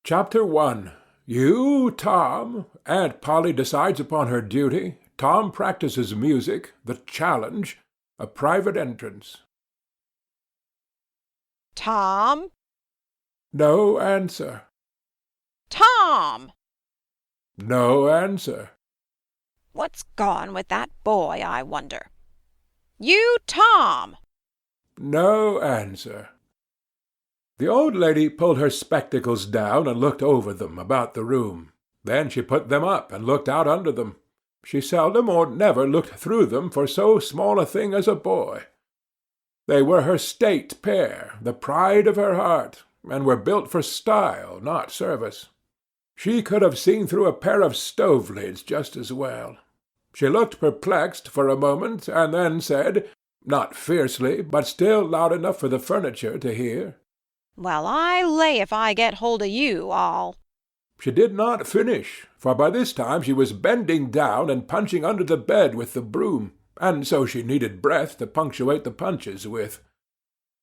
Chapter 1. You, Tom. Aunt Polly decides upon her duty. Tom practices music. The challenge. A private entrance. Tom? No answer. Tom! No answer. What's gone with that boy, I wonder? You, Tom! No answer. The old lady pulled her spectacles down and looked over them about the room. Then she put them up and looked out under them. She seldom or never looked through them for so small a thing as a boy. They were her state pair, the pride of her heart, and were built for style, not service. She could have seen through a pair of stove lids just as well. She looked perplexed for a moment, and then said, not fiercely, but still loud enough for the furniture to hear, Well, I lay if I get hold of you, I'll— She did not finish, for by this time she was bending down and punching under the bed with the broom, and so she needed breath to punctuate the punches with.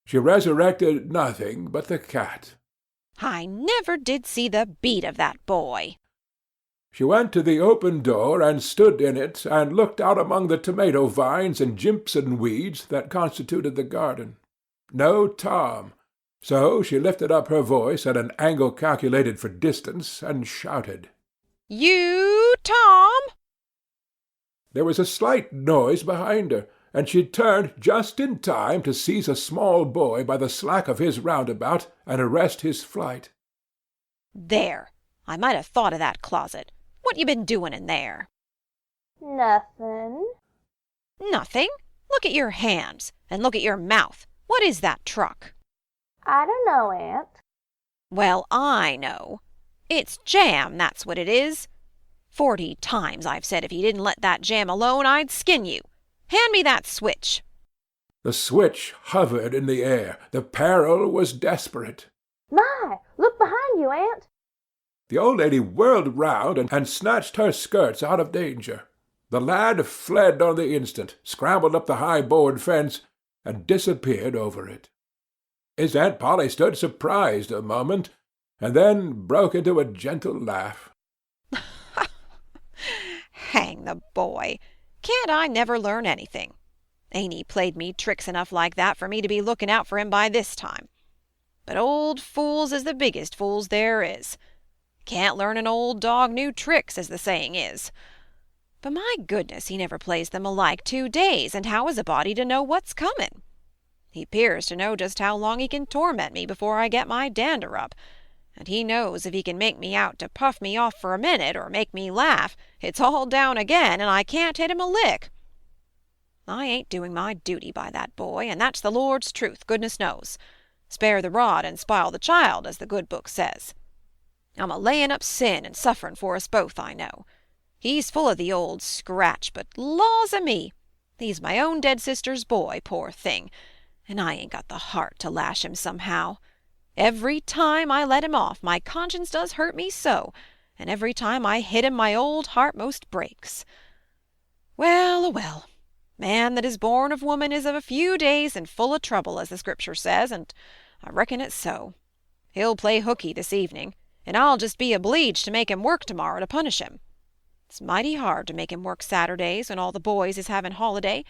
She resurrected nothing but the cat. I never did see the beat of that boy. She went to the open door and stood in it and looked out among the tomato vines and jimpson weeds that constituted the garden. No Tom. So she lifted up her voice at an angle calculated for distance and shouted, You, Tom? There was a slight noise behind her, and she turned just in time to seize a small boy by the slack of his roundabout and arrest his flight. There! I might have thought of that closet. What you been doing in there? Nothing. Nothing. Look at your hands, and look at your mouth. What is that truck? I don't know, Aunt. Well, I know. It's jam, that's what it is. 40 times I've said if you didn't let that jam alone, I'd skin you. Hand me that switch. The switch hovered in the air. The peril was desperate. My, look behind you, Aunt. The old lady whirled round and snatched her skirts out of danger. The lad fled on the instant, scrambled up the high board fence, and disappeared over it. His Aunt Polly stood surprised a moment, and then broke into a gentle laugh. Hang the boy! Can't I never learn anything? Ain't he played me tricks enough like that for me to be looking out for him by this time? But old fools is the biggest fools there is. Can't learn an old dog new tricks, as the saying is. But my goodness, he never plays them alike 2 days, and how is a body to know what's comin'? He 'pears to know just how long he can torment me before I get my dander up, and he knows if he can make me out to puff me off for a minute or make me laugh, it's all down again, and I can't hit him a lick. I ain't doing my duty by that boy, and that's the Lord's truth, goodness knows. Spare the rod and spile the child, as the good book says. I'm a-layin' up sin and sufferin' for us both, I know. He's full of the old scratch, but laws-a-me, he's my own dead sister's boy, poor thing, and I ain't got the heart to lash him somehow. Every time I let him off, my conscience does hurt me so, and every time I hit him my old heart most breaks. Well, well, man that is born of woman is of a few days and full of trouble, as the Scripture says, and I reckon it's so. He'll play hookey this evening, and I'll just be obleeged to make him work tomorrow to punish him. It's mighty hard to make him work Saturdays when all the boys is having holiday,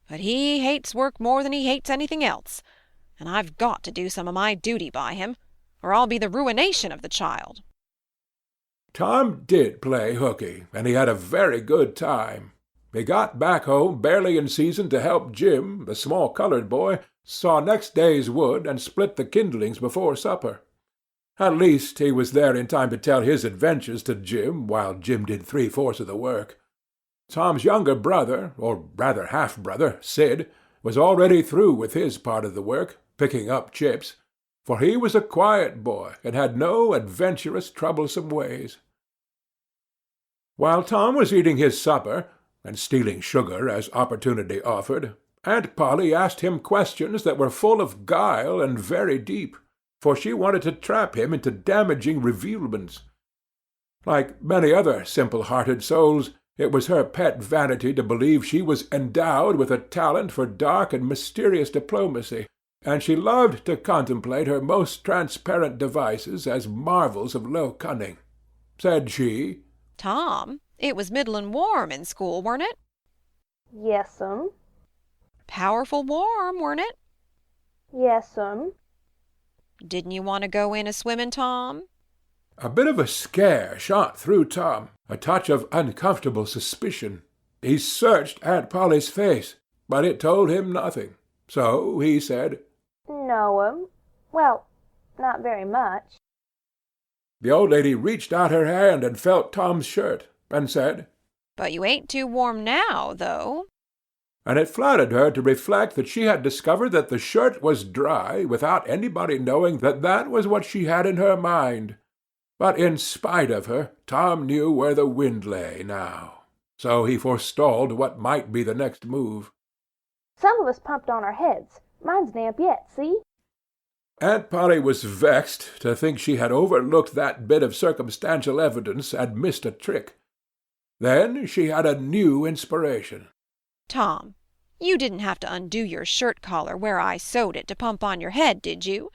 but he hates work more than he hates anything else, and I've got to do some of my duty by him, or I'll be the ruination of the child. Tom did play hookey, and he had a very good time. He got back home barely in season to help Jim, the small colored boy, saw next day's wood and split the kindlings before supper. At least he was there in time to tell his adventures to Jim, while Jim did 3/4 of the work. Tom's younger brother, or rather half-brother, Sid, was already through with his part of the work, picking up chips, for he was a quiet boy and had no adventurous, troublesome ways. While Tom was eating his supper, and stealing sugar as opportunity offered, Aunt Polly asked him questions that were full of guile and very deep, for she wanted to trap him into damaging revealments. Like many other simple-hearted souls, it was her pet vanity to believe she was endowed with a talent for dark and mysterious diplomacy, and she loved to contemplate her most transparent devices as marvels of low cunning. Said she, "Tom, it was middlin' warm in school, weren't it? Yes'm. Powerful warm, weren't it? Yes'm. Didn't you want to go in a-swimmin', Tom?" A bit of a scare shot through Tom, a touch of uncomfortable suspicion. He searched Aunt Polly's face, but it told him nothing. So he said, No'm. Well, not very much. The old lady reached out her hand and felt Tom's shirt, and said, "But you ain't too warm now, though." And it flattered her to reflect that she had discovered that the shirt was dry without anybody knowing that that was what she had in her mind. But in spite of her, Tom knew where the wind lay now. So he forestalled what might be the next move. Some of us pumped on our heads. Mine's damp yet, see? Aunt Polly was vexed to think she had overlooked that bit of circumstantial evidence and missed a trick. Then she had a new inspiration. "Tom, you didn't have to undo your shirt collar where I sewed it to pump on your head, did you?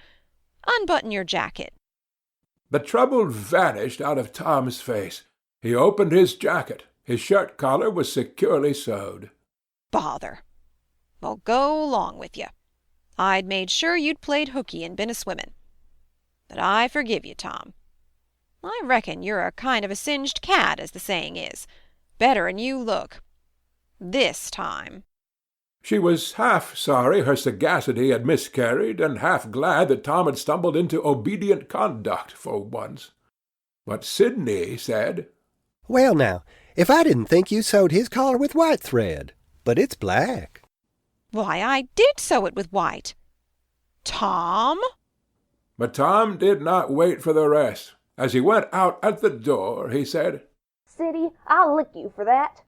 Unbutton your jacket." The trouble vanished out of Tom's face. He opened his jacket. His shirt collar was securely sewed. "Bother! Well, go along with you. I'd made sure you'd played hooky and been a-swimmin'. But I forgive you, Tom. I reckon you're a kind of a singed cat, as the saying is. Better'n you look. This time." She was half sorry her sagacity had miscarried, and half glad that Tom had stumbled into obedient conduct for once. But Sidney said, "Well, now, if I didn't think you sewed his collar with white thread, but it's black." "Why, I did sew it with white. Tom!" But Tom did not wait for the rest. As he went out at the door, he said, Siddy, I'll lick you for that.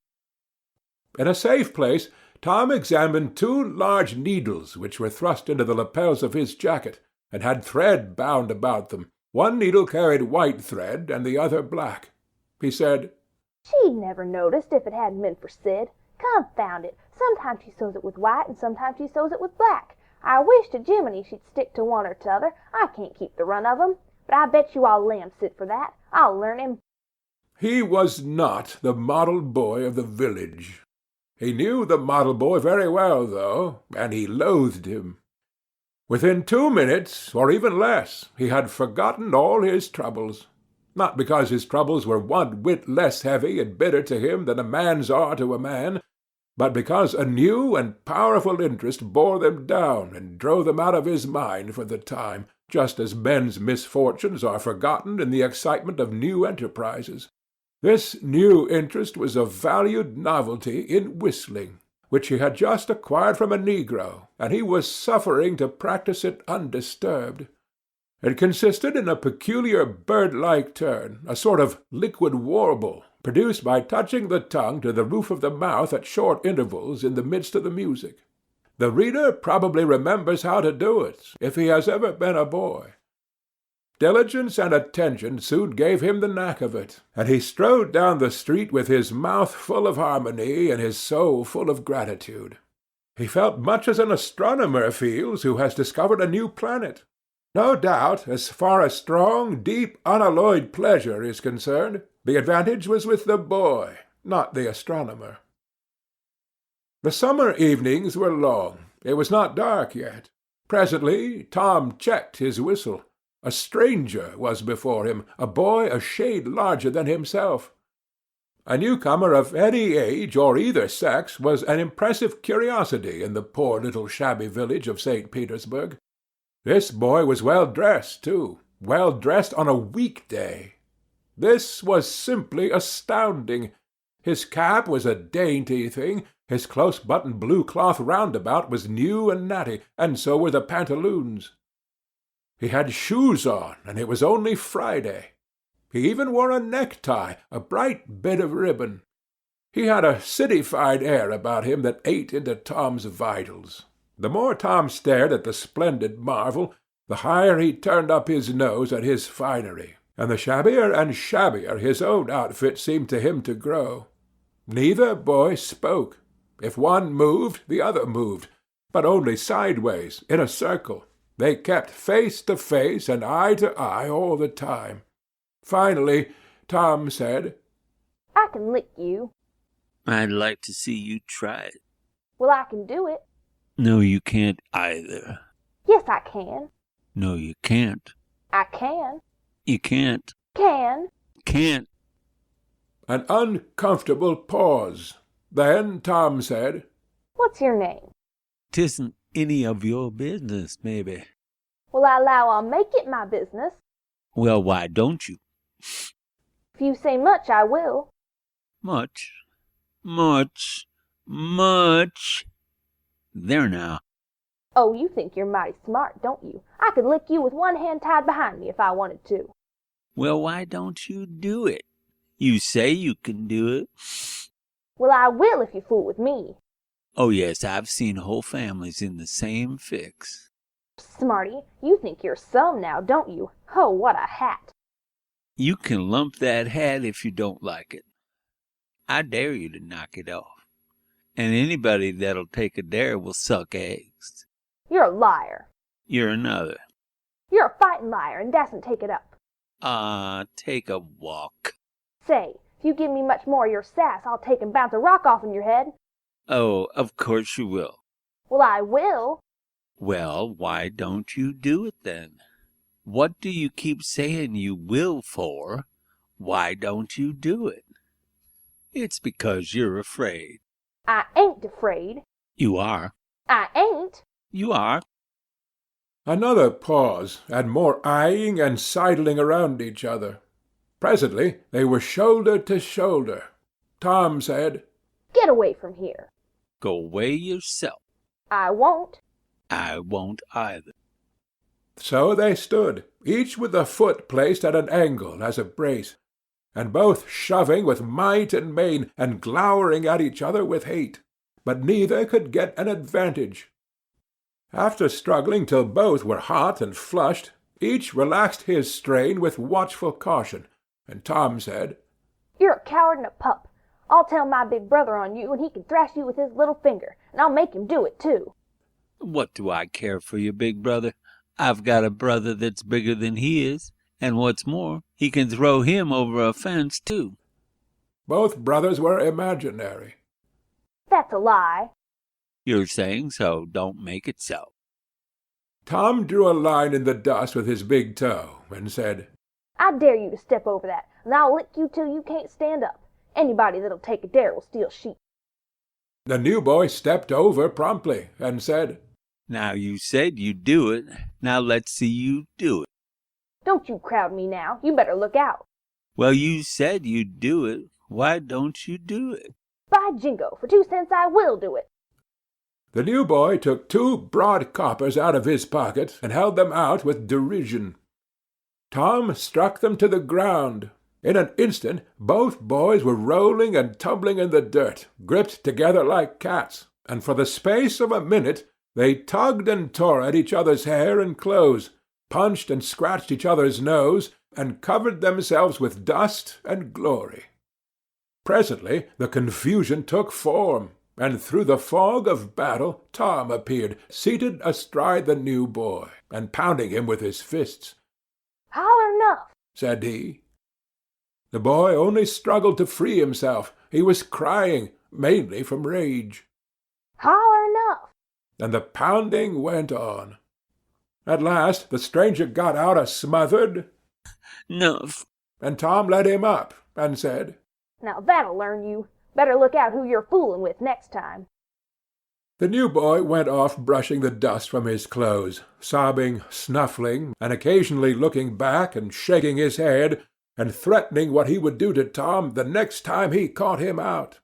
In a safe place, Tom examined 2 large needles which were thrust into the lapels of his jacket, and had thread bound about them. One needle carried white thread, and the other black. He said, She'd never noticed if it hadn't been for Sid. Confound it, sometimes she sews it with white, and sometimes she sews it with black. I wish to Jiminy she'd stick to one or t'other. I can't keep the run of 'em. But I bet you I'll lamb Sid for that. I'll learn him. He was not the model boy of the village. He knew the model boy very well, though, and he loathed him. Within 2 minutes, or even less, he had forgotten all his troubles. Not because his troubles were one whit less heavy and bitter to him than a man's are to a man, but because a new and powerful interest bore them down and drove them out of his mind for the time, just as men's misfortunes are forgotten in the excitement of new enterprises. This new interest was a valued novelty in whistling, which he had just acquired from a negro, and he was suffering to practice it undisturbed. It consisted in a peculiar bird-like turn, a sort of liquid warble, produced by touching the tongue to the roof of the mouth at short intervals in the midst of the music. The reader probably remembers how to do it, if he has ever been a boy. Diligence and attention soon gave him the knack of it, and he strode down the street with his mouth full of harmony and his soul full of gratitude. He felt much as an astronomer feels who has discovered a new planet. No doubt, as far as strong, deep, unalloyed pleasure is concerned, the advantage was with the boy, not the astronomer. The summer evenings were long. It was not dark yet. Presently Tom checked his whistle. A stranger was before him, a boy a shade larger than himself. A newcomer of any age or either sex was an impressive curiosity in the poor little shabby village of St. Petersburg. This boy was well dressed, too, well dressed on a week-day. This was simply astounding. His cap was a dainty thing, his close-buttoned blue cloth roundabout was new and natty, and so were the pantaloons. He had shoes on, and it was only Friday. He even wore a necktie, a bright bit of ribbon. He had a cityfied air about him that ate into Tom's vitals. The more Tom stared at the splendid marvel, the higher he turned up his nose at his finery, and the shabbier and shabbier his own outfit seemed to him to grow. Neither boy spoke. If one moved, the other moved. but only sideways, in a circle. They kept face to face and eye to eye all the time. Finally, Tom said, I can lick you. I'd like to see you try it. Well, I can do it. No, you can't either. Yes, I can. No, you can't. I can. You can't. Can. Can't. An uncomfortable pause. Then Tom said, What's your name? 'Tisn't any of your business, maybe. Well, I allow I'll make it my business. Well, why don't you? If you say much, I will. Much. Much. Much. There now. Oh, you think you're mighty smart, don't you? I could lick you with one hand tied behind me if I wanted to. Well, why don't you do it? You say you can do it. Well, I will if you fool with me. Oh, yes, I've seen whole families in the same fix. Smarty, you think you're some now, don't you? Oh, what a hat. You can lump that hat if you don't like it. I dare you to knock it off. And anybody that'll take a dare will suck eggs. You're a liar. You're another. You're a fighting liar and dasn't take it up. Take a walk. Say, if you give me much more of your sass, I'll take and bounce a rock off in your head. Oh, of course you will. Well, I will. Well, why don't you do it then? What do you keep saying you will for? Why don't you do it? It's because you're afraid. I ain't afraid. You are. I ain't. You are. Another pause, and more eyeing and sidling around each other. Presently they were shoulder to shoulder. Tom said, Get away from here. Go away yourself. I won't. I won't either. So they stood, each with a foot placed at an angle as a brace, and both shoving with might and main, and glowering at each other with hate. But neither could get an advantage. After struggling till both were hot and flushed, each relaxed his strain with watchful caution, and Tom said, You're a coward and a pup. I'll tell my big brother on you, and he can thrash you with his little finger, and I'll make him do it, too. What do I care for your big brother? I've got a brother that's bigger than he is, and what's more, he can throw him over a fence, too. Both brothers were imaginary. That's a lie. You're saying so. Don't make it so. Tom drew a line in the dust with his big toe, and said, I dare you to step over that, and I'll lick you till you can't stand up. Anybody that'll take a dare will steal sheep. The new boy stepped over promptly, and said, Now you said you'd do it. Now let's see you do it. Don't you crowd me now. You better look out. Well, you said you'd do it. Why don't you do it? By jingo, for 2 cents I will do it. The new boy took 2 broad coppers out of his pocket and held them out with derision. Tom struck them to the ground. In an instant both boys were rolling and tumbling in the dirt, gripped together like cats, and for the space of a minute they tugged and tore at each other's hair and clothes, punched and scratched each other's nose, and covered themselves with dust and glory. Presently the confusion took form, and through the fog of battle Tom appeared, seated astride the new boy, and pounding him with his fists. Holler enough, said he. The boy only struggled to free himself. He was crying, mainly from rage. Holler enough. And the pounding went on. At last the stranger got out a smothered Nuff. And Tom let him up, and said, Now that'll learn you. Better look out who you're fooling with next time. The new boy went off brushing the dust from his clothes, sobbing, snuffling, and occasionally looking back and shaking his head, and threatening what he would do to Tom the next time he caught him out.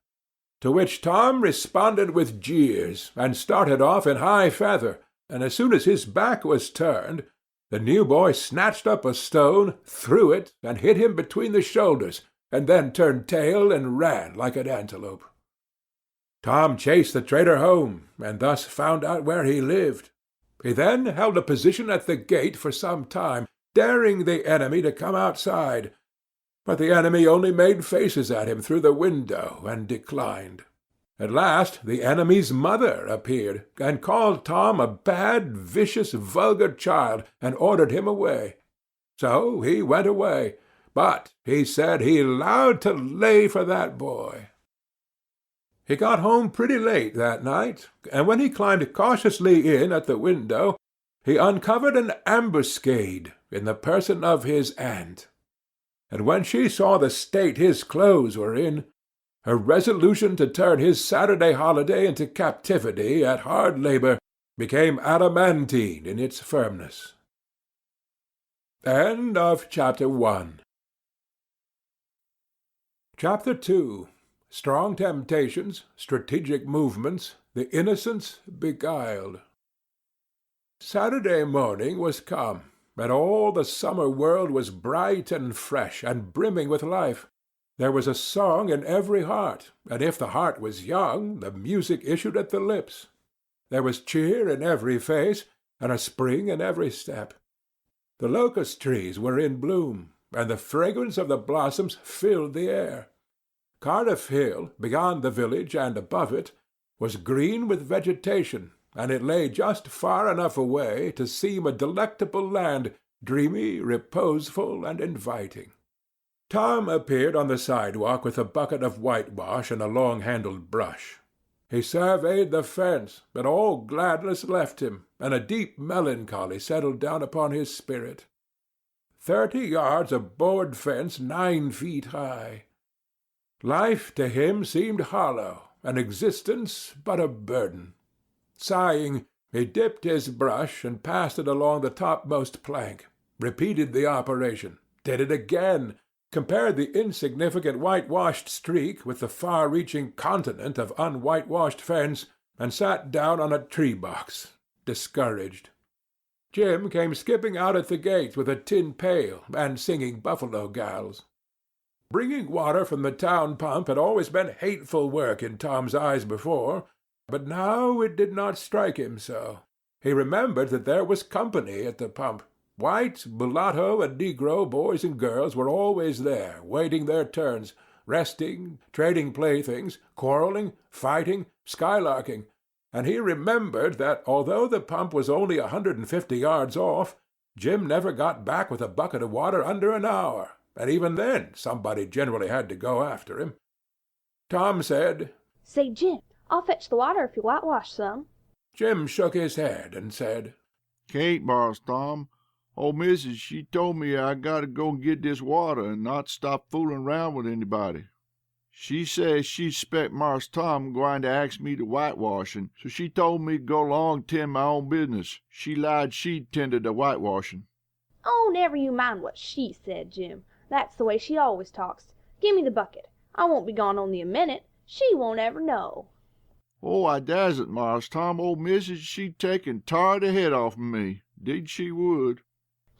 To which Tom responded with jeers, and started off in high feather, and as soon as his back was turned, the new boy snatched up a stone, threw it, and hit him between the shoulders, and then turned tail and ran like an antelope. Tom chased the traitor home, and thus found out where he lived. He then held a position at the gate for some time, daring the enemy to come outside, but the enemy only made faces at him through the window and declined. At last the enemy's mother appeared, and called Tom a bad, vicious, vulgar child, and ordered him away. So he went away, but he said he allowed to lay for that boy. He got home pretty late that night, and when he climbed cautiously in at the window, he uncovered an ambuscade in the person of his aunt. And when she saw the state his clothes were in, her resolution to turn his Saturday holiday into captivity at hard labor became adamantine in its firmness. End of Chapter 1. Chapter 2. Strong Temptations, Strategic Movements, the Innocents Beguiled. Saturday morning was come, and all the summer world was bright and fresh and brimming with life. There was a song in every heart, and if the heart was young, the music issued at the lips. There was cheer in every face, and a spring in every step. The locust trees were in bloom, and the fragrance of the blossoms filled the air. Cardiff Hill, beyond the village and above it, was green with vegetation, and it lay just far enough away to seem a delectable land, dreamy, reposeful, and inviting. Tom appeared on the sidewalk with a bucket of whitewash and a long-handled brush. He surveyed the fence, but all gladness left him, and a deep melancholy settled down upon his spirit. 30 yards of board fence 9 feet high. Life to him seemed hollow, and existence but a burden. Sighing, he dipped his brush and passed it along the topmost plank, repeated the operation, did it again, compared the insignificant whitewashed streak with the far-reaching continent of unwhitewashed fence, and sat down on a tree-box, discouraged. Jim came skipping out at the gate with a tin pail and singing Buffalo Gals. Bringing water from the town pump had always been hateful work in Tom's eyes before, but now it did not strike him so. He remembered that there was company at the pump. White, mulatto, and negro boys and girls were always there, waiting their turns, resting, trading playthings, quarreling, fighting, skylarking, and he remembered that although the pump was only 150 yards off, Jim never got back with a bucket of water under an hour, and even then somebody generally had to go after him. Tom said, "Say, Jim, I'll fetch the water if you whitewash some." Jim shook his head and said, "Can't, Mars Tom. Old missus, she told me I gotta go and get this water and not stop fooling around with anybody. She says she s'pect Mars Tom gwine to ask me to whitewashing, so she told me to go along and tend my own business. She lied she'd tend to the whitewashing." "Oh, never you mind what she said, Jim. That's the way she always talks. Give me the bucket. I won't be gone only a minute. She won't ever know." "Oh, I dasn't, Mars Tom. Old missus, she'd take and tar the head off of me. 'Deed she would."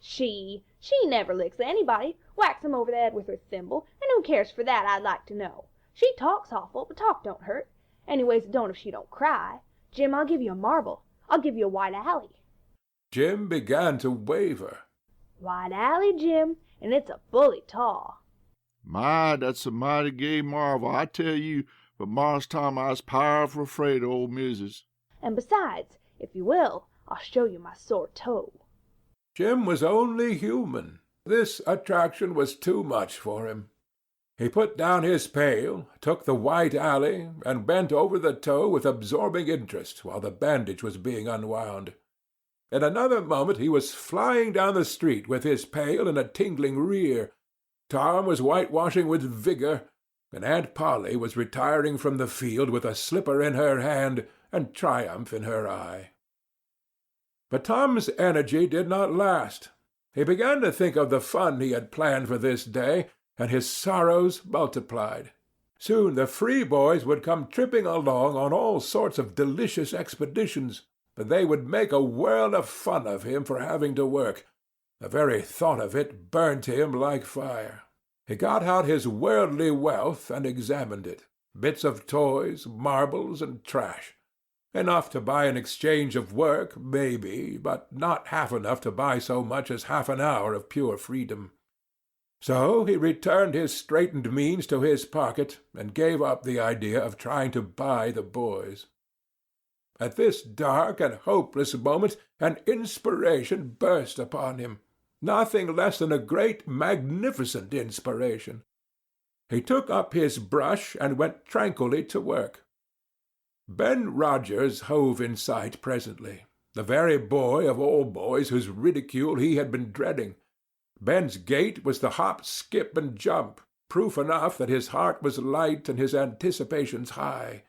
She never licks anybody. Whacks 'em over the head with her thimble, and who cares for that, I'd like to know. She talks awful, but talk don't hurt. Anyways, it don't if she don't cry. Jim, I'll give you a marble. I'll give you a white alley. Jim began to waver. White alley, Jim, and it's a bully tall. My, that's a mighty gay marvel, I tell you. But Mars Tom, I's powerful afraid of old missus. And besides, if you will, I'll show you my sore toe. Jim was only human. This attraction was too much for him. He put down his pail, took the white alley, and bent over the toe with absorbing interest while the bandage was being unwound. In another moment he was flying down the street with his pail in a tingling rear. Tom was whitewashing with vigor, and Aunt Polly was retiring from the field with a slipper in her hand and triumph in her eye. But Tom's energy did not last. He began to think of the fun he had planned for this day, and his sorrows multiplied. Soon the free boys would come tripping along on all sorts of delicious expeditions, and they would make a world of fun of him for having to work. The very thought of it burnt him like fire. He got out his worldly wealth and examined it. Bits of toys, marbles, and trash. Enough to buy an exchange of work, maybe, but not half enough to buy so much as half an hour of pure freedom. So he returned his straitened means to his pocket and gave up the idea of trying to buy the boys. At this dark and hopeless moment an inspiration burst upon him, nothing less than a great magnificent inspiration. He took up his brush and went tranquilly to work. Ben Rogers hove in sight presently, the very boy of all boys whose ridicule he had been dreading. Ben's gait was the hop, skip, and jump, proof enough that his heart was light and his anticipations high.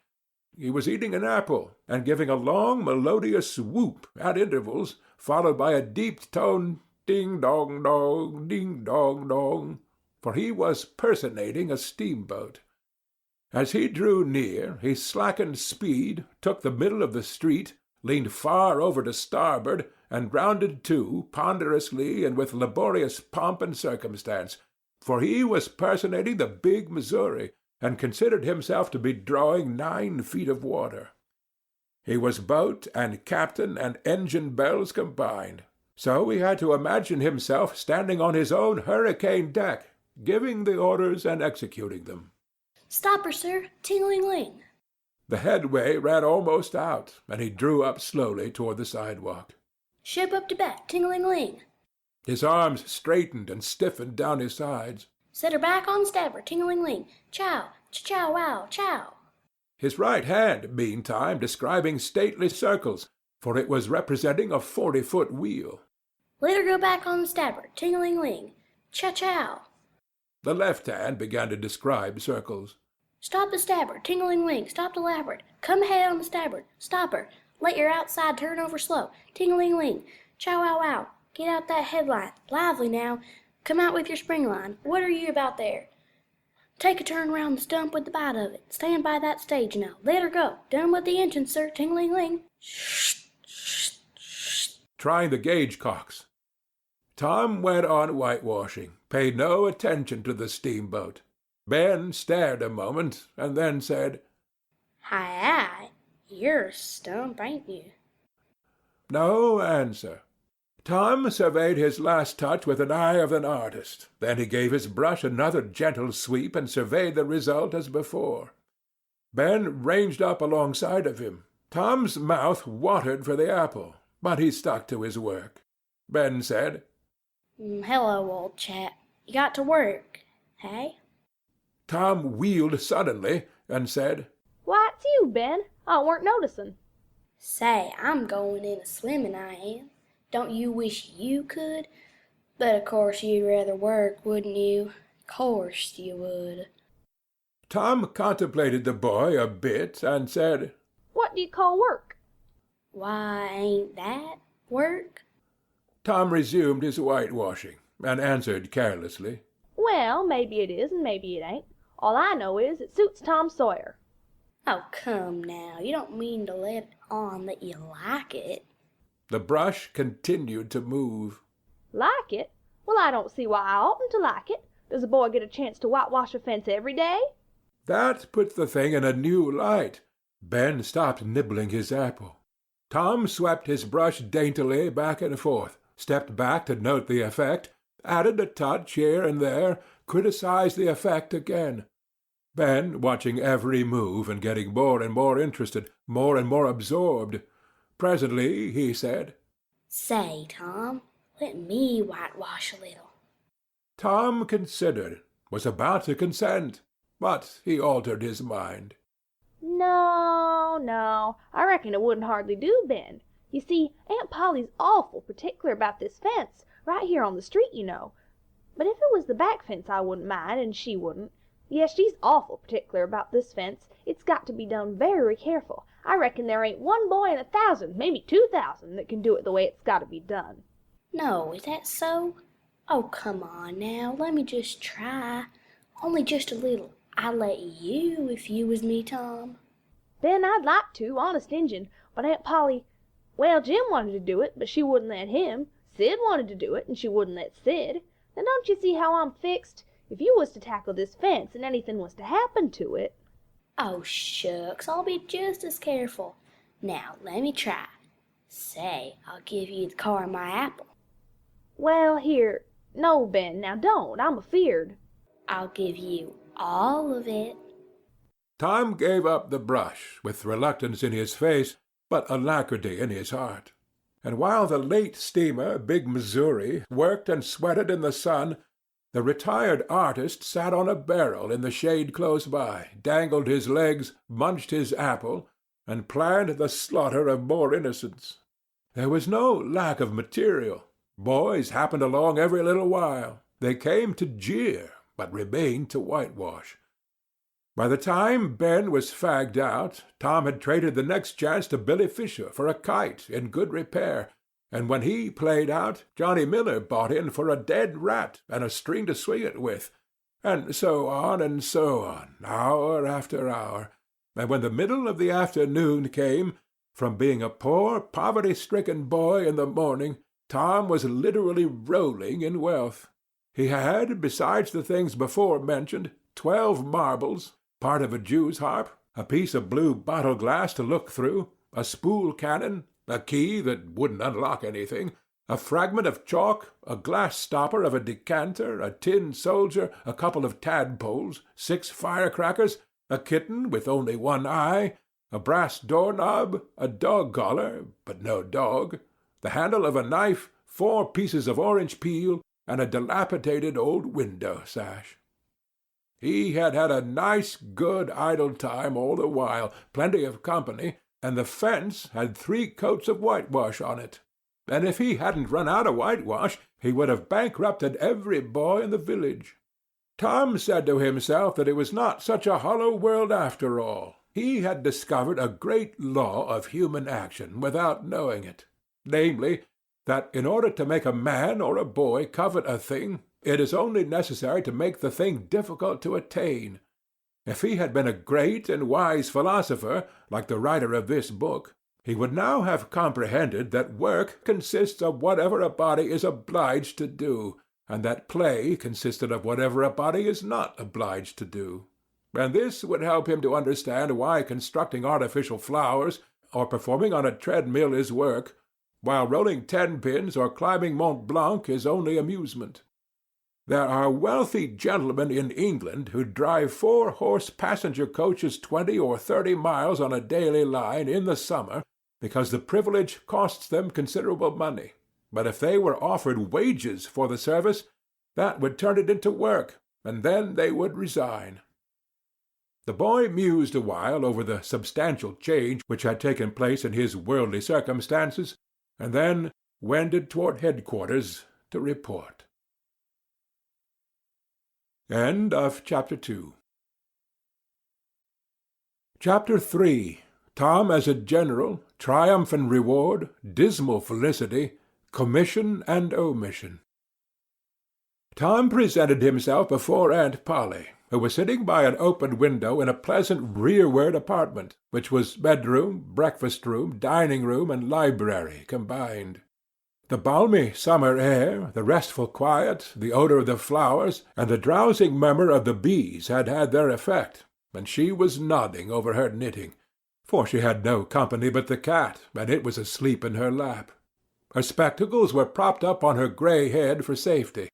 He was eating an apple, and giving a long, melodious whoop at intervals, followed by a deep-toned ding-dong-dong, ding-dong-dong, for he was personating a steamboat. As he drew near, he slackened speed, took the middle of the street, leaned far over to starboard, and rounded to, ponderously and with laborious pomp and circumstance, for he was personating the big Missouri, and considered himself to be drawing 9 feet of water. He was boat and captain and engine bells combined, so he had to imagine himself standing on his own hurricane deck, giving the orders and executing them. "Stop her, sir. Ting-a-ling-ling." The headway ran almost out, and he drew up slowly toward the sidewalk. "Ship up to back. Ting-a-ling-ling." His arms straightened and stiffened down his sides. "Set her back on starboard. Ting-a-ling-ling. Chow, cha-chow, wow, chow." His right hand, meantime, describing stately circles, for it was representing a 40-foot wheel. "Let her go back on the starboard. Ting-a-ling-ling. Cha-chow." The left hand began to describe circles. "Stop the starboard. Ting-a-ling-ling. Stop to larboard. Come ahead on the starboard. Stop her. Let your outside turn over slow. Ting-a-ling-ling. Chow-wow-wow. Get out that headline. Lively now. Come out with your spring line. What are you about there? Take a turn round the stump with the bite of it. Stand by that stage now. Let her go. Done with the engine, sir. Ting-a-ling-ling." Trying the gauge cocks. Tom went on whitewashing, paid no attention to the steamboat. Ben stared a moment, and then said, "Hi, you're a stump, ain't you?" No answer. Tom surveyed his last touch with an eye of an artist. Then he gave his brush another gentle sweep and surveyed the result as before. Ben ranged up alongside of him. Tom's mouth watered for the apple, but he stuck to his work. Ben said, "Hello, old chap. You got to work, hey?" Tom wheeled suddenly and said, Why, it's you, Ben. I weren't noticing. "Say, I'm going in a swimming, I am. Don't you wish you could? But of course you'd rather work, wouldn't you? Course you would." Tom contemplated the boy a bit and said, What do you call work? "Why, ain't that work?" Tom resumed his whitewashing and answered carelessly, Well, maybe it is and maybe it ain't. All I know is it suits Tom Sawyer. Oh, come now. You don't mean to let on that you like it. The brush continued to move. Like it? Well, I don't see why I oughtn't to like it. Does a boy get a chance to whitewash a fence every day? That put the thing in a new light. Ben stopped nibbling his apple. Tom swept his brush daintily back and forth, stepped back to note the effect, added a touch here and there, criticized the effect again. Ben, watching every move and getting more and more interested, more and more absorbed. Presently he said, Say, Tom, let me whitewash a little. Tom considered, was about to consent, but he altered his mind. No, I reckon it wouldn't hardly do, Ben. You see, Aunt Polly's awful particular about this fence, right here on the street, you know. But if it was the back fence I wouldn't mind, and she wouldn't. Yes, she's awful particular about this fence. It's got to be done very careful. I reckon there ain't one boy in 1,000, maybe 2,000, that can do it the way it's got to be done. No, is that so? Oh, come on now, let me just try. Only just a little. I'd let you if you was me, Tom. Ben, I'd like to, honest Injun, but Aunt Polly, well, Jim wanted to do it, but she wouldn't let him. Sid wanted to do it, and she wouldn't let Sid. Then don't you see how I'm fixed? If you was to tackle this fence and anything was to happen to it. Oh, shucks, I'll be just as careful. Now, let me try. Say, I'll give you the car of my apple. Well, here, No, Ben, now don't. I'm afeard. I'll give you all of it. Tom gave up the brush, with reluctance in his face, but alacrity in his heart. And while the late steamer, Big Missouri, worked and sweated in the sun, the retired artist sat on a barrel in the shade close by, dangled his legs, munched his apple, and planned the slaughter of more innocents. There was no lack of material. Boys happened along every little while. They came to jeer, but remained to whitewash. By the time Ben was fagged out, Tom had traded the next chance to Billy Fisher for a kite in good repair, and when he played out, Johnny Miller bought in for a dead rat and a string to swing it with, and so on, hour after hour. And when the middle of the afternoon came, from being a poor, poverty-stricken boy in the morning, Tom was literally rolling in wealth. He had, besides the things before mentioned, 12 marbles, part of a Jew's harp, a piece of blue bottle-glass to look through, a spool cannon, a key that wouldn't unlock anything, a fragment of chalk, a glass stopper of a decanter, a tin soldier, a couple of tadpoles, 6 firecrackers, a kitten with only one eye, a brass doorknob, a dog collar, but no dog, the handle of a knife, 4 pieces of orange peel, and a dilapidated old window sash. He had had a nice, good, idle time all the while, plenty of company, and the fence had 3 coats of whitewash on it. And if he hadn't run out of whitewash, he would have bankrupted every boy in the village. Tom said to himself that it was not such a hollow world after all. He had discovered a great law of human action without knowing it, namely, that in order to make a man or a boy covet a thing, it is only necessary to make the thing difficult to attain. If he had been a great and wise philosopher, like the writer of this book, he would now have comprehended that work consists of whatever a body is obliged to do, and that play consisted of whatever a body is not obliged to do. And this would help him to understand why constructing artificial flowers or performing on a treadmill is work, while rolling 10-pins or climbing Mont Blanc is only amusement. There are wealthy gentlemen in England who drive 4-horse passenger coaches 20 or 30 miles on a daily line in the summer because the privilege costs them considerable money. But if they were offered wages for the service, that would turn it into work, and then they would resign. The boy mused a while over the substantial change which had taken place in his worldly circumstances, and then wended toward headquarters to report. End of Chapter 2. Chapter 3. Tom as a General, Triumph and Reward, Dismal Felicity, Commission and Omission. Tom presented himself before Aunt Polly, who was sitting by an open window in a pleasant rearward apartment, which was bedroom, breakfast-room, dining-room, and library combined. The balmy summer air, the restful quiet, the odor of the flowers, and the drowsing murmur of the bees had had their effect, and she was nodding over her knitting, for she had no company but the cat, and it was asleep in her lap. Her spectacles were propped up on her grey head for safety.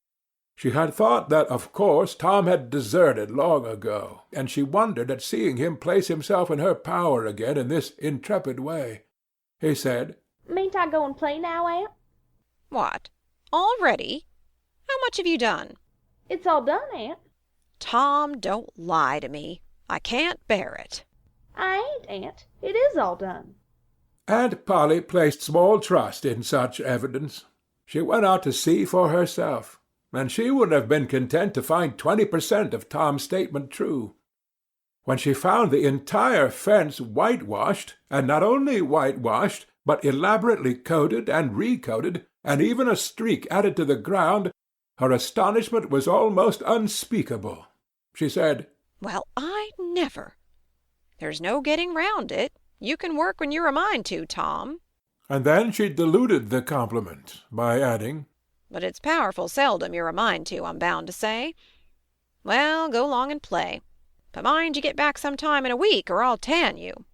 She had thought that, of course, Tom had deserted long ago, and she wondered at seeing him place himself in her power again in this intrepid way. He said, "Mayn't I go and play now, Aunt?" What? Already? How much have you done? It's all done, Aunt. Tom, don't lie to me. I can't bear it. I ain't, Aunt. It is all done. Aunt Polly placed small trust in such evidence. She went out to see for herself, and she would have been content to find 20% of Tom's statement true. When she found the entire fence whitewashed, and not only whitewashed, but elaborately coated and recoated, and even a streak added to the ground, her astonishment was almost unspeakable. She said, Well, I never. There's no getting round it. You can work when you're a mind to, Tom. And then she diluted the compliment by adding, But it's powerful seldom you're a mind to, I'm bound to say. Well, go 'long and play. But mind you get back some time in a week, or I'll tan you.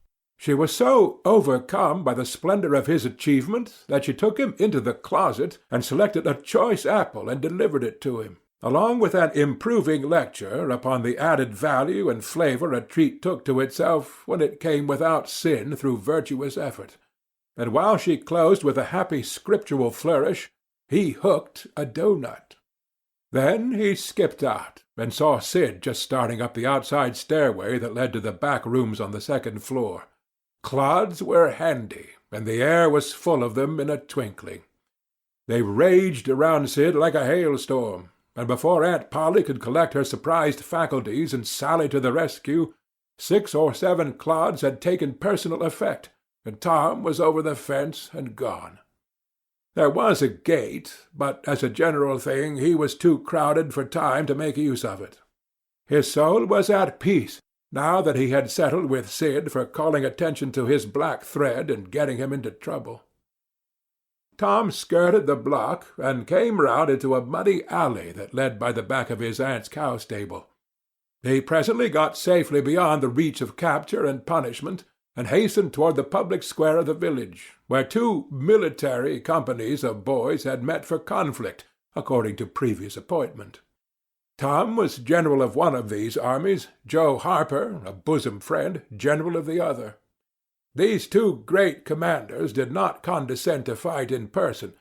She was so overcome by the splendor of his achievement that she took him into the closet and selected a choice apple and delivered it to him, along with an improving lecture upon the added value and flavor a treat took to itself when it came without sin through virtuous effort. And while she closed with a happy scriptural flourish, he hooked a doughnut. Then he skipped out and saw Sid just starting up the outside stairway that led to the back rooms on the second floor. Clods were handy, and the air was full of them in a twinkling. They raged around Sid like a hailstorm, and before Aunt Polly could collect her surprised faculties and sally to the rescue, 6 or 7 clods had taken personal effect, and Tom was over the fence and gone. There was a gate, but as a general thing he was too crowded for time to make use of it. His soul was at peace, now that he had settled with Sid for calling attention to his black thread and getting him into trouble. Tom skirted the block and came round into a muddy alley that led by the back of his aunt's cow stable. He presently got safely beyond the reach of capture and punishment, and hastened toward the public square of the village, where 2 military companies of boys had met for conflict, according to previous appointment. Tom was general of one of these armies, Joe Harper, a bosom friend, general of the other. These 2 great commanders did not condescend to fight in person,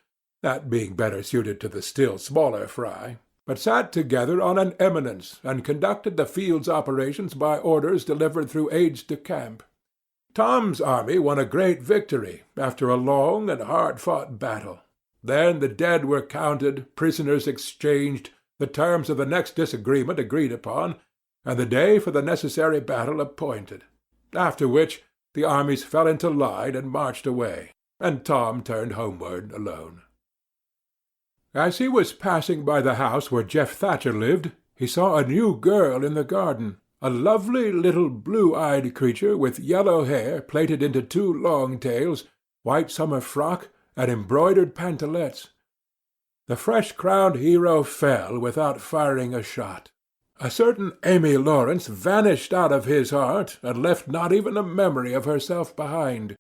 that being better suited to the still smaller fry, but sat together on an eminence and conducted the field's operations by orders delivered through aides-de-camp. Tom's army won a great victory after a long and hard-fought battle. Then the dead were counted, prisoners exchanged, the terms of the next disagreement agreed upon, and the day for the necessary battle appointed, after which the armies fell into line and marched away, and Tom turned homeward alone. As he was passing by the house where Jeff Thatcher lived, he saw a new girl in the garden, a lovely little blue-eyed creature with yellow hair plaited into 2 long tails, white summer frock, and embroidered pantalettes. The fresh-crowned hero fell without firing a shot. A certain Amy Lawrence vanished out of his heart and left not even a memory of herself behind.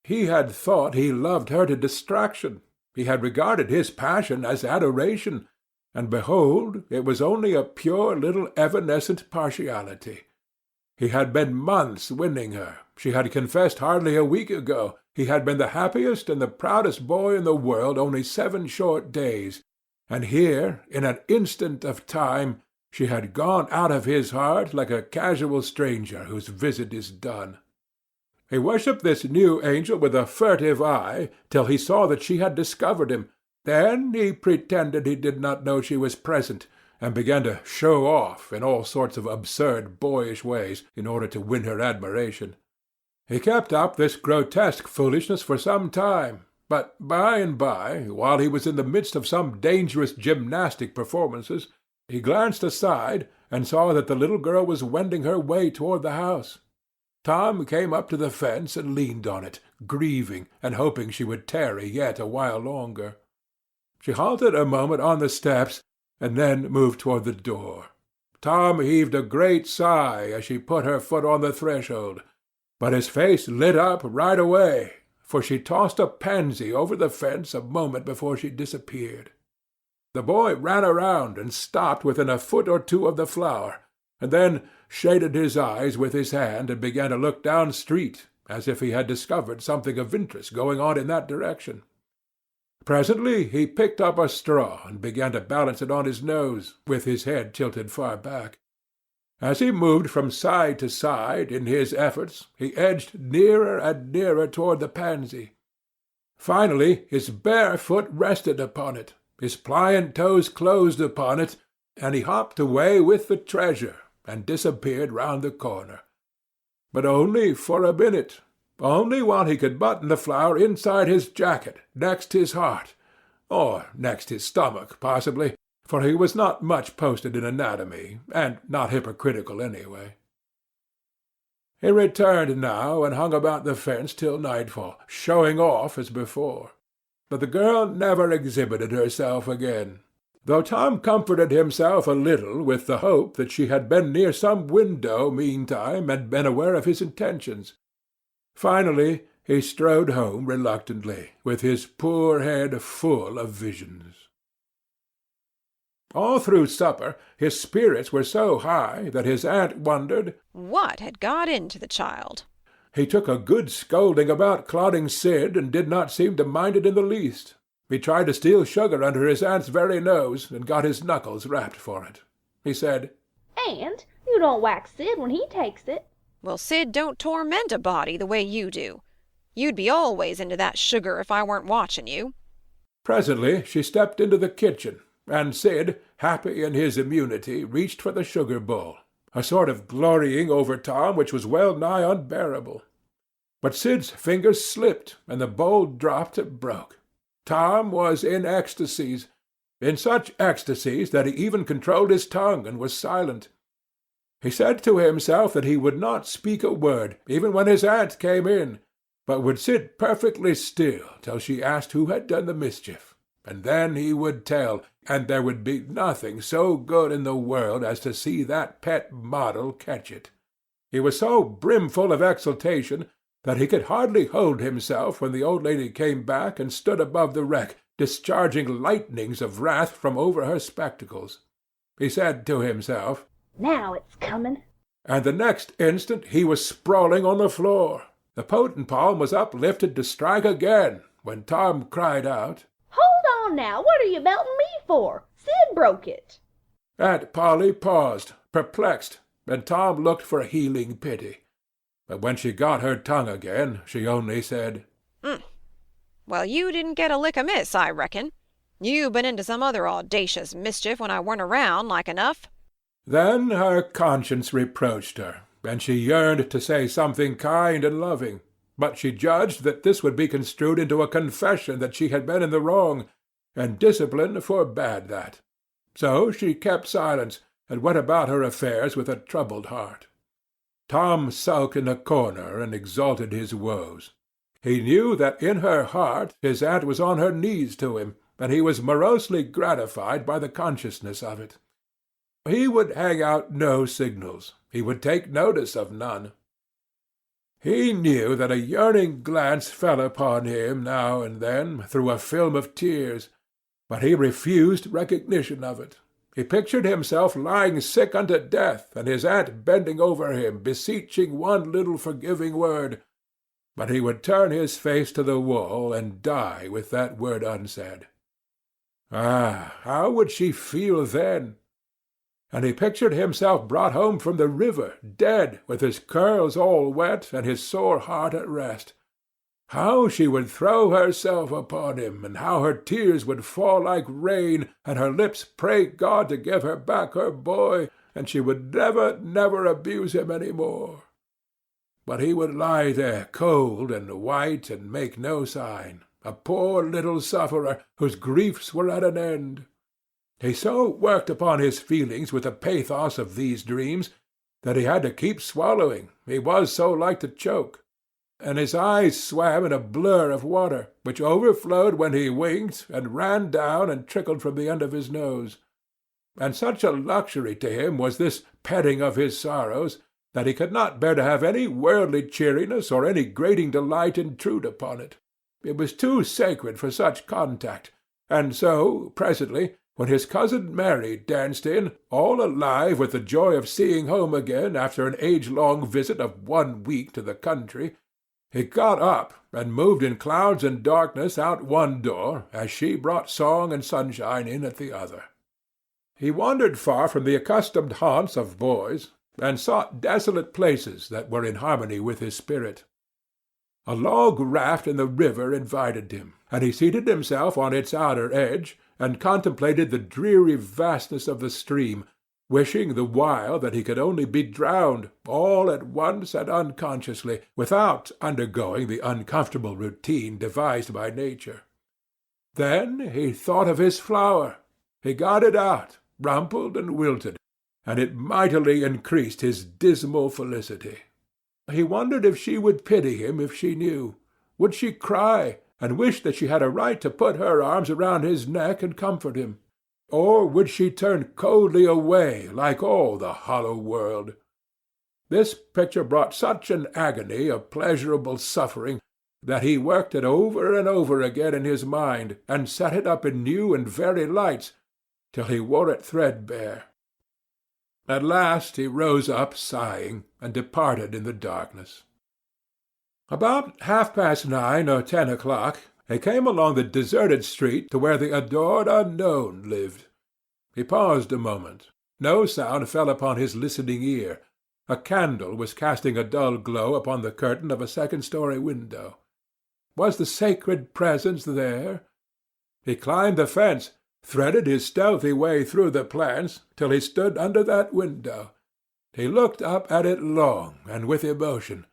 He had thought he loved her to distraction. He had regarded his passion as adoration, and behold, it was only a pure little evanescent partiality. He had been months winning her. She had confessed hardly a week ago. He had been the happiest and the proudest boy in the world only 7 short days, and here, in an instant of time, she had gone out of his heart like a casual stranger whose visit is done. He worshipped this new angel with a furtive eye till he saw that she had discovered him. Then he pretended he did not know she was present, and began to show off in all sorts of absurd boyish ways in order to win her admiration. He kept up this grotesque foolishness for some time, but by and by, while he was in the midst of some dangerous gymnastic performances, he glanced aside and saw that the little girl was wending her way toward the house. Tom came up to the fence and leaned on it, grieving and hoping she would tarry yet a while longer. She halted a moment on the steps, and then moved toward the door. Tom heaved a great sigh as she put her foot on the threshold, but his face lit up right away, for she tossed a pansy over the fence a moment before she disappeared. The boy ran around and stopped within a foot or 2 of the flower, and then shaded his eyes with his hand and began to look down street, as if he had discovered something of interest going on in that direction. Presently he picked up a straw and began to balance it on his nose, with his head tilted far back. As he moved from side to side in his efforts, he edged nearer and nearer toward the pansy. Finally his bare foot rested upon it, his pliant toes closed upon it, and he hopped away with the treasure and disappeared round the corner. But only for a minute, only while he could button the flower inside his jacket, next his heart, or next his stomach, possibly, for he was not much posted in anatomy, and not hypocritical anyway. He returned now and hung about the fence till nightfall, showing off as before. But the girl never exhibited herself again, though Tom comforted himself a little with the hope that she had been near some window meantime and been aware of his intentions. Finally, he strode home reluctantly, with his poor head full of visions. All through supper his spirits were so high that his aunt wondered what had got into the child. He took a good scolding about clodding Sid, and did not seem to mind it in the least. He tried to steal sugar under his aunt's very nose, and got his knuckles rapped for it. He said, "Aunt, you don't whack Sid when he takes it." Well, Sid don't torment a body the way you do. You'd be always into that sugar if I weren't watching you. Presently she stepped into the kitchen, and Sid, happy in his immunity, reached for the sugar bowl, a sort of glorying over Tom which was well nigh unbearable. But Sid's fingers slipped, and the bowl dropped and broke. Tom was in ecstasies, in such ecstasies that he even controlled his tongue and was silent. He said to himself that he would not speak a word, even when his aunt came in, but would sit perfectly still till she asked who had done the mischief, and then he would tell, and there would be nothing so good in the world as to see that pet model catch it. He was so brimful of exultation that he could hardly hold himself when the old lady came back and stood above the wreck, discharging lightnings of wrath from over her spectacles. He said to himself, "Now it's coming." And the next instant he was sprawling on the floor. The potent palm was uplifted to strike again, when Tom cried out, "Hold on now, what are you belting me for? Sid broke it." Aunt Polly paused, perplexed, and Tom looked for healing pity. But when she got her tongue again, she only said, Well, you didn't get a lick amiss, I reckon. You been into some other audacious mischief when I weren't around, like enough." Then her conscience reproached her, and she yearned to say something kind and loving, but she judged that this would be construed into a confession that she had been in the wrong, and discipline forbade that. So she kept silence, and went about her affairs with a troubled heart. Tom sulked in a corner and exalted his woes. He knew that in her heart his aunt was on her knees to him, and he was morosely gratified by the consciousness of it. He would hang out no signals. He would take notice of none. He knew that a yearning glance fell upon him now and then through a film of tears, but he refused recognition of it. He pictured himself lying sick unto death, and his aunt bending over him, beseeching one little forgiving word, but he would turn his face to the wall and die with that word unsaid. Ah, how would she feel then? And he pictured himself brought home from the river, dead, with his curls all wet and his sore heart at rest. How she would throw herself upon him, and how her tears would fall like rain, and her lips pray God to give her back her boy, and she would never, never abuse him any more. But he would lie there cold and white and make no sign, a poor little sufferer whose griefs were at an end. He so worked upon his feelings with the pathos of these dreams that he had to keep swallowing, he was so like to choke, and his eyes swam in a blur of water, which overflowed when he winked, and ran down and trickled from the end of his nose. And such a luxury to him was this petting of his sorrows, that he could not bear to have any worldly cheeriness or any grating delight intrude upon it. It was too sacred for such contact, and so, presently, when his cousin Mary danced in, all alive with the joy of seeing home again after an age-long visit of 1 week to the country, he got up and moved in clouds and darkness out one door, as she brought song and sunshine in at the other. He wandered far from the accustomed haunts of boys, and sought desolate places that were in harmony with his spirit. A log raft in the river invited him, and he seated himself on its outer edge, and contemplated the dreary vastness of the stream, wishing the while that he could only be drowned, all at once and unconsciously, without undergoing the uncomfortable routine devised by nature. Then he thought of his flower. He got it out, rumpled and wilted, and it mightily increased his dismal felicity. He wondered if she would pity him if she knew. Would she cry, and wish that she had a right to put her arms around his neck and comfort him? Or would she turn coldly away like all the hollow world? This picture brought such an agony of pleasurable suffering that he worked it over and over again in his mind, and set it up in new and varied lights, till he wore it threadbare. At last he rose up sighing, and departed in the darkness. About 9:30 or 10 o'clock, he came along the deserted street to where the adored unknown lived. He paused a moment. No sound fell upon his listening ear. A candle was casting a dull glow upon the curtain of a second-story window. Was the sacred presence there? He climbed the fence, threaded his stealthy way through the plants, till he stood under that window. He looked up at it long and with emotion.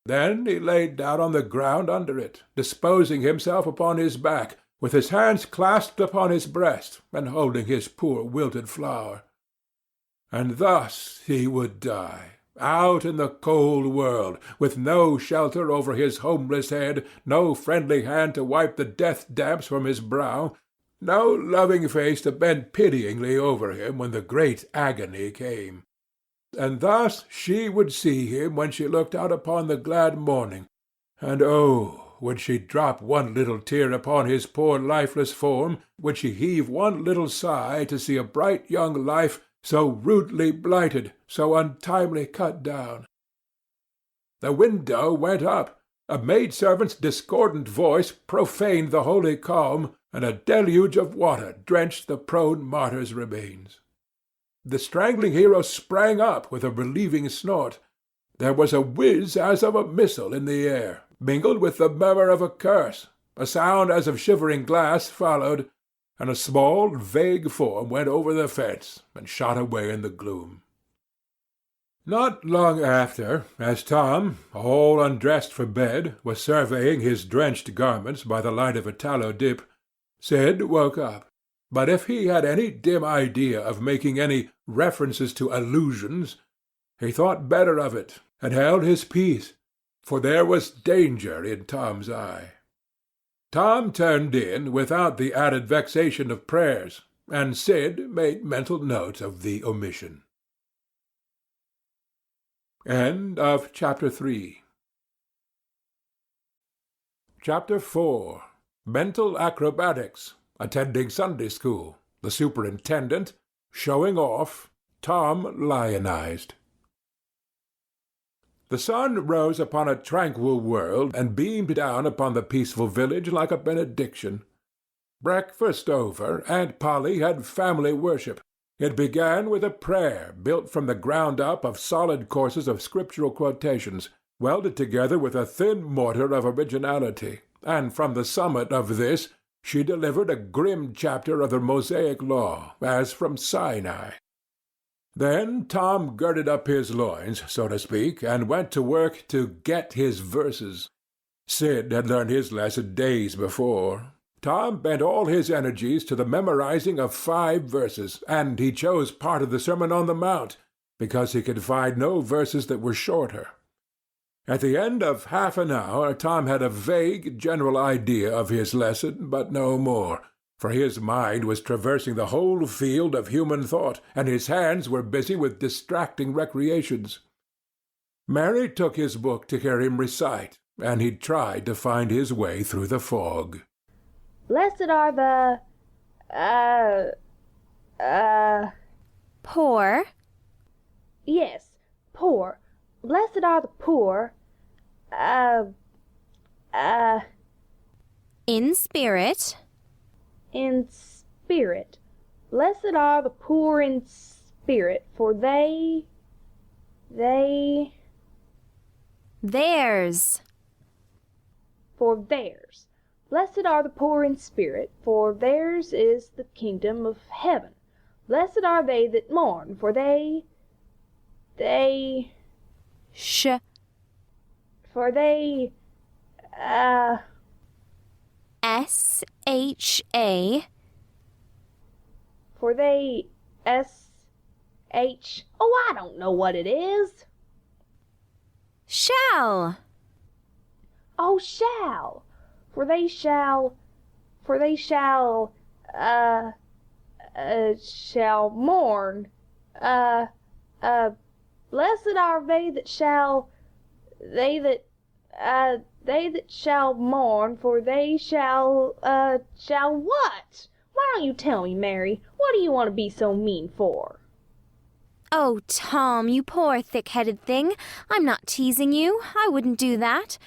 Then he laid down on the ground under it, disposing himself upon his back, with his hands clasped upon his breast, and holding his poor wilted flower. And thus he would die, out in the cold world, with no shelter over his homeless head, no friendly hand to wipe the death-damps from his brow, no loving face to bend pityingly over him when the great agony came. And thus she would see him when she looked out upon the glad morning, and oh, would she drop one little tear upon his poor lifeless form, would she heave one little sigh to see a bright young life so rudely blighted, so untimely cut down. The window went up. A maidservant's discordant voice profaned the holy calm, and a deluge of water drenched the prone martyr's remains. The strangling hero sprang up with a relieving snort. There was a whiz as of a missile in the air, mingled with the murmur of a curse. A sound as of shivering glass followed, and a small, vague form went over the fence and shot away in the gloom. Not long after, as Tom, all undressed for bed, was surveying his drenched garments by the light of a tallow dip, Sid woke up. But if he had any dim idea of making any references to allusions, he thought better of it, and held his peace, for there was danger in Tom's eye. Tom turned in without the added vexation of prayers, and Sid made mental note of the omission. End of Chapter 3. Chapter 4. Mental Acrobatics. Attending Sunday school. The superintendent. Showing off. Tom lionized. The sun rose upon a tranquil world and beamed down upon the peaceful village like a benediction. Breakfast over, Aunt Polly had family worship. It began with a prayer built from the ground up of solid courses of scriptural quotations, welded together with a thin mortar of originality, and from the summit of this she delivered a grim chapter of the Mosaic Law, as from Sinai. Then Tom girded up his loins, so to speak, and went to work to get his verses. Sid had learned his lesson days before. Tom bent all his energies to the memorizing of 5 verses, and he chose part of the Sermon on the Mount, because he could find no verses that were shorter. At the end of half an hour Tom had a vague, general idea of his lesson, but no more, for his mind was traversing the whole field of human thought, and his hands were busy with distracting recreations. Mary took his book to hear him recite, and he tried to find his way through the fog. Blessed are the, Poor. yes, poor. Blessed are the poor, In spirit. in spirit. Blessed are the poor in spirit, for Theirs. for theirs. Blessed are the poor in spirit, for theirs is the kingdom of heaven. Blessed are they that mourn, for they, Sh. for they, S-H-A. for they, S-H, oh, I don't know what it is. Shall. Oh, shall. For they shall, shall mourn, Blessed are they that shall mourn, for they shall what? Why don't you tell me, Mary? What do you want to be so mean for? Oh, Tom, you poor thick-headed thing. I'm not teasing you. I wouldn't do that.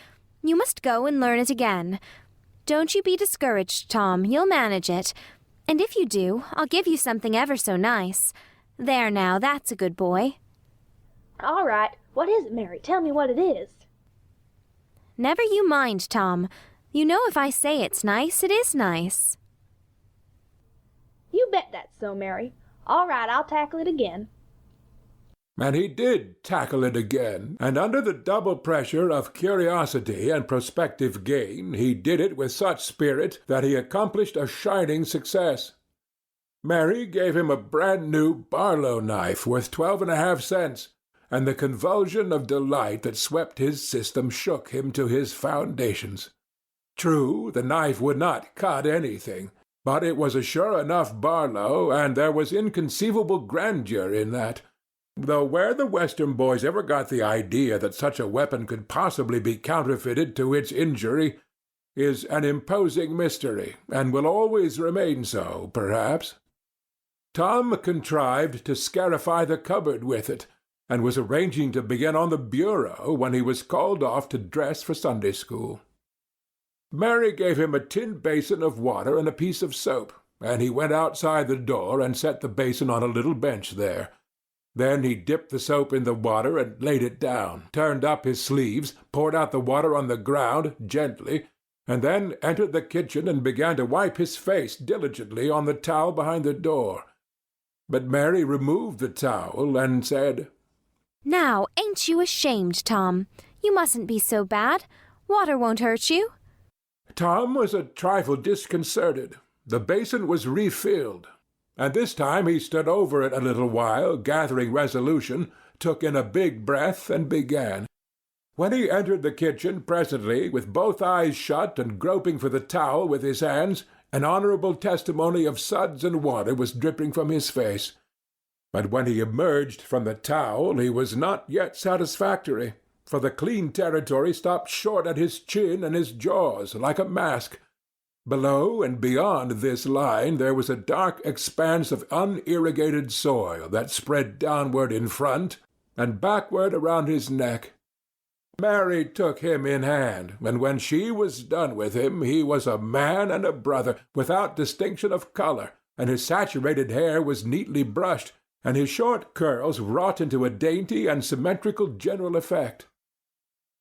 You must go and learn it again. Don't you be discouraged, Tom. You'll manage it. And if you do, I'll give you something ever so nice. There now, that's a good boy. All right. What is it, Mary? Tell me what it is. Never you mind, Tom. You know if I say it's nice, it is nice. You bet that's so, Mary. All right, I'll tackle it again. And he did tackle it again, and under the double pressure of curiosity and prospective gain, he did it with such spirit that he accomplished a shining success. Mary gave him a brand-new Barlow knife worth 12.5 cents, and the convulsion of delight that swept his system shook him to his foundations. True, the knife would not cut anything, but it was a sure enough Barlow, and there was inconceivable grandeur in that. Though where the Western boys ever got the idea that such a weapon could possibly be counterfeited to its injury is an imposing mystery, and will always remain so, perhaps. Tom contrived to scarify the cupboard with it, and was arranging to begin on the bureau when he was called off to dress for Sunday school. Mary gave him a tin basin of water and a piece of soap, and he went outside the door and set the basin on a little bench there. Then he dipped the soap in the water and laid it down, turned up his sleeves, poured out the water on the ground gently, and then entered the kitchen and began to wipe his face diligently on the towel behind the door. But Mary removed the towel and said, Now, ain't you ashamed, Tom? You mustn't be so bad. Water won't hurt you. Tom was a trifle disconcerted. The basin was refilled, and this time he stood over it a little while, gathering resolution, took in a big breath, and began. When he entered the kitchen presently, with both eyes shut and groping for the towel with his hands, an honorable testimony of suds and water was dripping from his face. But when he emerged from the towel, he was not yet satisfactory, for the clean territory stopped short at his chin and his jaws, like a mask. Below and beyond this line there was a dark expanse of unirrigated soil that spread downward in front and backward around his neck. Mary took him in hand, and when she was done with him, he was a man and a brother, without distinction of color, and his saturated hair was neatly brushed, and his short curls wrought into a dainty and symmetrical general effect.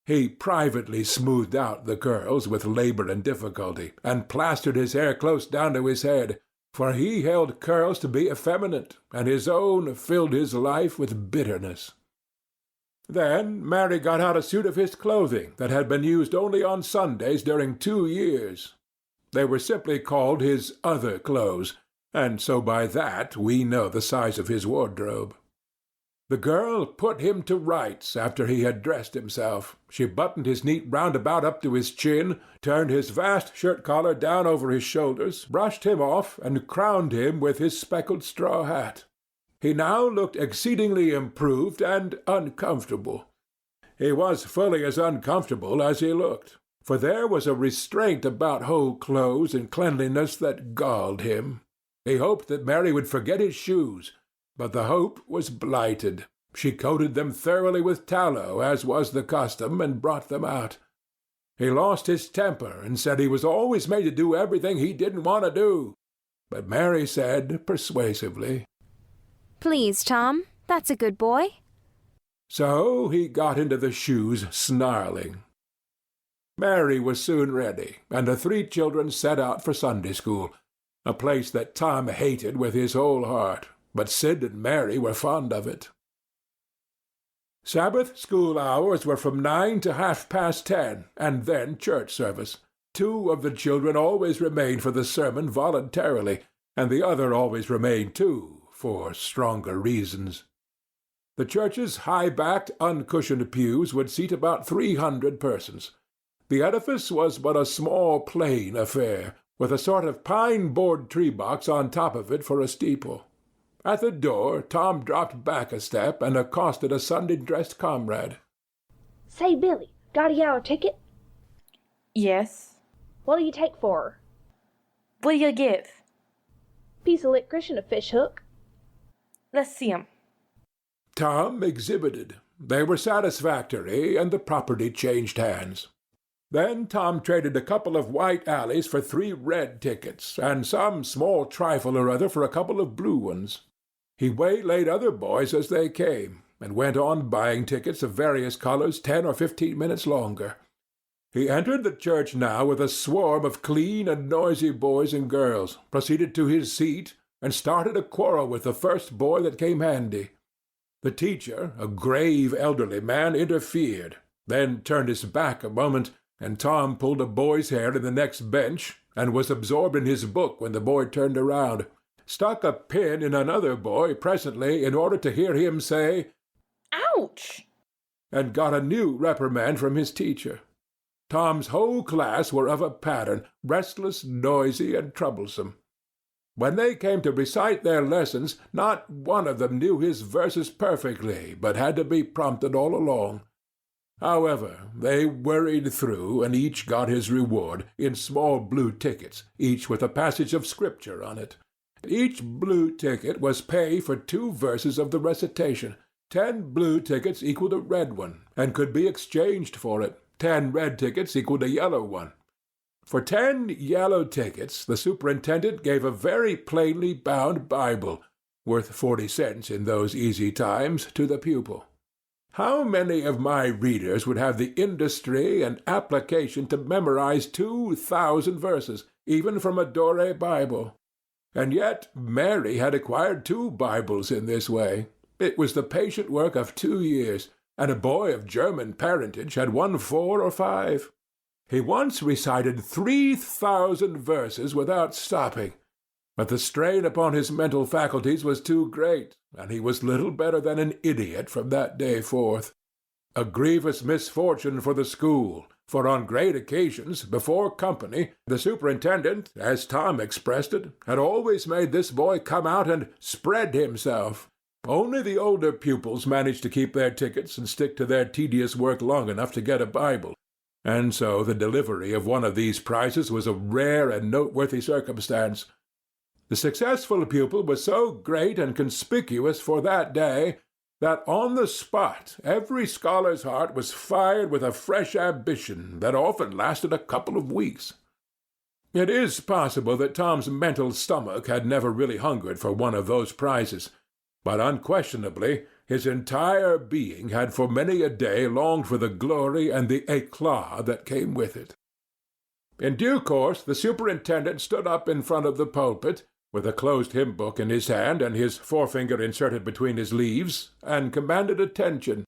He privately smoothed out the curls with labor and difficulty, and plastered his hair close down to his head, for he held curls to be effeminate, and his own filled his life with bitterness. Then Mary got out a suit of his clothing that had been used only on Sundays during 2 years. They were simply called his other clothes, and so by that we know the size of his wardrobe. The girl put him to rights after he had dressed himself. She buttoned his neat roundabout up to his chin, turned his vast shirt-collar down over his shoulders, brushed him off, and crowned him with his speckled straw hat. He now looked exceedingly improved and uncomfortable. He was fully as uncomfortable as he looked, for there was a restraint about whole clothes and cleanliness that galled him. He hoped that Mary would forget his shoes, but the hope was blighted. She coated them thoroughly with tallow, as was the custom, and brought them out. He lost his temper and said he was always made to do everything he didn't want to do. But Mary said persuasively, Please, Tom, that's a good boy. So he got into the shoes snarling. Mary was soon ready, and the 3 children set out for Sunday school, a place that Tom hated with his whole heart, but Sid and Mary were fond of it. Sabbath school hours were from 9 to 10:30, and then church service. 2 of the children always remained for the sermon voluntarily, and the other always remained too, for stronger reasons. The church's high-backed, uncushioned pews would seat about 300 persons. The edifice was but a small, plain affair, with a sort of pine-board tree-box on top of it for a steeple. At the door Tom dropped back a step and accosted a Sunday-dressed comrade. Say, Billy, got a yaller ticket? Yes. What'll you take for her? What'll you give? Piece of licorice and a fish hook. Let's see 'em. Tom exhibited. They were satisfactory, and the property changed hands. Then Tom traded a couple of white alleys for 3 red tickets, and some small trifle or other for a couple of blue ones. He waylaid other boys as they came, and went on buying tickets of various colors 10 or 15 minutes longer. He entered the church now with a swarm of clean and noisy boys and girls, proceeded to his seat, and started a quarrel with the first boy that came handy. The teacher, a grave elderly man, interfered, then turned his back a moment, and Tom pulled a boy's hair in the next bench, and was absorbed in his book when the boy turned around, stuck a pin in another boy presently in order to hear him say, Ouch! and got a new reprimand from his teacher. Tom's whole class were of a pattern, restless, noisy, and troublesome. When they came to recite their lessons, not one of them knew his verses perfectly, but had to be prompted all along. However, they worried through, and each got his reward in small blue tickets, each with a passage of Scripture on it. Each blue ticket was pay for 2 verses of the recitation. 10 blue tickets equaled a red one, and could be exchanged for it. 10 red tickets equaled a yellow one. For 10 yellow tickets, the superintendent gave a very plainly bound Bible, worth 40 cents in those easy times, to the pupil. How many of my readers would have the industry and application to memorize 2,000 verses, even from a Dore Bible? And yet Mary had acquired 2 Bibles in this way. It was the patient work of 2 years, and a boy of German parentage had won 4 or 5. He once recited 3,000 verses without stopping, but the strain upon his mental faculties was too great, and he was little better than an idiot from that day forth. A grievous misfortune for the school, for on great occasions, before company, the superintendent, as Tom expressed it, had always made this boy come out and spread himself. Only the older pupils managed to keep their tickets and stick to their tedious work long enough to get a Bible, and so the delivery of one of these prizes was a rare and noteworthy circumstance. The successful pupil was so great and conspicuous for that day that on the spot every scholar's heart was fired with a fresh ambition that often lasted a couple of weeks. It is possible that Tom's mental stomach had never really hungered for one of those prizes, but unquestionably his entire being had for many a day longed for the glory and the éclat that came with it. In due course the superintendent stood up in front of the pulpit, with a closed hymn book in his hand and his forefinger inserted between his leaves, and commanded attention.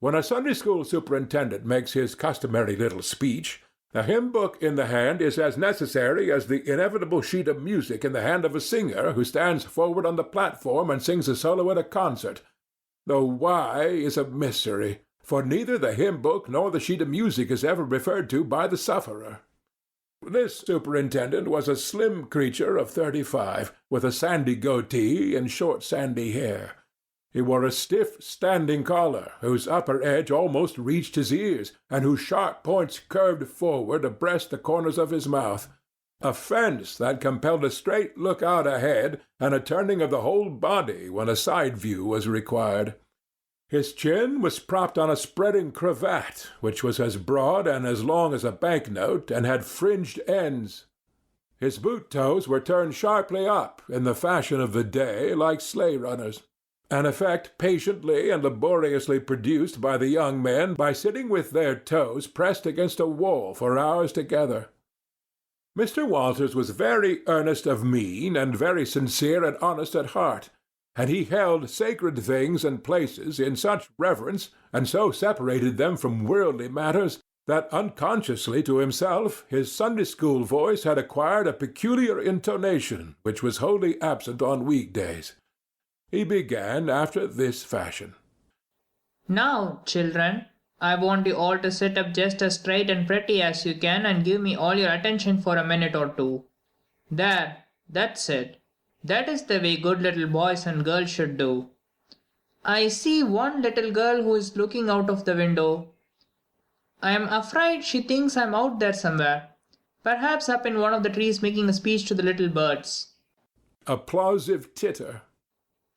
When a Sunday school superintendent makes his customary little speech, the hymn book in the hand is as necessary as the inevitable sheet of music in the hand of a singer who stands forward on the platform and sings a solo at a concert, though why is a mystery, for neither the hymn book nor the sheet of music is ever referred to by the sufferer. This superintendent was a slim creature of 35, with a sandy goatee and short sandy hair. He wore a stiff standing collar, whose upper edge almost reached his ears, and whose sharp points curved forward abreast the corners of his mouth, a fence that compelled a straight look out ahead and a turning of the whole body when a side view was required. His chin was propped on a spreading cravat, which was as broad and as long as a banknote and had fringed ends. His boot toes were turned sharply up, in the fashion of the day, like sleigh runners, an effect patiently and laboriously produced by the young men by sitting with their toes pressed against a wall for hours together. Mr. Walters was very earnest of mien and very sincere and honest at heart, and he held sacred things and places in such reverence, and so separated them from worldly matters, that unconsciously to himself his Sunday school voice had acquired a peculiar intonation which was wholly absent on weekdays. He began after this fashion. Now, children, I want you all to sit up just as straight and pretty as you can and give me all your attention for a minute or two. There, that's it. That is the way good little boys and girls should do. I see one little girl who is looking out of the window. I am afraid she thinks I am out there somewhere, perhaps up in one of the trees making a speech to the little birds. Applausive titter.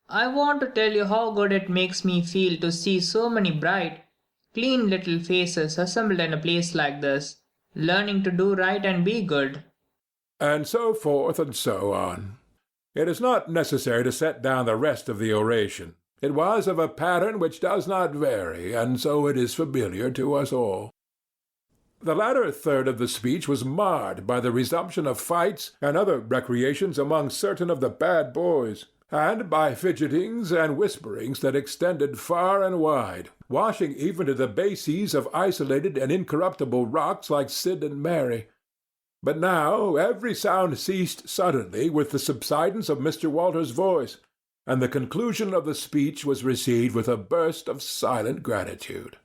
I want to tell you how good it makes me feel to see so many bright, clean little faces assembled in a place like this, learning to do right and be good. And so forth and so on. It is not necessary to set down the rest of the oration. It was of a pattern which does not vary, and so it is familiar to us all. The latter third of the speech was marred by the resumption of fights and other recreations among certain of the bad boys, and by fidgetings and whisperings that extended far and wide, washing even to the bases of isolated and incorruptible rocks like Sid and Mary. But now every sound ceased suddenly with the subsidence of Mr. Walters's voice, and the conclusion of the speech was received with a burst of silent gratitude.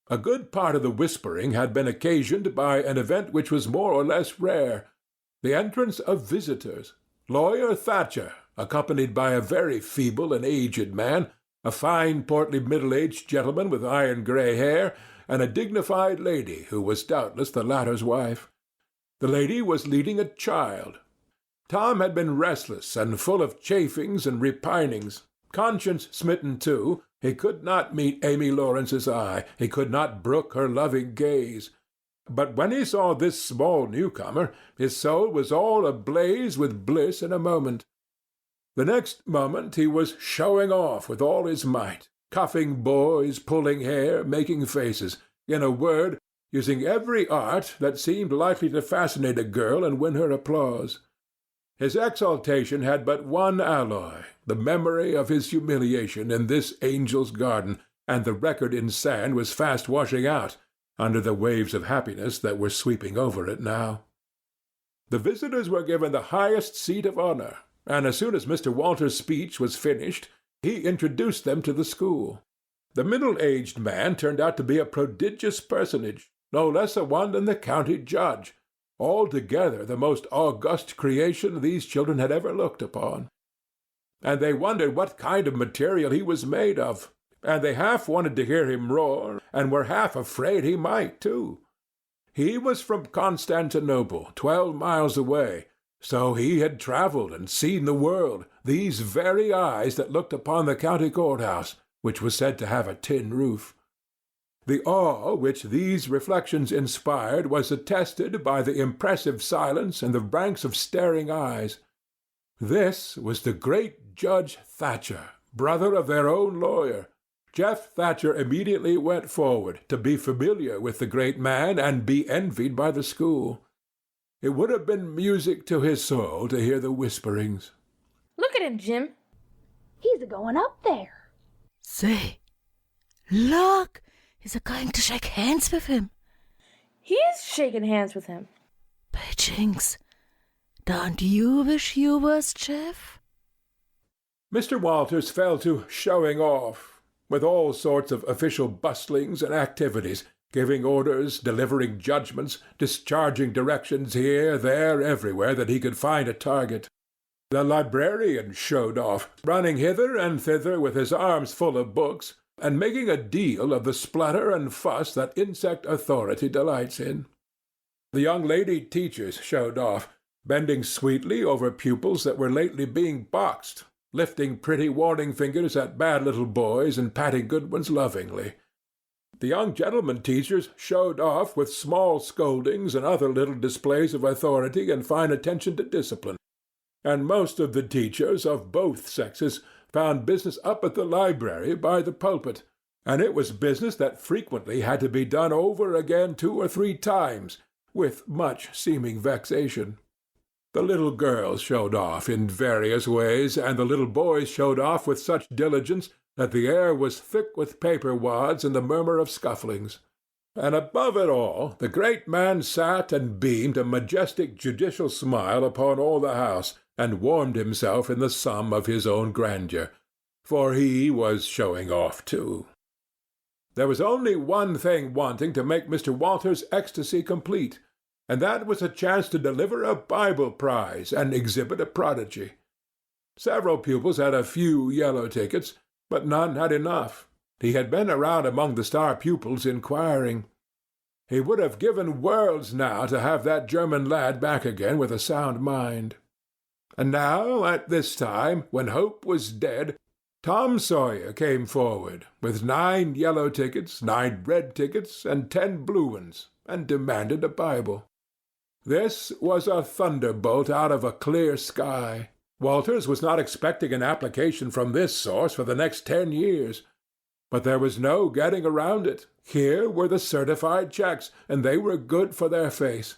A good part of the whispering had been occasioned by an event which was more or less rare, the entrance of visitors. Lawyer Thatcher, accompanied by a very feeble and aged man, a fine portly middle-aged gentleman with iron-grey hair, and a dignified lady who was doubtless the latter's wife. The lady was leading a child. Tom had been restless and full of chafings and repinings. Conscience-smitten, too, he could not meet Amy Lawrence's eye, he could not brook her loving gaze. But when he saw this small newcomer, his soul was all ablaze with bliss in a moment. The next moment he was showing off with all his might, cuffing boys, pulling hair, making faces, in a word, using every art that seemed likely to fascinate a girl and win her applause. His exaltation had but one alloy, the memory of his humiliation in this angel's garden, and the record in sand was fast washing out under the waves of happiness that were sweeping over it now. The visitors were given the highest seat of honor, and as soon as Mr. Walters's speech was finished, he introduced them to the school. The middle-aged man turned out to be a prodigious personage, no less a one than the county judge, altogether the most august creation these children had ever looked upon. And they wondered what kind of material he was made of, and they half wanted to hear him roar, and were half afraid he might, too. He was from Constantinople, 12 miles away, so he had travelled and seen the world, these very eyes that looked upon the county courthouse, which was said to have a tin roof. The awe which these reflections inspired was attested by the impressive silence and the ranks of staring eyes. This was the great Judge Thatcher, brother of their own lawyer. Jeff Thatcher immediately went forward to be familiar with the great man and be envied by the school. It would have been music to his soul to hear the whisperings. Look at him, Jim. He's a-going up there. Say, look, he's a-going to shake hands with him. He is shaking hands with him. By jinks, don't you wish you was Jeff? Mr. Walters fell to showing off, with all sorts of official bustlings and activities, giving orders, delivering judgments, discharging directions here, there, everywhere that he could find a target. The librarian showed off, running hither and thither with his arms full of books, and making a deal of the splutter and fuss that insect authority delights in. The young lady teachers showed off, bending sweetly over pupils that were lately being boxed, lifting pretty warning fingers at bad little boys and patting good ones lovingly. The young gentlemen teachers showed off with small scoldings and other little displays of authority and fine attention to discipline, and most of the teachers of both sexes found business up at the library by the pulpit, and it was business that frequently had to be done over again 2 or 3 times, with much seeming vexation. The little girls showed off in various ways, and the little boys showed off with such diligence that the air was thick with paper wads and the murmur of scufflings. And above it all, the great man sat and beamed a majestic judicial smile upon all the house, and warmed himself in the sum of his own grandeur, for he was showing off too. There was only one thing wanting to make Mr. Walters's ecstasy complete, and that was a chance to deliver a Bible prize and exhibit a prodigy. Several pupils had a few yellow tickets, but none had enough. He had been around among the star pupils inquiring. He would have given worlds now to have that German lad back again with a sound mind. And now, at this time, when hope was dead, Tom Sawyer came forward, with 9 yellow tickets, 9 red tickets, and 10 blue ones, and demanded a Bible. This was a thunderbolt out of a clear sky. Walters was not expecting an application from this source for the next 10 years. But there was no getting around it. Here were the certified checks, and they were good for their face.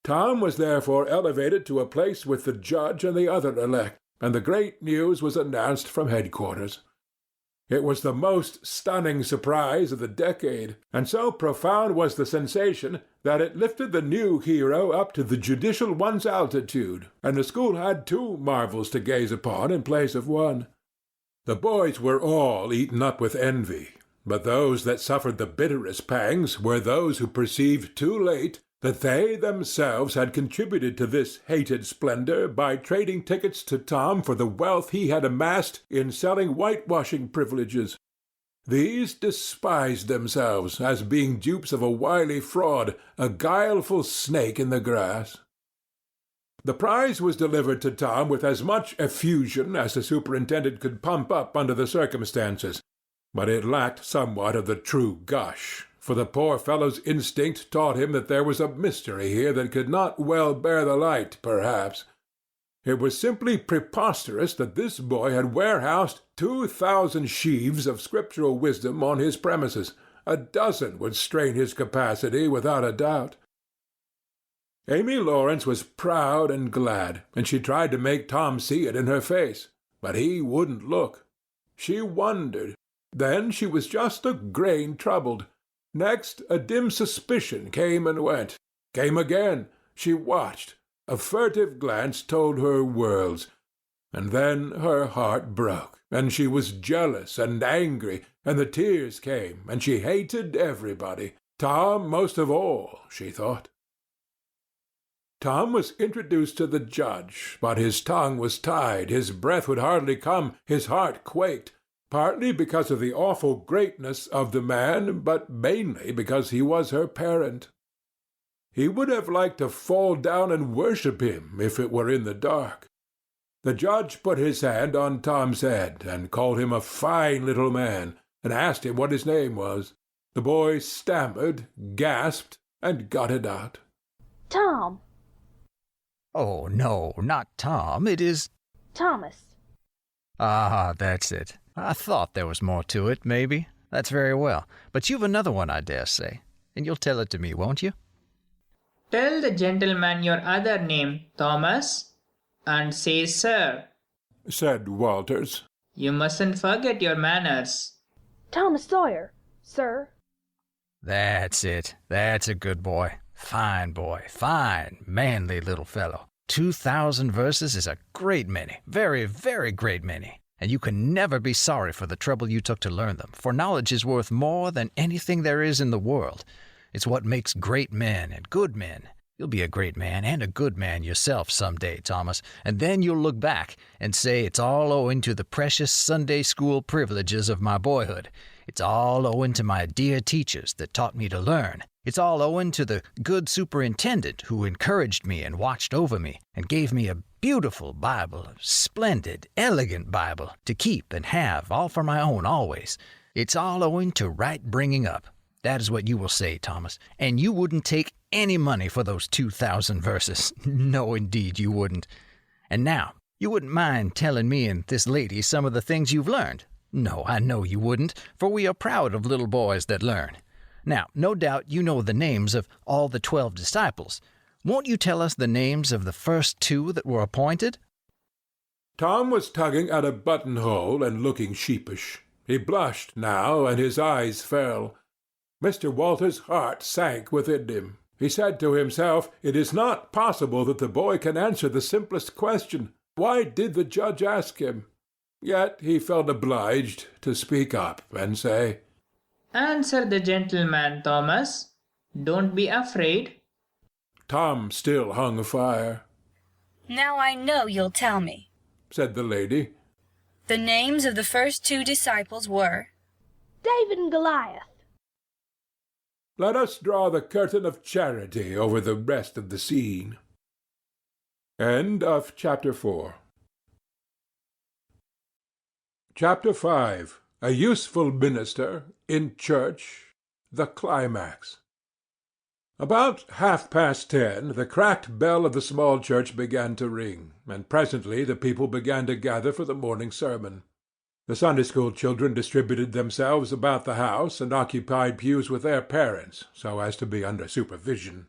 Tom was therefore elevated to a place with the judge and the other elect, and the great news was announced from headquarters. It was the most stunning surprise of the decade, and so profound was the sensation that it lifted the new hero up to the judicial one's altitude, and the school had 2 marvels to gaze upon in place of one. The boys were all eaten up with envy, but those that suffered the bitterest pangs were those who perceived too late that they themselves had contributed to this hated splendor by trading tickets to Tom for the wealth he had amassed in selling whitewashing privileges. These despised themselves as being dupes of a wily fraud, a guileful snake in the grass. The prize was delivered to Tom with as much effusion as the superintendent could pump up under the circumstances, but it lacked somewhat of the true gush, for the poor fellow's instinct taught him that there was a mystery here that could not well bear the light, perhaps. It was simply preposterous that this boy had warehoused 2,000 sheaves of scriptural wisdom on his premises. A dozen would strain his capacity without a doubt. Amy Lawrence was proud and glad, and she tried to make Tom see it in her face, but he wouldn't look. She wondered. Then she was just a grain troubled. Next, a dim suspicion came and went. Came again. She watched. A furtive glance told her worlds. And then her heart broke, and she was jealous and angry, and the tears came, and she hated everybody. Tom most of all, she thought. Tom was introduced to the judge, but his tongue was tied, his breath would hardly come, his heart quaked, partly because of the awful greatness of the man, but mainly because he was her parent. He would have liked to fall down and worship him if it were in the dark. The judge put his hand on Tom's head and called him a fine little man, and asked him what his name was. The boy stammered, gasped, and got it out. Tom. Oh, no, not Tom. It is... Thomas. Ah, that's it. I thought there was more to it, maybe. That's very well. But you've another one, I dare say. And you'll tell it to me, won't you? Tell the gentleman your other name, Thomas, and say sir, said Walters. You mustn't forget your manners. Thomas Sawyer, sir. That's it. That's a good boy. Fine boy. Fine, manly little fellow. 2,000 verses is a great many. Very, very great many. And you can never be sorry for the trouble you took to learn them, for knowledge is worth more than anything there is in the world. It's what makes great men and good men. You'll be a great man and a good man yourself some day, Thomas, and then you'll look back and say it's all owing to the precious Sunday school privileges of my boyhood. It's all owing to my dear teachers that taught me to learn. It's all owing to the good superintendent who encouraged me and watched over me and gave me a beautiful Bible, a splendid, elegant Bible to keep and have, all for my own always. It's all owing to right bringing up. That is what you will say, Thomas. And you wouldn't take any money for those 2,000 verses. No, indeed, you wouldn't. And now, you wouldn't mind telling me and this lady some of the things you've learned. No, I know you wouldn't, for we are proud of little boys that learn. Now, no doubt you know the names of all the 12 disciples. Won't you tell us the names of the first 2 that were appointed? Tom was tugging at a buttonhole and looking sheepish. He blushed now, and his eyes fell. Mr. Walters's heart sank within him. He said to himself, it is not possible that the boy can answer the simplest question. Why did the judge ask him? Yet he felt obliged to speak up and say, Answer the gentleman, Thomas. Don't be afraid. Tom still hung fire. Now I know you'll tell me. said the lady. The names of the first 2 disciples were David and Goliath. Let us draw the curtain of charity over the rest of the scene. End of chapter 4. Chapter 5. A useful minister, in church, the climax. About 10:30, the cracked bell of the small church began to ring, and presently the people began to gather for the morning sermon. The Sunday-school children distributed themselves about the house and occupied pews with their parents, so as to be under supervision.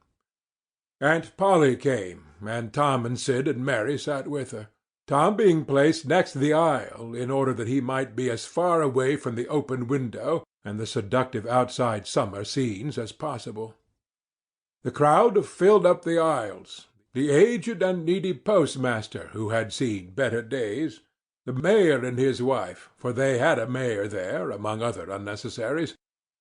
Aunt Polly came, and Tom and Sid and Mary sat with her, Tom being placed next the aisle in order that he might be as far away from the open window and the seductive outside summer scenes as possible. The crowd filled up the aisles. The aged and needy postmaster, who had seen better days, the mayor and his wife, for they had a mayor there, among other unnecessaries,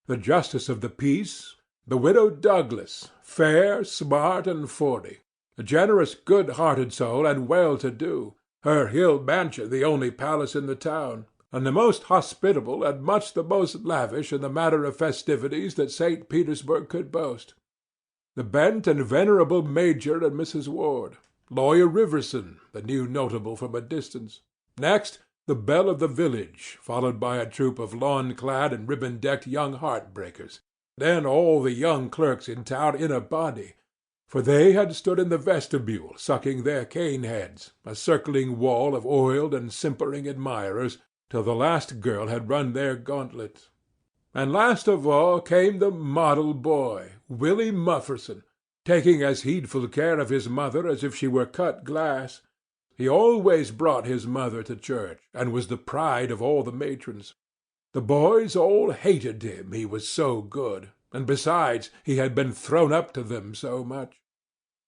the justice of the peace, the widow Douglas, fair, smart, and 40, a generous, good-hearted soul and well-to-do, her hill mansion the only palace in the town, and the most hospitable and much the most lavish in the matter of festivities that St. Petersburg could boast. The bent and venerable Major and Mrs. Ward, Lawyer Riverson, the new notable from a distance. Next, the belle of the village, followed by a troop of lawn-clad and ribbon-decked young heartbreakers. Then all the young clerks in town in a body, for they had stood in the vestibule sucking their cane-heads, a circling wall of oiled and simpering admirers, till the last girl had run their gauntlet. And last of all came the model boy, Willie Mufferson, taking as heedful care of his mother as if she were cut glass. He always brought his mother to church, and was the pride of all the matrons. The boys all hated him, he was so good, and besides he had been thrown up to them so much.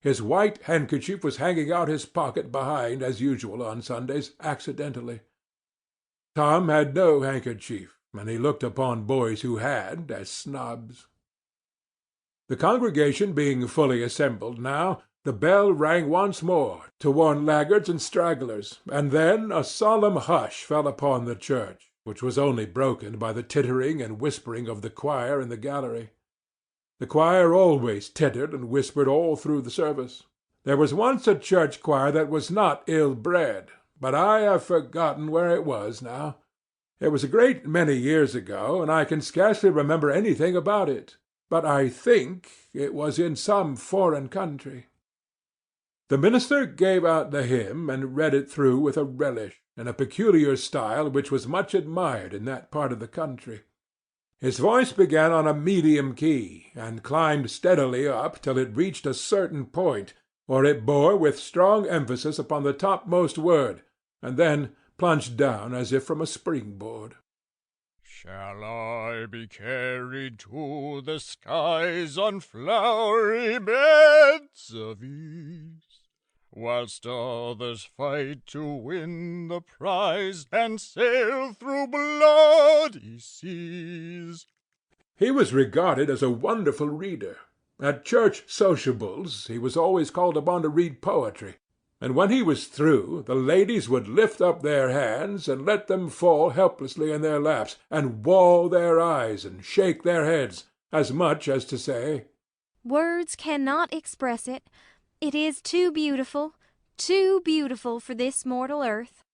His white handkerchief was hanging out his pocket behind, as usual on Sundays, accidentally. Tom had no handkerchief, and he looked upon boys who had as snobs. The congregation being fully assembled now, the bell rang once more to warn laggards and stragglers, and then a solemn hush fell upon the church, which was only broken by the tittering and whispering of the choir in the gallery. The choir always tittered and whispered all through the service. There was once a church choir that was not ill-bred, but I have forgotten where it was now. It was a great many years ago, and I can scarcely remember anything about it, but I think it was in some foreign country. The minister gave out the hymn and read it through with a relish, in a peculiar style which was much admired in that part of the country. His voice began on a medium key, and climbed steadily up till it reached a certain point, where it bore with strong emphasis upon the topmost word, and then plunged down as if from a springboard. Shall I be carried to the skies on flowery beds of ease, whilst others fight to win the prize and sail through bloody seas? He was regarded as a wonderful reader. At church sociables he was always called upon to read poetry, and when he was through, the ladies would lift up their hands and let them fall helplessly in their laps, and wall their eyes and shake their heads, as much as to say, "Words cannot express it. It is too beautiful for this mortal earth."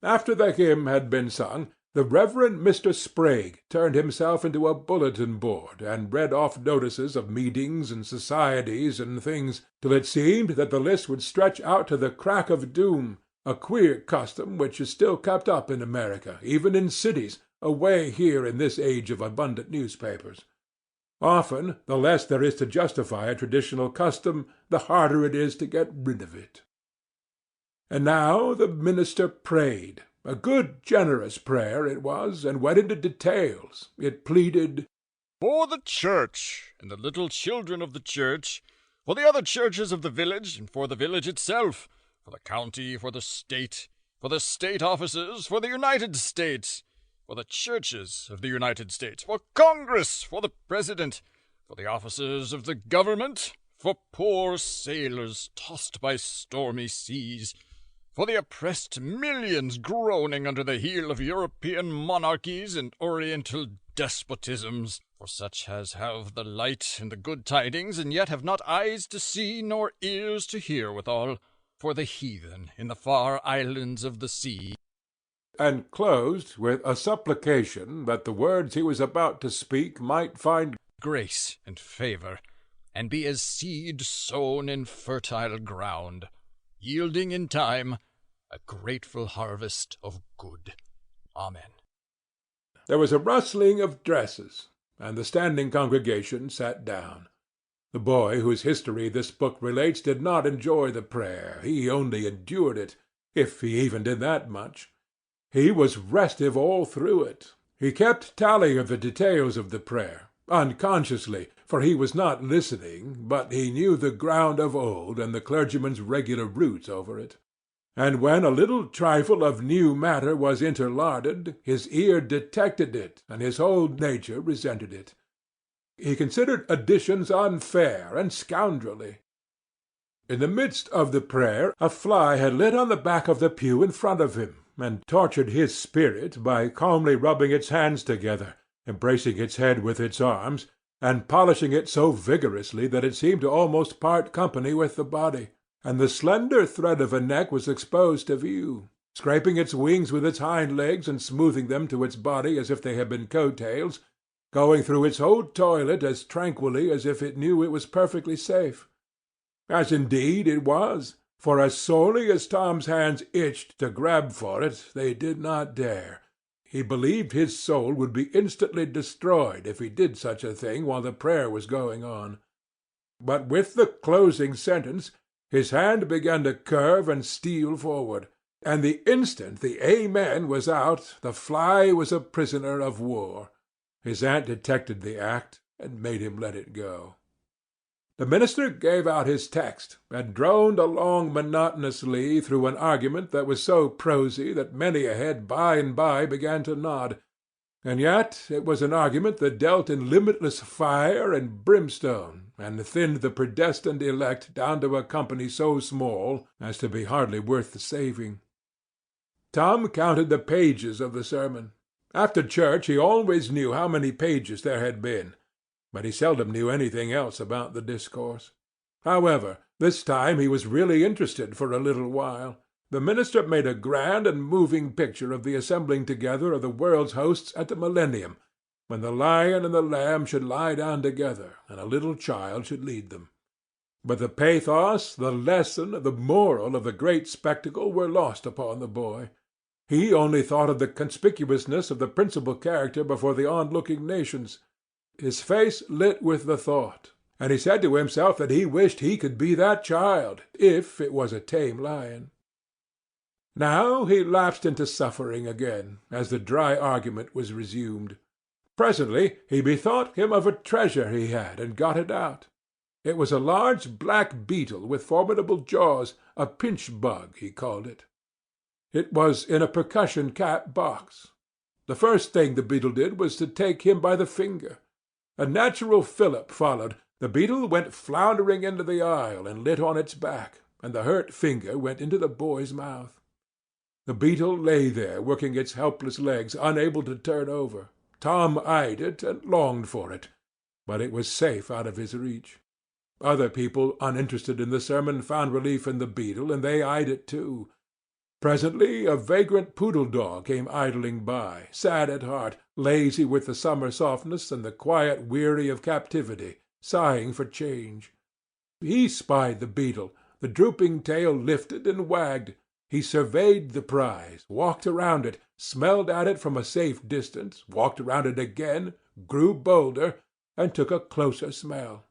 After the hymn had been sung, the Reverend Mr. Sprague turned himself into a bulletin board and read off notices of meetings and societies and things, till it seemed that the list would stretch out to the crack of doom, a queer custom which is still kept up in America, even in cities, away here in this age of abundant newspapers. Often, the less there is to justify a traditional custom, the harder it is to get rid of it. And now the minister prayed. A good, generous prayer it was, and went into details. It pleaded, "For the church, and the little children of the church, for the other churches of the village, and for the village itself, for the county, for the state offices, for the United States, for the churches of the United States, for Congress, for the President, for the officers of the government, for poor sailors tossed by stormy seas, for the oppressed millions groaning under the heel of European monarchies and Oriental despotisms, for such as have the light and the good tidings, and yet have not eyes to see nor ears to hear withal, for the heathen in the far islands of the sea. And closed with a supplication that the words he was about to speak might find grace and favour, and be as seed sown in fertile ground, yielding in time a grateful harvest of good. Amen. There was a rustling of dresses, and the standing congregation sat down. The boy whose history this book relates did not enjoy the prayer. He only endured it, if he even did that much. He was restive all through it. He kept tally of the details of the prayer, unconsciously, for he was not listening, but he knew the ground of old and the clergyman's regular routes over it. And when a little trifle of new matter was interlarded, his ear detected it, and his whole nature resented it. He considered additions unfair and scoundrelly. In the midst of the prayer, a fly had lit on the back of the pew in front of him, and tortured his spirit by calmly rubbing its hands together, embracing its head with its arms, and polishing it so vigorously that it seemed to almost part company with the body, and the slender thread of a neck was exposed to view, scraping its wings with its hind legs and smoothing them to its body as if they had been coat-tails, going through its whole toilet as tranquilly as if it knew it was perfectly safe. As indeed it was, for as sorely as Tom's hands itched to grab for it, they did not dare. He believed his soul would be instantly destroyed if he did such a thing while the prayer was going on. But with the closing sentence, his hand began to curve and steal forward, and the instant the Amen was out, the fly was a prisoner of war. His aunt detected the act, and made him let it go. The minister gave out his text, and droned along monotonously through an argument that was so prosy that many a head by and by began to nod. And yet it was an argument that dealt in limitless fire and brimstone, and thinned the predestined elect down to a company so small as to be hardly worth the saving. Tom counted the pages of the sermon. After church he always knew how many pages there had been, but he seldom knew anything else about the discourse. However, this time he was really interested for a little while. The minister made a grand and moving picture of the assembling together of the world's hosts at the millennium, when the lion and the lamb should lie down together, and a little child should lead them. But the pathos, the lesson, the moral of the great spectacle were lost upon the boy. He only thought of the conspicuousness of the principal character before the onlooking nations. His face lit with the thought, and he said to himself that he wished he could be that child, if it was a tame lion. Now he lapsed into suffering again, as the dry argument was resumed. Presently he bethought him of a treasure he had, and got it out. It was a large black beetle with formidable jaws, a pinch-bug, he called it. It was in a percussion-cap box. The first thing the beetle did was to take him by the finger. A natural fillip followed. The beetle went floundering into the aisle and lit on its back, and the hurt finger went into the boy's mouth. The beetle lay there working its helpless legs, unable to turn over. Tom eyed it and longed for it, but it was safe out of his reach. Other people uninterested in the sermon found relief in the beetle, and they eyed it too. Presently a vagrant poodle-dog came idling by, sad at heart, lazy with the summer softness and the quiet weary of captivity, sighing for change. He spied the beetle. The drooping tail lifted and wagged. He surveyed the prize, walked around it, smelled at it from a safe distance, walked around it again, grew bolder, and took a closer smell.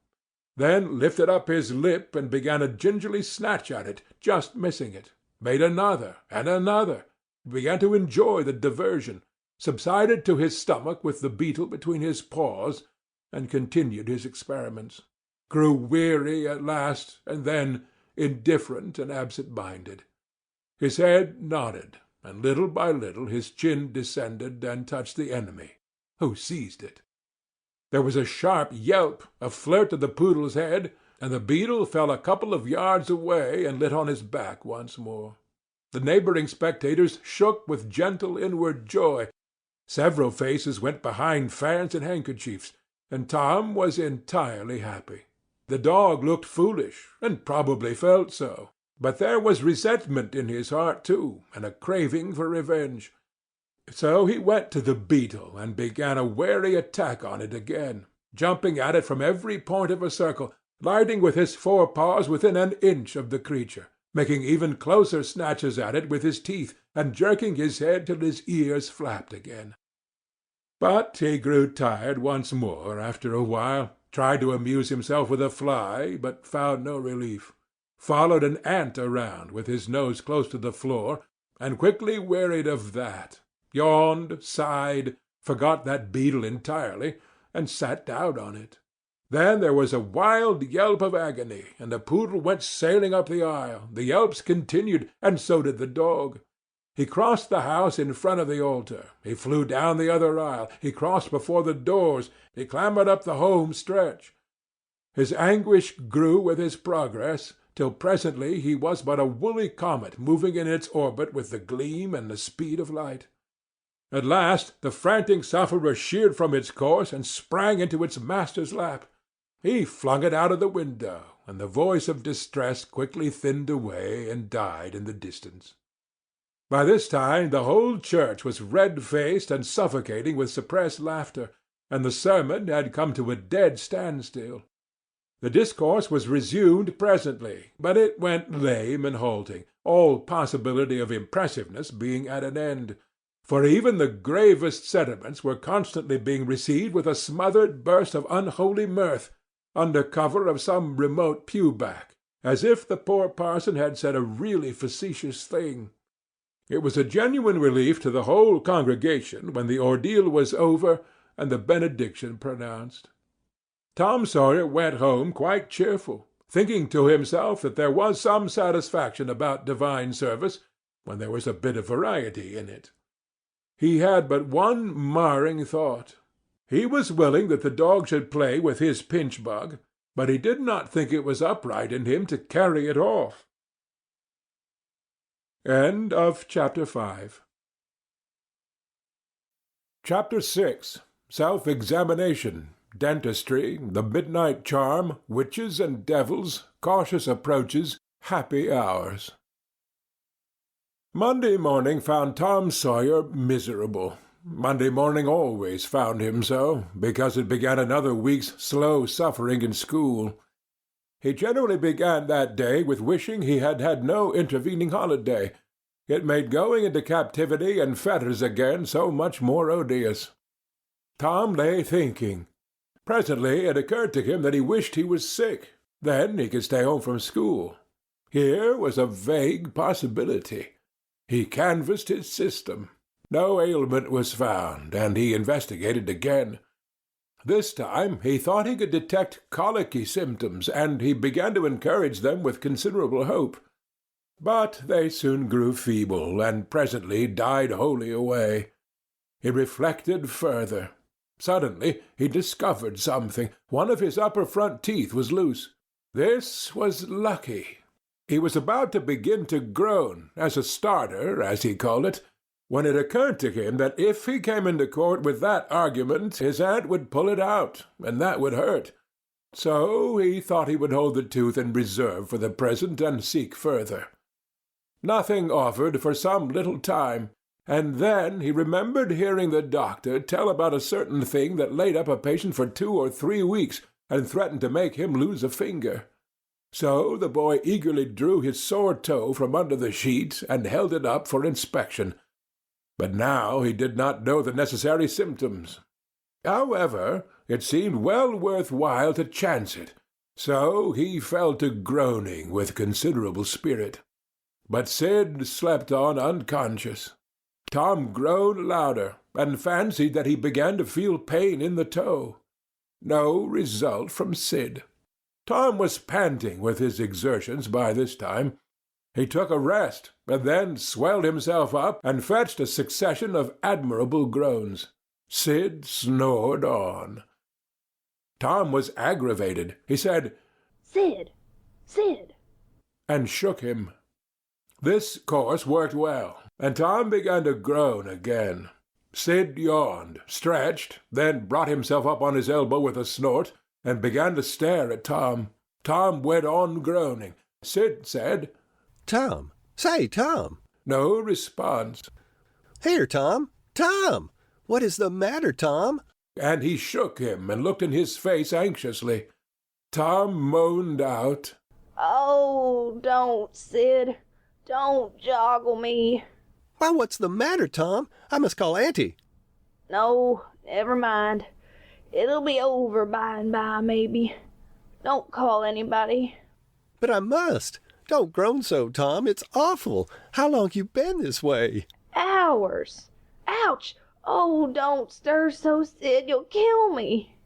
Then lifted up his lip and began to gingerly snatch at it, just missing it. Made another and another, began to enjoy the diversion, subsided to his stomach with the beetle between his paws, and continued his experiments. Grew weary at last, and then indifferent and absent-minded. His head nodded, and little by little his chin descended and touched the enemy, who seized it. There was a sharp yelp, a flirt of the poodle's head, and the beetle fell a couple of yards away and lit on his back once more. The neighboring spectators shook with gentle inward joy. Several faces went behind fans and handkerchiefs, and Tom was entirely happy. The dog looked foolish, and probably felt so, but there was resentment in his heart too, and a craving for revenge. So he went to the beetle and began a wary attack on it again, jumping at it from every point of a circle, lighting with his forepaws within an inch of the creature, making even closer snatches at it with his teeth, and jerking his head till his ears flapped again. But he grew tired once more after a while, tried to amuse himself with a fly, but found no relief, followed an ant around with his nose close to the floor, and quickly wearied of that, yawned, sighed, forgot that beetle entirely, and sat down on it. Then there was a wild yelp of agony, and the poodle went sailing up the aisle. The yelps continued, and so did the dog. He crossed the house in front of the altar. He flew down the other aisle. He crossed before the doors. He clambered up the home stretch. His anguish grew with his progress, till presently he was but a woolly comet moving in its orbit with the gleam and the speed of light. At last the frantic sufferer sheered from its course and sprang into its master's lap. He flung it out of the window, and the voice of distress quickly thinned away and died in the distance. By this time the whole church was red-faced and suffocating with suppressed laughter, and the sermon had come to a dead standstill. The discourse was resumed presently, but it went lame and halting, all possibility of impressiveness being at an end, for even the gravest sentiments were constantly being received with a smothered burst of unholy mirth, under cover of some remote pew-back, as if the poor parson had said a really facetious thing. It was a genuine relief to the whole congregation when the ordeal was over and the benediction pronounced. Tom Sawyer went home quite cheerful, thinking to himself that there was some satisfaction about divine service when there was a bit of variety in it. He had but one marring thought. He was willing that the dog should play with his pinch-bug, but he did not think it was upright in him to carry it off. End of Chapter 5. Chapter 6. Self-examination, dentistry, the midnight charm, witches and devils, cautious approaches, happy hours. Monday morning found Tom Sawyer miserable. Monday morning always found him so, because it began another week's slow suffering in school. He generally began that day with wishing he had had no intervening holiday. It made going into captivity and fetters again so much more odious. Tom lay thinking. Presently it occurred to him that he wished he was sick. Then he could stay home from school. Here was a vague possibility. He canvassed his system. No ailment was found, and he investigated again. This time he thought he could detect colicky symptoms, and he began to encourage them with considerable hope. But they soon grew feeble, and presently died wholly away. He reflected further. Suddenly he discovered something. One of his upper front teeth was loose. This was lucky. He was about to begin to groan, as a starter, as he called it, when it occurred to him that if he came into court with that argument, his aunt would pull it out, and that would hurt. So he thought he would hold the tooth in reserve for the present and seek further. Nothing offered for some little time, and then he remembered hearing the doctor tell about a certain thing that laid up a patient for 2 or 3 weeks and threatened to make him lose a finger. So the boy eagerly drew his sore toe from under the sheet and held it up for inspection. But now he did not know the necessary symptoms. However, it seemed well worth while to chance it, so he fell to groaning with considerable spirit. But Sid slept on unconscious. Tom groaned louder, and fancied that he began to feel pain in the toe. No result from Sid. Tom was panting with his exertions by this time. He took a rest, and then swelled himself up and fetched a succession of admirable groans. Sid snored on. Tom was aggravated. He said, "Sid, Sid," and shook him. This course worked well, and Tom began to groan again. Sid yawned, stretched, then brought himself up on his elbow with a snort, and began to stare at Tom. Tom went on groaning. Sid said, Tom. Say, Tom. No response. Here, Tom. Tom! What is the matter, Tom? And he shook him and looked in his face anxiously. Tom moaned out, Oh, don't, Sid. Don't joggle me. Why, what's the matter, Tom? I must call Auntie. No, never mind. It'll be over by and by, maybe. Don't call anybody. But I must. Don't groan so, Tom. It's awful. How long you been this way? Hours. Ouch! Oh, don't stir so, Sid. You'll kill me.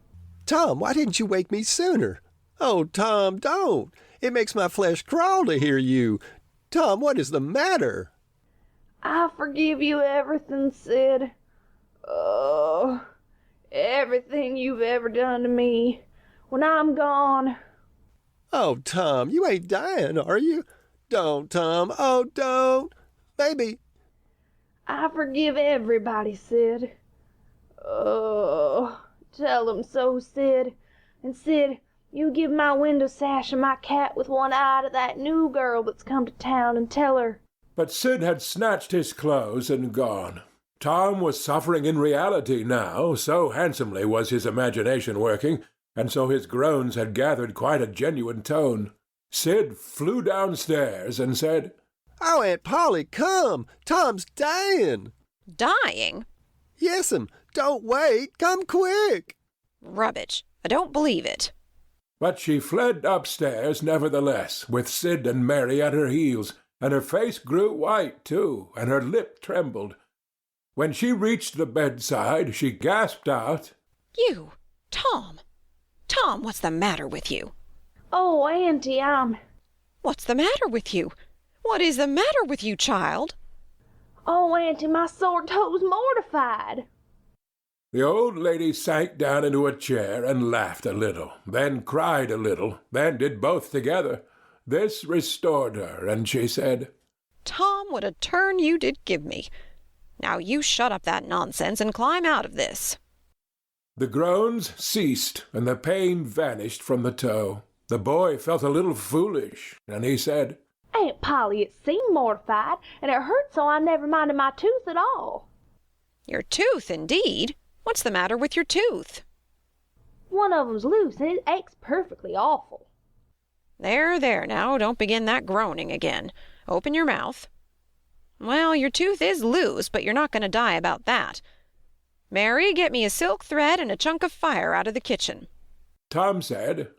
Tom, why didn't you wake me sooner? Oh, Tom, don't. It makes my flesh crawl to hear you. Tom, what is the matter? I forgive you everything, Sid. Oh, everything you've ever done to me. When I'm gone. Oh, Tom, you ain't dying, are you? Don't, Tom. Oh, don't. Baby. I forgive everybody, Sid. Oh, tell them so, Sid. And Sid, you give my window sash and my cat with one eye to that new girl that's come to town and tell her. But Sid had snatched his clothes and gone. Tom was suffering in reality now, so handsomely was his imagination working, and so his groans had gathered quite a genuine tone. Sid flew downstairs and said, Oh, Aunt Polly, come! Tom's dying! Dying? Yes'm. Don't wait. Come quick. Rubbish. I don't believe it. But she fled upstairs nevertheless, with Sid and Mary at her heels, and her face grew white too, and her lip trembled. When she reached the bedside, she gasped out, You! Tom! Tom, what's the matter with you? Oh, Auntie, What's the matter with you? What is the matter with you, child? Oh, Auntie, my sore toe's mortified. The old lady sank down into a chair and laughed a little, then cried a little, then did both together. This restored her, and she said, Tom, what a turn you did give me. Now you shut up that nonsense and climb out of this. The groans ceased, and the pain vanished from the toe. The boy felt a little foolish, and he said, Aunt Polly, it seemed mortified, and it hurt so I never minded my tooth at all. Your tooth, indeed? What's the matter with your tooth? One of 'em's loose, and it aches perfectly awful. There, now, don't begin that groaning again. Open your mouth. Well, your tooth is loose, but you're not going to die about that. Mary, get me a silk thread and a chunk of fire out of the kitchen. Tom said,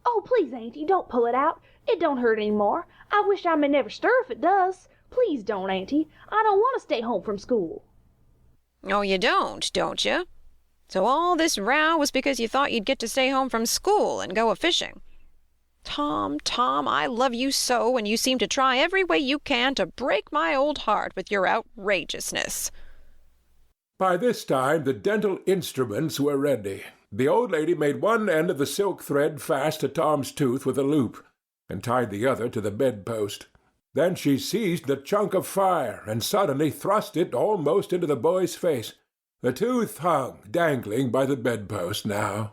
Oh, please, Auntie, don't pull it out. It don't hurt any more. I wish I may never stir if it does. Please don't, Auntie. I don't want to stay home from school. Oh, you don't you? So all this row was because you thought you'd get to stay home from school and go a-fishing. Tom, I love you so, and you seem to try every way you can to break my old heart with your outrageousness. By this time the dental instruments were ready. The old lady made one end of the silk thread fast to Tom's tooth with a loop, and tied the other to the bedpost. Then she seized the chunk of fire and suddenly thrust it almost into the boy's face. The tooth hung dangling by the bedpost now.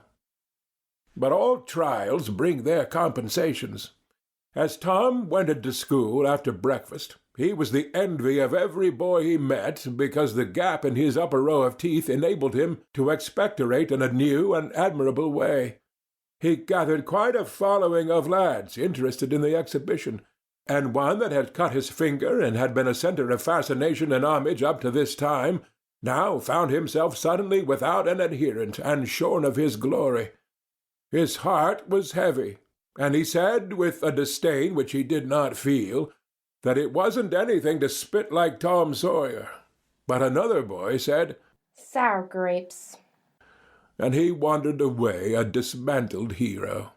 But all trials bring their compensations. As Tom went into school after breakfast, he was the envy of every boy he met because the gap in his upper row of teeth enabled him to expectorate in a new and admirable way. He gathered quite a following of lads interested in the exhibition, and one that had cut his finger and had been a centre of fascination and homage up to this time now found himself suddenly without an adherent and shorn of his glory. His heart was heavy, and he said, with a disdain which he did not feel, that it wasn't anything to spit like Tom Sawyer. But another boy said, Sour grapes. And he wandered away a dismantled hero.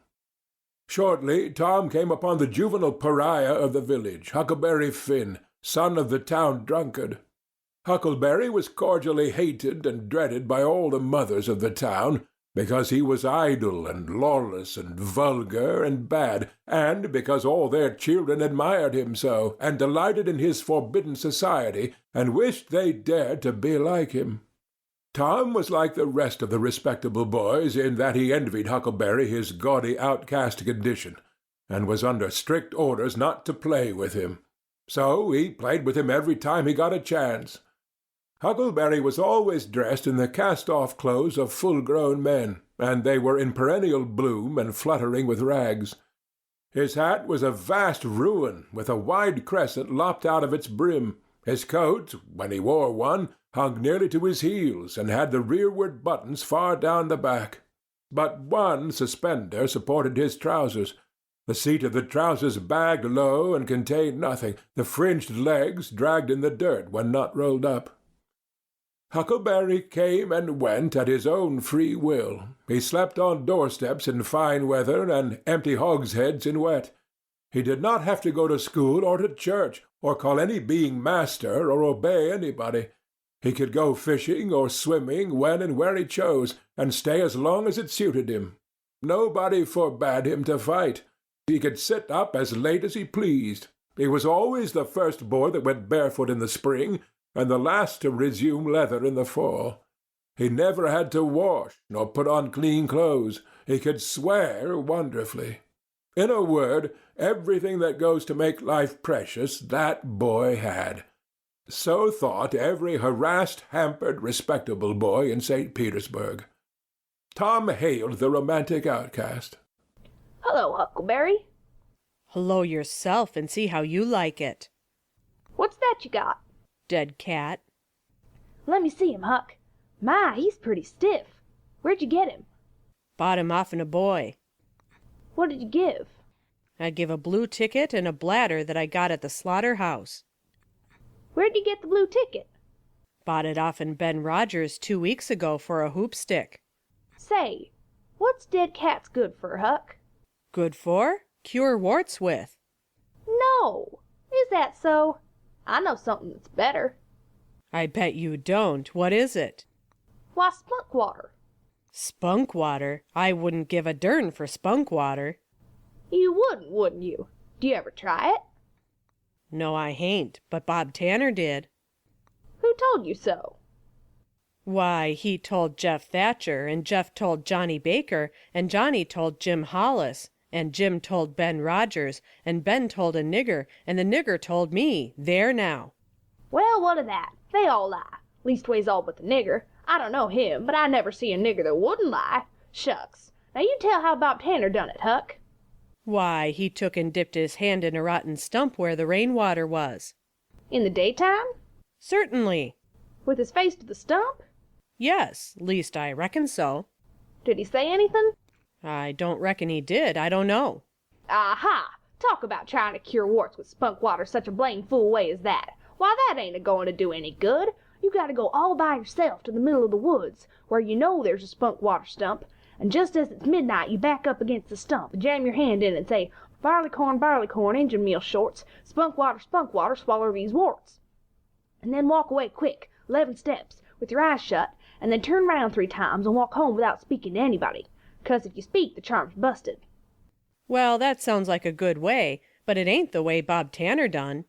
Shortly Tom came upon the juvenile pariah of the village, Huckleberry Finn, son of the town drunkard. Huckleberry was cordially hated and dreaded by all the mothers of the town, because he was idle and lawless and vulgar and bad, and because all their children admired him so, and delighted in his forbidden society, and wished they dared to be like him. Tom was like the rest of the respectable boys in that he envied Huckleberry his gaudy outcast condition, and was under strict orders not to play with him. So he played with him every time he got a chance. Huckleberry was always dressed in the cast-off clothes of full-grown men, and they were in perennial bloom and fluttering with rags. His hat was a vast ruin, with a wide crescent lopped out of its brim. His coat, when he wore one, hung nearly to his heels, and had the rearward buttons far down the back. But one suspender supported his trousers. The seat of the trousers bagged low and contained nothing. The fringed legs dragged in the dirt when not rolled up. Huckleberry came and went at his own free will. He slept on doorsteps in fine weather and empty hogsheads in wet. He did not have to go to school or to church, or call any being master, or obey anybody. He could go fishing or swimming when and where he chose, and stay as long as it suited him. Nobody forbade him to fight. He could sit up as late as he pleased. He was always the first boy that went barefoot in the spring, and the last to resume leather in the fall. He never had to wash, nor put on clean clothes. He could swear wonderfully. In a word, everything that goes to make life precious, that boy had. So thought every harassed, hampered, respectable boy in St. Petersburg. Tom hailed the romantic outcast. Hello, Huckleberry. Hello yourself, and see how you like it. What's that you got? Dead cat. Let me see him, Huck. My, he's pretty stiff. Where'd you get him? Bought him offen a boy. What did you give? I give a blue ticket and a bladder that I got at the slaughterhouse. Where'd you get the blue ticket? Bought it offen Ben Rogers 2 weeks ago for a hoop stick. Say, what's dead cats good for, Huck? Good for? Cure warts with. No. Is that so? I know something that's better. I bet you don't. What is it? Why, spunk water. Spunk water? I wouldn't give a dern for spunk water. You wouldn't you? Do you ever try it? No, I hain't, but Bob Tanner did. Who told you so? Why, he told Jeff Thatcher, and Jeff told Johnny Baker, and Johnny told Jim Hollis, and Jim told Ben Rogers, and Ben told a nigger, and the nigger told me. There now. Well, what of that? They all lie. Leastways all but the nigger. I don't know him, but I never see a nigger that wouldn't lie. Shucks. Now you tell how Bob Tanner done it, Huck. Why, he took and dipped his hand in a rotten stump where the rainwater was. In the daytime? Certainly. With his face to the stump? Yes, least I reckon so. Did he say anything? I don't reckon he did. I don't know. Aha! Talk about trying to cure warts with spunk water such a blame fool way as that. Why, that ain't a-going to do any good. You gotta go all by yourself to the middle of the woods, where you know there's a spunk water stump, and just as it's midnight you back up against the stump, jam your hand in and say, barleycorn, Injun meal shorts, spunk water, swallow these warts. And then walk away quick, 11 steps, with your eyes shut, and then turn round 3 times and walk home without speaking to anybody. 'Cause if you speak, the charm's busted. Well, that sounds like a good way, but it ain't the way Bob Tanner done.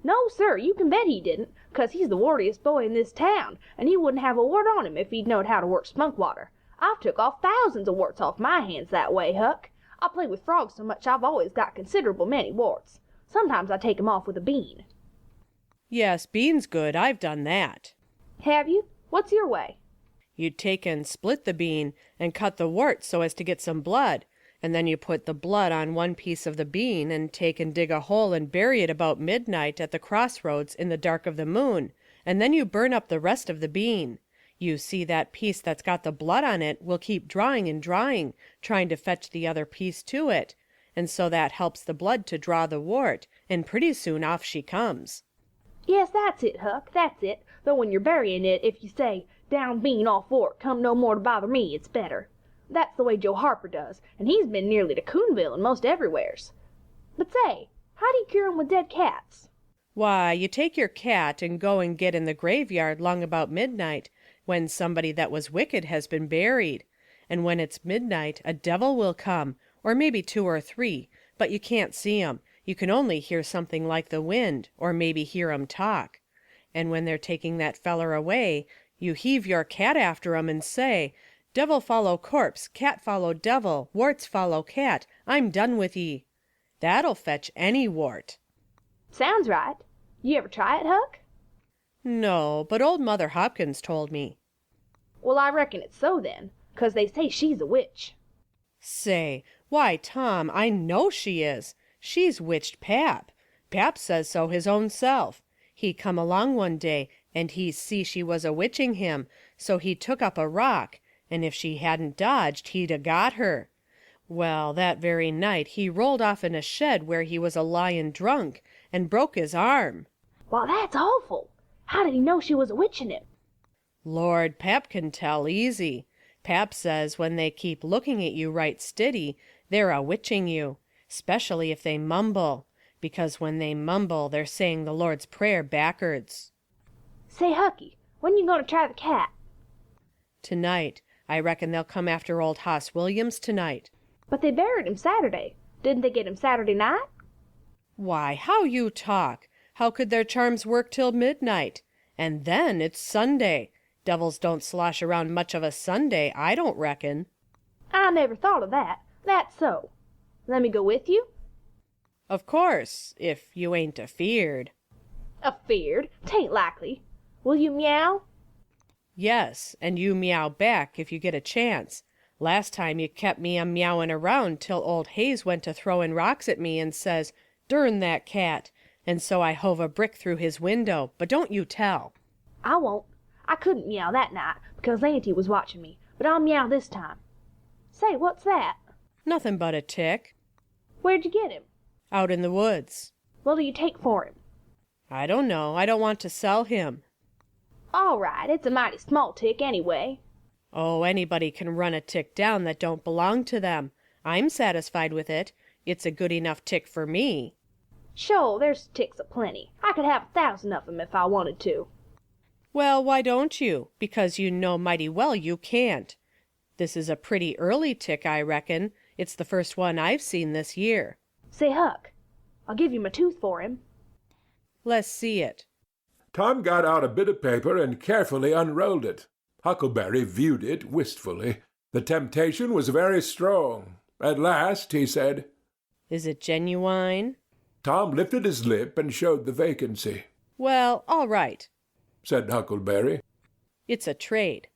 No, sir, you can bet he didn't, 'cause he's the wartiest boy in this town, and he wouldn't have a wart on him if he'd knowed how to work spunk water. I've took off thousands of warts off my hands that way, Huck. I play with frogs so much I've always got considerable many warts. Sometimes I take 'em off with a bean. Yes, bean's good. I've done that. Have you? What's your way? You take and split the bean and cut the wart so as to get some blood, and then you put the blood on one piece of the bean and take and dig a hole and bury it about midnight at the crossroads in the dark of the moon, and then you burn up the rest of the bean. You see that piece that's got the blood on it will keep drawing and drying, trying to fetch the other piece to it, and so that helps the blood to draw the wart, and pretty soon off she comes. Yes, that's it, Huck, that's it. Though when you're burying it, if you say, down bean off wart, come no more to bother me, it's better. That's the way Joe Harper does, and he's been nearly to Coonville and most everywheres. But say, how do you cure 'em with dead cats? Why, you take your cat and go and get in the graveyard long about midnight, when somebody that was wicked has been buried, and when it's midnight a devil will come, or maybe 2 or 3, but you can't see 'em. You can only hear something like the wind, or maybe hear 'em talk. And when they're taking that feller away, you heave your cat after 'em and say, 'Devil follow corpse, cat follow devil, warts follow cat, I'm done with ye.' That'll fetch any wart." Sounds right. You ever try it, Huck? "No, but old Mother Hopkins told me." Well, I reckon it's so then, 'cause they say she's a witch. "Say, why, Tom, I know she is. She's witched Pap. Pap says so his own self. He come along one day, and he see she was a-witching him, so he took up a rock, and if she hadn't dodged, he'd a-got her. Well, that very night he rolled off in a shed where he was a-lyin' drunk, and broke his arm." Well, that's awful. How did he know she was a-witching him? "Lord, Pap can tell easy. Pap says when they keep looking at you right stiddy, they're a-witching you, 'specially if they mumble, because when they mumble they're saying the Lord's Prayer backwards." Say, Hucky, when you gonna try the cat? "Tonight. I reckon they'll come after old Hoss Williams tonight." But they buried him Saturday. Didn't they get him Saturday night? "Why, how you talk! How could their charms work till midnight? And then it's Sunday. Devils don't slosh around much of a Sunday, I don't reckon." I never thought of that. That's so. Let me go with you? "Of course, if you ain't afeard." Afeard? 'Tain't likely. Will you meow? "Yes, and you meow back if you get a chance. Last time you kept me a-meowing around till old Hayes went to throwing rocks at me and says, 'Durn that cat,' and so I hove a brick through his window, but don't you tell." I won't. I couldn't meow that night because Auntie was watching me, but I'll meow this time. Say, what's that? "Nothing but a tick." Where'd you get him? "Out in the woods." What'll you take for him? "I don't know. I don't want to sell him." All right, it's a mighty small tick anyway. "Oh, anybody can run a tick down that don't belong to them. I'm satisfied with it. It's a good enough tick for me." Sure, there's ticks a-plenty. I could have 1,000 of 'em if I wanted to. "Well, why don't you? Because you know mighty well you can't. This is a pretty early tick, I reckon. It's the first one I've seen this year." Say, Huck, I'll give you my tooth for him. "Let's see it." Tom got out a bit of paper and carefully unrolled it. Huckleberry viewed it wistfully. The temptation was very strong. At last he said, "Is it genuine?" Tom lifted his lip and showed the vacancy. "Well, all right," said Huckleberry. "It's a trade."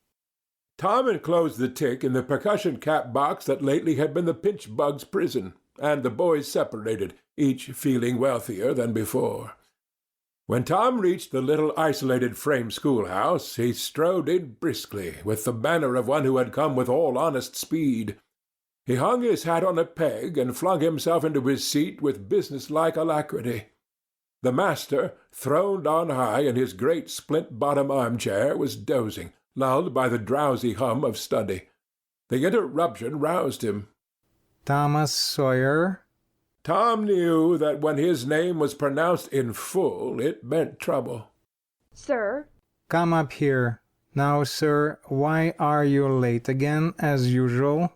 Tom enclosed the tick in the percussion cap box that lately had been the pinch bug's prison, and the boys separated, each feeling wealthier than before. When Tom reached the little isolated frame schoolhouse, he strode in briskly, with the manner of one who had come with all honest speed. He hung his hat on a peg and flung himself into his seat with business-like alacrity. The master, throned on high in his great splint-bottom armchair, was dozing, lulled by the drowsy hum of study. The interruption roused him. "Thomas Sawyer?" Tom knew that when his name was pronounced in full, it meant trouble. Sir? "Come up here. Now, sir, why are you late again, as usual?"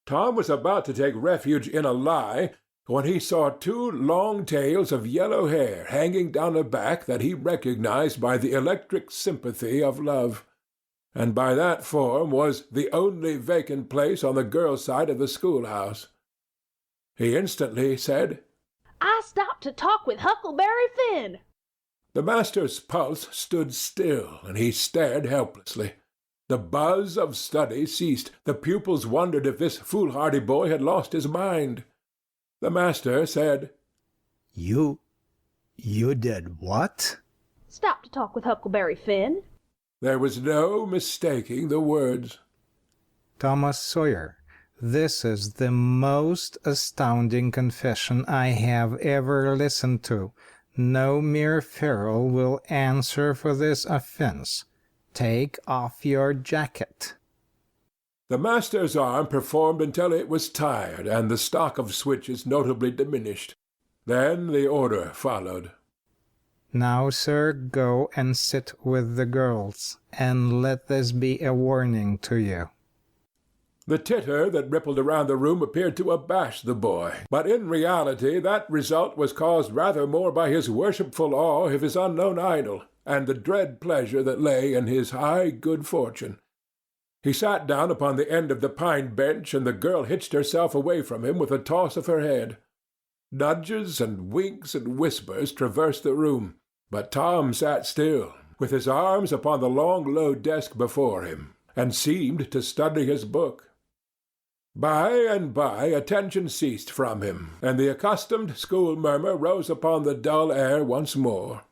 Tom was about to take refuge in a lie when he saw 2 long tails of yellow hair hanging down a back that he recognized by the electric sympathy of love. And by that form was the only vacant place on the girls' side of the schoolhouse. He instantly said, I stopped to talk with Huckleberry Finn. The master's pulse stood still, and he stared helplessly. The buzz of study ceased. The pupils wondered if this foolhardy boy had lost his mind. The master said, You did what?" Stopped to talk with Huckleberry Finn. There was no mistaking the words. "Thomas Sawyer, this is the most astounding confession I have ever listened to. No mere ferule will answer for this offense. Take off your jacket." The master's arm performed until it was tired, and the stock of switches notably diminished. Then the order followed. "Now, sir, go and sit with the girls, and let this be a warning to you." The titter that rippled around the room appeared to abash the boy, but in reality that result was caused rather more by his worshipful awe of his unknown idol, and the dread pleasure that lay in his high good fortune. He sat down upon the end of the pine bench, and the girl hitched herself away from him with a toss of her head. Nudges and winks and whispers traversed the room, but Tom sat still, with his arms upon the long low desk before him, and seemed to study his book. By and by attention ceased from him, and the accustomed school murmur rose upon the dull air once more.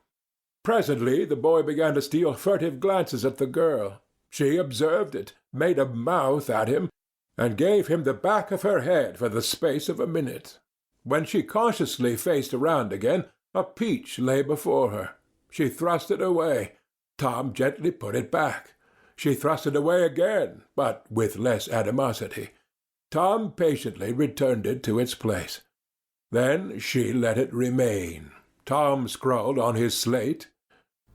Presently the boy began to steal furtive glances at the girl. She observed it, made a mouth at him, and gave him the back of her head for the space of a minute. When she cautiously faced around again, a peach lay before her. She thrust it away. Tom gently put it back. She thrust it away again, but with less animosity. Tom patiently returned it to its place. Then she let it remain. Tom scrawled on his slate,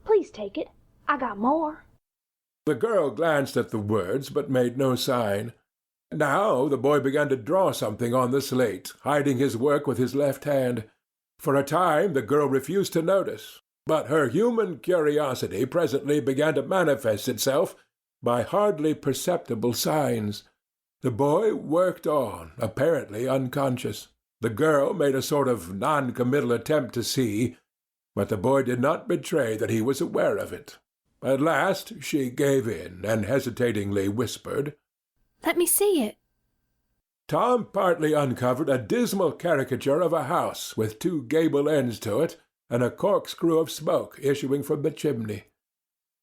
"Please take it. I got more." The girl glanced at the words, but made no sign. Now the boy began to draw something on the slate, hiding his work with his left hand. For a time the girl refused to notice, but her human curiosity presently began to manifest itself by hardly perceptible signs. The boy worked on, apparently unconscious. The girl made a sort of non-committal attempt to see, but the boy did not betray that he was aware of it. At last she gave in, and hesitatingly whispered, "Let me see it." Tom partly uncovered a dismal caricature of a house with two gable ends to it, and a corkscrew of smoke issuing from the chimney.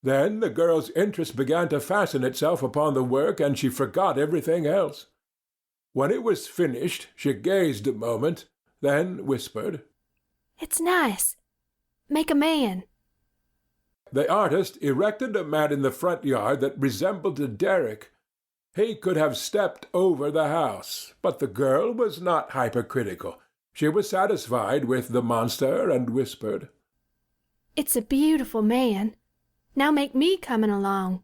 Then the girl's interest began to fasten itself upon the work, and she forgot everything else. When it was finished, she gazed a moment, then whispered, "It's nice. Make a man." The artist erected a man in the front yard that resembled a derrick. He could have stepped over the house, but the girl was not hypercritical. She was satisfied with the monster, and whispered, "It's a beautiful man. Now make me coming along."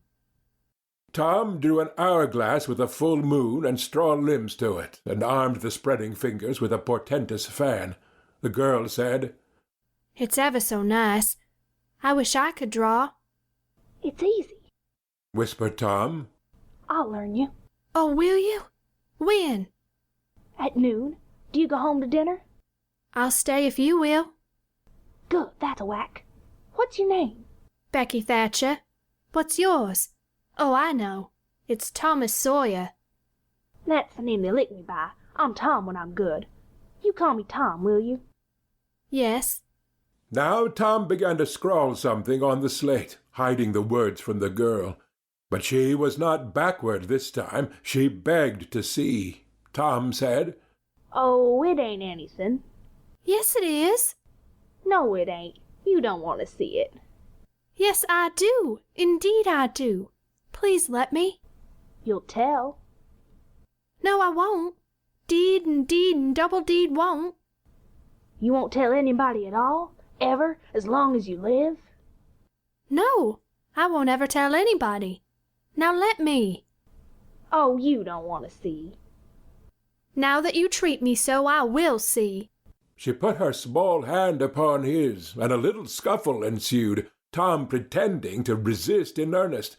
Tom drew an hourglass with a full moon and straw limbs to it, and armed the spreading fingers with a portentous fan. The girl said, "It's ever so nice. I wish I could draw." "It's easy," whispered Tom. "I'll learn you." "Oh, will you? When?" "At noon. Do you go home to dinner?" "I'll stay if you will." "Good, that's a whack. What's your name?" "Becky Thatcher. What's yours? Oh, I know. It's Thomas Sawyer." "That's the name they lick me by. I'm Tom when I'm good. You call me Tom, will you?" "Yes." Now Tom began to scrawl something on the slate, hiding the words from the girl. But she was not backward this time. She begged to see. Tom said, "Oh, it ain't anything." "Yes, it is." "No, it ain't. You don't want to see it." "Yes, I do. Indeed I do. Please let me." "You'll tell." "No, I won't. Deed and double deed won't." "You won't tell anybody at all? Ever? As long as you live?" "No, I won't ever tell anybody. Now let me." "Oh, you don't want to see." "Now that you treat me so, I will see." She put her small hand upon his, and a little scuffle ensued, Tom pretending to resist in earnest,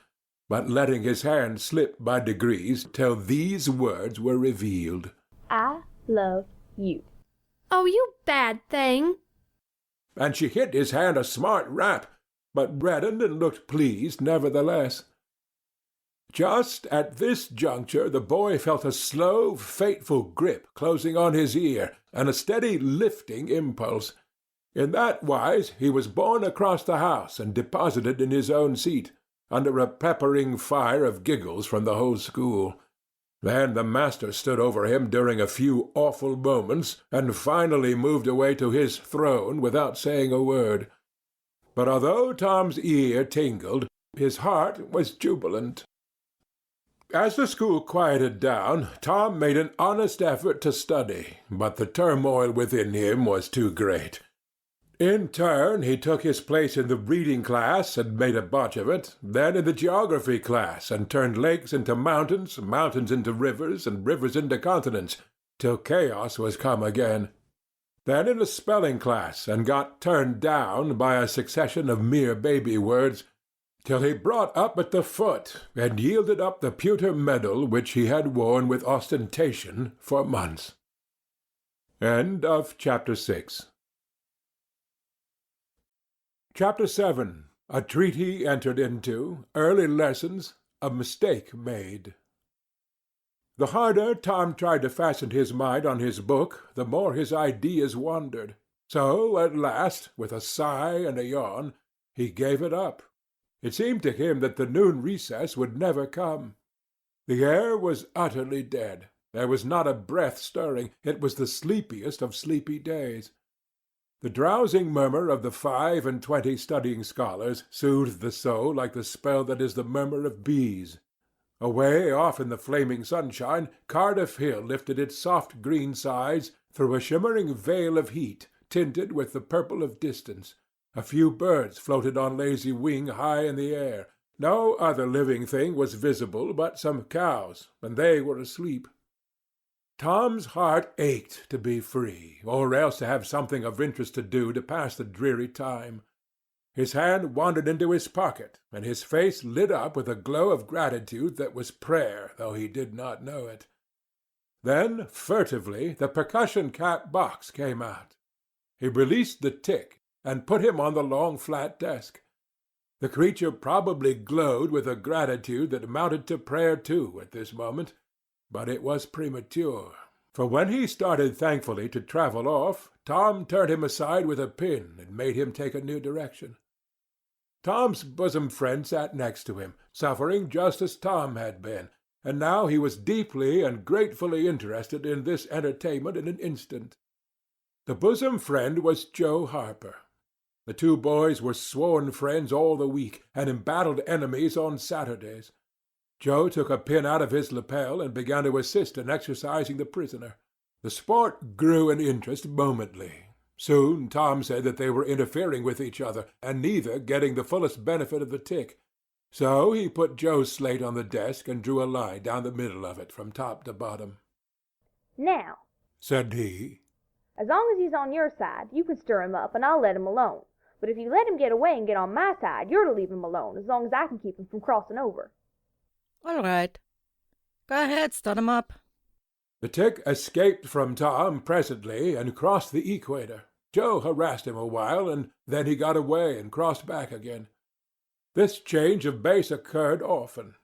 but letting his hand slip by degrees till these words were revealed, "I love you." "Oh, you bad thing!" And she hit his hand a smart rap, but reddened and looked pleased nevertheless. Just at this juncture the boy felt a slow, fateful grip closing on his ear, and a steady lifting impulse. In that wise he was borne across the house and deposited in his own seat, under a peppering fire of giggles from the whole school. Then the master stood over him during a few awful moments, and finally moved away to his throne without saying a word. But although Tom's ear tingled, his heart was jubilant. As the school quieted down, Tom made an honest effort to study, but the turmoil within him was too great. In turn, he took his place in the reading class and made a botch of it, then in the geography class and turned lakes into mountains, mountains into rivers, and rivers into continents, till chaos was come again. Then in the spelling class and got turned down by a succession of mere baby words, till he brought up at the foot and yielded up the pewter medal which he had worn with ostentation for months. End of chapter 6. Chapter 7. A treaty entered into. Early lessons. A mistake made. The harder Tom tried to fasten his mind on his book, the more his ideas wandered. So, at last, with a sigh and a yawn, he gave it up. It seemed to him that the noon recess would never come. The air was utterly dead. There was not a breath stirring. It was the sleepiest of sleepy days. The drowsing murmur of the 25 studying scholars soothed the soul like the spell that is the murmur of bees. Away off in the flaming sunshine, Cardiff Hill lifted its soft green sides through a shimmering veil of heat, tinted with the purple of distance. A few birds floated on lazy wing high in the air. No other living thing was visible but some cows, and they were asleep. Tom's heart ached to be free, or else to have something of interest to do to pass the dreary time. His hand wandered into his pocket, and his face lit up with a glow of gratitude that was prayer, though he did not know it. Then, furtively, the percussion cap box came out. He released the tick, and put him on the long flat desk. The creature probably glowed with a gratitude that amounted to prayer too at this moment. But it was premature, for when he started thankfully to travel off, Tom turned him aside with a pin and made him take a new direction. Tom's bosom friend sat next to him, suffering just as Tom had been, and now he was deeply and gratefully interested in this entertainment in an instant. The bosom friend was Joe Harper. The two boys were sworn friends all the week, and embattled enemies on Saturdays. Joe took a pin out of his lapel and began to assist in exercising the prisoner. The sport grew in interest momently. Soon Tom said that they were interfering with each other, and neither getting the fullest benefit of the tick. So he put Joe's slate on the desk and drew a line down the middle of it from top to bottom. "Now," said he, "as long as he's on your side, you can stir him up, and I'll let him alone. But if you let him get away and get on my side, you're to leave him alone, as long as I can keep him from crossing over." "All right. Go ahead, stir him up." The tick escaped from Tom presently and crossed the equator. Joe harassed him a while, and then he got away and crossed back again. This change of base occurred often.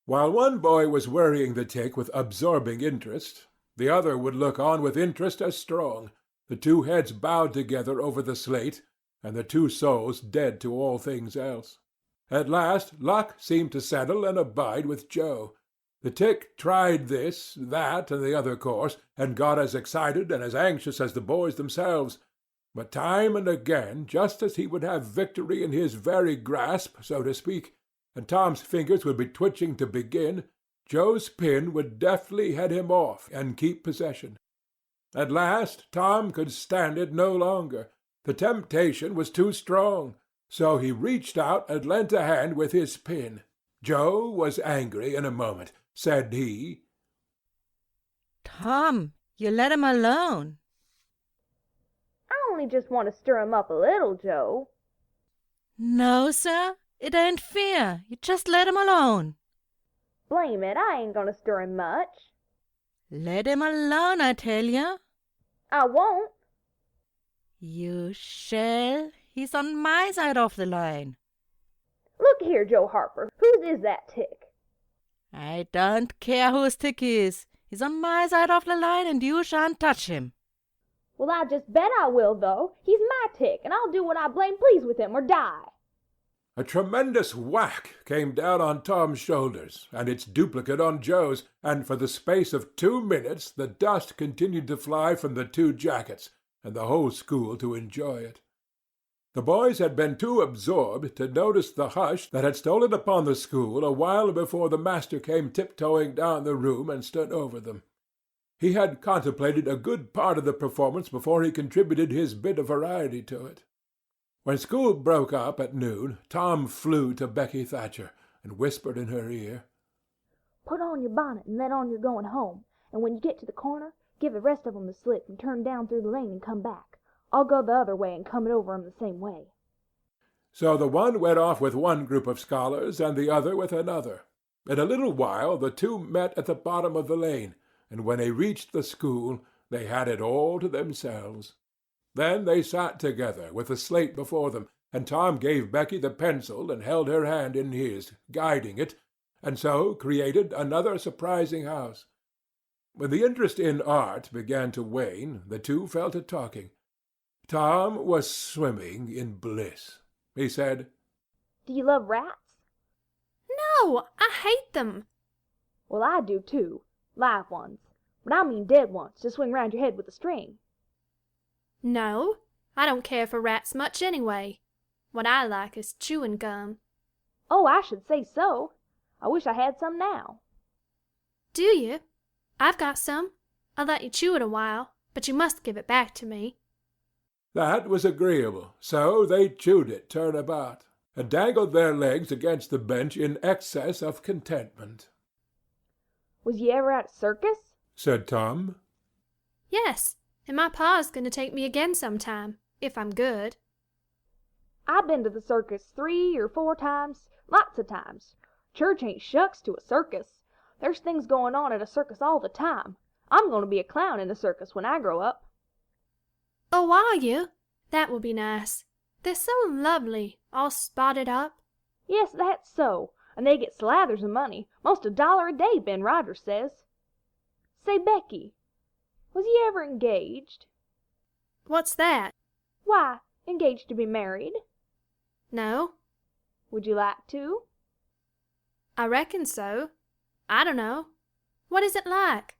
While one boy was worrying the tick with absorbing interest, the other would look on with interest as strong, the two heads bowed together over the slate, and the two souls dead to all things else. At last luck seemed to settle and abide with Joe. The tick tried this, that, and the other course, and got as excited and as anxious as the boys themselves. But time and again, just as he would have victory in his very grasp, so to speak, and Tom's fingers would be twitching to begin, Joe's pin would deftly head him off and keep possession. At last Tom could stand it no longer. The temptation was too strong, so he reached out and lent a hand with his pin. Joe was angry in a moment. Said he, "Tom, you let him alone." "I only just want to stir him up a little, Joe." "No, sir, it ain't fair. You just let him alone." "Blame it, I ain't gonna stir him much." "Let him alone, I tell you." "I won't." "You shall. He's on my side of the line." "Look here, Joe Harper, whose is that tick?" "I don't care whose tick he is. He's on my side of the line, and you shan't touch him." "Well, I just bet I will, though. He's my tick, and I'll do what I blame please with him or die." A tremendous whack came down on Tom's shoulders, and its duplicate on Joe's, and for the space of 2 minutes the dust continued to fly from the two jackets, and the whole school to enjoy it. The boys had been too absorbed to notice the hush that had stolen upon the school a while before the master came tiptoeing down the room and stood over them. He had contemplated a good part of the performance before he contributed his bit of variety to it. When school broke up at noon, Tom flew to Becky Thatcher and whispered in her ear, "Put on your bonnet and let on you're going home, and when you get to the corner, give the rest of 'em the slip and turn down through the lane and come back. I'll go the other way and come it over 'em the same way." So the one went off with one group of scholars and the other with another. In a little while the two met at the bottom of the lane, and when they reached the school they had it all to themselves. Then they sat together with the slate before them, and Tom gave Becky the pencil and held her hand in his, guiding it, and so created another surprising house. When the interest in art began to wane, the two fell to talking. Tom was swimming in bliss. He said, "Do you love rats?" No, I hate them. "Well, I do too. Live ones. But I mean dead ones to swing round your head with a string." No, I don't care for rats much anyway. What I like is chewing gum. "Oh, I should say so. I wish I had some now." Do you? I've got some. I'll let you chew it a while, but you must give it back to me. That was agreeable, so they chewed it turn about, and dangled their legs against the bench in excess of contentment. "Was you ever at a circus?" said Tom. Yes, and my pa's going to take me again sometime, if I'm good. "I've been to the circus 3 or 4 times, lots of times. Church ain't shucks to a circus. There's things going on at a circus all the time. I'm going to be a clown in a circus when I grow up." Oh, are you? That will be nice. They're so lovely, all spotted up. "Yes, that's so, and they get slathers of money, most $1 a day, Ben Rogers says. Say, Becky, was you ever engaged?" What's that? "Why, engaged to be married." No. "Would you like to?" I reckon so. I don't know. What is it like?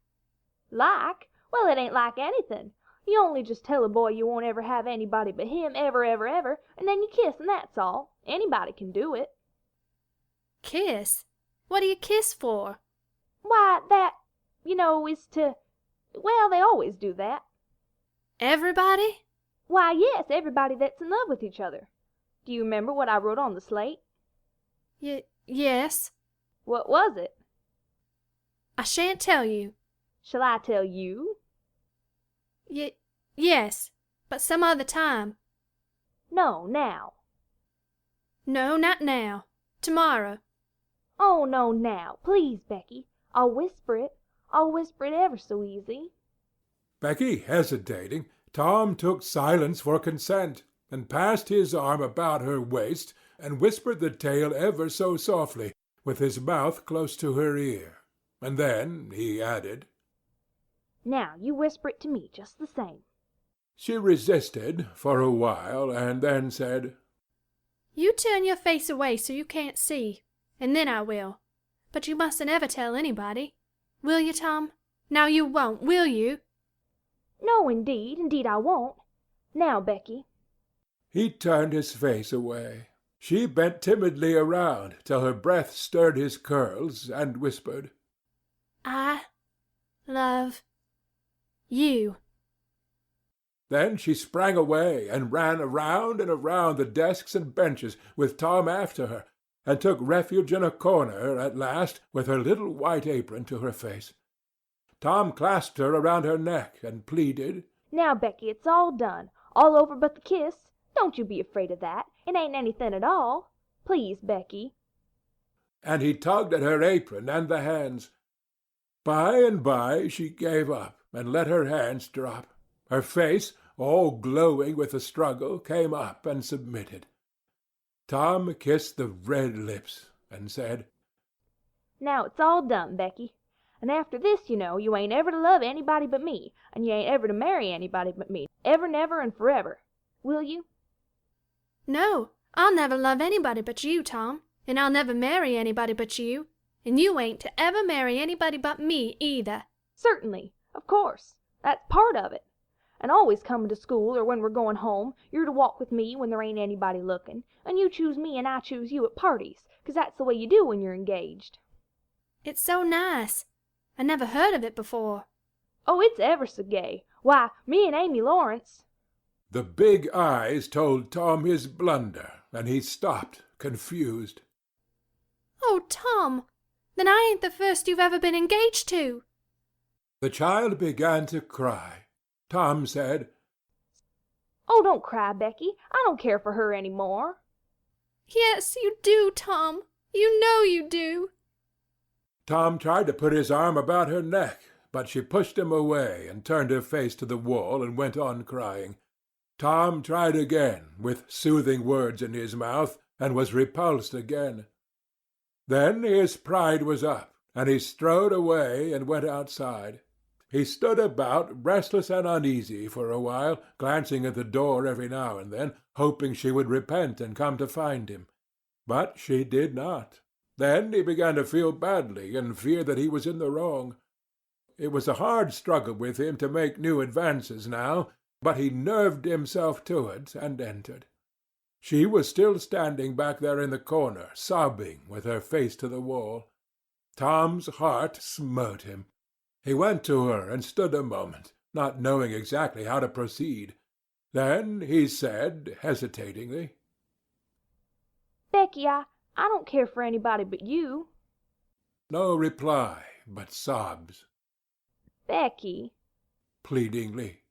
"Like? Well, it ain't like anything. You only just tell a boy you won't ever have anybody but him ever, and then you kiss, and that's all. Anybody can do it." Kiss? What do you kiss for? "Why, that, is to... Well, they always do that." Everybody? "Why, yes, everybody that's in love with each other. Do you remember what I wrote on the slate?" Yes. "What was it?" I shan't tell you. "Shall I tell you?" Yes, but some other time." "No, now." No, not now. Tomorrow." "Oh, no, now. Please, Becky. I'll whisper it. I'll whisper it ever so easy." Becky hesitating, Tom took silence for consent, and passed his arm about her waist, and whispered the tale ever so softly, with his mouth close to her ear. And then he added, "Now you whisper it to me just the same." She resisted for a while, and then said, You turn your face away so you can't see, and then I will. But you mustn't ever tell anybody. Will you, Tom? Now you won't, will you? "No, indeed I won't. Now, Becky." He turned his face away. She bent timidly around till her breath stirred his curls, and whispered, I love you. Then she sprang away and ran around and around the desks and benches, with Tom after her, and took refuge in a corner at last with her little white apron to her face. Tom clasped her around her neck and pleaded, "Now, Becky, it's all done. All over but the kiss. Don't you be afraid of that. It ain't anything at all. Please, Becky." And he tugged at her apron and the hands. By and by she gave up and let her hands drop. Her face, all glowing with the struggle, came up and submitted. Tom kissed the red lips and said, "Now it's all done, Becky. And after this, you ain't ever to love anybody but me, and you ain't ever to marry anybody but me, ever, never, and forever. Will you?" No, I'll never love anybody but you, Tom, and I'll never marry anybody but you, and you ain't to ever marry anybody but me either. "Certainly, of course. That's part of it. And always comin' to school, or when we're going home, you're to walk with me when there ain't anybody lookin', and you choose me and I choose you at parties, 'cause that's the way you do when you're engaged." It's so nice. I never heard of it before. Oh, it's ever so gay. Why, me and Amy Lawrence. The big eyes told Tom his blunder, and he stopped, confused. Oh, Tom, then I ain't the first you've ever been engaged to. The child began to cry. Tom said, Oh, don't cry, Becky. I don't care for her any more. Yes, you do, Tom. You know you do. Tom tried to put his arm about her neck, but she pushed him away and turned her face to the wall and went on crying. Tom tried again, with soothing words in his mouth, and was repulsed again. Then his pride was up, and he strode away and went outside. He stood about, restless and uneasy, for a while, glancing at the door every now and then, hoping she would repent and come to find him. But she did not. Then he began to feel badly and fear that he was in the wrong. It was a hard struggle with him to make new advances now, but he nerved himself to it and entered. She was still standing back there in the corner, sobbing, with her face to the wall. Tom's heart smote him. He went to her and stood a moment, not knowing exactly how to proceed. Then he said, hesitatingly, Becky, I don't care for anybody but you. No reply, but sobs. Becky. Pleadingly.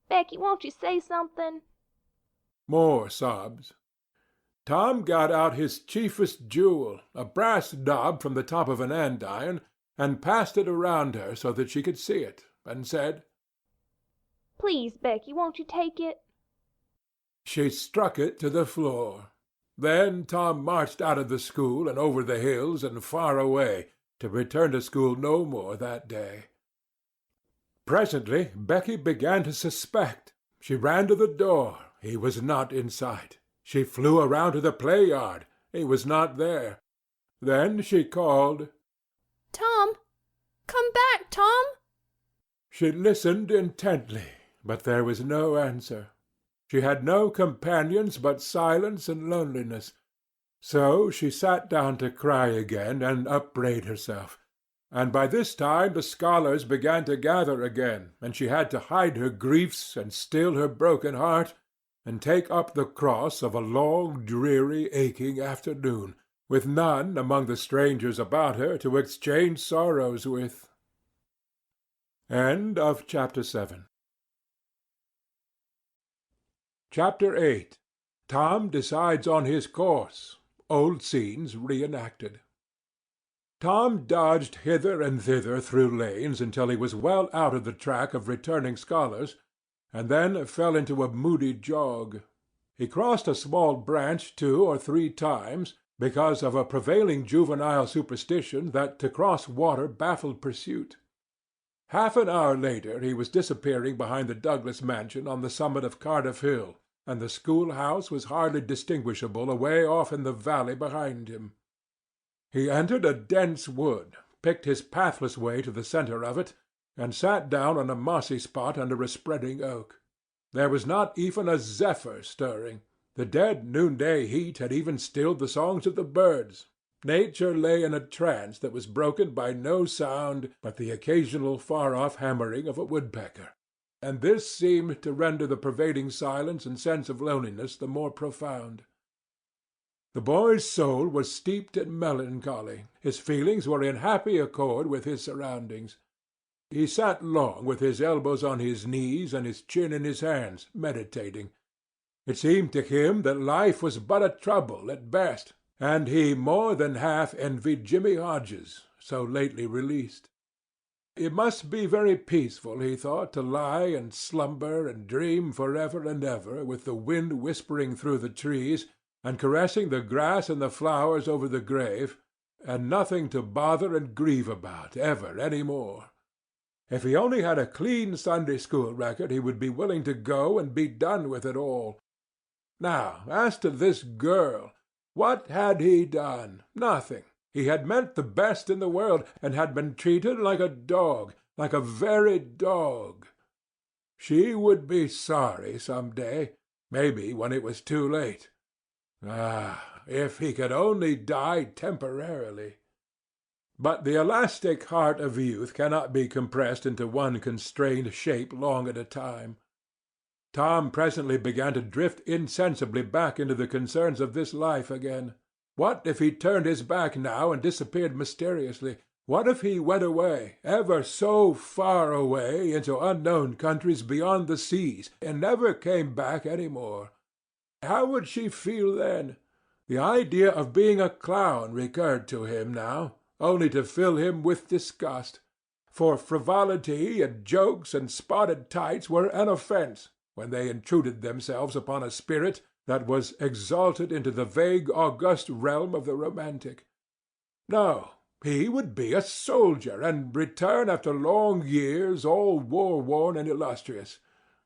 Becky, won't you say something? More sobs. Tom got out his chiefest jewel, a brass knob from the top of an andiron, and passed it around her so that she could see it, and said, Please, Becky, won't you take it? She struck it to the floor. Then Tom marched out of the school and over the hills and far away, to return to school no more that day. Presently Becky began to suspect. She ran to the door. He was not in sight. She flew around to the play yard. He was not there. Then she called, Tom! Come back, Tom! She listened intently, but there was no answer. She had no companions but silence and loneliness. So she sat down to cry again and upbraid herself. And by this time the scholars began to gather again, and she had to hide her griefs and still her broken heart, and take up the cross of a long, dreary, aching afternoon, with none among the strangers about her to exchange sorrows with. End of Chapter 7. Chapter 8. Tom decides on his course. Old scenes reenacted. Tom dodged hither and thither through lanes until he was well out of the track of returning scholars, and then fell into a moody jog. He crossed a small branch 2 or 3 times, because of a prevailing juvenile superstition that to cross water baffled pursuit. Half an hour later he was disappearing behind the Douglas mansion on the summit of Cardiff Hill, and the schoolhouse was hardly distinguishable away off in the valley behind him. He entered a dense wood, picked his pathless way to the centre of it, and sat down on a mossy spot under a spreading oak. There was not even a zephyr stirring. The dead noonday heat had even stilled the songs of the birds. Nature lay in a trance that was broken by no sound but the occasional far-off hammering of a woodpecker, and this seemed to render the pervading silence and sense of loneliness the more profound. The boy's soul was steeped in melancholy. His feelings were in happy accord with his surroundings. He sat long with his elbows on his knees and his chin in his hands, meditating. It seemed to him that life was but a trouble at best, and he more than half envied Jimmy Hodges, so lately released. It must be very peaceful, he thought, to lie and slumber and dream forever and ever, with the wind whispering through the trees and caressing the grass and the flowers over the grave, and nothing to bother and grieve about ever any more. If he only had a clean Sunday school record, he would be willing to go and be done with it all. Now, as to this girl, what had he done? Nothing. He had meant the best in the world, and had been treated like a dog, like a very dog. She would be sorry some day, maybe when it was too late. Ah, if he could only die temporarily! But the elastic heart of youth cannot be compressed into one constrained shape long at a time. Tom presently began to drift insensibly back into the concerns of this life again. What if he turned his back now and disappeared mysteriously? What if he went away, ever so far away, into unknown countries beyond the seas, and never came back any more? How would she feel then? The idea of being a clown recurred to him now, only to fill him with disgust. For frivolity and jokes and spotted tights were an offence when they intruded themselves upon a spirit that was exalted into the vague august realm of the romantic. No, he would be a soldier, and return after long years all war-worn and illustrious.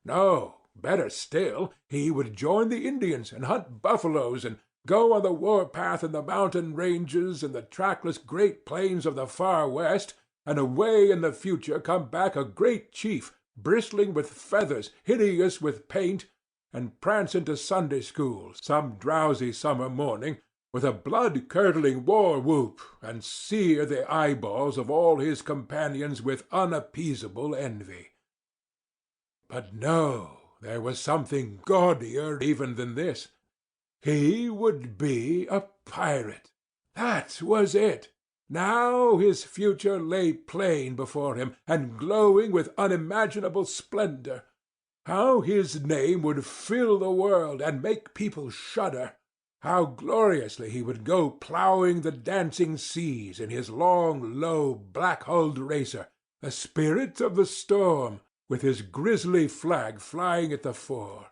No, better still, he would join the Indians and hunt buffaloes and go on the war-path in the mountain ranges and the trackless great plains of the far west, and away in the future come back a great chief, bristling with feathers, hideous with paint, and prance into Sunday school some drowsy summer morning with a blood-curdling war-whoop, and sear the eyeballs of all his companions with unappeasable envy. But no, there was something gaudier even than this. He would be a pirate. That was it. Now his future lay plain before him, and glowing with unimaginable splendor. How his name would fill the world, and make people shudder! How gloriously he would go ploughing the dancing seas in his long, low, black-hulled racer, the spirit of the storm, with his grisly flag flying at the fore!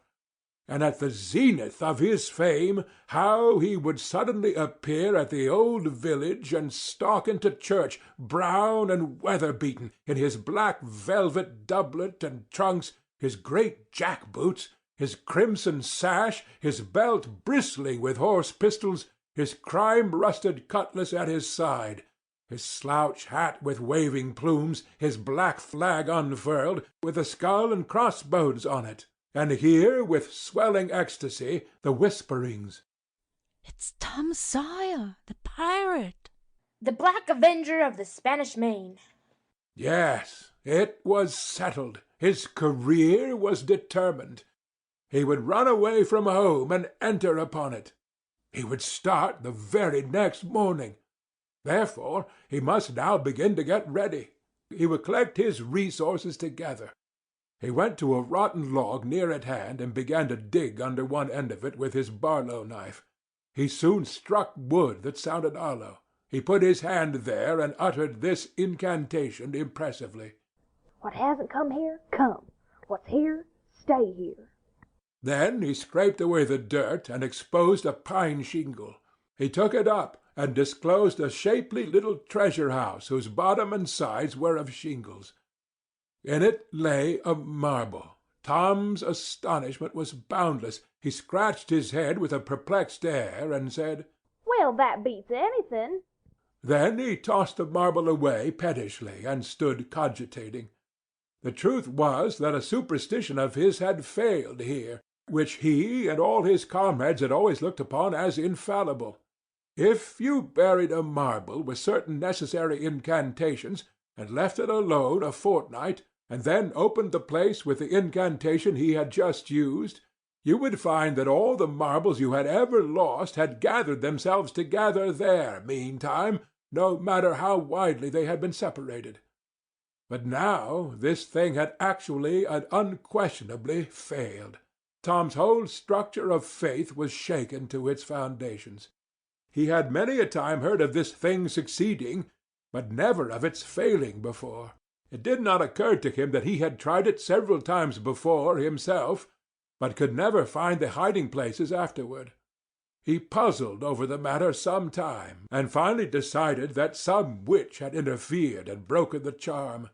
And at the zenith of his fame, how he would suddenly appear at the old village and stalk into church, brown and weather-beaten, in his black velvet doublet and trunks, his great jack-boots, his crimson sash, his belt bristling with horse pistols, his crime-rusted cutlass at his side, his slouch hat with waving plumes, his black flag unfurled, with a skull and cross-bones on it, and hear, with swelling ecstasy, the whisperings, "It's Tom Sawyer, the pirate." The Black Avenger of the Spanish Main. Yes, it was settled. His career was determined. He would run away from home and enter upon it. He would start the very next morning. Therefore he must now begin to get ready. He would collect his resources together. He went to a rotten log near at hand and began to dig under one end of it with his Barlow knife. He soon struck wood that sounded hollow. He put his hand there and uttered this incantation impressively. What hasn't come here, come. What's here, stay here. Then he scraped away the dirt and exposed a pine shingle. He took it up and disclosed a shapely little treasure-house whose bottom and sides were of shingles. In it lay a marble. Tom's astonishment was boundless. He scratched his head with a perplexed air and said, Well, that beats anything. Then he tossed the marble away pettishly and stood cogitating. The truth was that a superstition of his had failed here, which he and all his comrades had always looked upon as infallible. If you buried a marble with certain necessary incantations, and left it alone a fortnight, and then opened the place with the incantation he had just used, you would find that all the marbles you had ever lost had gathered themselves together there meantime, no matter how widely they had been separated. But now this thing had actually and unquestionably failed. Tom's whole structure of faith was shaken to its foundations. He had many a time heard of this thing succeeding, but never of its failing before. It did not occur to him that he had tried it several times before himself, but could never find the hiding-places afterward. He puzzled over the matter some time, and finally decided that some witch had interfered and broken the charm.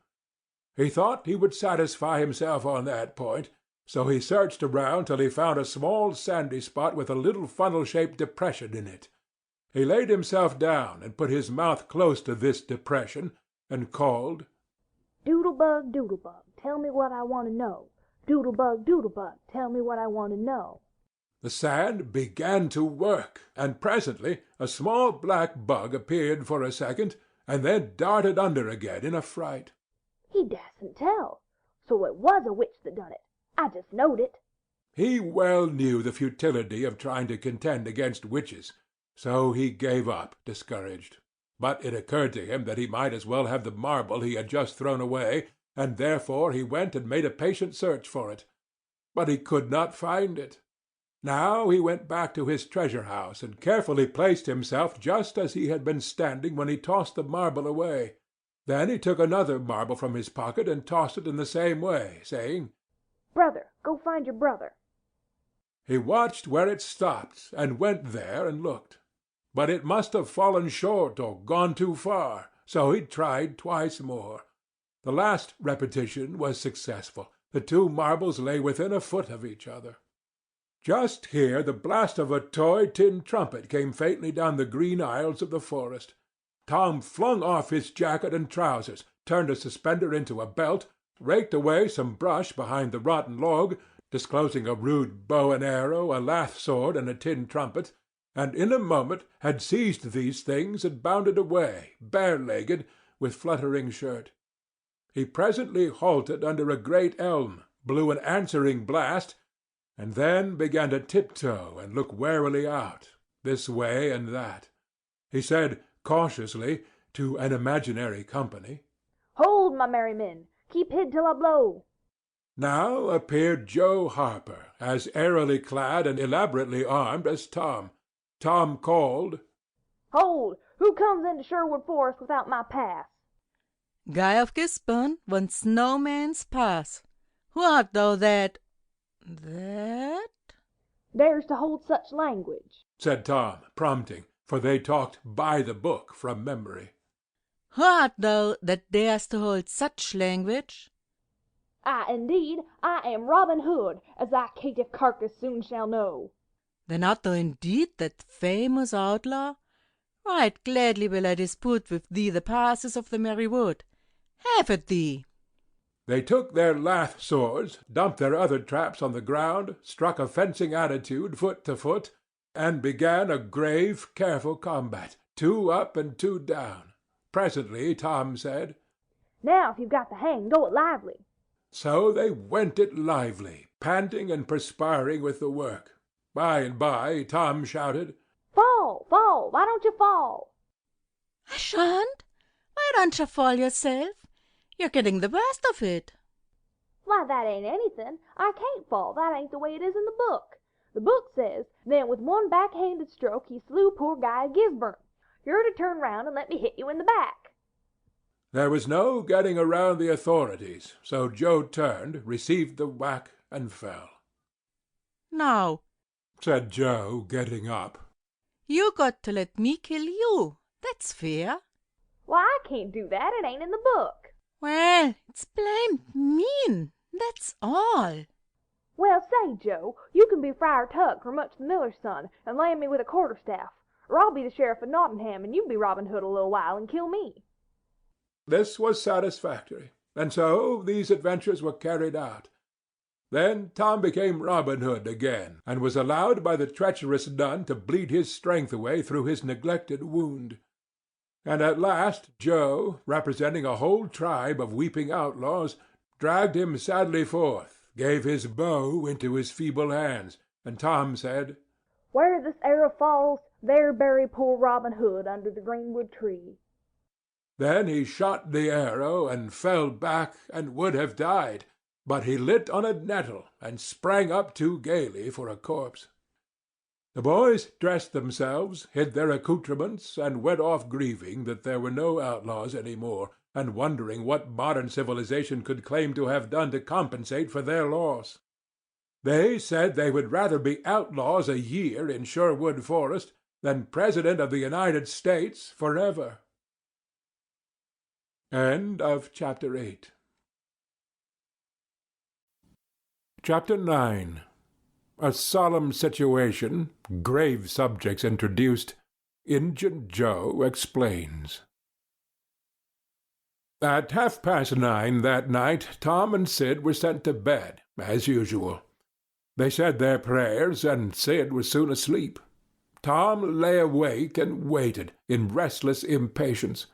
He thought he would satisfy himself on that point, so he searched around till he found a small sandy spot with a little funnel-shaped depression in it. He laid himself down and put his mouth close to this depression, and called, Doodlebug, Doodlebug, tell me what I want to know. Doodlebug, Doodlebug, tell me what I want to know. The sand began to work, and presently a small black bug appeared for a second, and then darted under again in a fright. He dasn't tell. So it was a witch that done it. I just knowed it. He well knew the futility of trying to contend against witches, so he gave up, discouraged. But it occurred to him that he might as well have the marble he had just thrown away, and therefore he went and made a patient search for it. But he could not find it. Now he went back to his treasure-house and carefully placed himself just as he had been standing when he tossed the marble away. Then he took another marble from his pocket and tossed it in the same way, saying, Brother, go find your brother. He watched where it stopped, and went there and looked. But it must have fallen short or gone too far, so he tried twice more. The last repetition was successful. The two marbles lay within a foot of each other. Just here the blast of a toy tin trumpet came faintly down the green aisles of the forest. Tom flung off his jacket and trousers, turned a suspender into a belt, raked away some brush behind the rotten log, disclosing a rude bow and arrow, a lath sword, and a tin trumpet, and in a moment had seized these things and bounded away, bare-legged, with fluttering shirt. He presently halted under a great elm, blew an answering blast, and then began to tiptoe and look warily out, this way and that. He said cautiously to an imaginary company, Hold, my merry men. Keep hid till I blow. Now appeared Joe Harper, as airily clad and elaborately armed as Tom. Tom called, Hold! Who comes into Sherwood Forest without my pass? Guy of Gisborne wants no man's pass. Who art thou that? Dares to hold such language, said Tom, prompting, for they talked by the book from memory. Who art thou that dares to hold such language? Indeed, I am Robin Hood, as thy caitiff carcass soon shall know. Then art thou indeed that famous outlaw? Right gladly will I dispute with thee the passes of the merry wood. Have at thee. They took their lath swords, dumped their other traps on the ground, struck a fencing attitude foot to foot, and began a grave, careful combat, 2 up and 2 down. Presently Tom said, Now, if you've got the hang, go it lively. So they went it lively, panting and perspiring with the work. By and by Tom shouted, Fall, fall, why don't you fall? I shan't. Why don't you fall yourself? You're getting the best of it. Why, that ain't anything. I can't fall. That ain't the way it is in the book. The book says, then with one backhanded stroke he slew poor Guy of Gisborne. You're to turn round and let me hit you in the back. There was no getting around the authorities, so Joe turned, received the whack, and fell. Now, said Joe, getting up, you got to let me kill you. That's fair. Why, I can't do that. It ain't in the book. Well, it's blamed mean. That's all. Well, say, Joe, you can be Friar Tuck from Much the Miller's son and land me with a quarterstaff, or I'll be the sheriff of Nottingham and you be Robin Hood a little while and kill me. This was satisfactory, and so these adventures were carried out. Then Tom became Robin Hood again, and was allowed by the treacherous nun to bleed his strength away through his neglected wound. And at last Joe, representing a whole tribe of weeping outlaws, dragged him sadly forth, gave his bow into his feeble hands, and Tom said, Where this arrow falls, there bury poor Robin Hood under the greenwood tree. Then he shot the arrow and fell back and would have died, but he lit on a nettle and sprang up too gaily for a corpse. The boys dressed themselves, hid their accoutrements, and went off grieving that there were no outlaws any more, and wondering what modern civilization could claim to have done to compensate for their loss. They said they would rather be outlaws a year in Sherwood Forest than President of the United States forever. End of Chapter 8. Chapter 9. A solemn situation, grave subjects introduced, Injun Joe explains. At 9:30 that night, Tom and Sid were sent to bed, as usual. They said their prayers, and Sid was soon asleep. Tom lay awake and waited, in restless impatience.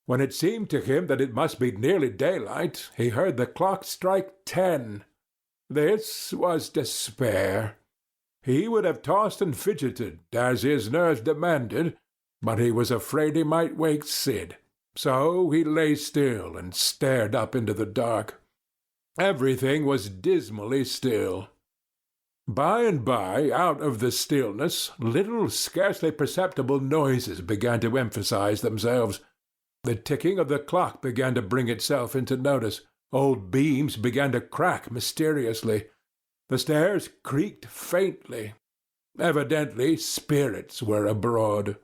When it seemed to him that it must be nearly daylight, he heard the clock strike 10. This was despair. He would have tossed and fidgeted, as his nerves demanded, but he was afraid he might wake Sid. So he lay still and stared up into the dark. Everything was dismally still. By and by, out of the stillness, little, scarcely perceptible noises began to emphasize themselves. The ticking of the clock began to bring itself into notice. Old beams began to crack mysteriously. The stairs creaked faintly. Evidently spirits were abroad.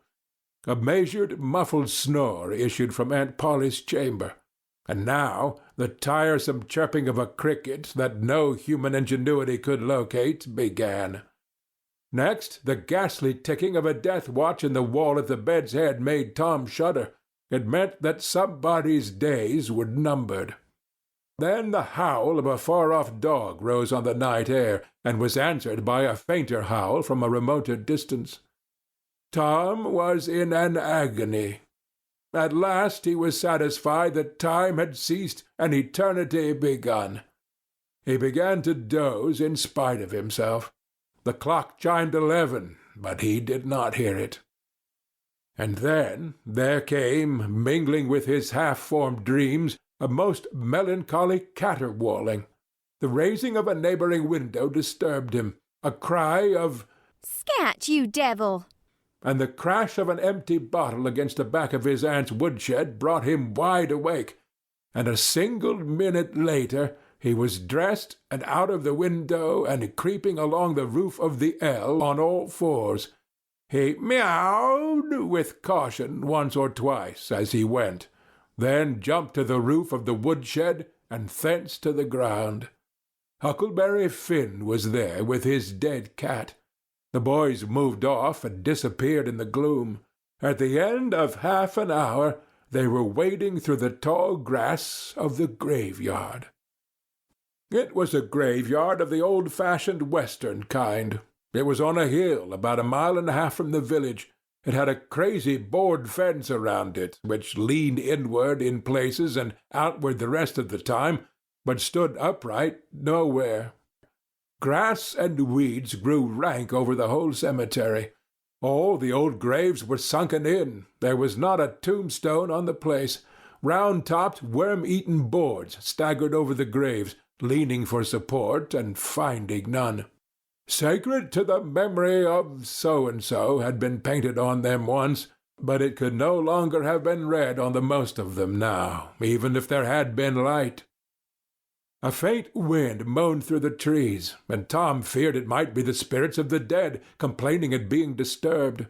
A measured, muffled snore issued from Aunt Polly's chamber. And now the tiresome chirping of a cricket that no human ingenuity could locate began. Next, the ghastly ticking of a death watch in the wall at the bed's head made Tom shudder. It meant that somebody's days were numbered. Then the howl of a far-off dog rose on the night air, and was answered by a fainter howl from a remoter distance. Tom was in an agony. At last he was satisfied that time had ceased and eternity begun. He began to doze in spite of himself. The clock chimed 11, but he did not hear it. And then there came, mingling with his half-formed dreams, a most melancholy caterwauling. The raising of a neighboring window disturbed him. A cry of "Scat, you devil!" and the crash of an empty bottle against the back of his aunt's woodshed brought him wide awake, and a single minute later he was dressed and out of the window and creeping along the roof of the L on all fours. He meowed with caution once or twice as he went, then jumped to the roof of the woodshed and thence to the ground. Huckleberry Finn was there with his dead cat. The boys moved off and disappeared in the gloom. At the end of half an hour they were wading through the tall grass of the graveyard. It was a graveyard of the old-fashioned Western kind. It was on a hill about 1.5 miles from the village. It had a crazy board fence around it, which leaned inward in places and outward the rest of the time, but stood upright nowhere. Grass and weeds grew rank over the whole cemetery. All the old graves were sunken in. There was not a tombstone on the place. Round-topped, worm-eaten boards staggered over the graves, leaning for support and finding none. Sacred to the memory of so-and-so had been painted on them once, but it could no longer have been read on the most of them now, even if there had been light. A faint wind moaned through the trees, and Tom feared it might be the spirits of the dead complaining at being disturbed.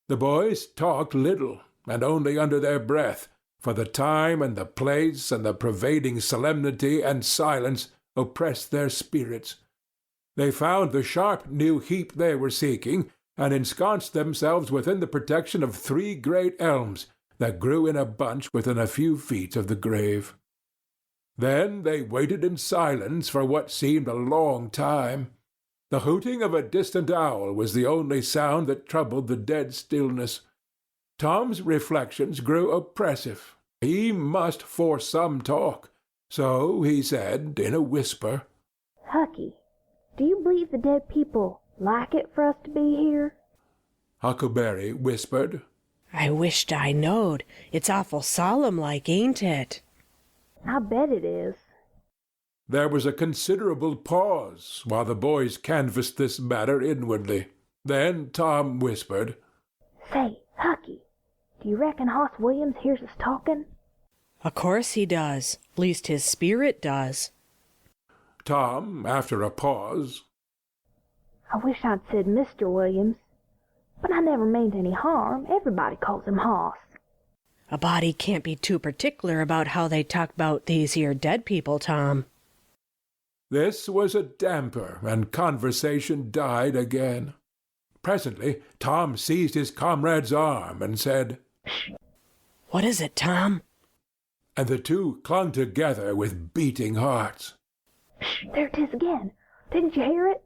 The boys talked little, and only under their breath, for the time and the place and the pervading solemnity and silence oppressed their spirits. They found the sharp new heap they were seeking, and ensconced themselves within the protection of 3 great elms that grew in a bunch within a few feet of the grave. Then they waited in silence for what seemed a long time. The hooting of a distant owl was the only sound that troubled the dead stillness. Tom's reflections grew oppressive. He must force some talk, so he said in a whisper, "Hucky, do you believe the dead people like it for us to be here?" Huckleberry whispered, "I wisht I knowed. It's awful solemn like, ain't it?" "I bet it is." There was a considerable pause while the boys canvassed this matter inwardly. Then Tom whispered, "Say, Hucky, do you reckon Hoss Williams hears us talking?" "O' course he does. Least his spirit does." Tom, after a pause, "I wish I'd said Mr. Williams, but I never meant any harm. Everybody calls him Hoss." "A body can't be too particular about how they talk about these here dead people, Tom." This was a damper, and conversation died again. Presently Tom seized his comrade's arm and said, "What is it, Tom?" And the two clung together with beating hearts. "There it is again. Didn't you hear it?"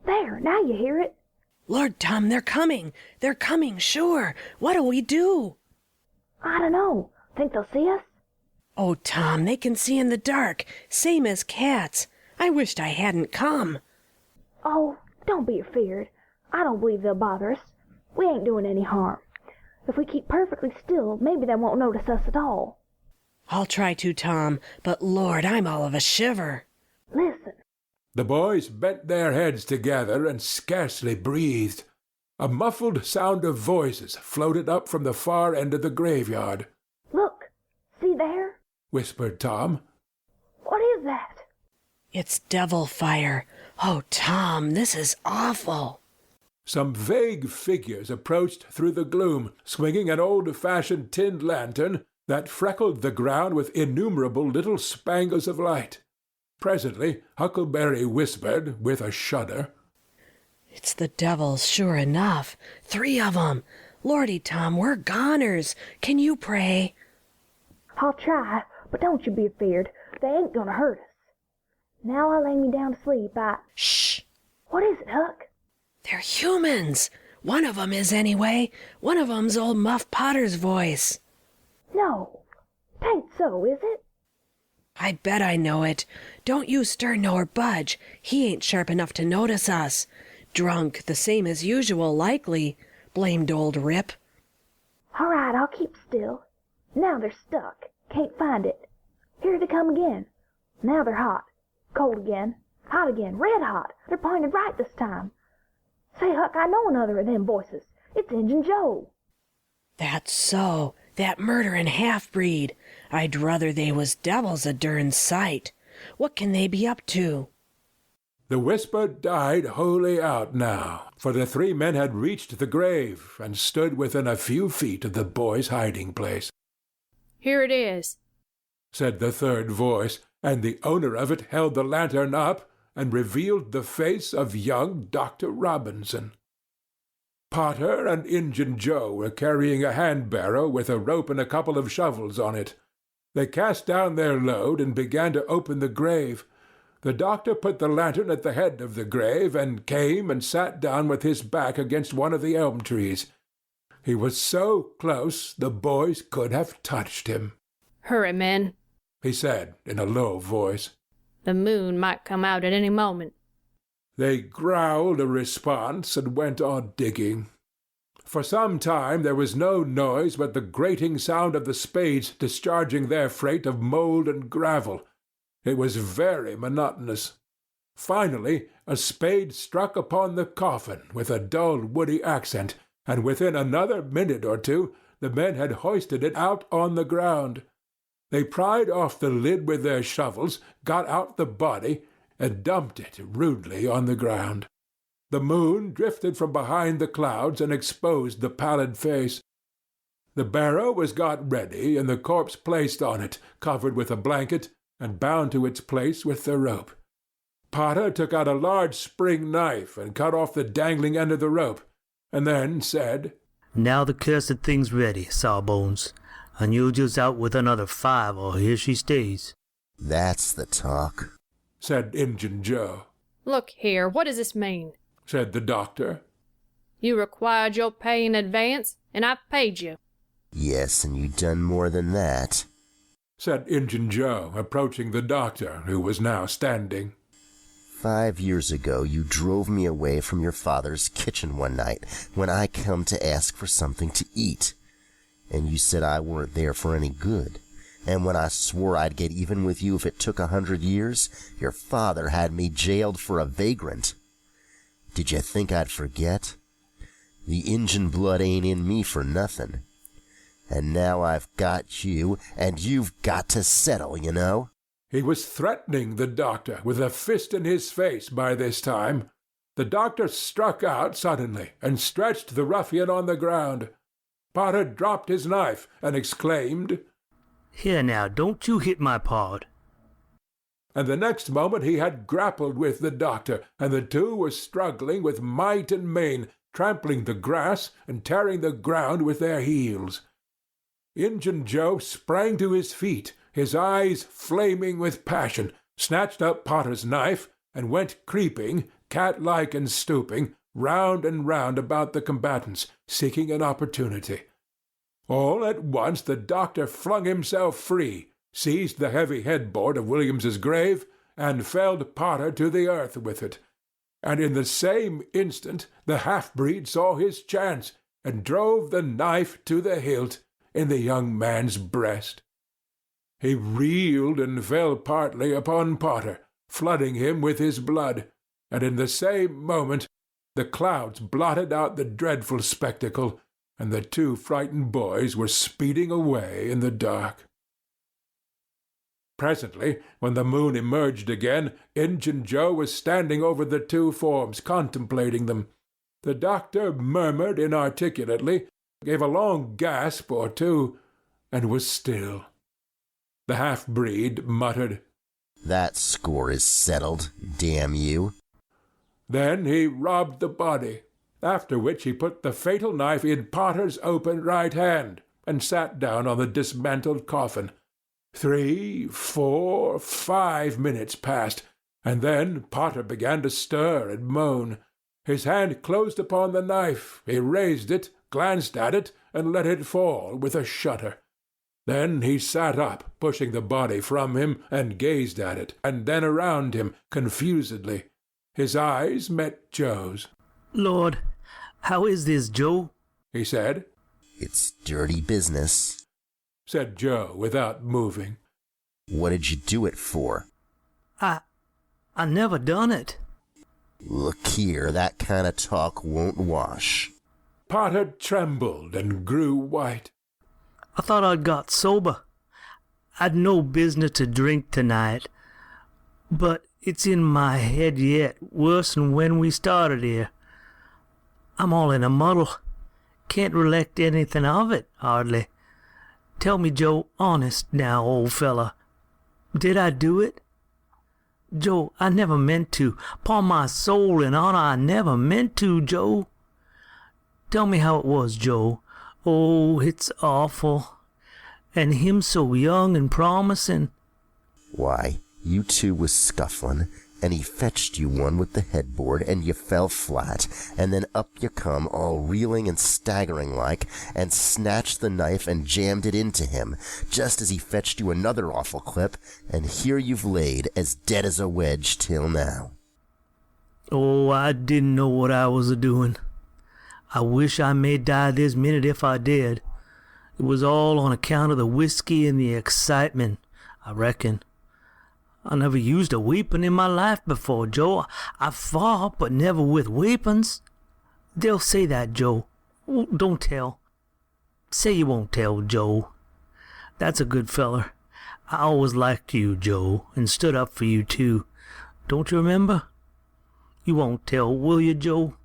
"There, now you hear it." "Lord, Tom, they're coming. They're coming, sure. What'll we do?" I don't know. Think they'll see us? Oh, Tom, they can see in the dark, same as cats. I wished I hadn't come. Oh, don't be afeard. I don't believe they'll bother us. We ain't doing any harm. If we keep perfectly still, maybe they won't notice us at all. I'll try to, Tom, but Lord, I'm all of a shiver. Listen. The boys bent their heads together and scarcely breathed. A muffled sound of voices floated up from the far end of the graveyard. Look, see there? Whispered Tom. What is that? It's devil fire. Oh, Tom, this is awful. Some vague figures approached through the gloom, swinging an old-fashioned tin lantern that freckled the ground with innumerable little spangles of light. Presently Huckleberry whispered, with a shudder, It's the devils, sure enough. 3 of 'em. Lordy, Tom, we're goners. Can you pray? I'll try, but don't you be afeard. They ain't gonna hurt us. Now I lay me down to sleep, Shh! What is it, Huck? They're humans. One of 'em is, anyway. One of 'em's old Muff Potter's voice. No, 'tain't so, is it? I bet I know it. Don't you stir nor budge. He ain't sharp enough to notice us. Drunk, the same as usual, likely. Blamed old Rip. All right, I'll keep still. Now they're stuck. Can't find it. Here they come again. Now they're hot. Cold again. Hot again. Red hot. They're pointed right this time. Say, Huck, I know another of them voices. It's Injun Joe. That's so. That murderin' half-breed. I'd ruther they was devils a dern sight. What can they be up to? The whisper died wholly out now, for the 3 men had reached the grave and stood within a few feet of the boys' hiding place. Here it is, said the third voice, and the owner of it held the lantern up and revealed the face of young Dr. Robinson. Potter and Injun Joe were carrying a hand-barrow with a rope and a couple of shovels on it. They cast down their load and began to open the grave. The doctor put the lantern at the head of the grave and came and sat down with his back against one of the elm trees. He was so close the boys could have touched him. Hurry, men, he said in a low voice. The moon might come out at any moment. They growled a response and went on digging. For some time there was no noise but the grating sound of the spades discharging their freight of mould and gravel. It was very monotonous. Finally a spade struck upon the coffin with a dull woody accent, and within another minute or two the men had hoisted it out on the ground. They pried off the lid with their shovels, got out the body, and dumped it rudely on the ground. The moon drifted from behind the clouds and exposed the pallid face. The barrow was got ready and the corpse placed on it, covered with a blanket, and bound to its place with the rope. Potter took out a large spring knife and cut off the dangling end of the rope, and then said, Now the cursed thing's ready, Sawbones, and you'll just out with another 5 or here she stays. That's the talk, said Injun Joe. Look here, what does this mean? Said the doctor. You required your pay in advance, and I've paid you. Yes, and you done more than that, said Injun Joe, approaching the doctor, who was now standing. 5 years ago you drove me away from your father's kitchen one night when I come to ask for something to eat, and you said I weren't there for any good. And when I swore I'd get even with you if it took 100 years, your father had me jailed for a vagrant. Did you think I'd forget? The Injun blood ain't in me for nothing. And now I've got you, and you've got to settle, you know. He was threatening the doctor with a fist in his face by this time. The doctor struck out suddenly and stretched the ruffian on the ground. Potter dropped his knife and exclaimed, Here now, don't you hit my pard. And the next moment he had grappled with the doctor, and the two were struggling with might and main, trampling the grass and tearing the ground with their heels. Injun Joe sprang to his feet, his eyes flaming with passion, snatched up Potter's knife, and went creeping, cat-like and stooping, round and round about the combatants, seeking an opportunity. All at once the doctor flung himself free, seized the heavy headboard of Williams's grave, and felled Potter to the earth with it. And in the same instant the half-breed saw his chance, and drove the knife to the hilt in the young man's breast. He reeled and fell partly upon Potter, flooding him with his blood, and in the same moment the clouds blotted out the dreadful spectacle, and the two frightened boys were speeding away in the dark. Presently, when the moon emerged again, Injun Joe was standing over the two forms, contemplating them. The doctor murmured inarticulately, gave a long gasp or two, and was still. The half-breed muttered, "That score is settled, damn you." Then he robbed the body, after which he put the fatal knife in Potter's open right hand, and sat down on the dismantled coffin. 3, 4, 5 minutes passed, and then Potter began to stir and moan. His hand closed upon the knife. He raised it, glanced at it, and let it fall with a shudder. Then he sat up, pushing the body from him, and gazed at it, and then around him, confusedly. His eyes met Joe's. "Lord, how is this, Joe?" he said. "It's dirty business," said Joe, without moving. "What did you do it for?" I never done it." "Look here, that kind of talk won't wash." Potter trembled and grew white. "I thought I'd got sober. I'd no business to drink tonight. But it's in my head yet, worse'n when we started here. I'm all in a muddle. Can't recollect anything of it, hardly. Tell me, Joe, honest now, old fella, did I do it? Joe, I never meant to. 'Pon my soul and honor, I never meant to, Joe. Tell me how it was, Joe. Oh, it's awful. And him so young and promising." "Why, you two was scufflin', and he fetched you one with the headboard, and you fell flat, and then up you come, all reeling and staggering like, and snatched the knife and jammed it into him, just as he fetched you another awful clip, and here you've laid as dead as a wedge till now." "Oh, I didn't know what I was a-doing. I wish I may die this minute if I did. It was all on account of the whiskey and the excitement, I reckon. I never used a weapon in my life before, Joe. I fought, but never with weapons. They'll say that, Joe. Oh, don't tell. Say you won't tell, Joe. That's a good feller. I always liked you, Joe, and stood up for you, too. Don't you remember? You won't tell, will you, Joe?"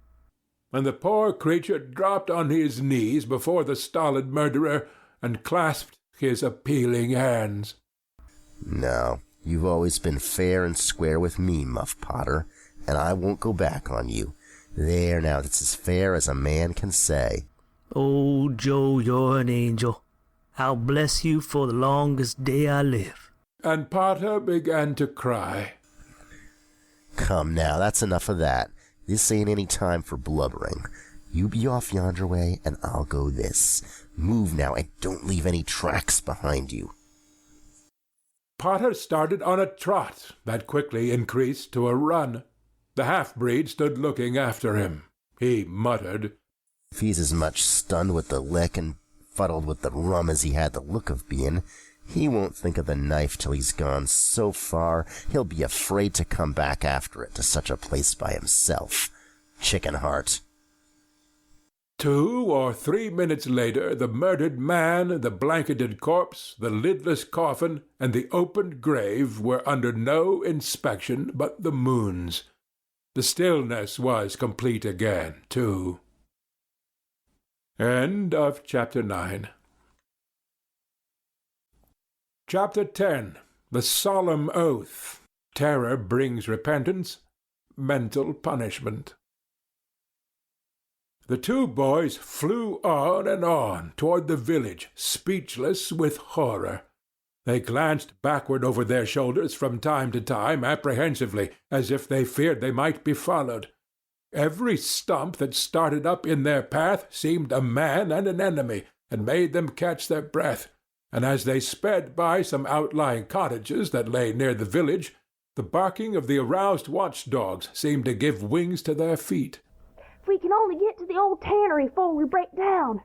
And the poor creature dropped on his knees before the stolid murderer and clasped his appealing hands. "No, you've always been fair and square with me, Muff Potter, and I won't go back on you. There, now, that's as fair as a man can say." "Oh, Joe, you're an angel. I'll bless you for the longest day I live." And Potter began to cry. "Come now, that's enough of that. This ain't any time for blubbering. You be off yonder way, and I'll go this. Move now, and don't leave any tracks behind you." Potter started on a trot that quickly increased to a run. The half-breed stood looking after him. He muttered, "If he's as much stunned with the lick and fuddled with the rum as he had the look of being, he won't think of the knife till he's gone so far he'll be afraid to come back after it to such a place by himself. Chicken heart." 2 or 3 minutes later, the murdered man, the blanketed corpse, the lidless coffin, and the opened grave were under no inspection but the moon's. The stillness was complete again, too. End of Chapter 9. Chapter 10. The Solemn Oath. Terror brings repentance. Mental punishment. The two boys flew on and on toward the village, speechless with horror. They glanced backward over their shoulders from time to time apprehensively, as if they feared they might be followed. Every stump that started up in their path seemed a man and an enemy, and made them catch their breath, and as they sped by some outlying cottages that lay near the village, the barking of the aroused watchdogs seemed to give wings to their feet. If we can only get to the old tannery before we break down,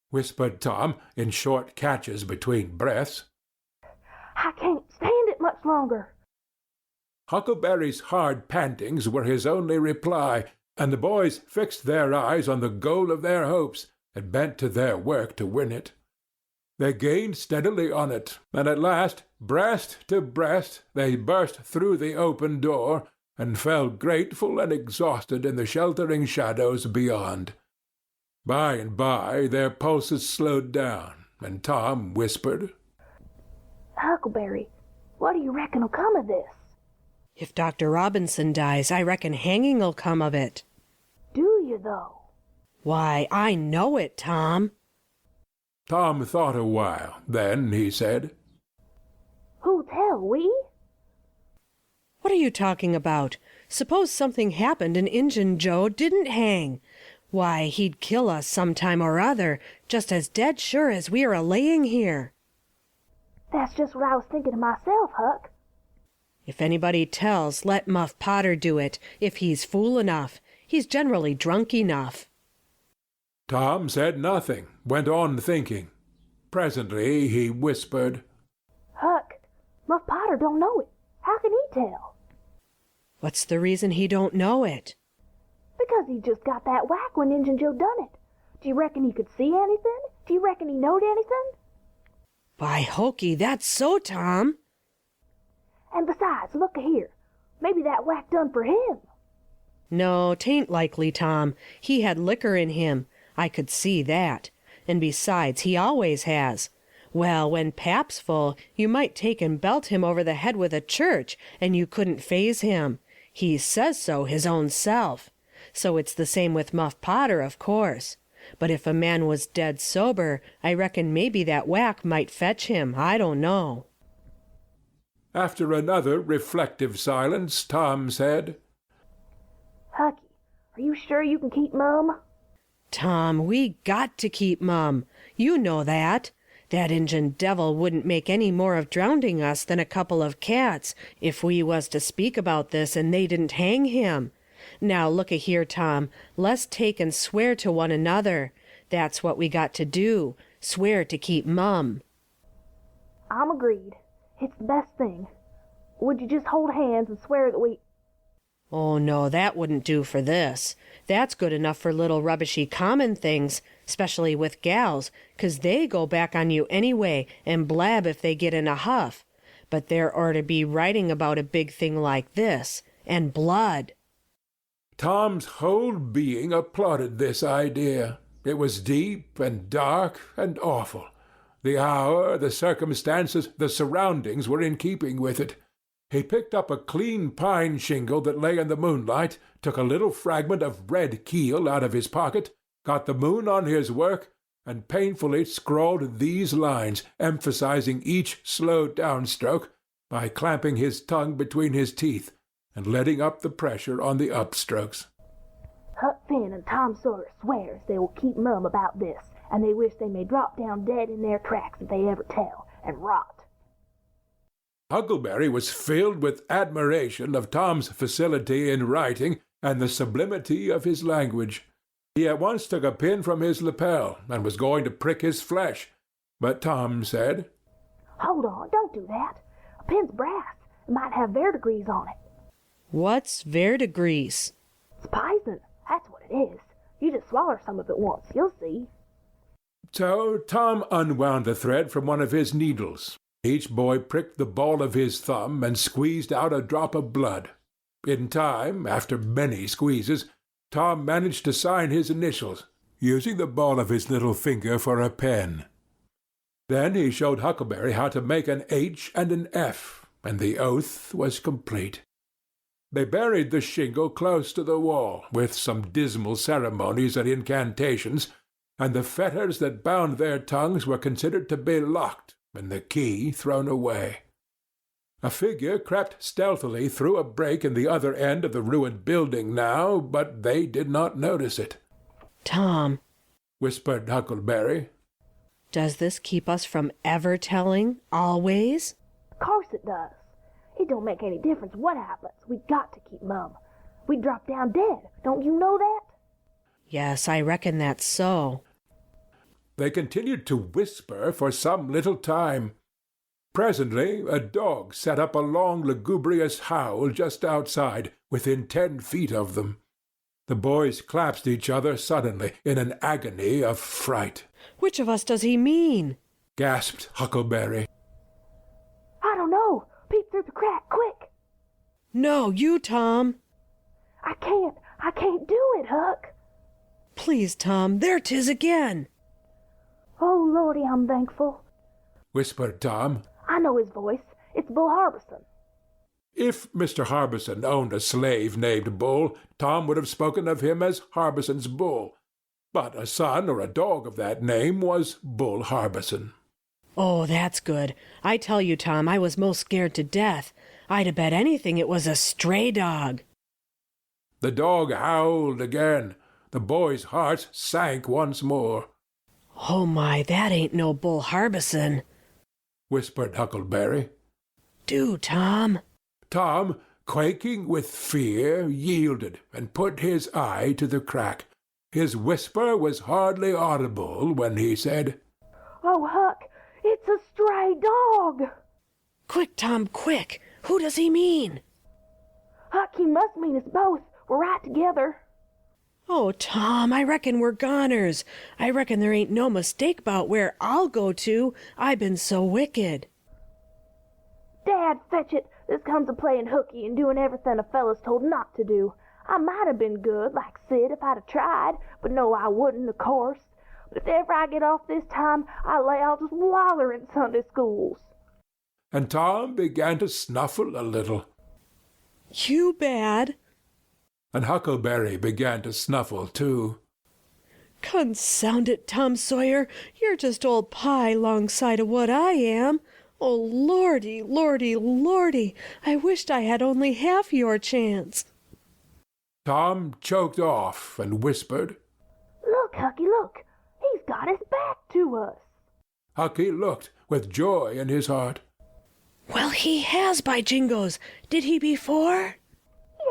whispered Tom in short catches between breaths. I can't stand it much longer. Huckleberry's hard pantings were his only reply, and the boys fixed their eyes on the goal of their hopes and bent to their work to win it. They gained steadily on it, and at last, breast to breast, they burst through the open door and fell grateful and exhausted in the sheltering shadows beyond. By and by their pulses slowed down, and Tom whispered, Huckleberry, what do you reckon'll come of this? If Dr. Robinson dies, I reckon hanging'll come of it. Do you, though? Why, I know it, Tom. Tom thought a while. Then he said, Who'll tell, we? What are you talking about? Suppose something happened and Injun Joe didn't hang. Why, he'd kill us some time or other, just as dead sure as we are a-laying here. That's just what I was thinking to myself, Huck. If anybody tells, let Muff Potter do it, if he's fool enough. He's generally drunk enough. Tom said nothing, went on thinking. Presently he whispered, Huck, Muff Potter don't know it. How can he tell? What's the reason he don't know it? Because he just got that whack when Injun Joe done it. Do you reckon he could see anything? Do you reckon he knowed anything? By hokey, that's so, Tom. And besides, look a-here. Maybe that whack done for him. No, 'tain't likely, Tom. He had liquor in him. I could see that. And besides, he always has. Well, when Pap's full, you might take and belt him over the head with a church, and you couldn't faze him. He says so his own self. So it's the same with Muff Potter, of course. But if a man was dead sober, I reckon maybe that whack might fetch him. I don't know. After another reflective silence, Tom said, Hucky, are you sure you can keep Mum? Tom, we got to keep Mum. You know that. That Injun devil wouldn't make any more of drowning us than a couple of cats if we was to speak about this and they didn't hang him. Now look a-here, Tom. Let's take and swear to one another. That's what we got to do. Swear to keep Mum. I'm agreed. It's the best thing. Would you just hold hands and swear that we... Oh, no, that wouldn't do for this. That's good enough for little rubbishy common things, especially with gals, 'cause they go back on you anyway and blab if they get in a huff. But there ought to be writing about a big thing like this, and blood. Tom's whole being applauded this idea. It was deep and dark and awful. The hour, the circumstances, the surroundings were in keeping with it. He picked up a clean pine shingle that lay in the moonlight, took a little fragment of red keel out of his pocket, got the moon on his work, and painfully scrawled these lines, emphasizing each slow downstroke by clamping his tongue between his teeth and letting up the pressure on the upstrokes. Huck Finn and Tom Sawyer swears they will keep mum about this, and they wish they may drop down dead in their tracks if they ever tell, and rot. Huckleberry was filled with admiration of Tom's facility in writing and the sublimity of his language. He at once took a pin from his lapel and was going to prick his flesh, but Tom said, Hold on, don't do that. A pin's brass. It might have verdigris on it. What's verdigris? It's poison. That's what it is. You just swallow some of it once, you'll see. So Tom unwound the thread from one of his needles. Each boy pricked the ball of his thumb and squeezed out a drop of blood. In time, after many squeezes, Tom managed to sign his initials, using the ball of his little finger for a pen. Then he showed Huckleberry how to make an H and an F, and the oath was complete. They buried the shingle close to the wall, with some dismal ceremonies and incantations, and the fetters that bound their tongues were considered to be locked and the key thrown away. A figure crept stealthily through a break in the other end of the ruined building now, but they did not notice it. Tom, whispered Huckleberry. Does this keep us from ever telling, always? Of course it does. It don't make any difference what happens. We got to keep mum. We'd drop down dead. Don't you know that? Yes, I reckon that's so. They continued to whisper for some little time. Presently a dog set up a long lugubrious howl just outside, within 10 feet of them. The boys clasped each other suddenly, in an agony of fright. Which of us does he mean? Gasped Huckleberry. I don't know. Peep through the crack, quick. No, you, Tom. I can't do it, Huck. Please, Tom, there 'tis again. Oh, Lordy, I'm thankful, whispered Tom. I know his voice. It's Bull Harbison. If Mr. Harbison owned a slave named Bull, Tom would have spoken of him as Harbison's Bull. But a son or a dog of that name was Bull Harbison. Oh, that's good. I tell you, Tom, I was most scared to death. I'd have bet anything it was a stray dog. The dog howled again. The boys' hearts sank once more. Oh, my, that ain't no Bull Harbison, whispered Huckleberry. Do, Tom. Tom, quaking with fear, yielded and put his eye to the crack. His whisper was hardly audible when he said, Oh, Huck, it's a stray dog. Quick, Tom, quick. Who does he mean? Huck, he must mean us both. We're right together. Oh, Tom, I reckon we're goners. I reckon there ain't no mistake 'bout where I'll go to. I been so wicked. Dad, fetch it. This comes of playing hooky and doing everything a fella's told not to do. I might have been good, like Sid, if I'd have tried, but no, I wouldn't, of course. But if ever I get off this time, I lay I'll just waller in Sunday schools. And Tom began to snuffle a little. You bad. And Huckleberry began to snuffle too. Consound it, Tom Sawyer, you're just old pie 'longside of what I am. Oh, Lordy, Lordy, Lordy, I wished I had only half your chance. Tom choked off and whispered, Look, Hucky, look. He's got his back to us. Hucky looked with joy in his heart. Well, he has, by jingoes. Did he before?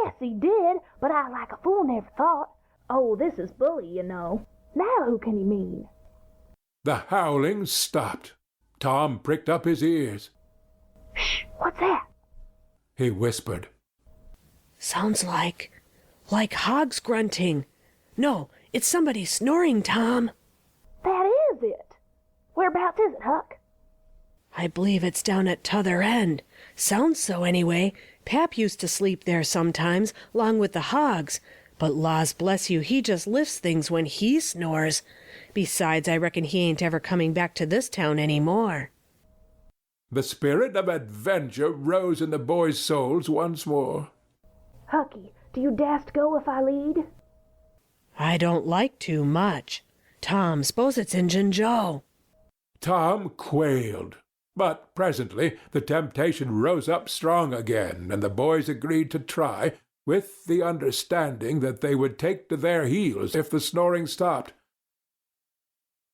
Yes, he did, but I like a fool never thought. Oh, this is Bully, you know. Now who can he mean? The howling stopped. Tom pricked up his ears. Shh, what's that? He whispered. Sounds like hogs grunting. No, it's somebody snoring, Tom. That is it. Whereabouts is it, Huck? I believe it's down at t'other end. Sounds so anyway. Pap used to sleep there sometimes, 'long with the hogs. But laws bless you, he just lifts things when he snores. Besides, I reckon he ain't ever coming back to this town any more. The spirit of adventure rose in the boys' souls once more. Hucky, do you dast go if I lead? I don't like to much. Tom, s'pose it's Injun Joe. Tom quailed. But presently the temptation rose up strong again, and the boys agreed to try, with the understanding that they would take to their heels if the snoring stopped.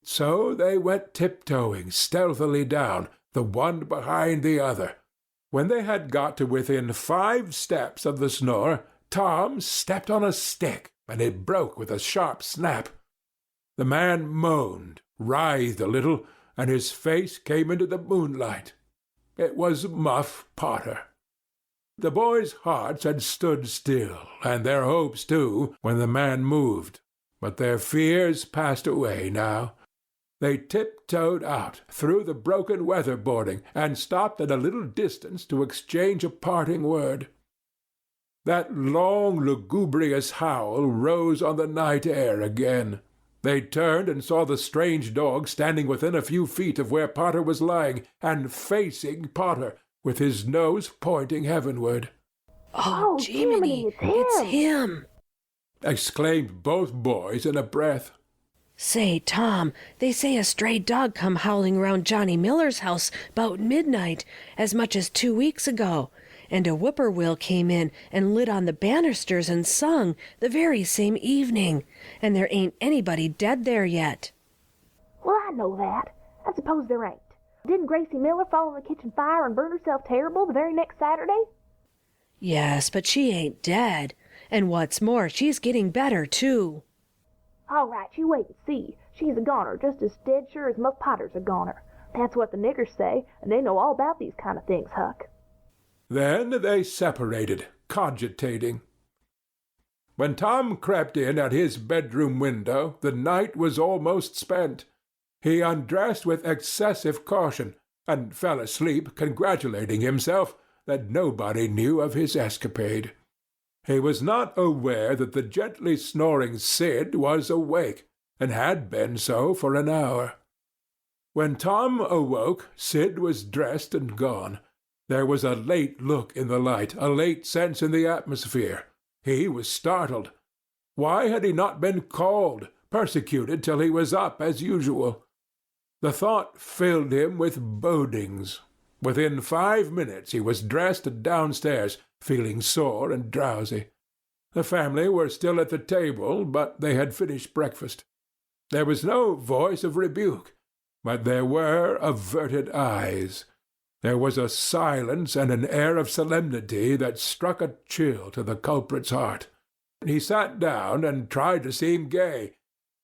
So they went tiptoeing stealthily down, the one behind the other. When they had got to within 5 steps of the snore, Tom stepped on a stick, and it broke with a sharp snap. The man moaned, writhed a little, and his face came into the moonlight. It was Muff Potter. The boys' hearts had stood still, and their hopes too, when the man moved, but their fears passed away now. They tiptoed out through the broken weather-boarding and stopped at a little distance to exchange a parting word. That long, lugubrious howl rose on the night air again. They turned and saw the strange dog standing within a few feet of where Potter was lying, and facing Potter, with his nose pointing heavenward. Oh, Jiminy, it's him! Exclaimed both boys in a breath. Say, Tom, they say a stray dog come howling round Johnny Miller's house 'bout midnight, as much as 2 weeks ago, and a whippoorwill came in and lit on the banisters and sung the very same evening, and there ain't anybody dead there yet. Well, I know that. I suppose there ain't. Didn't Gracie Miller fall in the kitchen fire and burn herself terrible the very next Saturday? Yes, but she ain't dead. And what's more, she's getting better, too. All right, you wait and see. She's a goner, just as dead sure as Muff Potter's a goner. That's what the niggers say, and they know all about these kind of things, Huck. Then they separated, cogitating. When Tom crept in at his bedroom window, the night was almost spent. He undressed with excessive caution, and fell asleep congratulating himself that nobody knew of his escapade. He was not aware that the gently snoring Sid was awake, and had been so for an hour. When Tom awoke, Sid was dressed and gone. There was a late look in the light, a late sense in the atmosphere. He was startled. Why had he not been called, persecuted till he was up as usual? The thought filled him with bodings. Within 5 minutes he was dressed and downstairs, feeling sore and drowsy. The family were still at the table, but they had finished breakfast. There was no voice of rebuke, but there were averted eyes. There was a silence and an air of solemnity that struck a chill to the culprit's heart. He sat down and tried to seem gay,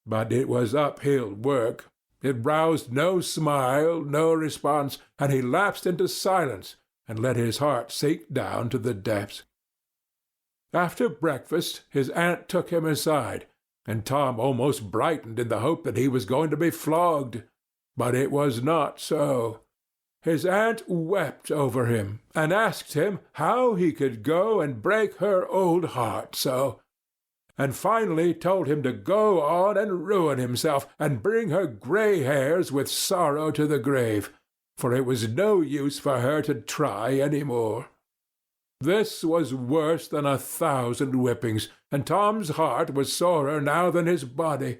but it was uphill work. It roused no smile, no response, and he lapsed into silence and let his heart sink down to the depths. After breakfast his aunt took him aside, and Tom almost brightened in the hope that he was going to be flogged. But it was not so. His aunt wept over him, and asked him how he could go and break her old heart so, and finally told him to go on and ruin himself, and bring her grey hairs with sorrow to the grave, for it was no use for her to try any more. This was worse than 1,000 whippings, and Tom's heart was sorer now than his body.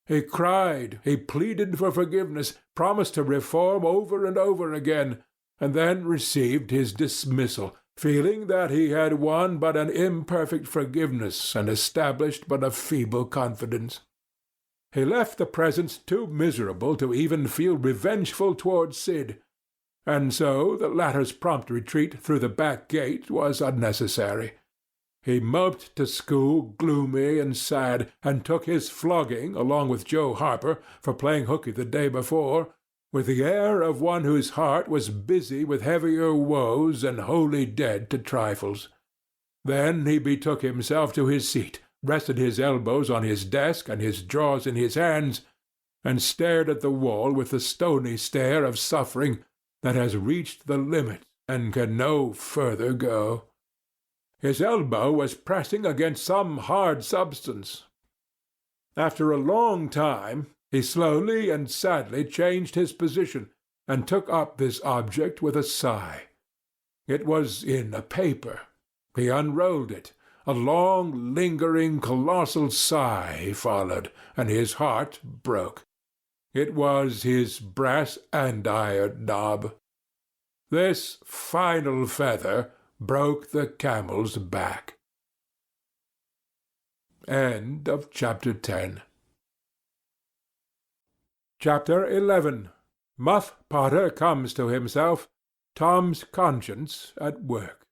He cried, he pleaded for forgiveness, promised to reform over and over again, and then received his dismissal, feeling that he had won but an imperfect forgiveness and established but a feeble confidence. He left the presence too miserable to even feel revengeful towards Sid, and so the latter's prompt retreat through the back gate was unnecessary. He moped to school gloomy and sad, and took his flogging, along with Joe Harper, for playing hookey the day before, with the air of one whose heart was busy with heavier woes and wholly dead to trifles. Then he betook himself to his seat, rested his elbows on his desk and his jaws in his hands, and stared at the wall with the stony stare of suffering that has reached the limit and can no further go. His elbow was pressing against some hard substance. After a long time he slowly and sadly changed his position, and took up this object with a sigh. It was in a paper. He unrolled it. A long, lingering, colossal sigh followed, and his heart broke. It was his brass andiron knob. This final feather broke the camel's back. End of chapter 10. Chapter 11. Muff Potter comes to himself. Tom's conscience at work.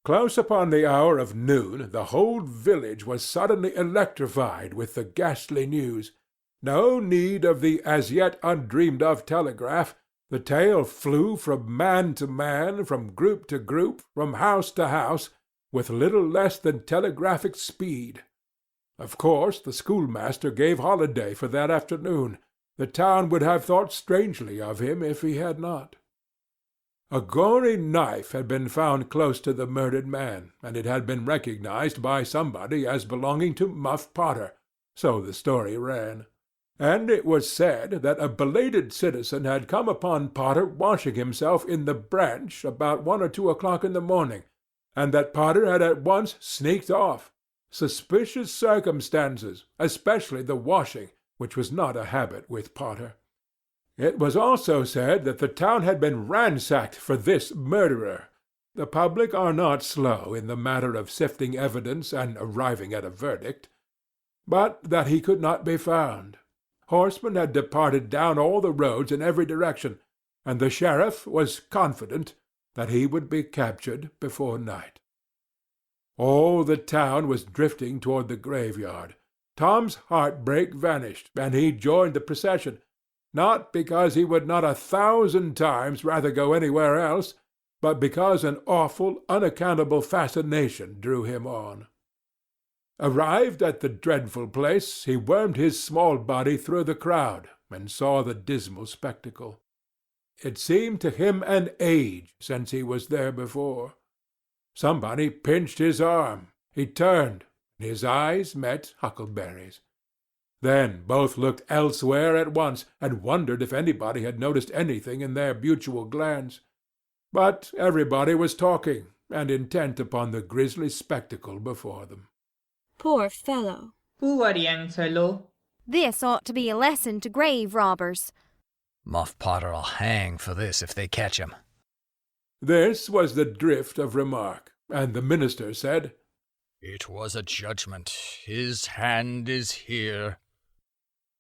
Close upon the hour of noon, the whole village was suddenly electrified with the ghastly news. No need of the as yet undreamed-of telegraph. The tale flew from man to man, from group to group, from house to house, with little less than telegraphic speed. Of course the schoolmaster gave holiday for that afternoon. The town would have thought strangely of him if he had not. A gory knife had been found close to the murdered man, and it had been recognized by somebody as belonging to Muff Potter, so the story ran. And it was said that a belated citizen had come upon Potter washing himself in the branch about 1 or 2 o'clock in the morning, and that Potter had at once sneaked off. Suspicious circumstances, especially the washing, which was not a habit with Potter. It was also said that the town had been ransacked for this murderer. The public are not slow in the matter of sifting evidence and arriving at a verdict. But that he could not be found. Horsemen had departed down all the roads in every direction, and the sheriff was confident that he would be captured before night. All the town was drifting toward the graveyard. Tom's heartbreak vanished, and he joined the procession, not because he would not 1,000 times rather go anywhere else, but because an awful, unaccountable fascination drew him on. Arrived at the dreadful place, he wormed his small body through the crowd and saw the dismal spectacle. It seemed to him an age since he was there before. Somebody pinched his arm. He turned, and his eyes met Huckleberry's. Then both looked elsewhere at once, and wondered if anybody had noticed anything in their mutual glance. But everybody was talking, and intent upon the grisly spectacle before them. Poor fellow. Poor young fellow. This ought to be a lesson to grave robbers. Muff Potter'll hang for this if they catch him. This was the drift of remark, and the minister said, It was a judgment. His hand is here.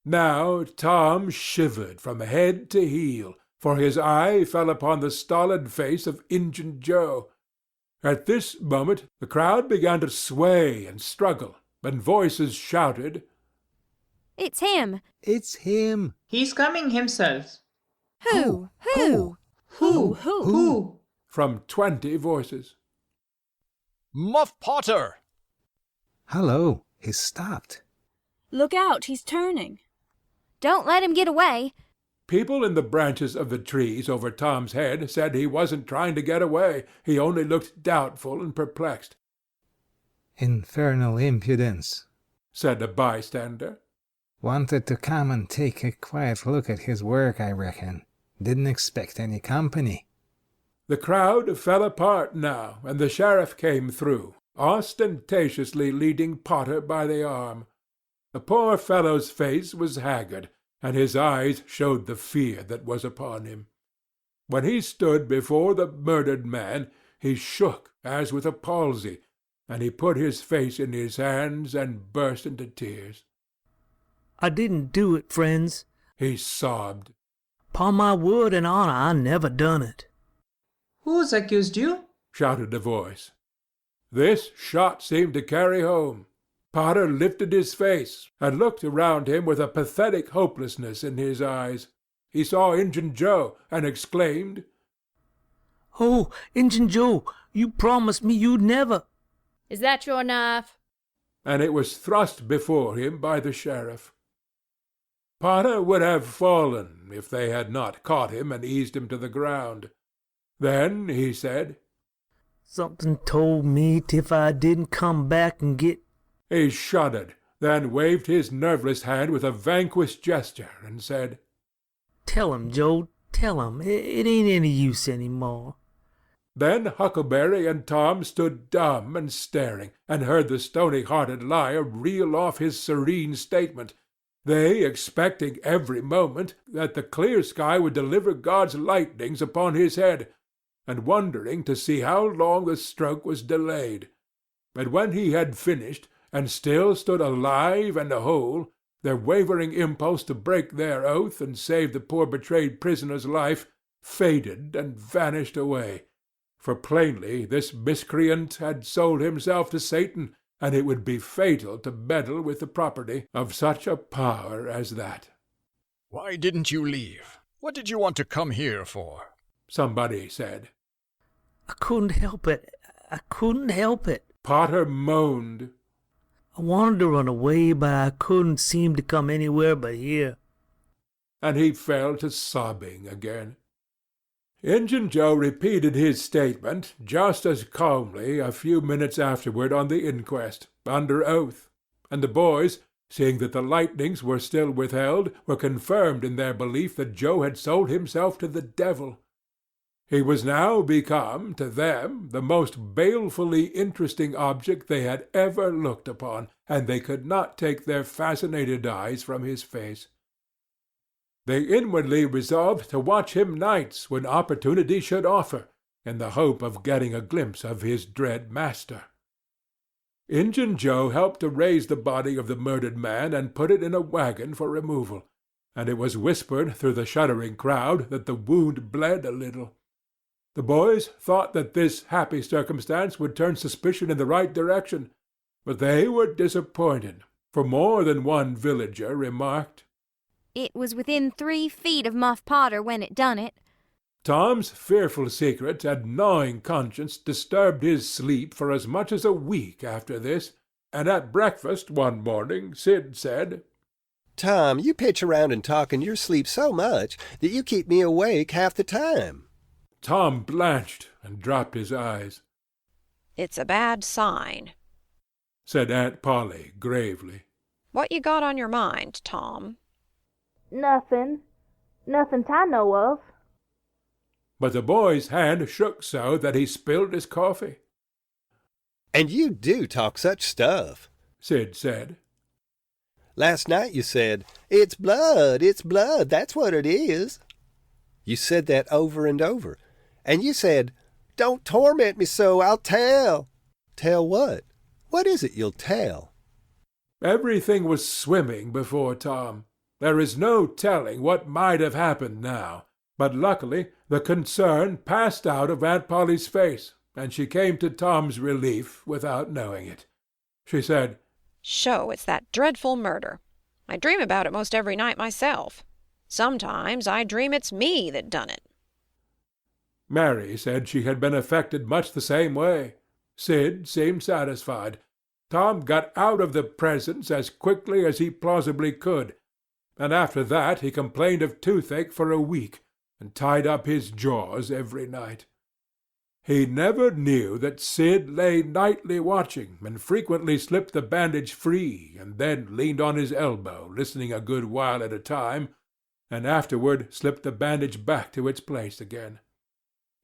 Now Tom shivered from head to heel, for his eye fell upon the stolid face of Injun Joe. At this moment the crowd began to sway and struggle, and voices shouted, It's him! It's him! He's coming himself. Who? Who? Who? From 20 voices. Muff Potter! Hello, he's stopped. Look out, he's turning. Don't let him get away. People in the branches of the trees over Tom's head said he wasn't trying to get away. He only looked doubtful and perplexed. Infernal impudence, said a bystander. Wanted to come and take a quiet look at his work, I reckon. Didn't expect any company. The crowd fell apart now, and the sheriff came through, ostentatiously leading Potter by the arm. The poor fellow's face was haggard, and his eyes showed the fear that was upon him. When he stood before the murdered man, he shook as with a palsy, and he put his face in his hands and burst into tears. I didn't do it, friends, he sobbed. 'Pon my word and honor, I never done it. Who's accused you? Shouted a voice. This shot seemed to carry home. Potter lifted his face and looked around him with a pathetic hopelessness in his eyes. He saw Injun Joe and exclaimed, Oh, Injun Joe, you promised me you'd never. Is that your knife? And it was thrust before him by the sheriff. Potter would have fallen if they had not caught him and eased him to the ground. Then he said, Something told me if I didn't come back and get... He shuddered, then waved his nerveless hand with a vanquished gesture and said, Tell him, Joe, tell him. It ain't any use any more. Then Huckleberry and Tom stood dumb and staring, and heard the stony-hearted liar reel off his serene statement, they expecting every moment that the clear sky would deliver God's lightnings upon his head, and wondering to see how long the stroke was delayed. But when he had finished, and still stood alive and whole, their wavering impulse to break their oath and save the poor betrayed prisoner's life faded and vanished away, for plainly this miscreant had sold himself to Satan, and it would be fatal to meddle with the property of such a power as that. Why didn't you leave? What did you want to come here for? Somebody said. I couldn't help it. I couldn't help it. Potter moaned. I wanted to run away, but I couldn't seem to come anywhere but here. And he fell to sobbing again. Injun Joe repeated his statement just as calmly a few minutes afterward on the inquest, under oath, and the boys, seeing that the lightnings were still withheld, were confirmed in their belief that Joe had sold himself to the devil. He was now become, to them, the most balefully interesting object they had ever looked upon, and they could not take their fascinated eyes from his face. They inwardly resolved to watch him nights when opportunity should offer, in the hope of getting a glimpse of his dread master. Injun Joe helped to raise the body of the murdered man and put it in a wagon for removal, and it was whispered through the shuddering crowd that the wound bled a little. The boys thought that this happy circumstance would turn suspicion in the right direction, but they were disappointed, for more than one villager remarked, "It was within 3 feet of Muff Potter when it done it." Tom's fearful secret and gnawing conscience disturbed his sleep for as much as a week after this, and at breakfast one morning Sid said, "Tom, you pitch around and talk in your sleep so much that you keep me awake half the time." Tom blanched and dropped his eyes. "It's a bad sign," said Aunt Polly gravely. "What you got on your mind, Tom?" Nothing. Nothing I know of. But the boy's hand shook so that he spilled his coffee. "And you do talk such stuff," Sid said. "Last night you said, 'It's blood, that's what it is.' You said that over and over. And you said, 'Don't torment me so, I'll tell.' Tell what? What is it you'll tell?" Everything was swimming before Tom. There is no telling what might have happened now, but luckily the concern passed out of Aunt Polly's face, and she came to Tom's relief without knowing it. She said, "Sho, it's that dreadful murder. I dream about it most every night myself. Sometimes I dream it's me that done it." Mary said she had been affected much the same way. Sid seemed satisfied. Tom got out of the presence as quickly as he plausibly could, and after that he complained of toothache for a week, and tied up his jaws every night. He never knew that Sid lay nightly watching, and frequently slipped the bandage free, and then leaned on his elbow, listening a good while at a time, and afterward slipped the bandage back to its place again.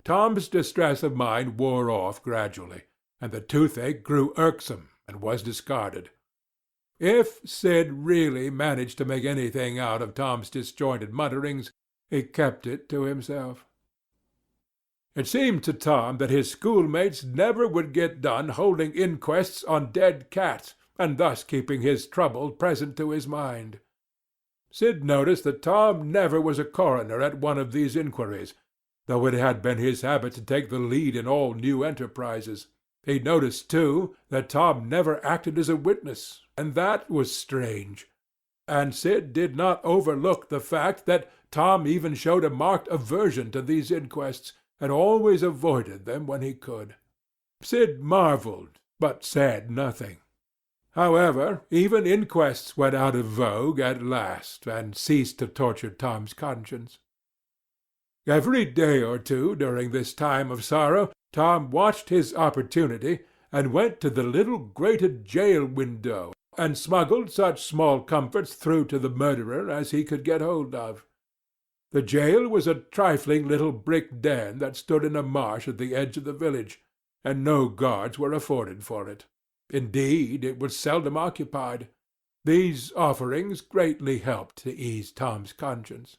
Tom's distress of mind wore off gradually, and the toothache grew irksome and was discarded. If Sid really managed to make anything out of Tom's disjointed mutterings, he kept it to himself. It seemed to Tom that his schoolmates never would get done holding inquests on dead cats, and thus keeping his trouble present to his mind. Sid noticed that Tom never was a coroner at one of these inquiries, though it had been his habit to take the lead in all new enterprises. He noticed, too, that Tom never acted as a witness, and that was strange. And Sid did not overlook the fact that Tom even showed a marked aversion to these inquests, and always avoided them when he could. Sid marvelled, but said nothing. However, even inquests went out of vogue at last, and ceased to torture Tom's conscience. Every day or two during this time of sorrow, Tom watched his opportunity, and went to the little grated jail window, and smuggled such small comforts through to the murderer as he could get hold of. The jail was a trifling little brick den that stood in a marsh at the edge of the village, and no guards were afforded for it. Indeed, it was seldom occupied. These offerings greatly helped to ease Tom's conscience.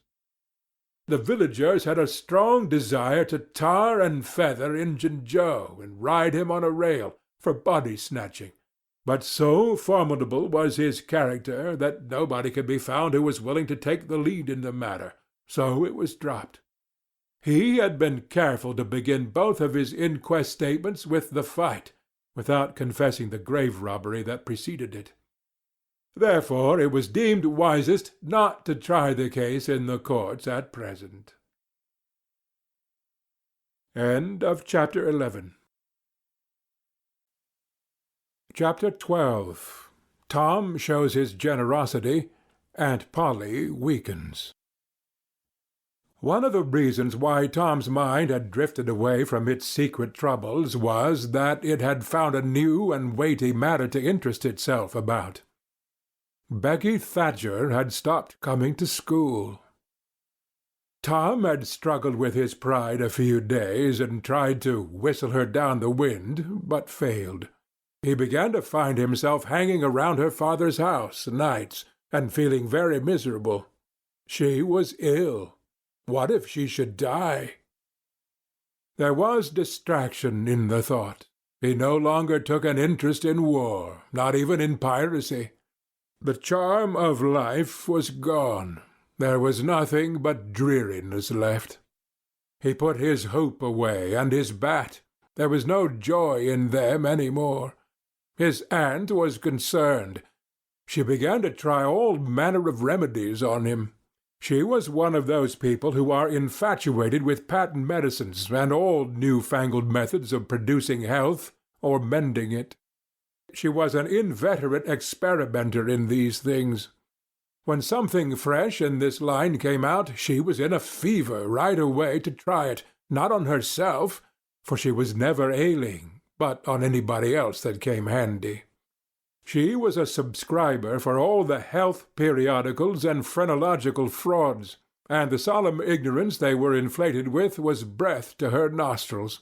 The villagers had a strong desire to tar and feather Injun Joe and ride him on a rail for body-snatching, but so formidable was his character that nobody could be found who was willing to take the lead in the matter, so it was dropped. He had been careful to begin both of his inquest statements with the fight, without confessing the grave robbery that preceded it. Therefore it was deemed wisest not to try the case in the courts at present. End of Chapter 11. Chapter 12. Tom shows his generosity, Aunt Polly weakens. One of the reasons why Tom's mind had drifted away from its secret troubles was that it had found a new and weighty matter to interest itself about. Becky Thatcher had stopped coming to school. Tom had struggled with his pride a few days and tried to whistle her down the wind, but failed. He began to find himself hanging around her father's house nights and feeling very miserable. She was ill. What if she should die? There was distraction in the thought. He no longer took an interest in war, not even in piracy. The charm of life was gone. There was nothing but dreariness left. He put his hoop away and his bat. There was no joy in them any more. His aunt was concerned. She began to try all manner of remedies on him. She was one of those people who are infatuated with patent medicines and all new-fangled methods of producing health or mending it. She was an inveterate experimenter in these things. When something fresh in this line came out, she was in a fever right away to try it, not on herself, for she was never ailing, but on anybody else that came handy. She was a subscriber for all the health periodicals and phrenological frauds, and the solemn ignorance they were inflated with was breath to her nostrils.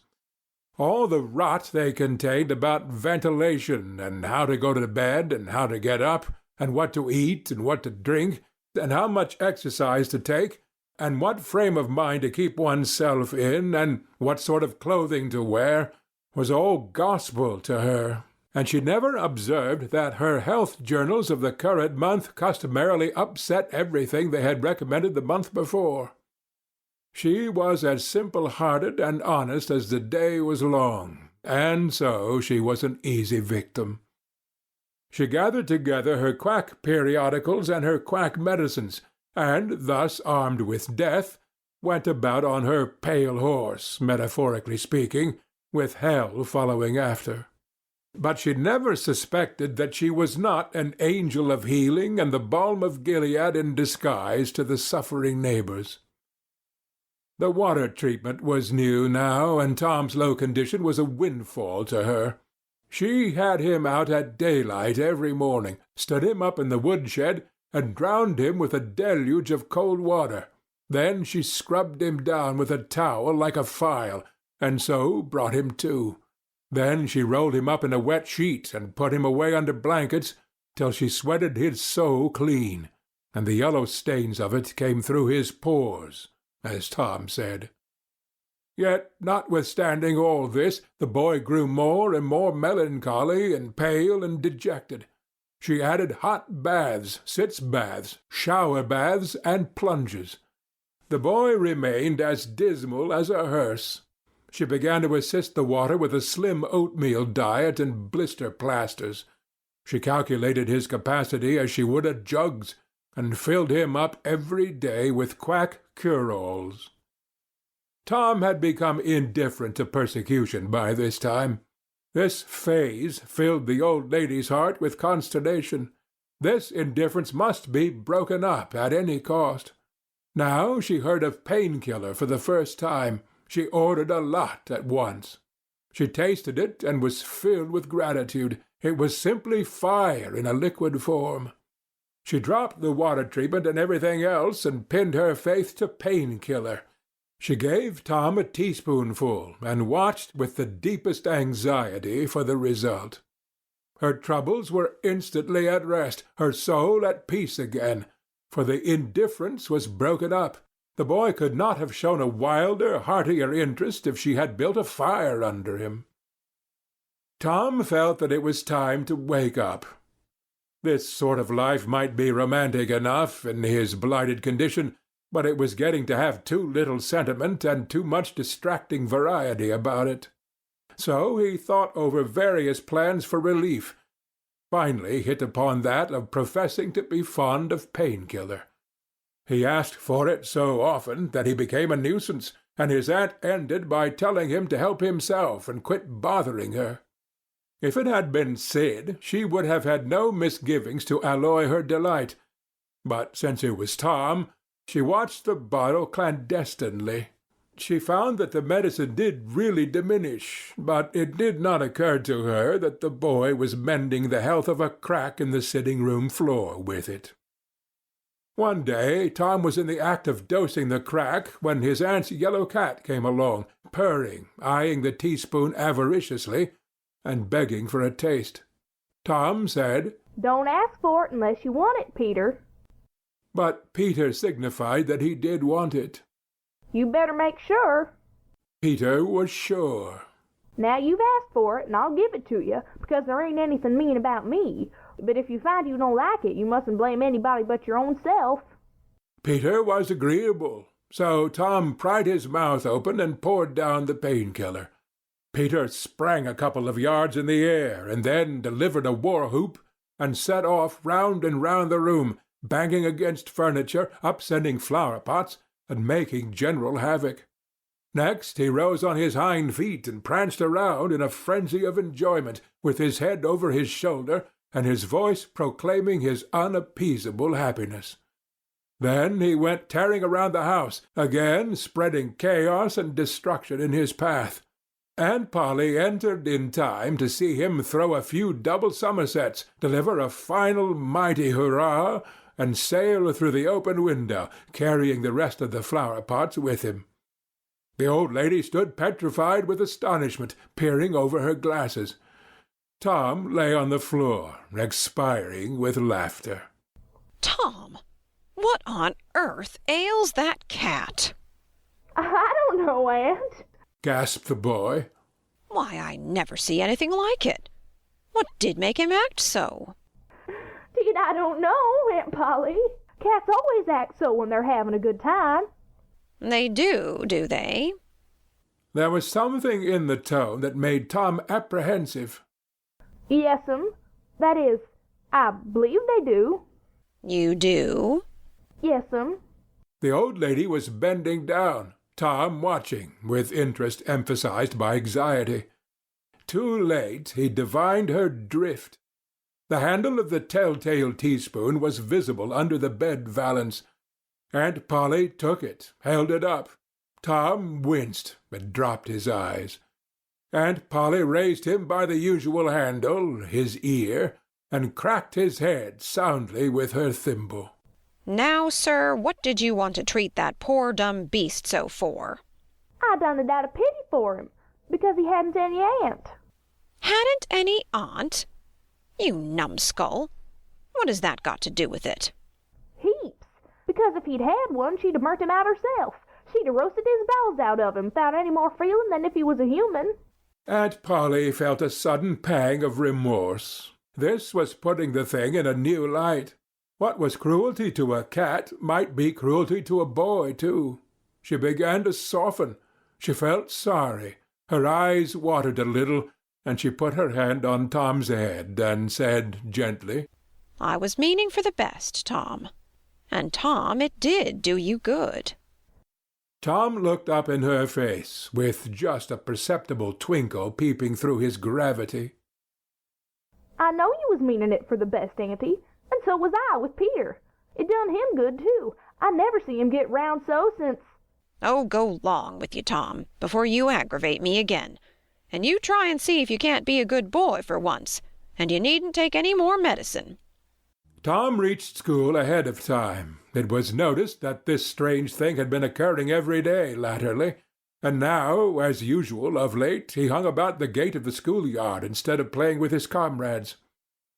All the rot they contained about ventilation, and how to go to bed, and how to get up, and what to eat, and what to drink, and how much exercise to take, and what frame of mind to keep oneself in, and what sort of clothing to wear, was all gospel to her, and she never observed that her health journals of the current month customarily upset everything they had recommended the month before. She was as simple-hearted and honest as the day was long, and so she was an easy victim. She gathered together her quack periodicals and her quack medicines, and, thus armed with death, went about on her pale horse, metaphorically speaking, with hell following after. But she never suspected that she was not an angel of healing and the balm of Gilead in disguise to the suffering neighbors. The water treatment was new now, and Tom's low condition was a windfall to her. She had him out at daylight every morning, stood him up in the woodshed, and drowned him with a deluge of cold water. Then she scrubbed him down with a towel like a file, and so brought him to. Then she rolled him up in a wet sheet and put him away under blankets till she sweated his soul clean, and the yellow stains of it came through his pores, as Tom said. Yet, notwithstanding all this, the boy grew more and more melancholy and pale and dejected. She added hot baths, sitz baths, shower baths, and plunges. The boy remained as dismal as a hearse. She began to assist the water with a slim oatmeal diet and blister plasters. She calculated his capacity as she would a jug's, and filled him up every day with quack cure-alls. Tom had become indifferent to persecution by this time. This phase filled the old lady's heart with consternation. This indifference must be broken up at any cost. Now she heard of painkiller for the first time. She ordered a lot at once. She tasted it and was filled with gratitude. It was simply fire in a liquid form. She dropped the water treatment and everything else and pinned her faith to painkiller. She gave Tom a teaspoonful and watched with the deepest anxiety for the result. Her troubles were instantly at rest, her soul at peace again, for the indifference was broken up. The boy could not have shown a wilder, heartier interest if she had built a fire under him. Tom felt that it was time to wake up. This sort of life might be romantic enough in his blighted condition, but it was getting to have too little sentiment and too much distracting variety about it. So he thought over various plans for relief, finally hit upon that of professing to be fond of painkiller. He asked for it so often that he became a nuisance, and his aunt ended by telling him to help himself and quit bothering her. If it had been Sid, she would have had no misgivings to alloy her delight, but since it was Tom, she watched the bottle clandestinely. She found that the medicine did really diminish, but it did not occur to her that the boy was mending the health of a crack in the sitting-room floor with it. One day Tom was in the act of dosing the crack when his aunt's yellow cat came along, purring, eyeing the teaspoon avariciously, and begging for a taste. Tom said, "Don't ask for it unless you want it, Peter." But Peter signified that he did want it. "You better make sure." Peter was sure. "Now you've asked for it, and I'll give it to you, because there ain't anything mean about me. But if you find you don't like it, you mustn't blame anybody but your own self." Peter was agreeable, so Tom pried his mouth open and poured down the painkiller. Peter sprang a couple of yards in the air, and then delivered a war-whoop, and set off round and round the room, banging against furniture, upsetting flower-pots, and making general havoc. Next he rose on his hind feet and pranced around in a frenzy of enjoyment, with his head over his shoulder, and his voice proclaiming his unappeasable happiness. Then he went tearing around the house, again spreading chaos and destruction in his path. Aunt Polly entered in time to see him throw a few double somersets, deliver a final mighty hurrah, and sail through the open window, carrying the rest of the flower-pots with him. The old lady stood petrified with astonishment, peering over her glasses. Tom lay on the floor, expiring with laughter. Tom, what on earth ails that cat? I don't know, Aunt, gasped the boy. Why, I never see anything like it. What did make him act so? Deed, I don't know, Aunt Polly. Cats always act so when they're having a good time. They do they? There was something in the tone that made Tom apprehensive. Yes'm. That is, I believe they do. You do? Yes'm. The old lady was bending down, Tom watching, with interest emphasized by anxiety. Too late he divined her drift. The handle of the tell-tale teaspoon was visible under the bed valance. Aunt Polly took it, held it up. Tom winced, but dropped his eyes. Aunt Polly raised him by the usual handle, his ear, and cracked his head soundly with her thimble. Now, sir, what did you want to treat that poor dumb beast so for? I done it out of pity for him, because he hadn't any aunt. Hadn't any aunt? You numbskull. What has that got to do with it? Heaps. Because if he'd had one, she'd have murked him out herself. She'd have roasted his bowels out of him without any more feeling than if he was a human. Aunt Polly felt a sudden pang of remorse. This was putting the thing in a new light. What was cruelty to a cat might be cruelty to a boy, too. She began to soften. She felt sorry. Her eyes watered a little, and she put her hand on Tom's head and said gently, I was meaning for the best, Tom. And, Tom, it did do you good. Tom looked up in her face, with just a perceptible twinkle peeping through his gravity. I know you was meaning it for the best, Auntie, and so was I with Peter. It done him good, too. I never see him get round so since— Oh, go long with you, Tom, before you aggravate me again. And you try and see if you can't be a good boy for once, and you needn't take any more medicine. Tom reached school ahead of time. It was noticed that this strange thing had been occurring every day latterly, and now, as usual of late, he hung about the gate of the schoolyard instead of playing with his comrades.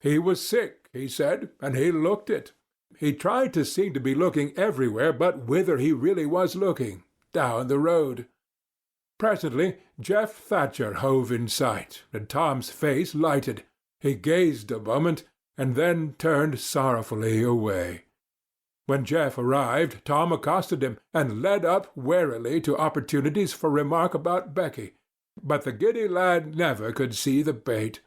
He was sick, he said, and he looked it. He tried to seem to be looking everywhere but whither he really was looking, down the road. Presently Jeff Thatcher hove in sight, and Tom's face lighted. He gazed a moment, and then turned sorrowfully away. When Jeff arrived, Tom accosted him, and led up warily to opportunities for remark about Becky, but the giddy lad never could see the bait.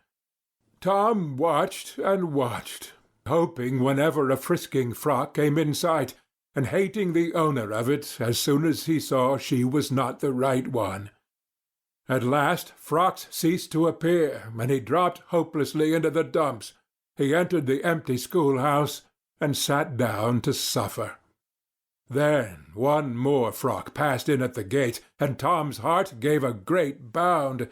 Tom watched and watched, hoping whenever a frisking frock came in sight, and hating the owner of it as soon as he saw she was not the right one. At last frocks ceased to appear, and he dropped hopelessly into the dumps. He entered the empty schoolhouse and sat down to suffer. Then one more frock passed in at the gate, and Tom's heart gave a great bound.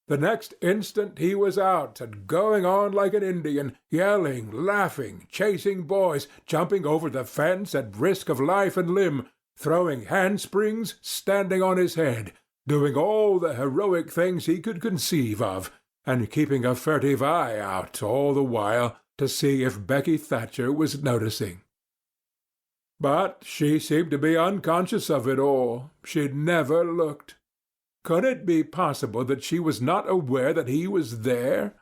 The next instant he was out and going on like an Indian, yelling, laughing, chasing boys, jumping over the fence at risk of life and limb, throwing handsprings, standing on his head, doing all the heroic things he could conceive of, and keeping a furtive eye out all the while to see if Becky Thatcher was noticing. But she seemed to be unconscious of it all. She'd never looked. Could it be possible that she was not aware that he was there?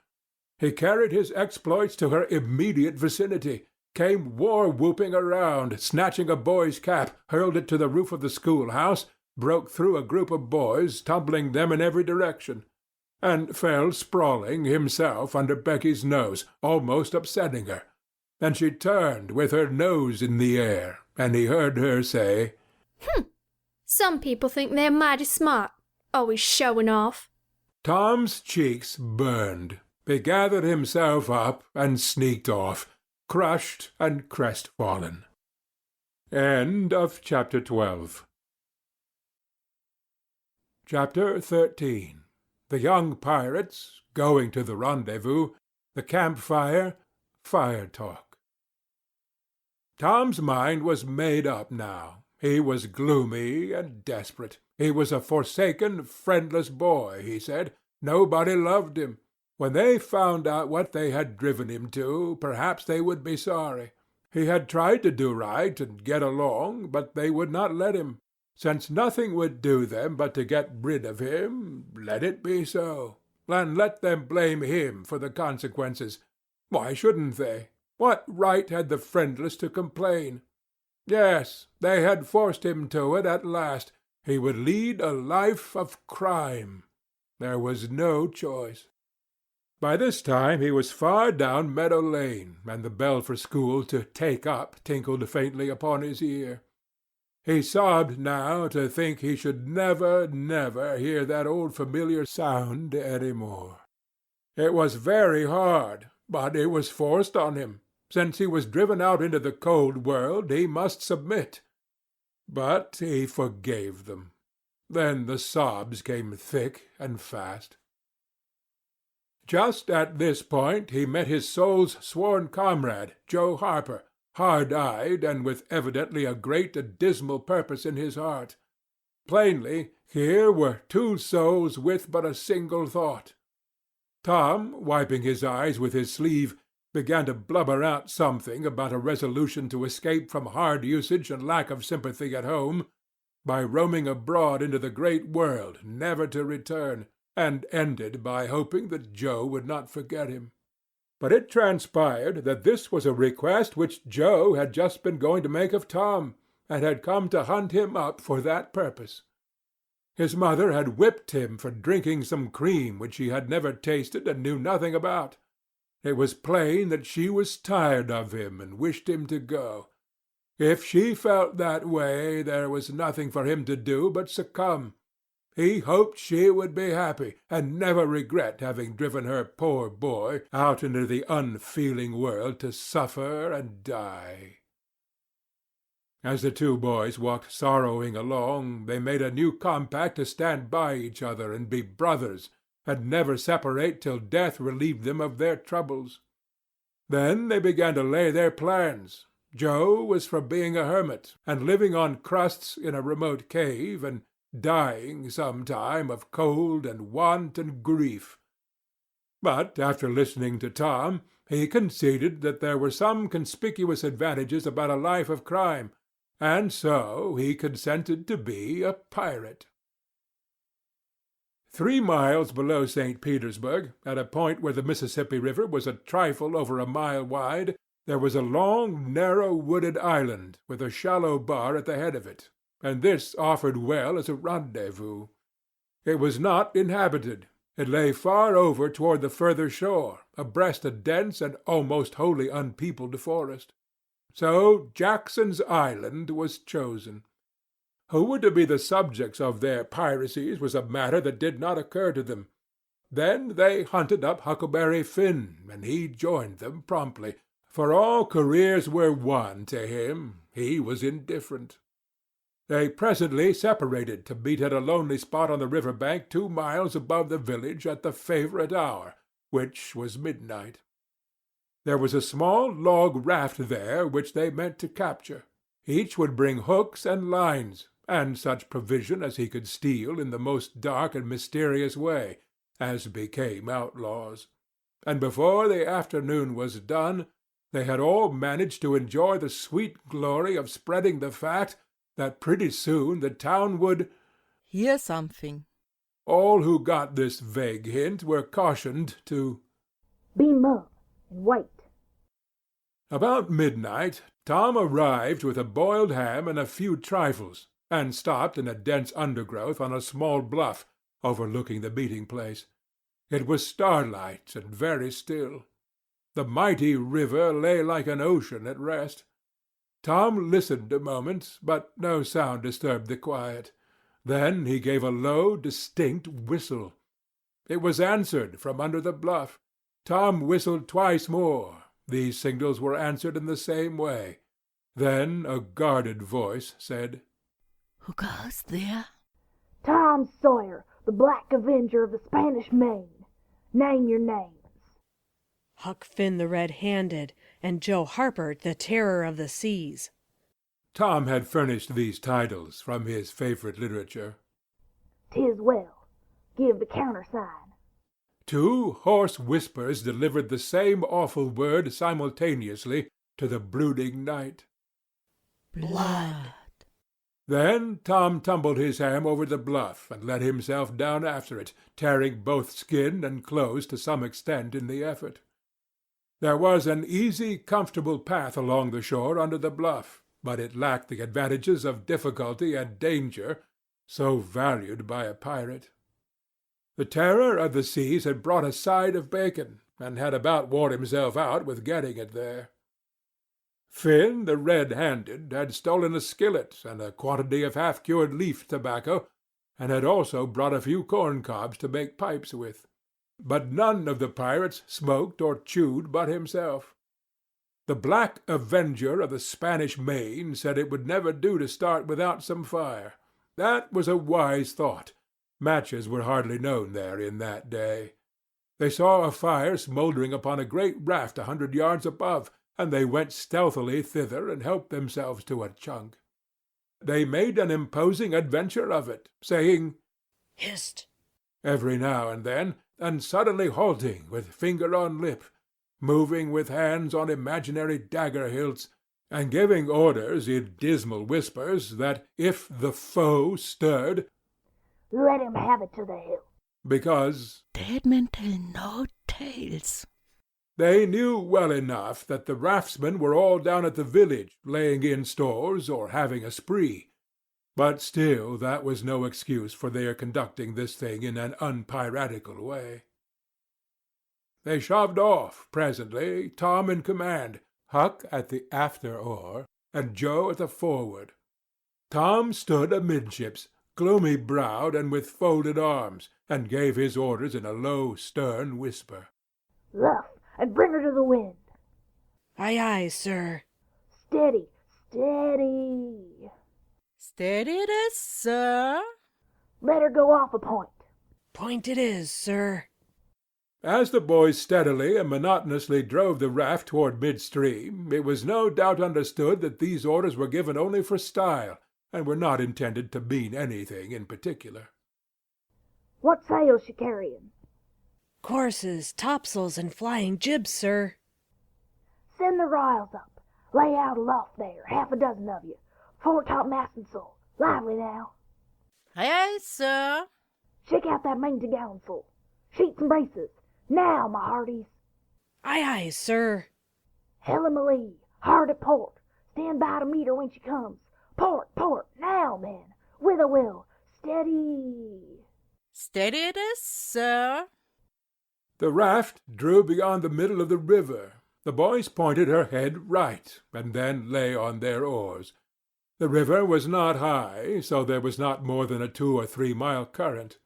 He carried his exploits to her immediate vicinity. came war-whooping around, snatching a boy's cap, hurled it to the roof of the schoolhouse, broke through a group of boys, tumbling them in every direction, and fell sprawling himself under Becky's nose, almost upsetting her. And she turned with her nose in the air, and he heard her say, Some people think they're mighty smart, always showing off. Tom's cheeks burned. He gathered himself up and sneaked off, crushed and crestfallen. End of Chapter 12. Chapter 13. The young pirates, going to the rendezvous, the campfire, fire talk. Tom's mind was made up now. He was gloomy and desperate. He was a forsaken, friendless boy, he said. Nobody loved him. When they found out what they had driven him to, perhaps they would be sorry. He had tried to do right and get along, but they would not let him. Since nothing would do them but to get rid of him, let it be so, and let them blame him for the consequences. Why shouldn't they? What right had the friendless to complain? Yes, they had forced him to it at last. He would lead a life of crime. There was no choice. By this time he was far down Meadow Lane, and the bell for school to take up tinkled faintly upon his ear. He sobbed now to think he should never, never hear that old familiar sound any more. It was very hard, but it was forced on him. Since he was driven out into the cold world, he must submit. But he forgave them. Then the sobs came thick and fast. Just at this point he met his soul's sworn comrade, Joe Harper, hard-eyed and with evidently a great and dismal purpose in his heart. Plainly, here were two souls with but a single thought. Tom, wiping his eyes with his sleeve, began to blubber out something about a resolution to escape from hard usage and lack of sympathy at home, by roaming abroad into the great world, never to return, and ended by hoping that Joe would not forget him. But it transpired that this was a request which Joe had just been going to make of Tom, and had come to hunt him up for that purpose. His mother had whipped him for drinking some cream which he had never tasted and knew nothing about. It was plain that she was tired of him and wished him to go. If she felt that way, there was nothing for him to do but succumb. He hoped she would be happy, and never regret having driven her poor boy out into the unfeeling world to suffer and die. As the two boys walked sorrowing along, they made a new compact to stand by each other and be brothers, and never separate till death relieved them of their troubles. Then they began to lay their plans. Joe was for being a hermit, and living on crusts in a remote cave, and dying some time of cold and want and grief. But after listening to Tom, he conceded that there were some conspicuous advantages about a life of crime, and so he consented to be a pirate. 3 miles below St. Petersburg, at a point where the Mississippi River was a trifle over a mile wide, there was a long, narrow, wooded island with a shallow bar at the head of it, and this offered well as a rendezvous. It was not inhabited. It lay far over toward the further shore, abreast a dense and almost wholly unpeopled forest. So Jackson's Island was chosen. Who were to be the subjects of their piracies was a matter that did not occur to them. Then they hunted up Huckleberry Finn, and he joined them promptly, for all careers were one to him. He was indifferent. They presently separated to meet at a lonely spot on the river bank 2 miles above the village at the favorite hour, which was midnight. There was a small log raft there which they meant to capture. Each would bring hooks and lines, and such provision as he could steal in the most dark and mysterious way, as became outlaws. And before the afternoon was done, they had all managed to enjoy the sweet glory of spreading the fact that pretty soon the town would hear something. All who got this vague hint were cautioned to be mum and wait. About midnight Tom arrived with a boiled ham and a few trifles, and stopped in a dense undergrowth on a small bluff overlooking the meeting-place. It was starlight and very still. The mighty river lay like an ocean at rest. Tom listened a moment, but no sound disturbed the quiet. Then he gave a low, distinct whistle. It was answered from under the bluff. Tom whistled twice more. These signals were answered in the same way. Then a guarded voice said, "Who goes there?" Tom Sawyer, the Black Avenger of the Spanish Main. Name your names. Huck Finn the Red-Handed, and Joe Harper the Terror of the Seas. Tom had furnished these titles from his favorite literature. 'Tis well. Give the countersign. Two hoarse whispers delivered the same awful word simultaneously to the brooding night. Blood. Then Tom tumbled his ham over the bluff and let himself down after it, tearing both skin and clothes to some extent in the effort. There was an easy, comfortable path along the shore under the bluff, but it lacked the advantages of difficulty and danger so valued by a pirate. The Terror of the Seas had brought a side of bacon, and had about worn himself out with getting it there. Finn, the red-handed, had stolen a skillet and a quantity of half-cured leaf tobacco, and had also brought a few corn-cobs to make pipes with. But none of the pirates smoked or chewed but himself. The Black Avenger of the Spanish Main said it would never do to start without some fire. That was a wise thought. Matches were hardly known there in that day. They saw a fire smouldering upon a great raft 100 yards above, and they went stealthily thither and helped themselves to a chunk. They made an imposing adventure of it, saying, "Hist!" every now and then, and suddenly halting with finger on lip, moving with hands on imaginary dagger hilts, and giving orders in dismal whispers that if the foe stirred, let him have it to the hilt. Because dead men tell no tales. They knew well enough that the raftsmen were all down at the village, laying in stores or having a spree. But still that was no excuse for their conducting this thing in an unpiratical way. They shoved off, presently, Tom in command, Huck at the after oar, and Joe at the forward. Tom stood amidships, gloomy-browed and with folded arms, and gave his orders in a low, stern whisper. Luff, and bring her to the wind. Aye, aye, sir. Steady, steady. Steady it is, sir. Let her go off a point. Point it is, sir. As the boys steadily and monotonously drove the raft toward midstream, it was no doubt understood that these orders were given only for style, and were not intended to mean anything in particular. What sail's she carrying? Courses, topsails, and flying jibs, sir. Send the royals up. Lay out aloft there, 6 of you. Foretopmast and sail. Lively now. Aye, aye, sir. Shake out that main-to-gallant-full. Sheets and braces. Now, my hearties. Aye, aye, sir. Helen Malee, hard at port. Stand by to meet her when she comes. Port, port, now, men. With a will. Steady. Steady it is, sir. The raft drew beyond the middle of the river. The boys pointed her head right, and then lay on their oars. The river was not high, so there was not more than a 2 or 3 mile current.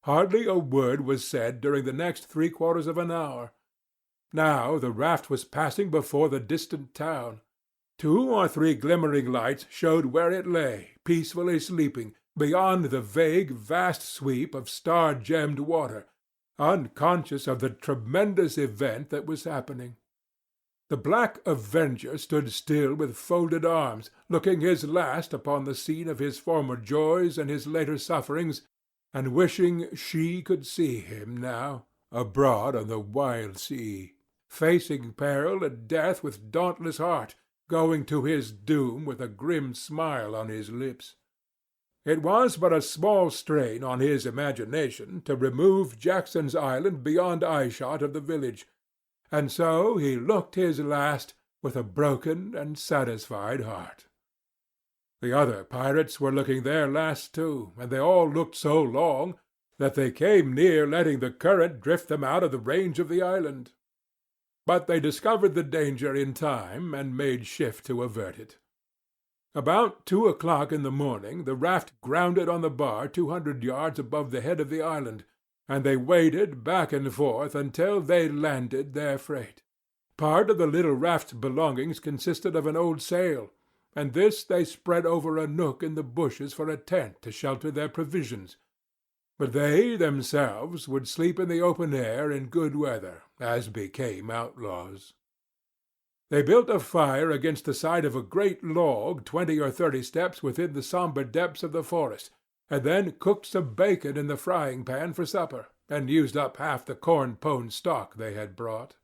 Hardly a word was said during the next 3/4 of an hour. Now the raft was passing before the distant town. 2 or 3 glimmering lights showed where it lay, peacefully sleeping, beyond the vague, vast sweep of star-gemmed water, unconscious of the tremendous event that was happening. The Black Avenger stood still with folded arms, looking his last upon the scene of his former joys and his later sufferings, and wishing she could see him now, abroad on the wild sea, facing peril and death with dauntless heart, going to his doom with a grim smile on his lips. It was but a small strain on his imagination to remove Jackson's Island beyond eyeshot of the village, and so he looked his last with a broken and satisfied heart. The other pirates were looking their last too, and they all looked so long that they came near letting the current drift them out of the range of the island. But they discovered the danger in time, and made shift to avert it. About 2 o'clock in the morning the raft grounded on the bar 200 yards above the head of the island, and they waded back and forth until they landed their freight. Part of the little raft's belongings consisted of an old sail, and this they spread over a nook in the bushes for a tent to shelter their provisions. But they themselves would sleep in the open air in good weather, as became outlaws. They built a fire against the side of a great log 20 or 30 steps within the sombre depths of the forest, and then cooked some bacon in the frying-pan for supper, and used up half the corn-pone stock they had brought.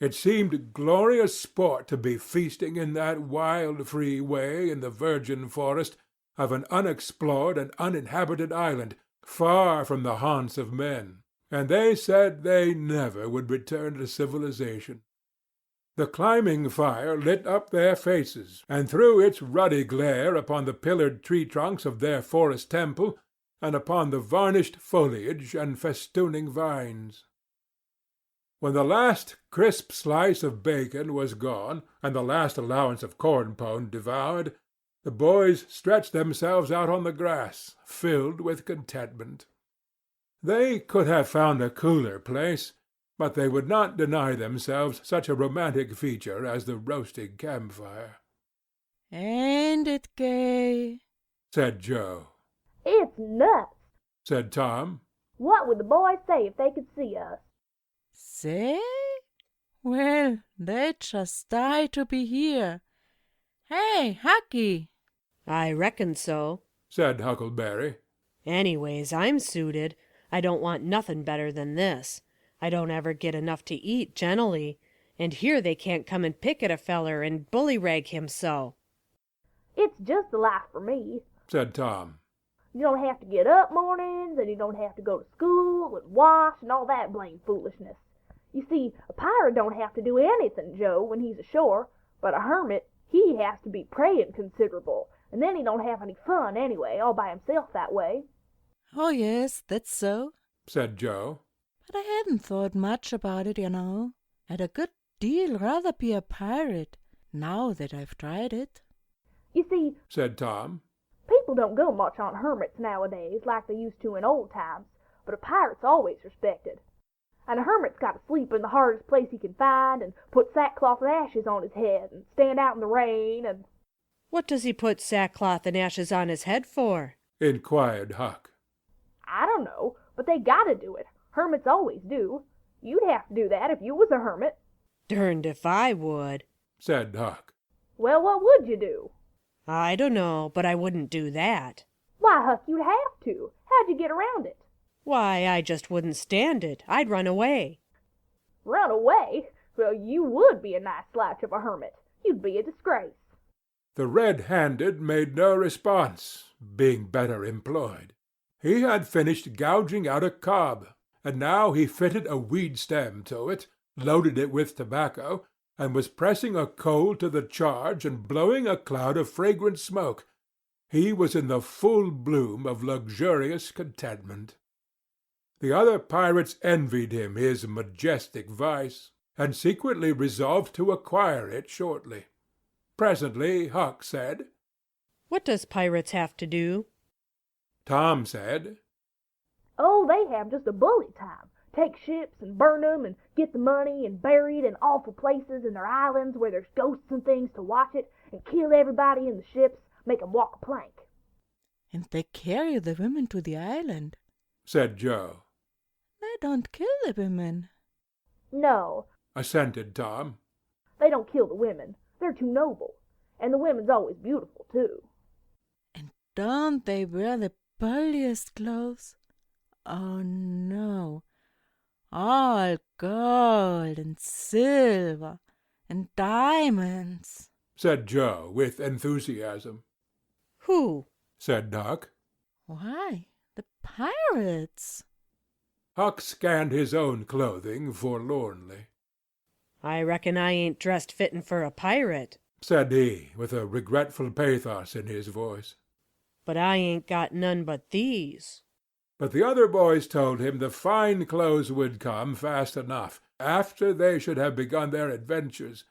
It seemed glorious sport to be feasting in that wild, free way in the virgin forest of an unexplored and uninhabited island, far from the haunts of men, and they said they never would return to civilization. The climbing fire lit up their faces, and threw its ruddy glare upon the pillared tree-trunks of their forest temple, and upon the varnished foliage and festooning vines. When the last crisp slice of bacon was gone, and the last allowance of corn-pone devoured, the boys stretched themselves out on the grass, filled with contentment. They could have found a cooler place, but they would not deny themselves such a romantic feature as the roasting campfire. "Ain't it gay?" said Joe. It's nuts. Said Tom. What would the boys say if they could see us? Say? Well, they'd just die to be here. Hey, Hucky! I reckon so, said Huckleberry. Anyways, I'm suited. I don't want nothing better than this. I don't ever get enough to eat, generally, and here they can't come and pick at a feller and bullyrag him so. It's just the life for me, said Tom. You don't have to get up mornings, and you don't have to go to school and wash and all that blame foolishness. You see, a pirate don't have to do anything, Joe, when he's ashore, but a hermit, he has to be praying considerable, and then he don't have any fun anyway, all by himself that way. Oh, yes, that's so, said Joe. But I hadn't thought much about it, you know. I'd a good deal rather be a pirate, now that I've tried it. You see, said Tom, people don't go much on hermits nowadays like they used to in old times, but a pirate's always respected. And a hermit's got to sleep in the hardest place he can find, and put sackcloth and ashes on his head, and stand out in the rain, and... What does he put sackcloth and ashes on his head for? inquired Huck. I don't know, but they gotta do it. Hermits always do. You'd have to do that if you was a hermit. Derned if I would, said Huck. Well, what would you do? I don't know, but I wouldn't do that. Why, Huck, you'd have to. How'd you get around it? Why, I just wouldn't stand it. I'd run away. Run away? Well, you would be a nice slouch of a hermit. You'd be a disgrace. The red-handed made no response, being better employed. He had finished gouging out a cob, and now he fitted a weed stem to it, loaded it with tobacco, and was pressing a coal to the charge and blowing a cloud of fragrant smoke. He was in the full bloom of luxurious contentment. The other pirates envied him his majestic vice, and secretly resolved to acquire it shortly. Presently Huck said, What does pirates have to do? Tom said, Oh, they have just a bully time. Take ships and burn 'em and get the money and bury it in awful places in their islands where there's ghosts and things to watch it, and kill everybody in the ships, make 'em walk a plank. And they carry the women to the island, said Joe. They don't kill the women. No, assented Tom. They don't kill the women. They're too noble. And the women's always beautiful, too. And don't they wear the bulliest clothes? Oh, no. All gold and silver and diamonds, said Joe with enthusiasm. Who? said Huck. Why, the pirates. Huck scanned his own clothing forlornly. I reckon I ain't dressed fittin' for a pirate, said he, with a regretful pathos in his voice. but I ain't got none but these. But the other boys told him the fine clothes would come fast enough, after they should have begun their adventures.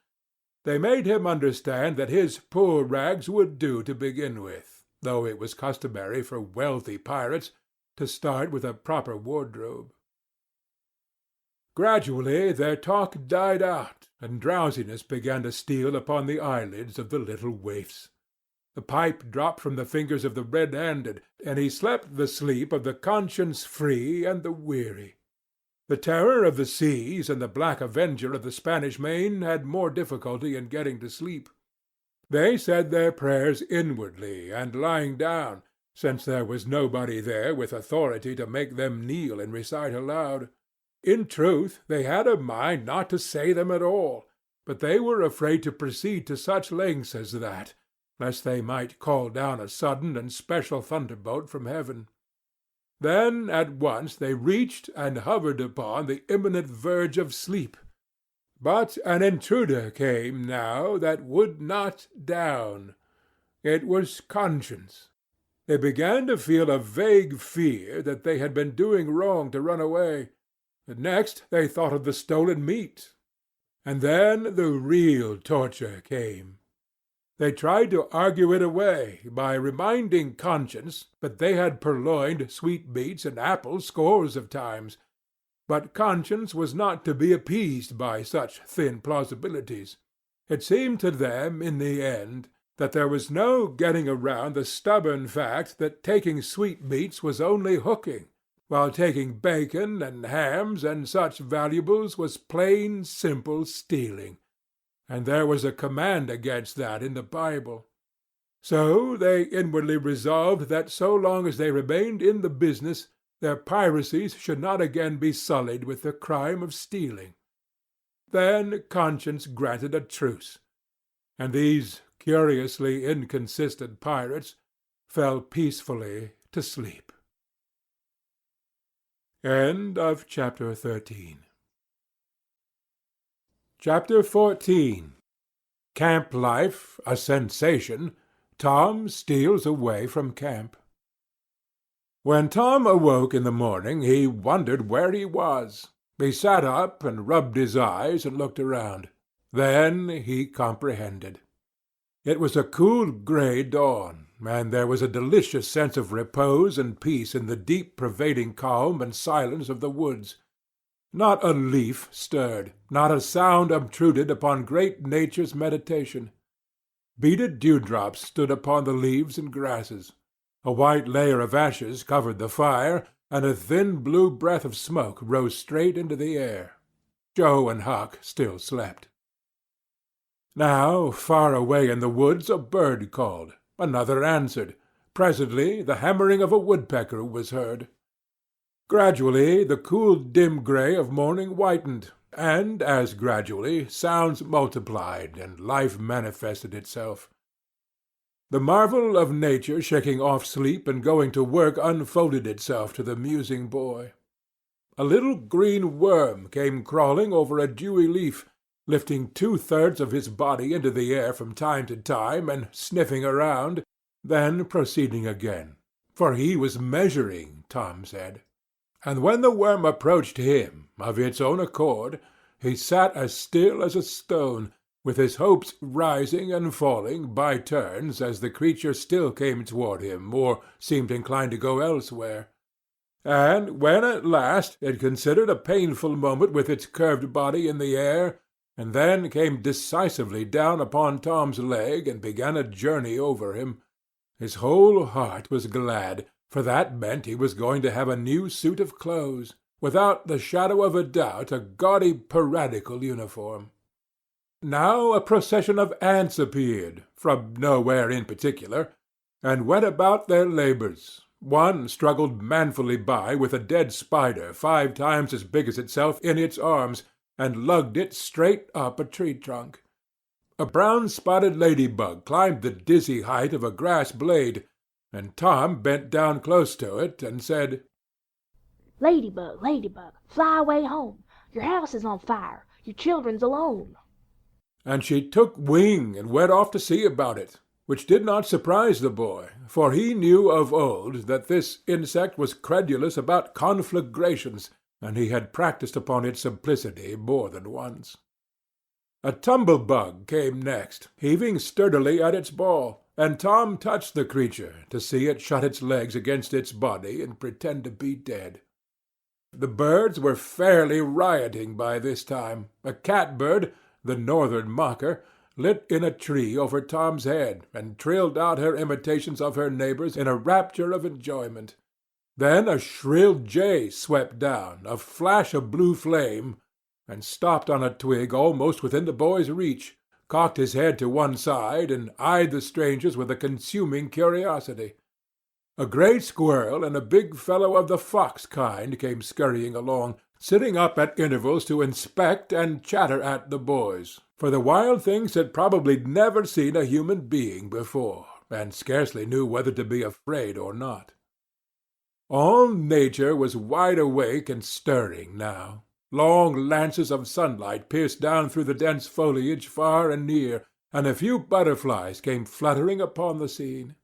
They made him understand that his poor rags would do to begin with, though it was customary for wealthy pirates to start with a proper wardrobe. Gradually their talk died out, and drowsiness began to steal upon the eyelids of the little waifs. The pipe dropped from the fingers of the red-handed, and he slept the sleep of the conscience-free and the weary. The terror of the seas and the black avenger of the Spanish Main had more difficulty in getting to sleep. They said their prayers inwardly and lying down, since there was nobody there with authority to make them kneel and recite aloud. In truth, they had a mind not to say them at all, but they were afraid to proceed to such lengths as that, lest they might call down a sudden and special thunderbolt from heaven. Then at once they reached and hovered upon the imminent verge of sleep. But an intruder came now that would not down. It was conscience. They began to feel a vague fear that they had been doing wrong to run away. And next they thought of the stolen meat. And then the real torture came. They tried to argue it away by reminding conscience that they had purloined sweetmeats and apples scores of times. But conscience was not to be appeased by such thin plausibilities. It seemed to them, in the end, that there was no getting around the stubborn fact that taking sweetmeats was only hooking, while taking bacon and hams and such valuables was plain, simple stealing. And there was a command against that in the Bible. So they inwardly resolved that so long as they remained in the business, their piracies should not again be sullied with the crime of stealing. Then conscience granted a truce, and these curiously inconsistent pirates fell peacefully to sleep. End of chapter 13. Chapter 14. Camp Life a Sensation. Tom Steals Away from Camp. When Tom awoke in the morning, he wondered where he was. He sat up and rubbed his eyes and looked around. Then he comprehended. It was a cool gray dawn, and there was a delicious sense of repose and peace in the deep pervading calm and silence of the woods. Not a leaf stirred, not a sound obtruded upon great nature's meditation. Beaded dewdrops stood upon the leaves and grasses. A white layer of ashes covered the fire, and a thin blue breath of smoke rose straight into the air. Joe and Huck still slept. Now, far away in the woods, a bird called. Another answered. Presently the hammering of a woodpecker was heard. Gradually the cool dim gray of morning whitened, and as gradually sounds multiplied and life manifested itself. The marvel of nature shaking off sleep and going to work unfolded itself to the musing boy. A little green worm came crawling over a dewy leaf, lifting 2/3 of his body into the air from time to time and sniffing around, then proceeding again, for he was measuring, Tom said. And when the worm approached him, of its own accord, he sat as still as a stone, with his hopes rising and falling by turns as the creature still came toward him or seemed inclined to go elsewhere. And when at last it considered a painful moment with its curved body in the air, and then came decisively down upon Tom's leg and began a journey over him, his whole heart was glad, for that meant he was going to have a new suit of clothes, without the shadow of a doubt a gaudy piratical uniform. Now a procession of ants appeared, from nowhere in particular, and went about their labours. One struggled manfully by with a dead spider 5 times as big as itself in its arms, and lugged it straight up a tree-trunk. A brown-spotted ladybug climbed the dizzy height of a grass blade, and Tom bent down close to it and said, "Ladybug, ladybug, fly away home. Your house is on fire. You children's alone." And she took wing and went off to see about it, which did not surprise the boy, for he knew of old that this insect was credulous about conflagrations, and he had practised upon its simplicity more than once. A tumble-bug came next, heaving sturdily at its ball, and Tom touched the creature to see it shut its legs against its body and pretend to be dead. The birds were fairly rioting by this time. A catbird, the northern mocker, lit in a tree over Tom's head, and trilled out her imitations of her neighbors in a rapture of enjoyment. Then a shrill jay swept down, a flash of blue flame, and stopped on a twig almost within the boy's reach, cocked his head to one side, and eyed the strangers with a consuming curiosity. A gray squirrel and a big fellow of the fox kind came scurrying along, sitting up at intervals to inspect and chatter at the boys, for the wild things had probably never seen a human being before, and scarcely knew whether to be afraid or not. All nature was wide awake and stirring now. Long lances of sunlight pierced down through the dense foliage far and near, and a few butterflies came fluttering upon the scene.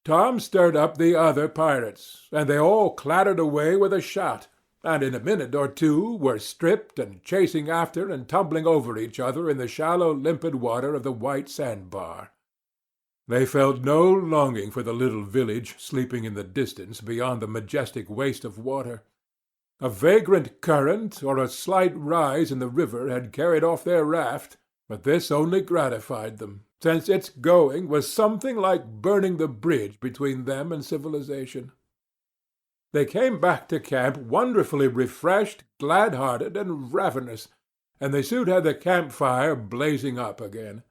Tom stirred up the other pirates, and they all clattered away with a shout, and in a minute or two were stripped and chasing after and tumbling over each other in the shallow limpid water of the white sandbar. They felt no longing for the little village sleeping in the distance beyond the majestic waste of water. A vagrant current or a slight rise in the river had carried off their raft, but this only gratified them, since its going was something like burning the bridge between them and civilization. They came back to camp wonderfully refreshed, glad-hearted, and ravenous, and they soon had the camp-fire blazing up again.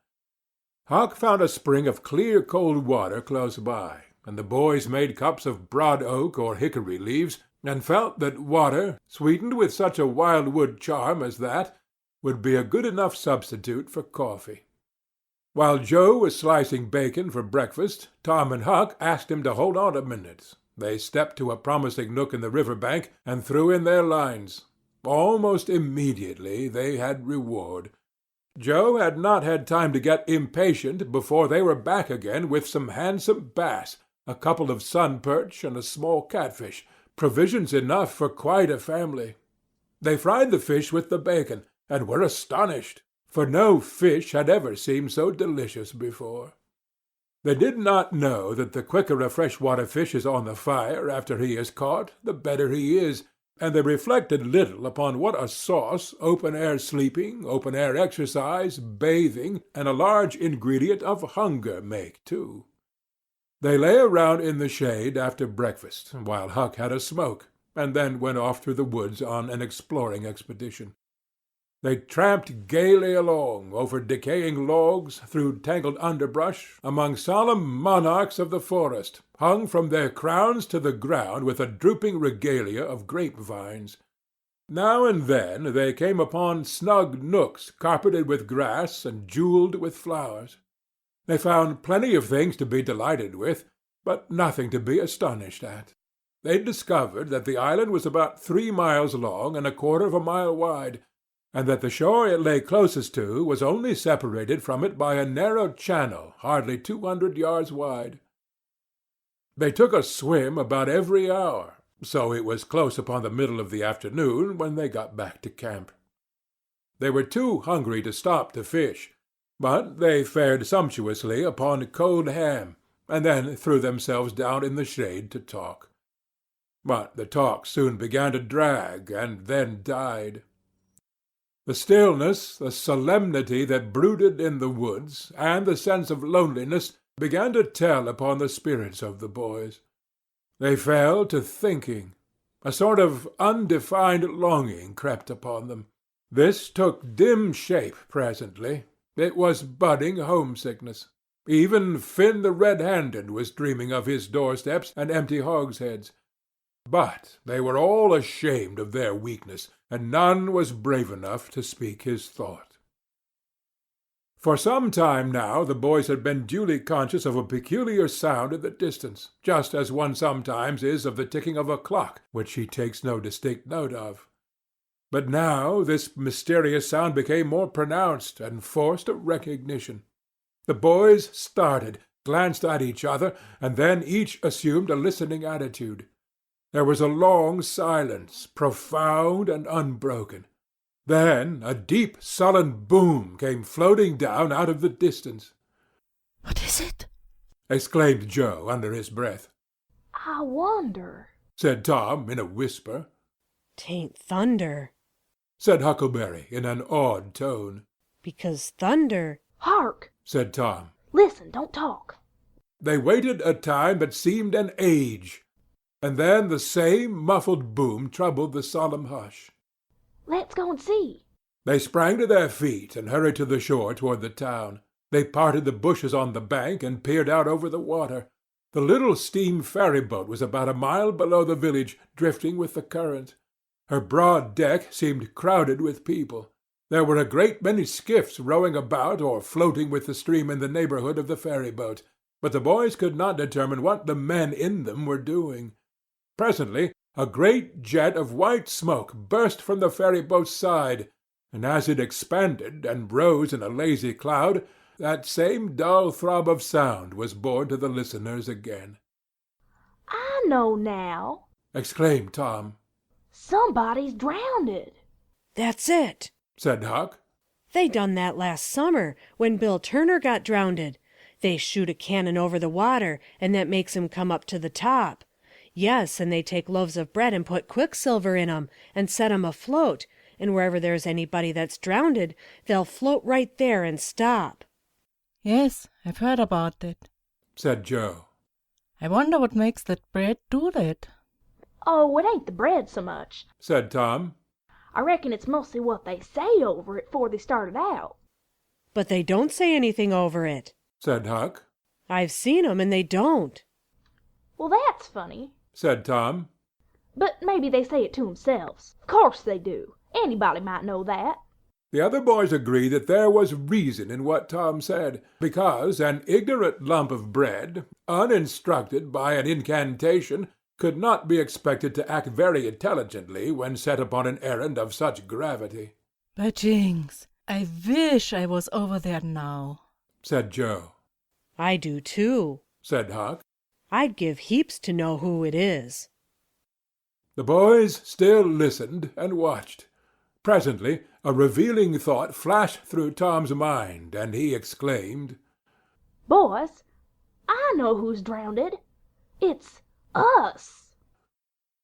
Huck found a spring of clear cold water close by, and the boys made cups of broad oak or hickory leaves, and felt that water, sweetened with such a wildwood charm as that, would be a good enough substitute for coffee. While Joe was slicing bacon for breakfast, Tom and Huck asked him to hold on a minute. They stepped to a promising nook in the river bank and threw in their lines. Almost immediately they had reward. Joe had not had time to get impatient before they were back again with some handsome bass, a couple of sun perch, and a small catfish, provisions enough for quite a family. They fried the fish with the bacon, and were astonished, for no fish had ever seemed so delicious before. They did not know that the quicker a freshwater fish is on the fire after he is caught, the better he is, and they reflected little upon what a sauce open-air sleeping, open-air exercise, bathing, and a large ingredient of hunger make, too. They lay around in the shade after breakfast, while Huck had a smoke, and then went off through the woods on an exploring expedition. They tramped gaily along, over decaying logs, through tangled underbrush, among solemn monarchs of the forest, hung from their crowns to the ground with a drooping regalia of grapevines. Now and then they came upon snug nooks carpeted with grass and jewelled with flowers. They found plenty of things to be delighted with, but nothing to be astonished at. They discovered that the island was about 3 miles long and 1/4 of a mile wide, and that the shore it lay closest to was only separated from it by a narrow channel hardly 200 yards wide. They took a swim about every hour, so it was close upon the middle of the afternoon when they got back to camp. They were too hungry to stop to fish, but they fared sumptuously upon cold ham, and then threw themselves down in the shade to talk. But the talk soon began to drag, and then died. The stillness, the solemnity that brooded in the woods, and the sense of loneliness began to tell upon the spirits of the boys. They fell to thinking. A sort of undefined longing crept upon them. This took dim shape presently. It was budding homesickness. Even Finn the Red-Handed was dreaming of his doorsteps and empty hogsheads. But they were all ashamed of their weakness, and none was brave enough to speak his thought. For some time now the boys had been duly conscious of a peculiar sound in the distance, just as one sometimes is of the ticking of a clock, which he takes no distinct note of. But now this mysterious sound became more pronounced and forced a recognition. The boys started, glanced at each other, and then each assumed a listening attitude. There was a long silence, profound and unbroken. Then a deep, sullen boom came floating down out of the distance. "What is it?" exclaimed Joe under his breath. I wonder, said Tom in a whisper. "'Tain't thunder," said Huckleberry in an awed tone. "because thunder—" Hark! said Tom. Listen, don't talk. They waited a time that seemed an age, and then the same muffled boom troubled the solemn hush. Let's go and see. They sprang to their feet and hurried to the shore toward the town. They parted the bushes on the bank and peered out over the water. The little steam ferry-boat was about a mile below the village, drifting with the current. Her broad deck seemed crowded with people. There were a great many skiffs rowing about or floating with the stream in the neighborhood of the ferry-boat, but the boys could not determine what the men in them were doing. Presently a great jet of white smoke burst from the ferry-boat's side, and as it expanded and rose in a lazy cloud, that same dull throb of sound was borne to the listeners again. I know now, exclaimed Tom. Somebody's drowned. "That's it," said Huck. "They done that last summer, when Bill Turner got drownded. They shoot a cannon over the water, and that makes him come up to the top. Yes, and they take loaves of bread and put quicksilver in 'em, and set 'em afloat, and wherever there's anybody that's drownded, they'll float right there and stop." "Yes, I've heard about it," said Joe. "I wonder what makes that bread do that." Oh, it ain't the bread so much, said Tom. I reckon it's mostly what they say over it 'fore they started out. "But they don't say anything over it," said Huck. "I've seen 'em, and they don't." Well, that's funny, said Tom. But maybe they say it to themselves. Course they do. Anybody might know that. The other boys agreed that there was reason in what Tom said, because an ignorant lump of bread, uninstructed by an incantation, could not be expected to act very intelligently when set upon an errand of such gravity. "By jinks, I wish I was over there now," said Joe. "I do too," said Huck. "I'd give heaps to know who it is." The boys still listened and watched. Presently a revealing thought flashed through Tom's mind, and he exclaimed, Boys, I know who's drowned. It's us.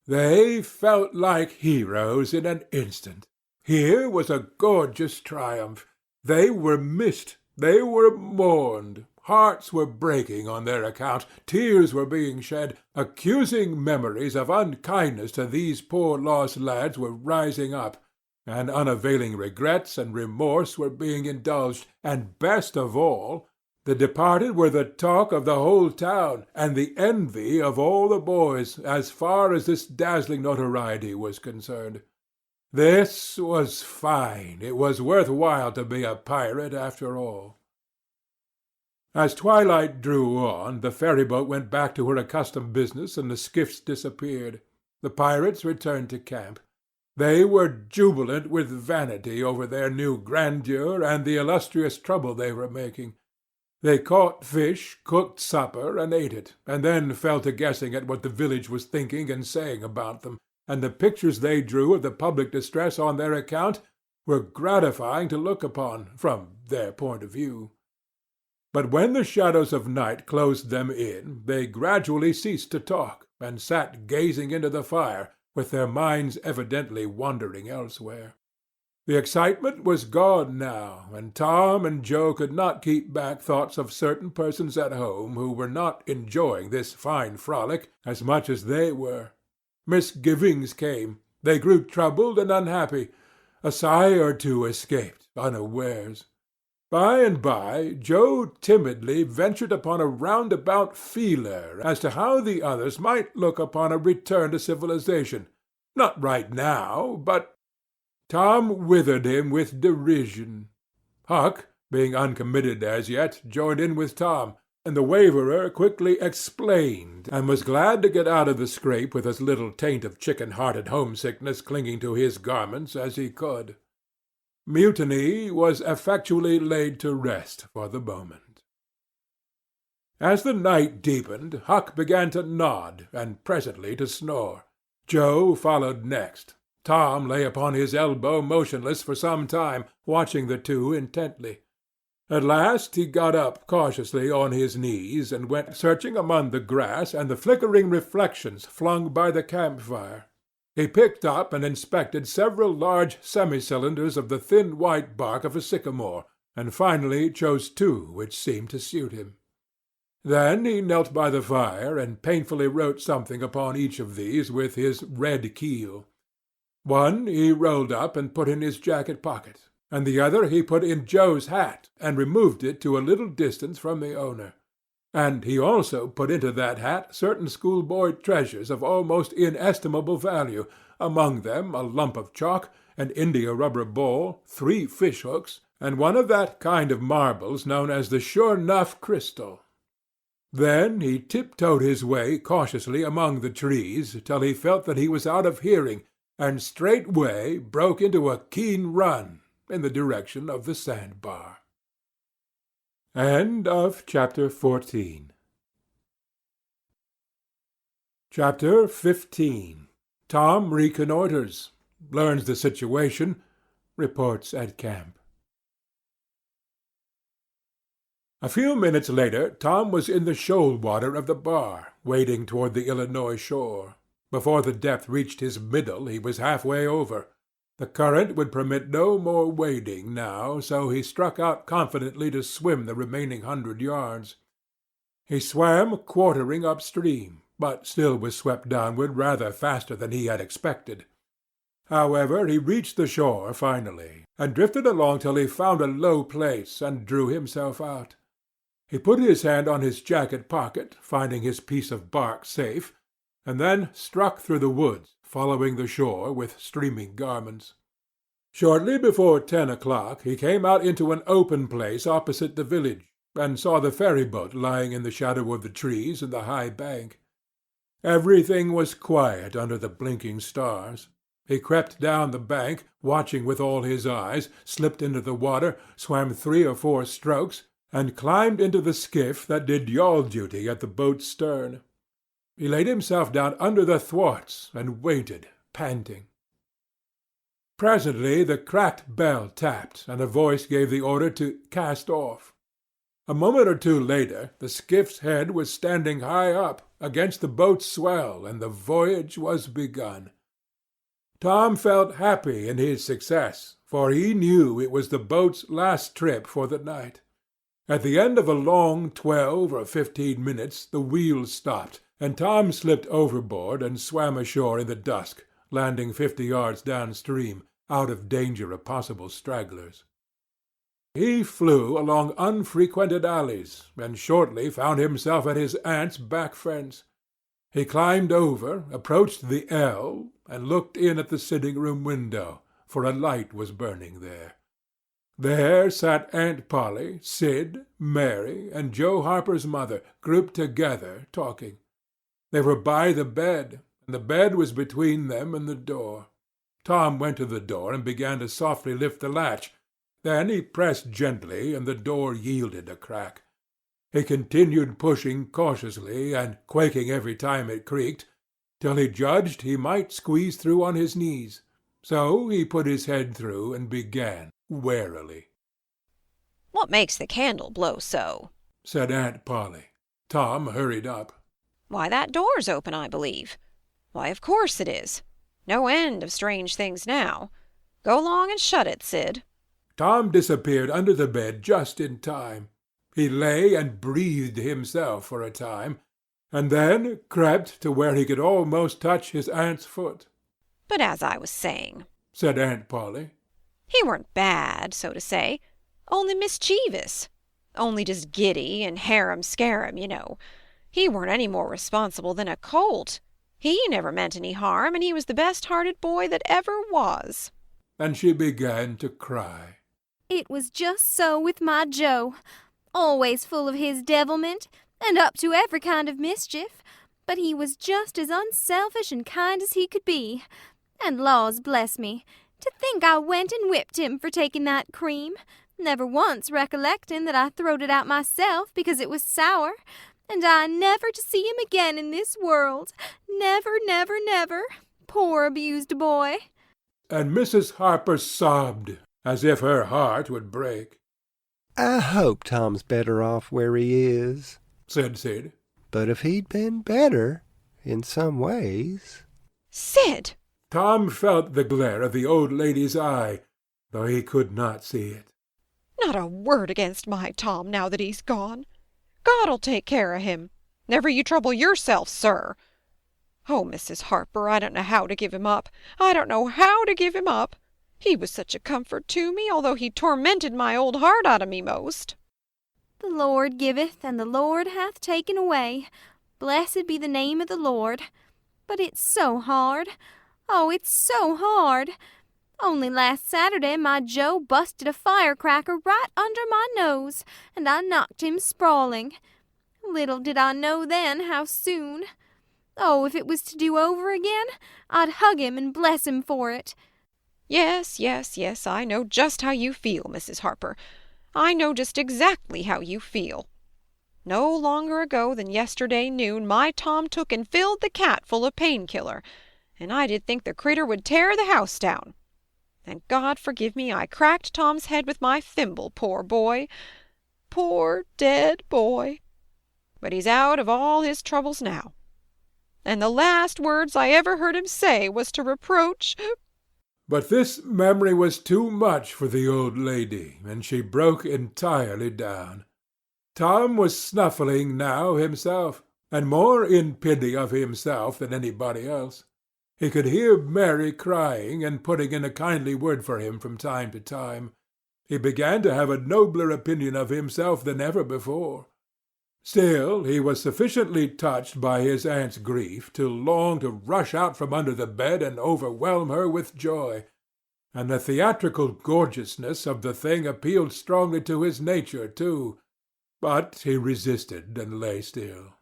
They felt like heroes in an instant. Here was a gorgeous triumph. They were missed. They were mourned. Hearts were breaking on their account. Tears were being shed. Accusing memories of unkindness to these poor lost lads were rising up, and unavailing regrets and remorse were being indulged, and best of all, the departed were the talk of the whole town, and the envy of all the boys, as far as this dazzling notoriety was concerned. This was fine. It was worth while to be a pirate after all. As twilight drew on, the ferryboat went back to her accustomed business, and the skiffs disappeared. The pirates returned to camp. They were jubilant with vanity over their new grandeur and the illustrious trouble they were making. They caught fish, cooked supper, and ate it, and then fell to guessing at what the village was thinking and saying about them, and the pictures they drew of the public distress on their account were gratifying to look upon, from their point of view. But when the shadows of night closed them in, they gradually ceased to talk, and sat gazing into the fire, with their minds evidently wandering elsewhere. The excitement was gone now, and Tom and Joe could not keep back thoughts of certain persons at home who were not enjoying this fine frolic as much as they were. Misgivings came. They grew troubled and unhappy. A sigh or two escaped unawares. By and by, Joe timidly ventured upon a roundabout feeler as to how the others might look upon a return to civilization. Not right now, but— Tom withered him with derision. Huck, being uncommitted as yet, joined in with Tom, and the waverer quickly explained, and was glad to get out of the scrape with as little taint of chicken-hearted homesickness clinging to his garments as he could. Mutiny was effectually laid to rest for the moment. As the night deepened, Huck began to nod, and presently to snore. Joe followed next. Tom lay upon his elbow motionless for some time, watching the two intently. At last he got up cautiously on his knees, and went searching among the grass and the flickering reflections flung by the camp-fire. He picked up and inspected several large semi-cylinders of the thin white bark of a sycamore, and finally chose two which seemed to suit him. Then he knelt by the fire and painfully wrote something upon each of these with his red keel. One he rolled up and put in his jacket pocket, and the other he put in Joe's hat and removed it to a little distance from the owner. And he also put into that hat certain schoolboy treasures of almost inestimable value, among them a lump of chalk, an india-rubber ball, 3 fish-hooks, and one of that kind of marbles known as the sure-nuff crystal. Then he tiptoed his way cautiously among the trees till he felt that he was out of hearing, and straightway broke into a keen run in the direction of the sandbar. End of Chapter 14. Chapter 15. Tom reconnoiters, learns the situation, reports at camp. A few minutes later Tom was in the shoal water of the bar, wading toward the Illinois shore. Before the depth reached his middle he was halfway over. The current would permit no more wading now, so he struck out confidently to swim the remaining 100 yards. He swam quartering upstream, but still was swept downward rather faster than he had expected. However, he reached the shore finally, and drifted along till he found a low place and drew himself out. He put his hand on his jacket pocket, finding his piece of bark safe, and then struck through the woods, following the shore with streaming garments. Shortly before 10 o'clock he came out into an open place opposite the village, and saw the ferry-boat lying in the shadow of the trees and the high bank. Everything was quiet under the blinking stars. He crept down the bank, watching with all his eyes, slipped into the water, swam 3 or 4 strokes, and climbed into the skiff that did yawl duty at the boat's stern. He laid himself down under the thwarts and waited, panting. Presently the cracked bell tapped, and a voice gave the order to cast off. A moment or two later the skiff's head was standing high up against the boat's swell, and the voyage was begun. Tom felt happy in his success, for he knew it was the boat's last trip for the night. At the end of a long 12 or 15 minutes the wheels stopped, and Tom slipped overboard and swam ashore in the dusk, landing 50 yards downstream, out of danger of possible stragglers. He flew along unfrequented alleys, and shortly found himself at his aunt's back fence. He climbed over, approached the L, and looked in at the sitting-room window, for a light was burning there. There sat Aunt Polly, Sid, Mary, and Joe Harper's mother, grouped together, talking. They were by the bed, and the bed was between them and the door. Tom went to the door and began to softly lift the latch. Then he pressed gently, and the door yielded a crack. He continued pushing cautiously, and quaking every time it creaked, till he judged he might squeeze through on his knees. So he put his head through and began warily. "What makes the candle blow so?" said Aunt Polly. Tom hurried up. "Why, that door's open, I believe. Why, of course it is. No end of strange things now. Go along and shut it, Sid." Tom disappeared under the bed just in time. He lay and breathed himself for a time, and then crept to where he could almost touch his aunt's foot. "But as I was saying," said Aunt Polly, "he weren't bad, so to say, only mischievous. Only just giddy and harum-scarum, you know. He weren't any more responsible than a colt. He never meant any harm, and he was the best-hearted boy that ever was." And she began to cry. It was just so with my Joe. always full of his devilment, and up to every kind of mischief, but he was just as unselfish and kind as he could be. And laws bless me, to think I went and whipped him for taking that cream, never once recollecting that I throwed it out myself because it was sour, and I never to see him again in this world. Never, never, never. Poor abused boy. And Mrs. Harper sobbed, as if her heart would break. I hope Tom's better off where he is, said Sid. But if he'd been better, in some ways... Sid! Tom felt the glare of the old lady's eye, though he could not see it. Not a word against my Tom now that he's gone. God'll take care of him. Never you trouble yourself, sir. Oh, Mrs. Harper, I don't know how to give him up. I don't know how to give him up. He was such a comfort to me, although he tormented my old heart out of me most. The Lord giveth, and the Lord hath taken away. Blessed be the name of the Lord. But it's so hard. Oh, it's so hard. Only last Saturday my Joe busted a firecracker right under my nose, and I knocked him sprawling. Little did I know then how soon. Oh, if it was to do over again, I'd hug him and bless him for it. Yes, yes, yes, I know just how you feel, Mrs. Harper. I know just exactly how you feel. No longer ago than yesterday noon my Tom took and filled the cat full of painkiller, and I did think the critter would tear the house down. And God forgive me, I cracked Tom's head with my thimble, poor boy. Poor dead boy. But he's out of all his troubles now. And the last words I ever heard him say was to reproach... But this memory was too much for the old lady, and she broke entirely down. Tom was snuffling now himself, and more in pity of himself than anybody else. He could hear Mary crying and putting in a kindly word for him from time to time. He began to have a nobler opinion of himself than ever before. Still, he was sufficiently touched by his aunt's grief to long to rush out from under the bed and overwhelm her with joy, and the theatrical gorgeousness of the thing appealed strongly to his nature, too, but he resisted and lay still.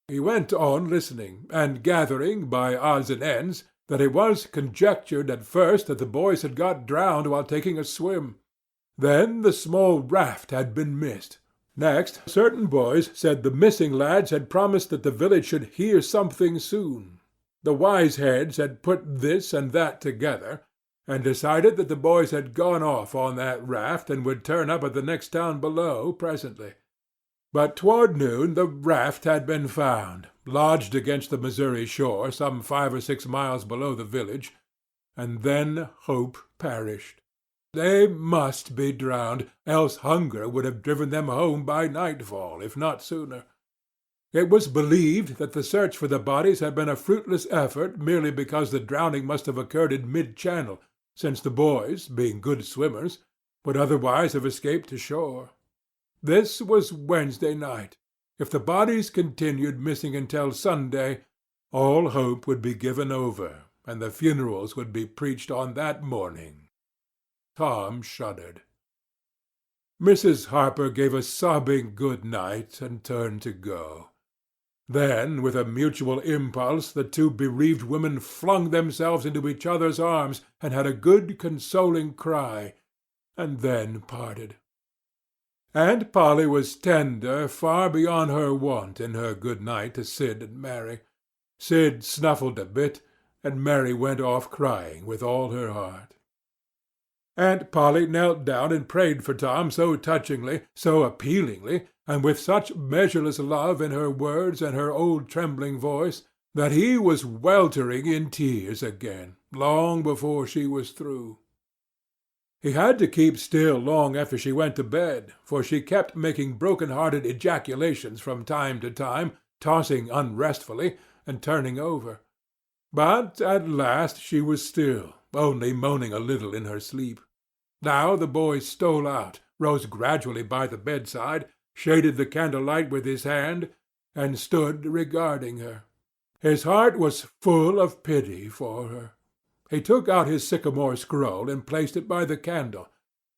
He went on listening, and gathering, by odds and ends, that it was conjectured at first that the boys had got drowned while taking a swim. Then the small raft had been missed. Next, certain boys said the missing lads had promised that the village should hear something soon. The wise heads had put this and that together, and decided that the boys had gone off on that raft and would turn up at the next town below presently. But toward noon the raft had been found, lodged against the Missouri shore some 5 or 6 miles below the village, and then hope perished. They must be drowned, else hunger would have driven them home by nightfall, if not sooner. It was believed that the search for the bodies had been a fruitless effort merely because the drowning must have occurred in mid-channel, since the boys, being good swimmers, would otherwise have escaped to shore. This was Wednesday night. If the bodies continued missing until Sunday, all hope would be given over, and the funerals would be preached on that morning. Tom shuddered. Mrs. Harper gave a sobbing good night and turned to go. Then, with a mutual impulse, the two bereaved women flung themselves into each other's arms and had a good consoling cry, and then parted. Aunt Polly was tender far beyond her wont in her good night to Sid and Mary. Sid snuffled a bit, and Mary went off crying with all her heart. Aunt Polly knelt down and prayed for Tom so touchingly, so appealingly, and with such measureless love in her words and her old trembling voice, that he was weltering in tears again, long before she was through. He had to keep still long after she went to bed, for she kept making broken-hearted ejaculations from time to time, tossing unrestfully, and turning over. But at last she was still, only moaning a little in her sleep. Now the boy stole out, rose gradually by the bedside, shaded the candlelight with his hand, and stood regarding her. His heart was full of pity for her. He took out his sycamore scroll and placed it by the candle,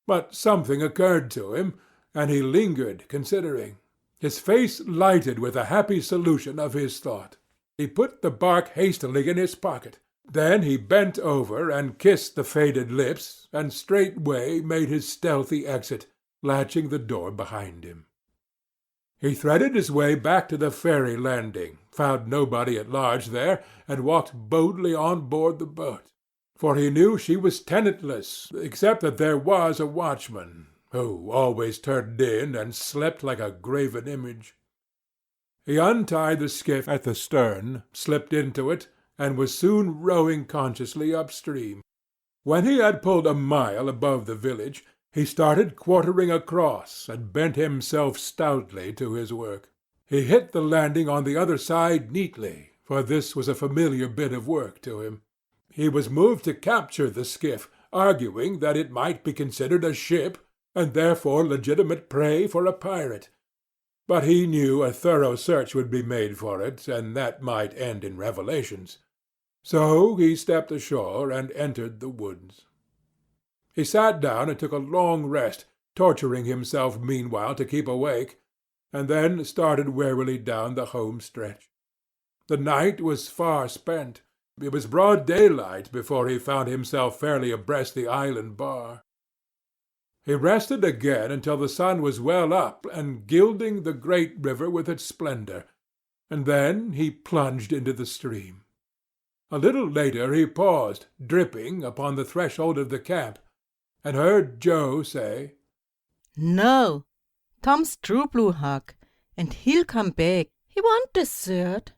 but something occurred to him, and he lingered considering. His face lighted with a happy solution of his thought. He put the bark hastily in his pocket. Then he bent over and kissed the faded lips, and straightway made his stealthy exit, latching the door behind him. He threaded his way back to the ferry landing, found nobody at large there, and walked boldly on board the boat. For he knew she was tenantless, except that there was a watchman, who always turned in and slept like a graven image. He untied the skiff at the stern, slipped into it, and was soon rowing consciously upstream. When he had pulled a mile above the village, he started quartering across and bent himself stoutly to his work. He hit the landing on the other side neatly, for this was a familiar bit of work to him. He was moved to capture the skiff, arguing that it might be considered a ship, and therefore legitimate prey for a pirate. But he knew a thorough search would be made for it, and that might end in revelations. So he stepped ashore and entered the woods. He sat down and took a long rest, torturing himself meanwhile to keep awake, and then started wearily down the home stretch. The night was far spent. It was broad daylight before he found himself fairly abreast the island bar. He rested again until the sun was well up and gilding the great river with its splendor, and then he plunged into the stream. A little later he paused, dripping, upon the threshold of the camp, and heard Joe say, "No, Tom's true blue hawk, and he'll come back. He won't desert.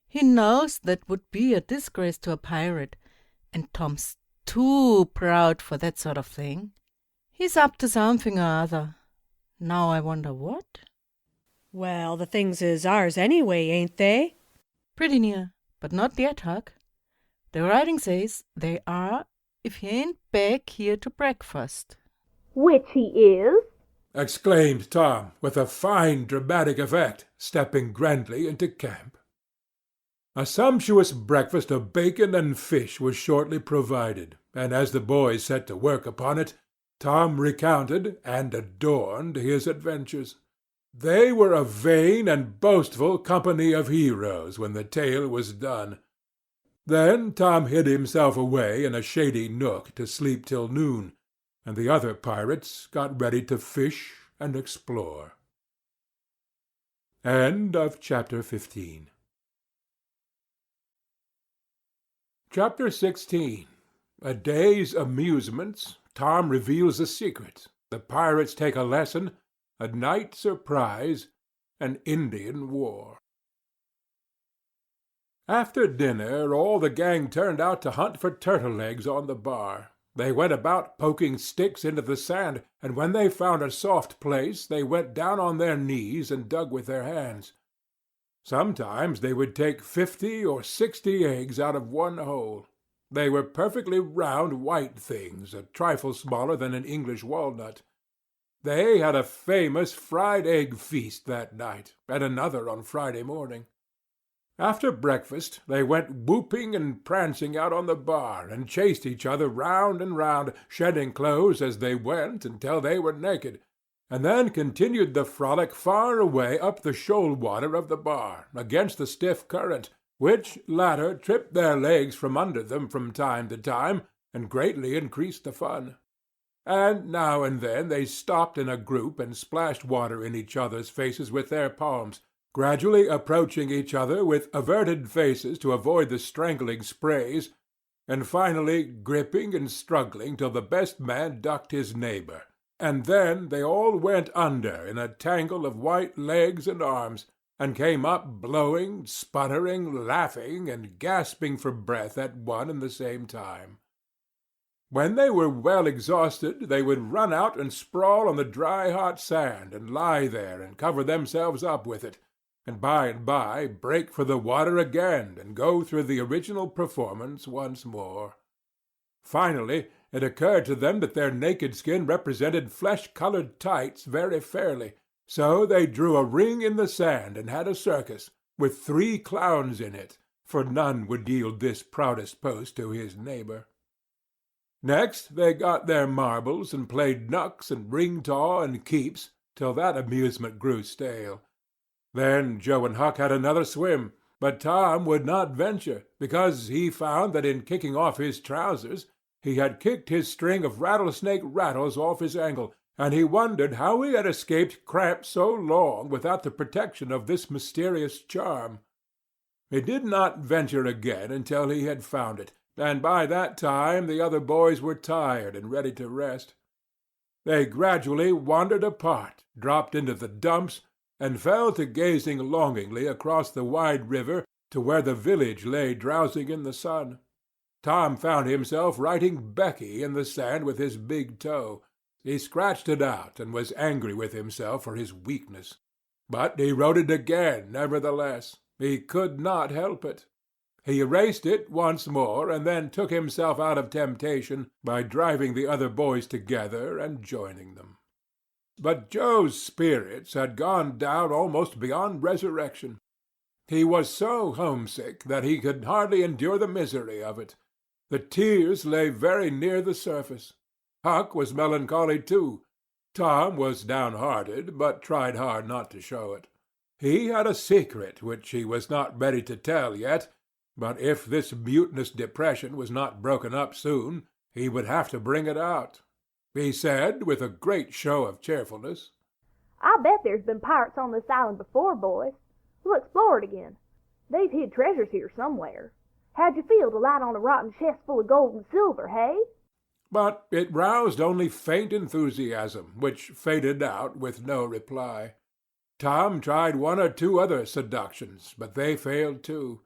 He knows that would be a disgrace to a pirate, and Tom's too proud for that sort of thing. He's up to something or other. Now I wonder what." Well, the things is ours anyway, ain't they? "Pretty near, but not yet, Huck. The writing says they are if he ain't back here to breakfast." "Which he is," exclaimed Tom, with a fine dramatic effect, stepping grandly into camp. A sumptuous breakfast of bacon and fish was shortly provided, and as the boys set to work upon it, Tom recounted and adorned his adventures. They were a vain and boastful company of heroes when the tale was done. Then Tom hid himself away in a shady nook to sleep till noon, and the other pirates got ready to fish and explore. End of chapter 15. Chapter 16. A day's amusements. Tom reveals a secret. The pirates take a lesson. A night surprise. An Indian war. After dinner, all the gang turned out to hunt for turtle eggs on the bar. They went about poking sticks into the sand, and when they found a soft place, they went down on their knees and dug with their hands. Sometimes they would take 50 or 60 eggs out of one hole. They were perfectly round white things, a trifle smaller than an English walnut. They had a famous fried egg feast that night, and another on Friday morning. After breakfast they went whooping and prancing out on the bar, and chased each other round and round, shedding clothes as they went until they were naked, and then continued the frolic far away up the shoal water of the bar, against the stiff current, which latter tripped their legs from under them from time to time, and greatly increased the fun. And now and then they stopped in a group and splashed water in each other's faces with their palms, gradually approaching each other with averted faces to avoid the strangling sprays, and finally gripping and struggling till the best man ducked his neighbor, and then they all went under in a tangle of white legs and arms, and came up blowing, sputtering, laughing, and gasping for breath at one and the same time. When they were well exhausted, they would run out and sprawl on the dry hot sand, and lie there and cover themselves up with it, and by break for the water again and go through the original performance once more. Finally, it occurred to them that their naked skin represented flesh-colored tights very fairly, so they drew a ring in the sand and had a circus, with 3 clowns in it, for none would yield this proudest post to his neighbor. Next they got their marbles and played knucks and ring-taw and keeps, till that amusement grew stale. Then Joe and Huck had another swim, but Tom would not venture, because he found that in kicking off his trousers he had kicked his string of rattlesnake rattles off his ankle, and he wondered how he had escaped cramp so long without the protection of this mysterious charm. He did not venture again until he had found it, and by that time the other boys were tired and ready to rest. They gradually wandered apart, dropped into the dumps, and fell to gazing longingly across the wide river to where the village lay drowsing in the sun. Tom found himself writing Becky in the sand with his big toe. He scratched it out and was angry with himself for his weakness. But he wrote it again, nevertheless. He could not help it. He erased it once more, and then took himself out of temptation by driving the other boys together and joining them. But Joe's spirits had gone down almost beyond resurrection. He was so homesick that he could hardly endure the misery of it. The tears lay very near the surface. Huck was melancholy too. Tom was downhearted, but tried hard not to show it. He had a secret which he was not ready to tell yet, but if this mutinous depression was not broken up soon, he would have to bring it out. He said, with a great show of cheerfulness, "I bet there's been pirates on this island before, boys. We'll explore it again. They've hid treasures here somewhere. How'd you feel to light on a rotten chest full of gold and silver, hey?" But it roused only faint enthusiasm, which faded out with no reply. Tom tried one or two other seductions, but they failed too.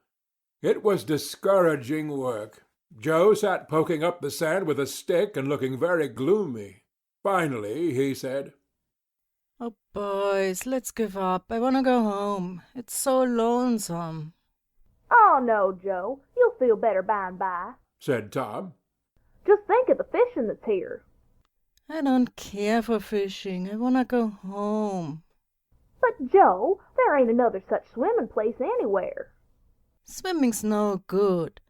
It was discouraging work. Joe sat poking up the sand with a stick and looking very gloomy. Finally he said, "Oh, boys, let's give up. I want to go home. It's so lonesome." "Oh, no, Joe. You'll feel better by and by," said Tom. "Just think of the fishing that's here." "I don't care for fishing. I want to go home." "But, Joe, there ain't another such swimming place anywhere." "Swimming's no good.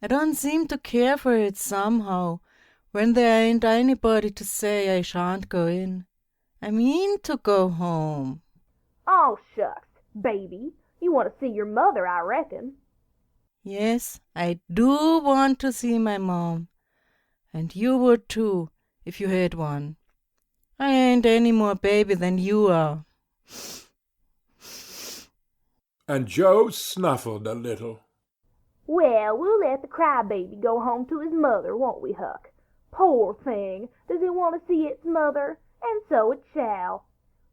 I don't seem to care for it somehow, when there ain't anybody to say I shan't go in. I mean to go home." "Oh, shucks, baby. You want to see your mother, I reckon." "Yes, I do want to see my mom. And you would too, if you had one. I ain't any more baby than you are." And Joe snuffled a little. "Well, we'll let the crybaby go home to his mother, won't we, Huck? Poor thing, does it want to see its mother? And so it shall.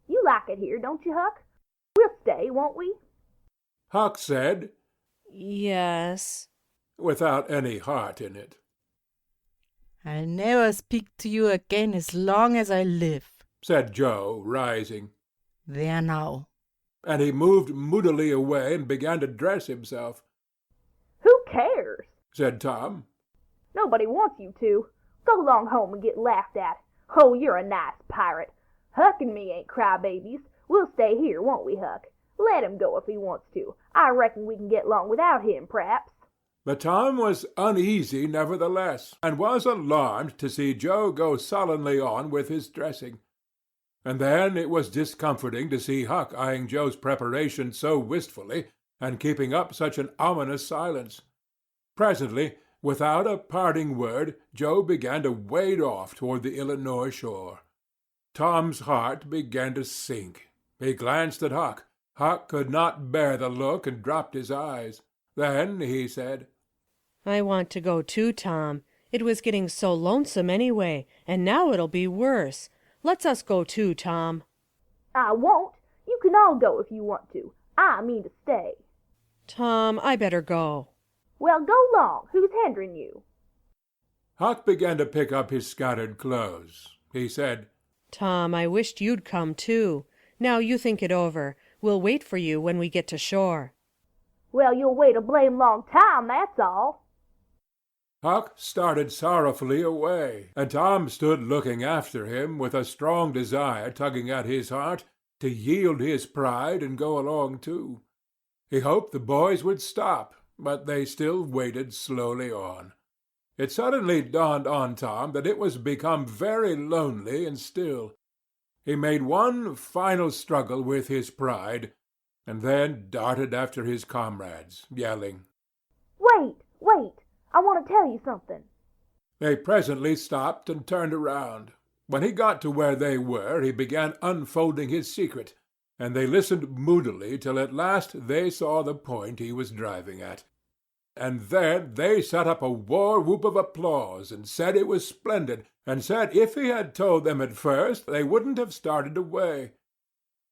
You like it here, don't you, Huck? We'll stay, won't we?" Huck said, "Yes," without any heart in it. "I'll never speak to you again as long as I live," said Joe, rising. "There now." And he moved moodily away and began to dress himself. "Who cares?" said Tom. "Nobody wants you to. Go along home and get laughed at. Oh, you're a nice pirate. Huck and me ain't crybabies. We'll stay here, won't we, Huck? Let him go if he wants to. I reckon we can get along without him, p'raps." But Tom was uneasy nevertheless, and was alarmed to see Joe go sullenly on with his dressing. And then it was discomforting to see Huck eyeing Joe's preparations so wistfully, and keeping up such an ominous silence. Presently, without a parting word, Joe began to wade off toward the Illinois shore. Tom's heart began to sink. He glanced at Huck. Huck could not bear the look and dropped his eyes. Then he said, "I want to go too, Tom. It was getting so lonesome anyway, and now it'll be worse. Let's us go too, Tom." "I won't. You can all go if you want to. I mean to stay." "Tom, I better go." "Well, go long. Who's hindering you?" Huck began to pick up his scattered clothes. He said, "Tom, I wished you'd come too. Now you think it over. We'll wait for you when we get to shore." "Well, you'll wait a blame long time, that's all." Huck started sorrowfully away, and Tom stood looking after him with a strong desire tugging at his heart to yield his pride and go along too. He hoped the boys would stop, but they still waded slowly on. It suddenly dawned on Tom that it was become very lonely and still. He made one final struggle with his pride, and then darted after his comrades, yelling. Wait, wait! I want to tell you something. They presently stopped and turned around. When he got to where they were, he began unfolding his secret, and they listened moodily till at last they saw the point he was driving at. And then they set up a war-whoop of applause, and said it was splendid, and said if he had told them at first, they wouldn't have started away.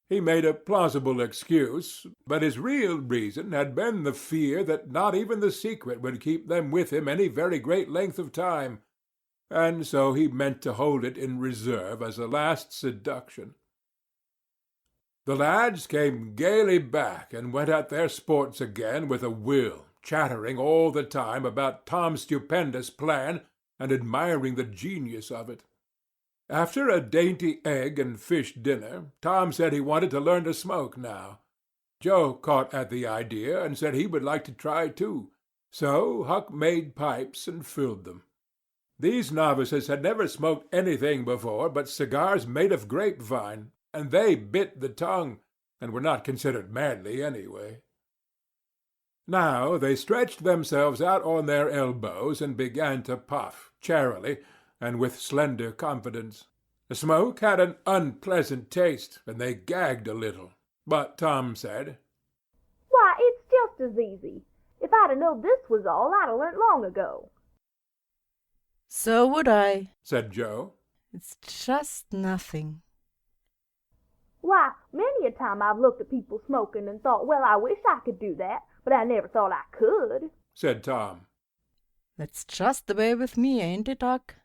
He made a plausible excuse, but his real reason had been the fear that not even the secret would keep them with him any very great length of time, and so he meant to hold it in reserve as a last seduction. The lads came gaily back and went at their sports again with a will, chattering all the time about Tom's stupendous plan and admiring the genius of it. After a dainty egg and fish dinner, Tom said he wanted to learn to smoke now. Joe caught at the idea and said he would like to try too, so Huck made pipes and filled them. These novices had never smoked anything before but cigars made of grapevine, and they bit the tongue, and were not considered manly anyway. Now they stretched themselves out on their elbows and began to puff, charily, and with slender confidence. The smoke had an unpleasant taste, and they gagged a little. But Tom said, Why, it's just as easy. If I'd have known this was all, I'd have learnt long ago. So would I, said Joe. It's just nothing. Why, many a time I've looked at people smoking and thought, well, I wish I could do that, but I never thought I could, said Tom. That's just the way with me, ain't it, Huck?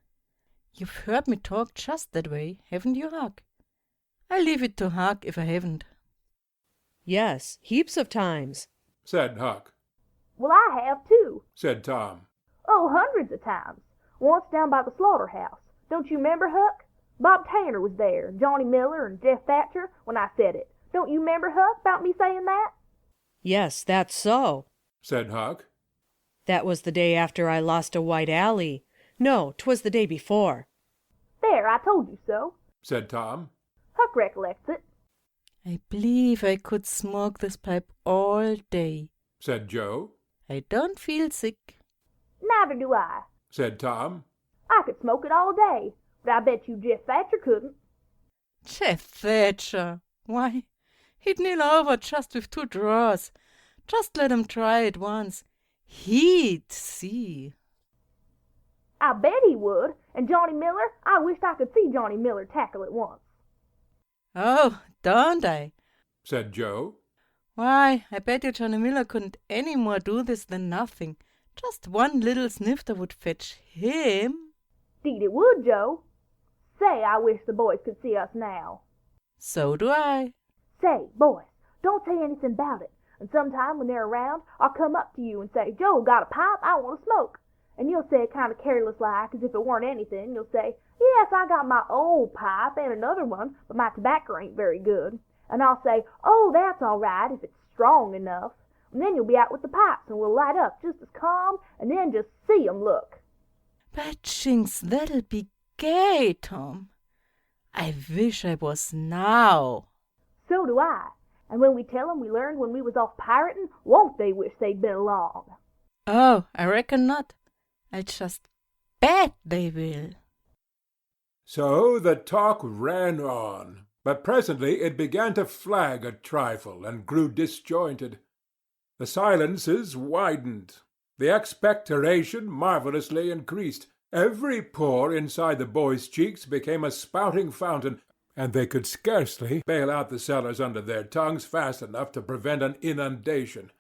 You've heard me talk just that way, haven't you, Huck? I'll leave it to Huck if I haven't. Yes, heaps of times, said Huck. Well, I have too, said Tom. Oh, hundreds of times. Once down by the slaughterhouse. Don't you remember, Huck? Bob Tanner was there, and Johnny Miller, and Jeff Thatcher, when I said it. Don't you remember, Huck, about me saying that? Yes, that's so, said Huck. That was the day after I lost a white alley. No, 'twas the day before. There, I told you so, said Tom. Huck recollects it. I believe I could smoke this pipe all day, said Joe. I don't feel sick. Neither do I, said Tom. I could smoke it all day, but I bet you Jeff Thatcher couldn't. Jeff Thatcher? Why, he'd kneel over just with 2 draws. Just let him try it once. He'd see. I bet he would, and Johnny Miller, I wished I could see Johnny Miller tackle it once. Oh, don't I? said Joe. Why, I bet you Johnny Miller couldn't any more do this than nothing. Just one little snifter would fetch him. 'Deed it would, Joe. Say, I wish the boys could see us now. So do I. Say, boys, don't say anything about it, and sometime when they're around, I'll come up to you and say, Joe, got a pipe? I want to smoke. And you'll say kind of careless-like, as if it weren't anything. You'll say, yes, I got my old pipe and another one, but my tobacco ain't very good. And I'll say, oh, that's all right if it's strong enough. And then you'll be out with the pipes, and we'll light up just as calm, and then just see 'em look. By jinks, that'll be gay, Tom. I wish I was now. So do I. And when we tell 'em we learned when we was off pirating, won't they wish they'd been along? Oh, I reckon not. I just bet they will. So the talk ran on, but presently it began to flag a trifle and grew disjointed. The silences widened. The expectoration marvelously increased. Every pore inside the boys' cheeks became a spouting fountain, and they could scarcely bail out the cellars under their tongues fast enough to prevent an inundation.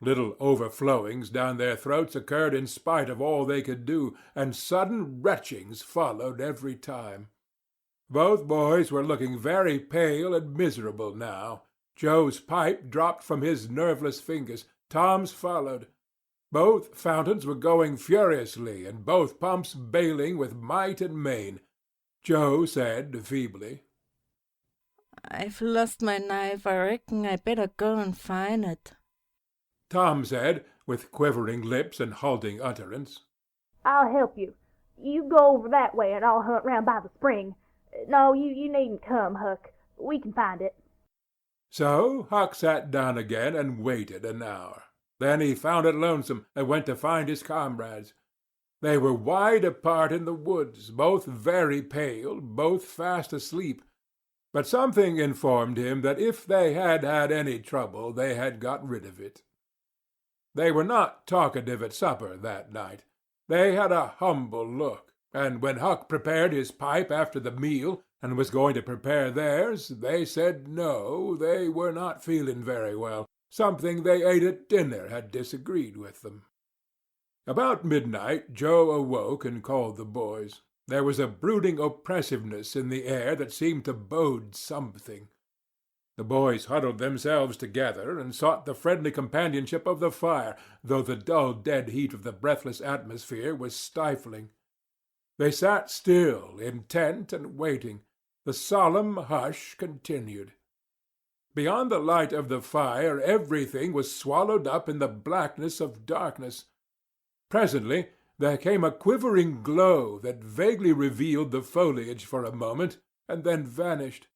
Little overflowings down their throats occurred in spite of all they could do, and sudden retchings followed every time. Both boys were looking very pale and miserable now. Joe's pipe dropped from his nerveless fingers. Tom's followed. Both fountains were going furiously, and both pumps bailing with might and main. Joe said feebly, I've lost my knife. I reckon I better go and find it. Tom said, with quivering lips and halting utterance, I'll help you. You go over that way, and I'll hunt round by the spring. No, you needn't come, Huck. We can find it. So Huck sat down again and waited an hour. Then he found it lonesome and went to find his comrades. They were wide apart in the woods, both very pale, both fast asleep. But something informed him that if they had had any trouble, they had got rid of it. They were not talkative at supper that night. They had a humble look, and when Huck prepared his pipe after the meal and was going to prepare theirs, they said no, they were not feeling very well. Something they ate at dinner had disagreed with them. About midnight Joe awoke and called the boys. There was a brooding oppressiveness in the air that seemed to bode something. The boys huddled themselves together and sought the friendly companionship of the fire, though the dull dead heat of the breathless atmosphere was stifling. They sat still, intent and waiting. The solemn hush continued. Beyond the light of the fire everything was swallowed up in the blackness of darkness. Presently there came a quivering glow that vaguely revealed the foliage for a moment, and then vanished.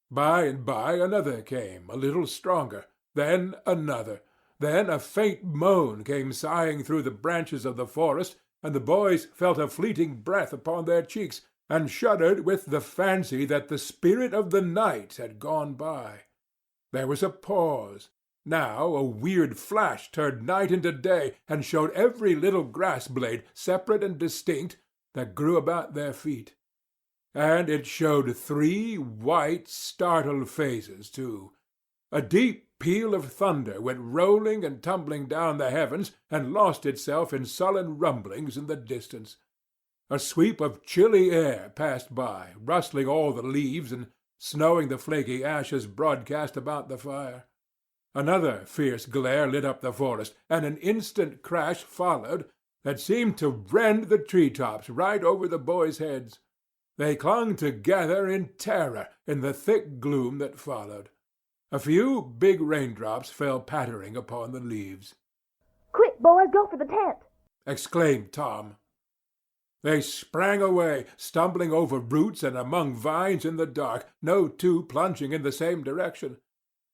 By and by another came, a little stronger, then another. Then a faint moan came sighing through the branches of the forest, and the boys felt a fleeting breath upon their cheeks, and shuddered with the fancy that the spirit of the night had gone by. There was a pause. Now a weird flash turned night into day, and showed every little grass blade, separate and distinct, that grew about their feet. And it showed 3 white, startled faces, too. A deep peal of thunder went rolling and tumbling down the heavens, and lost itself in sullen rumblings in the distance. A sweep of chilly air passed by, rustling all the leaves and snowing the flaky ashes broadcast about the fire. Another fierce glare lit up the forest, and an instant crash followed that seemed to rend the tree-tops right over the boys' heads. They clung together in terror in the thick gloom that followed. A few big raindrops fell pattering upon the leaves. Quick, boys, go for the tent! Exclaimed Tom. They sprang away, stumbling over roots and among vines in the dark, no two plunging in the same direction.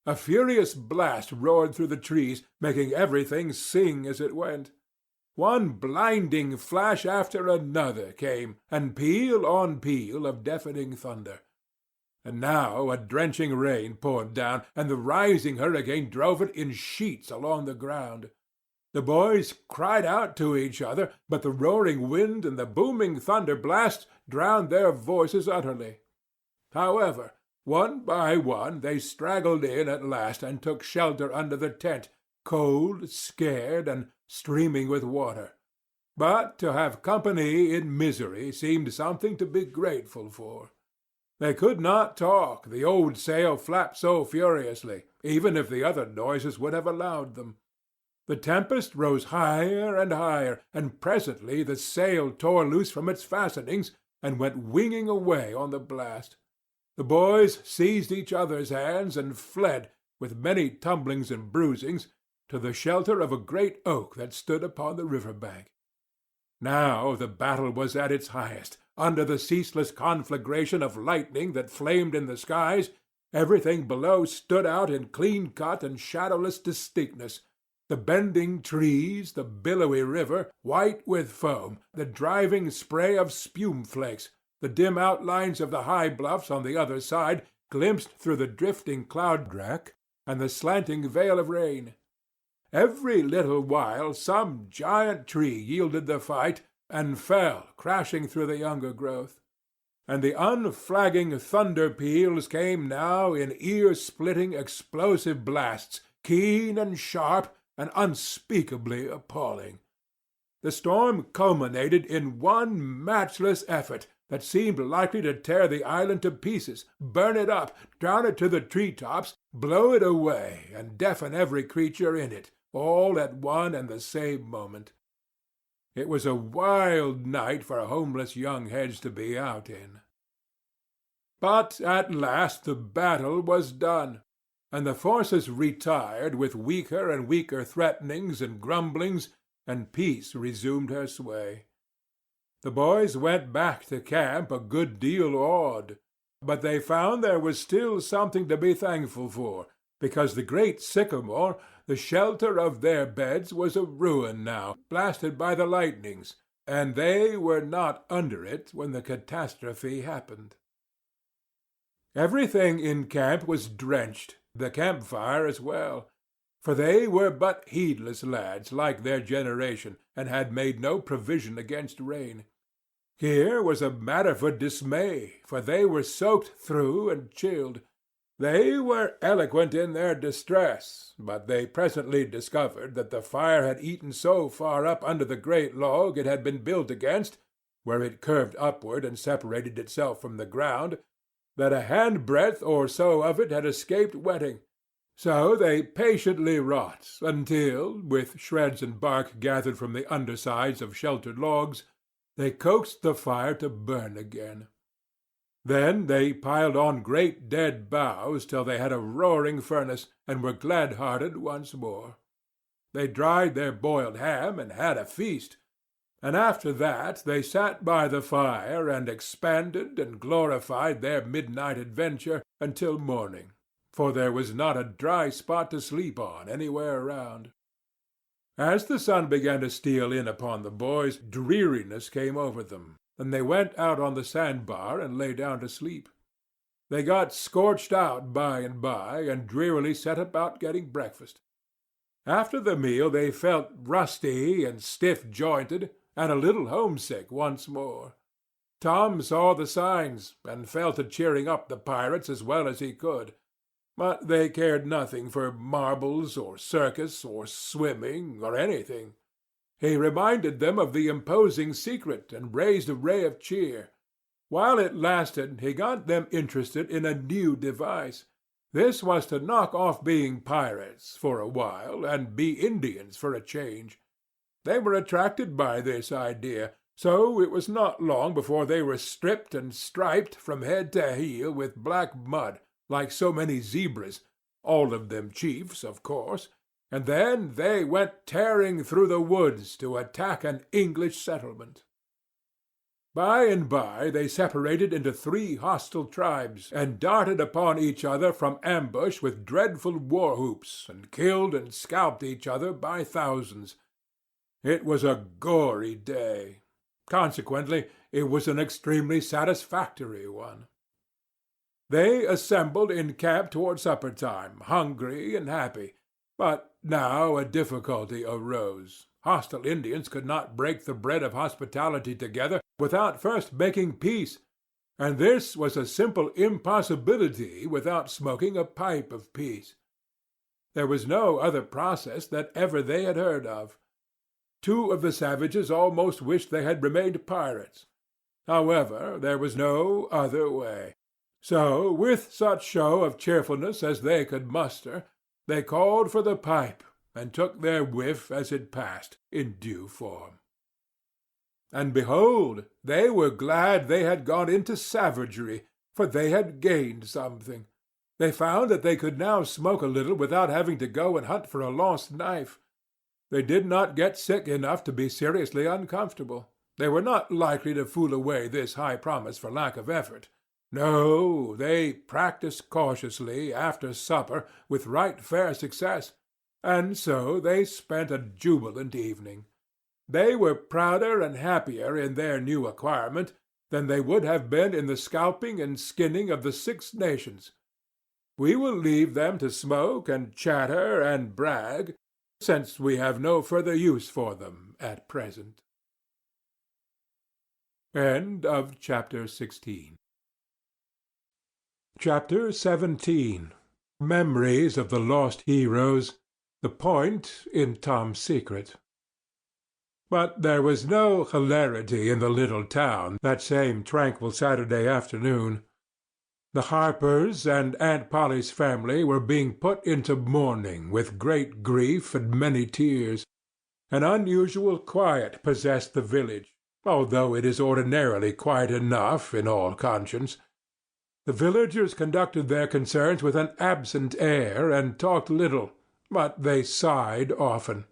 A furious blast roared through the trees, making everything sing as it went. One blinding flash after another came, and peal on peal of deafening thunder. And now a drenching rain poured down, and the rising hurricane drove it in sheets along the ground. The boys cried out to each other, but the roaring wind and the booming thunder blasts drowned their voices utterly. However, one by one they straggled in at last and took shelter under the tent, cold, scared, and streaming with water. But to have company in misery seemed something to be grateful for. They could not talk, the old sail flapped so furiously, even if the other noises would have allowed them. The tempest rose higher and higher, and presently the sail tore loose from its fastenings and went winging away on the blast. The boys seized each other's hands and fled, with many tumblings and bruisings, to the shelter of a great oak that stood upon the river bank. Now the battle was at its highest. Under the ceaseless conflagration of lightning that flamed in the skies, everything below stood out in clean-cut and shadowless distinctness. The bending trees, the billowy river, white with foam, the driving spray of spume-flakes, the dim outlines of the high bluffs on the other side glimpsed through the drifting cloud-rack, and the slanting veil of rain. Every little while some giant tree yielded the fight and fell crashing through the younger growth. And the unflagging thunder peals came now in ear-splitting explosive blasts, keen and sharp and unspeakably appalling. The storm culminated in one matchless effort that seemed likely to tear the island to pieces, burn it up, drown it to the tree-tops, blow it away, and deafen every creature in it, all at one and the same moment. It was a wild night for homeless young heads to be out in. But at last the battle was done, and the forces retired with weaker and weaker threatenings and grumblings, and peace resumed her sway. The boys went back to camp a good deal awed. but they found there was still something to be thankful for, because the great sycamore, the shelter of their beds, was a ruin now, blasted by the lightnings, and they were not under it when the catastrophe happened. Everything in camp was drenched, the campfire as well, for they were but heedless lads like their generation, and had made no provision against rain. Here was a matter for dismay, for they were soaked through and chilled. They were eloquent in their distress, but they presently discovered that the fire had eaten so far up under the great log it had been built against, where it curved upward and separated itself from the ground, that a handbreadth or so of it had escaped wetting. So they patiently wrought, until, with shreds and bark gathered from the undersides of sheltered logs, they coaxed the fire to burn again. Then they piled on great dead boughs till they had a roaring furnace, and were glad-hearted once more. They dried their boiled ham, and had a feast, and after that they sat by the fire and expanded and glorified their midnight adventure until morning, for there was not a dry spot to sleep on anywhere around. As the sun began to steal in upon the boys, dreariness came over them, and they went out on the sandbar and lay down to sleep. They got scorched out by and by, and drearily set about getting breakfast. After the meal they felt rusty and stiff-jointed, and a little homesick once more. Tom saw the signs, and fell to cheering up the pirates as well as he could. But they cared nothing for marbles, or circus, or swimming, or anything. He reminded them of the imposing secret, and raised a ray of cheer. While it lasted, he got them interested in a new device. This was to knock off being pirates for a while, and be Indians for a change. They were attracted by this idea, so it was not long before they were stripped and striped from head to heel with black mud, like so many zebras, all of them chiefs, of course, and then they went tearing through the woods to attack an English settlement. By and by they separated into 3 hostile tribes, and darted upon each other from ambush with dreadful war-whoops, and killed and scalped each other by thousands. It was a gory day. Consequently, it was an extremely satisfactory one. They assembled in camp toward supper time, hungry and happy. But now a difficulty arose. Hostile Indians could not break the bread of hospitality together without first making peace, and this was a simple impossibility without smoking a pipe of peace. There was no other process that ever they had heard of. 2 of the savages almost wished they had remained pirates. However, there was no other way. So, with such show of cheerfulness as they could muster, they called for the pipe, and took their whiff as it passed, in due form. And behold, they were glad they had gone into savagery, for they had gained something. They found that they could now smoke a little without having to go and hunt for a lost knife. They did not get sick enough to be seriously uncomfortable. They were not likely to fool away this high promise for lack of effort. No, they practised cautiously after supper with right fair success, and so they spent a jubilant evening. They were prouder and happier in their new acquirement than they would have been in the scalping and skinning of the 6 nations. We will leave them to smoke and chatter and brag, since we have no further use for them at present. End of chapter 16. Chapter 17. Memories of the Lost Heroes. The point in Tom's secret. But there was no hilarity in the little town that same tranquil Saturday afternoon. The Harpers and Aunt Polly's family were being put into mourning with great grief and many tears. An unusual quiet possessed the village, although it is ordinarily quiet enough in all conscience. The villagers conducted their concerns with an absent air, and talked little, but they sighed often.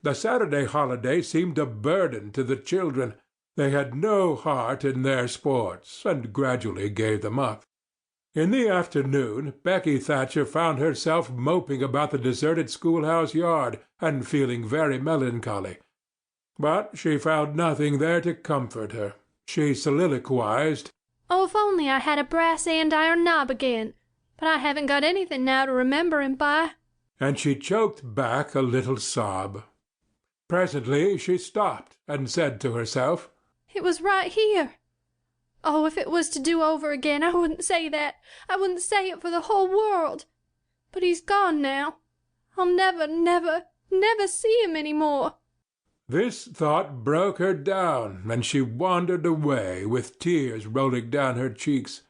The Saturday holiday seemed a burden to the children. They had no heart in their sports, and gradually gave them up. In the afternoon Becky Thatcher found herself moping about the deserted schoolhouse yard, and feeling very melancholy. But she found nothing there to comfort her. She soliloquized, "Oh, if only I had a brass andiron knob again! But I haven't got anything now to remember him by." and she choked back a little sob. Presently she stopped and said to herself, "It was right here. Oh, if it was to do over again, I wouldn't say that. I wouldn't say it for the whole world. But he's gone now. I'll never, never, never see him any more." This thought broke her down, and she wandered away, with tears rolling down her cheeks.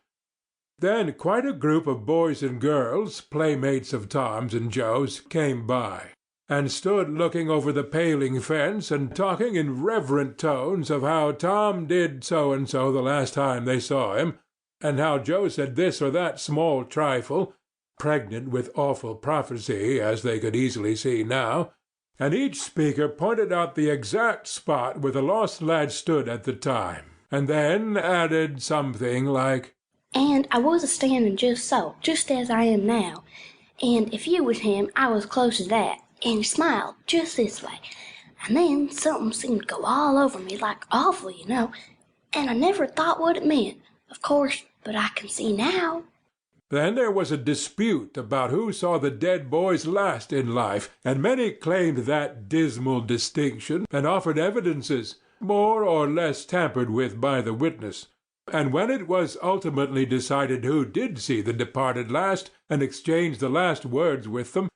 Then quite a group of boys and girls, playmates of Tom's and Joe's, came by, and stood looking over the paling fence and talking in reverent tones of how Tom did so-and-so the last time they saw him, and how Joe said this or that small trifle, pregnant with awful prophecy, as they could easily see now, and each speaker pointed out the exact spot where the lost lad stood at the time, and then added something like, "And I was a-standing just so, just as I am now. And if you was him, I was close as that. And he smiled just this way. And then something seemed to go all over me, like awful, you know. And I never thought what it meant, of course, but I can see now." Then there was a dispute about who saw the dead boys last in life, and many claimed that dismal distinction, and offered evidences, more or less tampered with by the witness. And when it was ultimately decided who did see the departed last, and exchanged the last words with them,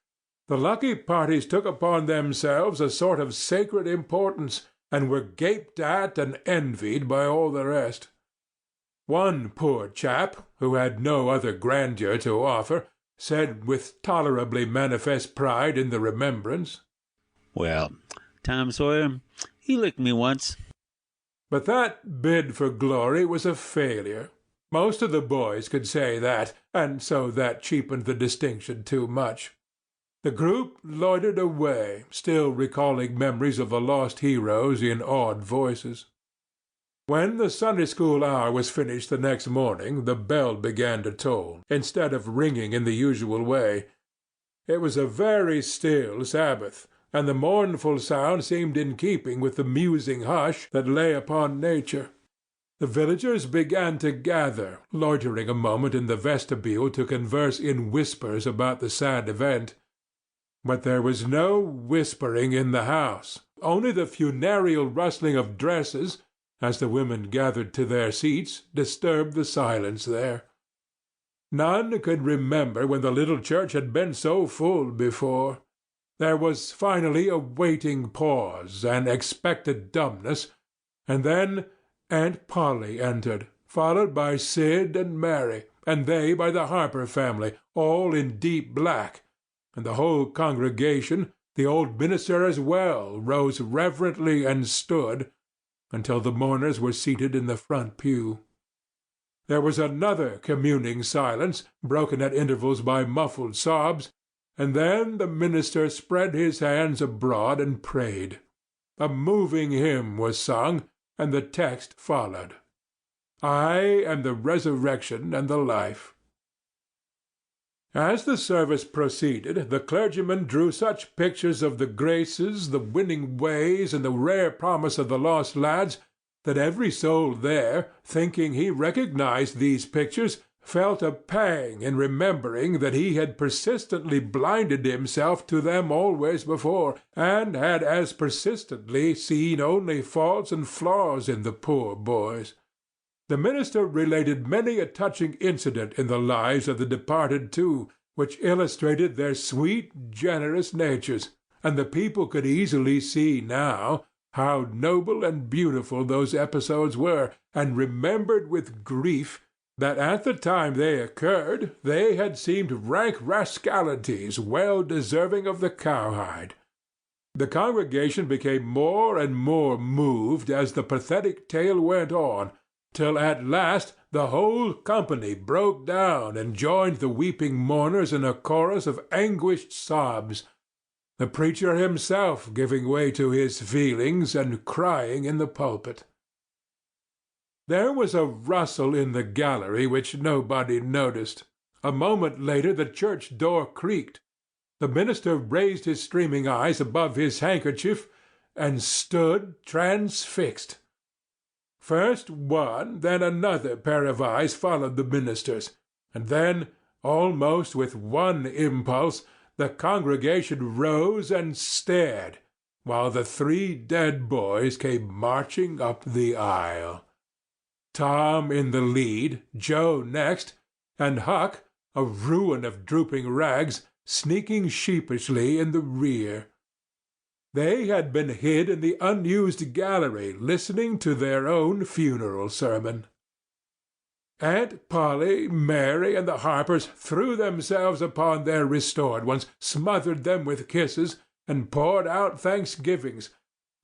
the lucky parties took upon themselves a sort of sacred importance, and were gaped at and envied by all the rest. One poor chap, who had no other grandeur to offer, said with tolerably manifest pride in the remembrance, "Well, Tom Sawyer, he licked me once." But that bid for glory was a failure. Most of the boys could say that, and so that cheapened the distinction too much. The group loitered away, still recalling memories of the lost heroes in awed voices. When the Sunday school hour was finished the next morning, the bell began to toll, instead of ringing in the usual way. It was a very still Sabbath, and the mournful sound seemed in keeping with the musing hush that lay upon nature. The villagers began to gather, loitering a moment in the vestibule to converse in whispers about the sad event. But there was no whispering in the house, only the funereal rustling of dresses, as the women gathered to their seats, disturbed the silence there. None could remember when the little church had been so full before. There was finally a waiting pause, an expectant dumbness, and then Aunt Polly entered, followed by Sid and Mary, and they by the Harper family, all in deep black, and the whole congregation, the old minister as well, rose reverently and stood, until the mourners were seated in the front pew. There was another communing silence, broken at intervals by muffled sobs, and then the minister spread his hands abroad and prayed. A moving hymn was sung, and the text followed, "I am the resurrection and the life." As the service proceeded, the clergyman drew such pictures of the graces, the winning ways, and the rare promise of the lost lads, that every soul there, thinking he recognized these pictures, felt a pang in remembering that he had persistently blinded himself to them always before, and had as persistently seen only faults and flaws in the poor boys. The minister related many a touching incident in the lives of the departed too, which illustrated their sweet, generous natures, and the people could easily see now how noble and beautiful those episodes were, and remembered with grief that at the time they occurred they had seemed rank rascalities well deserving of the cowhide. The congregation became more and more moved as the pathetic tale went on, till at last the whole company broke down and joined the weeping mourners in a chorus of anguished sobs, the preacher himself giving way to his feelings and crying in the pulpit. There was a rustle in the gallery which nobody noticed. A moment later the church door creaked. The minister raised his streaming eyes above his handkerchief and stood transfixed. First one, then another pair of eyes followed the minister's, and then, almost with one impulse, the congregation rose and stared, while the three dead boys came marching up the aisle. Tom in the lead, Joe next, and Huck, a ruin of drooping rags, sneaking sheepishly in the rear. They had been hid in the unused gallery, listening to their own funeral sermon. Aunt Polly, Mary, and the Harpers threw themselves upon their restored ones, smothered them with kisses, and poured out thanksgivings,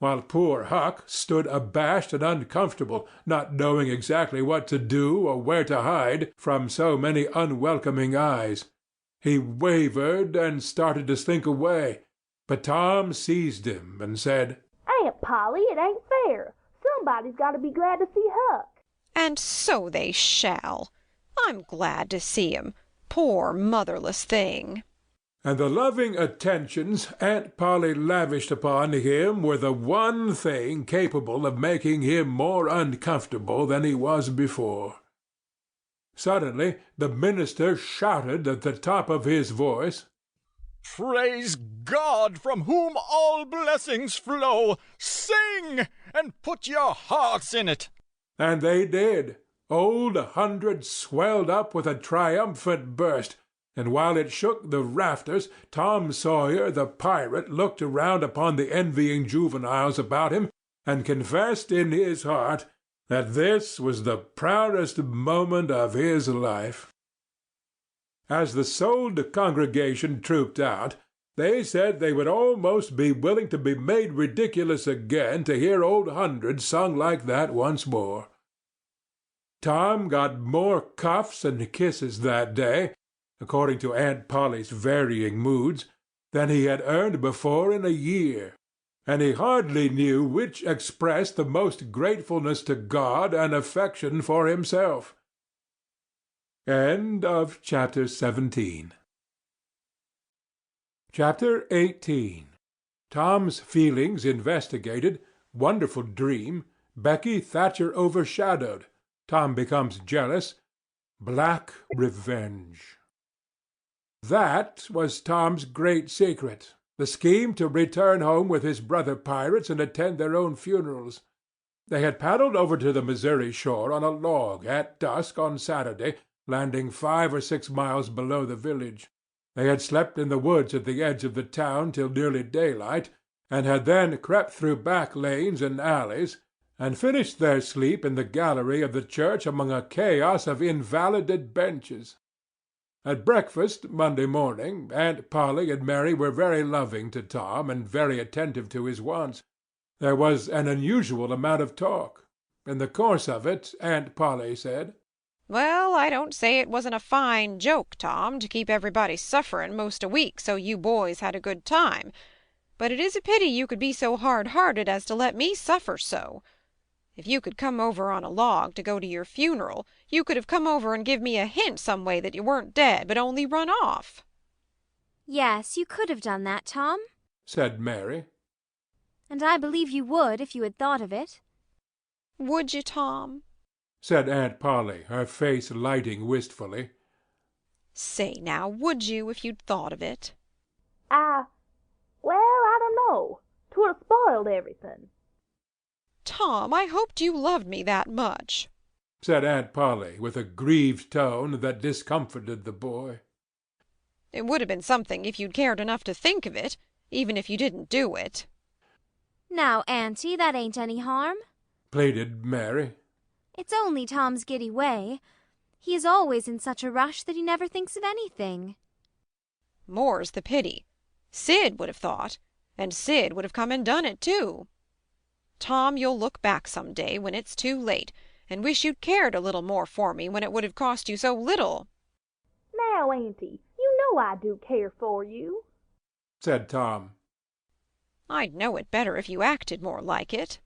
while poor Huck stood abashed and uncomfortable, not knowing exactly what to do or where to hide from so many unwelcoming eyes. He wavered and started to slink away, but Tom seized him and said, "Aunt Polly, it ain't fair. Somebody's got to be glad to see Huck." And so they shall. I'm glad to see him. Poor motherless thing. And the loving attentions Aunt Polly lavished upon him were the one thing capable of making him more uncomfortable than he was before. Suddenly the minister shouted at the top of his voice, "Praise God, from whom all blessings flow! Sing, and put your hearts in it!" And they did. Old 100 swelled up with a triumphant burst, and while it shook the rafters, Tom Sawyer the pirate looked around upon the envying juveniles about him and confessed in his heart that this was the proudest moment of his life. As the sold congregation trooped out, they said they would almost be willing to be made ridiculous again to hear Old 100 sung like that once more. Tom got more cuffs and kisses that day, according to Aunt Polly's varying moods, than he had earned before in a year, and he hardly knew which expressed the most gratefulness to God and affection for himself. End of Chapter 17. Chapter 18. Tom's feelings investigated. Wonderful dream. Becky Thatcher overshadowed. Tom becomes jealous. Black revenge. That was Tom's great secret, the scheme to return home with his brother pirates and attend their own funerals. They had paddled over to the Missouri shore on a log at dusk on Saturday, landing 5 or 6 miles below the village. They had slept in the woods at the edge of the town till nearly daylight, and had then crept through back lanes and alleys, and finished their sleep in the gallery of the church among a chaos of invalided benches. At breakfast Monday morning, Aunt Polly and Mary were very loving to Tom and very attentive to his wants. There was an unusual amount of talk. In the course of it, Aunt Polly said, "Well, I don't say it wasn't a fine joke, Tom, to keep everybody sufferin' most a week so you boys had a good time. But it is a pity you could be so hard-hearted as to let me suffer so. If you could come over on a log to go to your funeral, you could have come over and give me a hint some way that you weren't dead, but only run off." Yes, you could have done that, Tom. said Mary. And I believe you would if you had thought of it. "Would you, Tom?" said Aunt Polly, her face lighting wistfully. "Say now, would you if you'd thought of it?" Well, I don't know. 'Twould have spoiled everything." "Tom, I hoped you loved me that much," said Aunt Polly, with a grieved tone that discomfited the boy. "It would have been something if you'd cared enough to think of it, even if you didn't do it." Now, Auntie, that ain't any harm. Pleaded Mary. It's only Tom's giddy way. He is always in such a rush that he never thinks of anything. "More's the pity. Sid would have thought, and Sid would have come and done it too. Tom, you'll look back some day, when it's too late, and wish you'd cared a little more for me when it would have cost you so little." "Now, Auntie, you know I do care for you," said Tom. "I'd know it better if you acted more like it."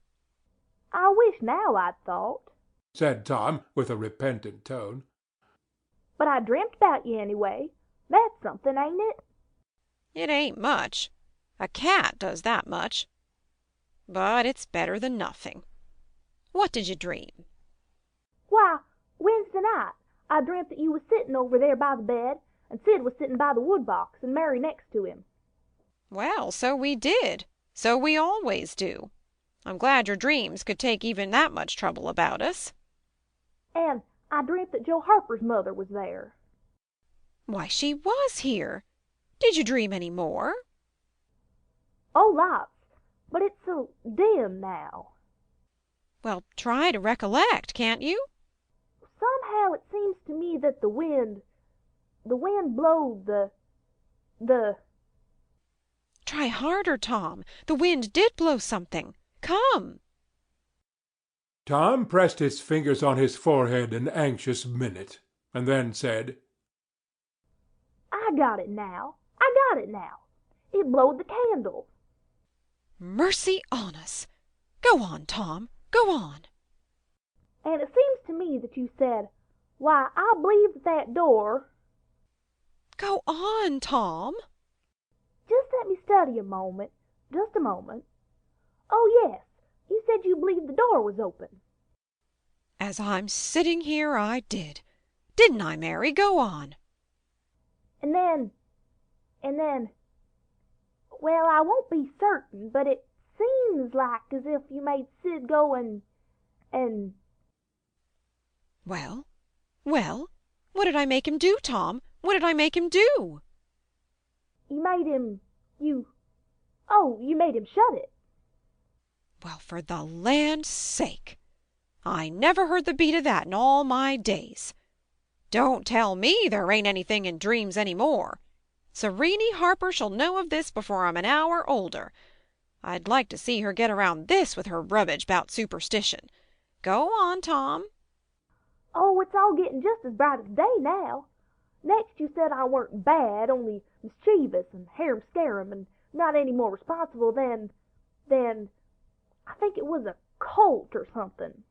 "I wish now I'd thought." said Tom, with a repentant tone. But I dreamt about you anyway. That's something, ain't it? It ain't much. A cat does that much. But it's better than nothing. What did you dream? Why, Wednesday night, I dreamt that you was sitting over there by the bed, and Sid was sitting by the wood box, and Mary next to him. Well, so we did. So we always do. I'm glad your dreams could take even that much trouble about us. And I dreamt that Joe Harper's mother was there. Why, she was here. Did you dream any more? Oh, lots. But it's so dim now. Well, try to recollect, can't you? Somehow it seems to me that the wind blowed the... Try harder, Tom. The wind did blow something. Come. Tom pressed his fingers on his forehead an anxious minute, and then said, I got it now. It blowed the candle. Mercy on us. Go on, Tom. Go on. And it seems to me that you said, why, I believe that door... Go on, Tom. Just let me study a moment. Just a moment. Oh, yes. You said you believed the door was open. As I'm sitting here, I did. Didn't I, Mary? Go on. And then... Well, I won't be certain, but it seems like as if you made Sid go and... Well, what did I make him do, Tom? What did I make him do? You made him... you made him shut it. Well, for the land's sake! I never heard the beat of that in all my days. Don't tell me there ain't anything in dreams any more. Sereny Harper shall know of this before I'm an hour older. I'd like to see her get around this with her rubbage 'bout superstition. Go on, Tom. Oh, it's all getting just as bright as day now. Next you said I weren't bad, only mischievous and harum-scarum and not any more responsible than I think it was a colt or something.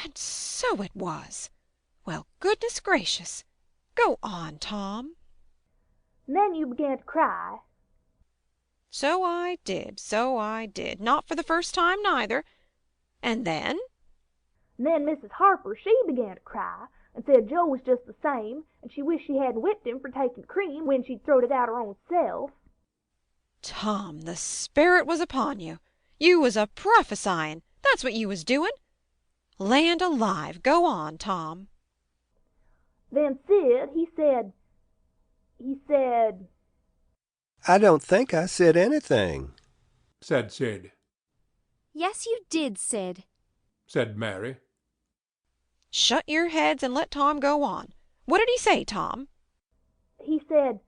And so it was. Well, goodness gracious. Go on, Tom. And then you began to cry. So I did. Not for the first time, neither. And then? And then Mrs. Harper, she began to cry, and said Joe was just the same, and she wished she hadn't whipped him for taking cream when she'd throwed it out her own self. Tom, the spirit was upon you. You was a prophesying. That's what you was doing. Land alive, go on, Tom. Then Sid, he said, I don't think I said anything, said Sid. Yes, you did, Sid, said Mary. Shut your heads and let Tom go on. What did he say, Tom? He said,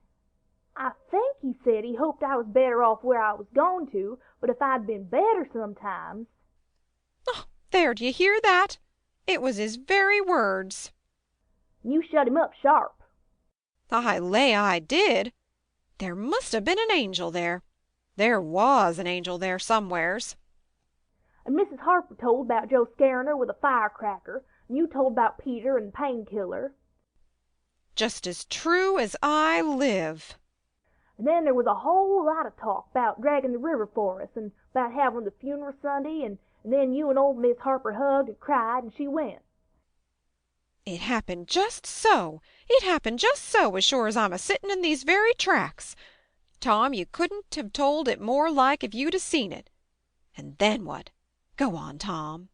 I think he said he hoped I was better off where I was going to, but if I'd been better sometimes. Oh, there, do you hear that? It was his very words. You shut him up sharp. I lay I did. There must have been an angel there. There was an angel there somewheres. And Mrs. Harper told about Joe scaring her with a firecracker, and you told about Peter and the painkiller. Just as true as I live. And then there was a whole lot of talk about dragging the river for us, and about having the funeral Sunday, and then you and old Miss Harper hugged and cried, and she went. It happened just so. As sure as I'm a-sittin' in these very tracks. Tom, you couldn't have told it more like if you'd a-seen it. And then what? Go on, Tom.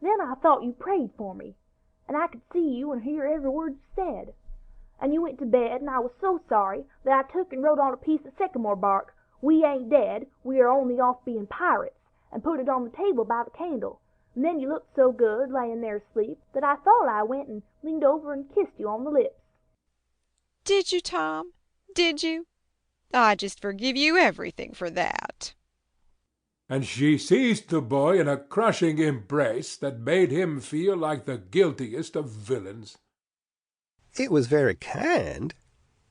Then I thought you prayed for me, and I could see you and hear every word you said. And you went to bed, and I was so sorry that I took and wrote on a piece of sycamore bark, "We ain't dead, we are only off being pirates," and put it on the table by the candle. And then you looked so good, laying there asleep, that I thought I went and leaned over and kissed you on the lips. Did you, Tom? Did you? I just forgive you everything for that. And she seized the boy in a crushing embrace that made him feel like the guiltiest of villains. It was very kind,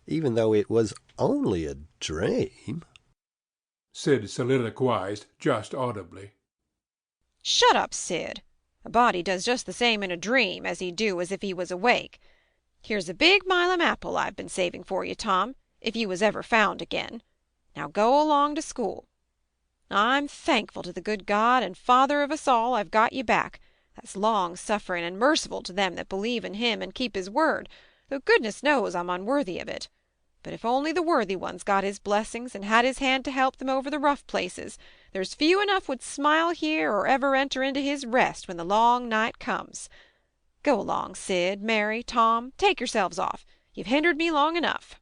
even though it was only a dream, Sid soliloquized just audibly. Shut up, Sid. A body does just the same in a dream as he'd do as if he was awake. Here's a big milum apple I've been saving for you, Tom, if you was ever found again. Now go along to school. I'm thankful to the good God and Father of us all I've got you back, that's long-suffering and merciful to them that believe in him and keep his word, though goodness knows I'm unworthy of it. But if only the worthy ones got his blessings and had his hand to help them over the rough places, there's few enough would smile here or ever enter into his rest when the long night comes. Go along, Sid, Mary, Tom, take yourselves off. You've hindered me long enough.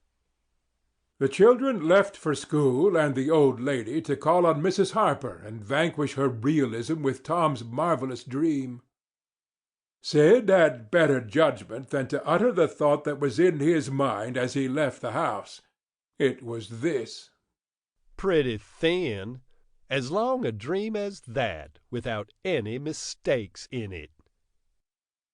The children left for school and the old lady to call on Mrs. Harper and vanquish her realism with Tom's marvelous dream. Sid had better judgment than to utter the thought that was in his mind as he left the house. It was this: Pretty thin. As long a dream as that, without any mistakes in it.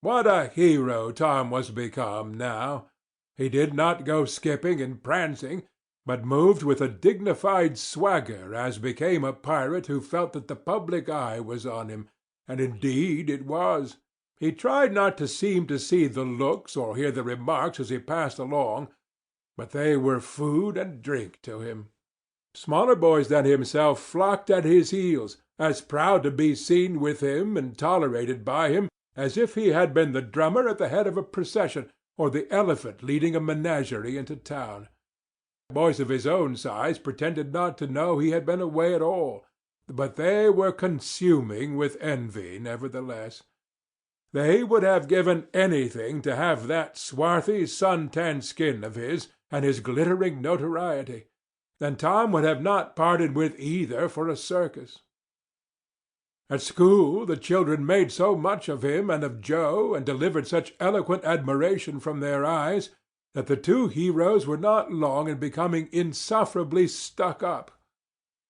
What a hero Tom was become now! He did not go skipping and prancing, but moved with a dignified swagger as became a pirate who felt that the public eye was on him, and indeed it was. He tried not to seem to see the looks or hear the remarks as he passed along, but they were food and drink to him. Smaller boys than himself flocked at his heels, as proud to be seen with him and tolerated by him as if he had been the drummer at the head of a procession or the elephant leading a menagerie into town. Boys of his own size pretended not to know he had been away at all, but they were consuming with envy nevertheless. They would have given anything to have that swarthy, sun-tanned skin of his and his glittering notoriety, and Tom would have not parted with either for a circus. At school the children made so much of him and of Joe, and delivered such eloquent admiration from their eyes, that the two heroes were not long in becoming insufferably stuck up.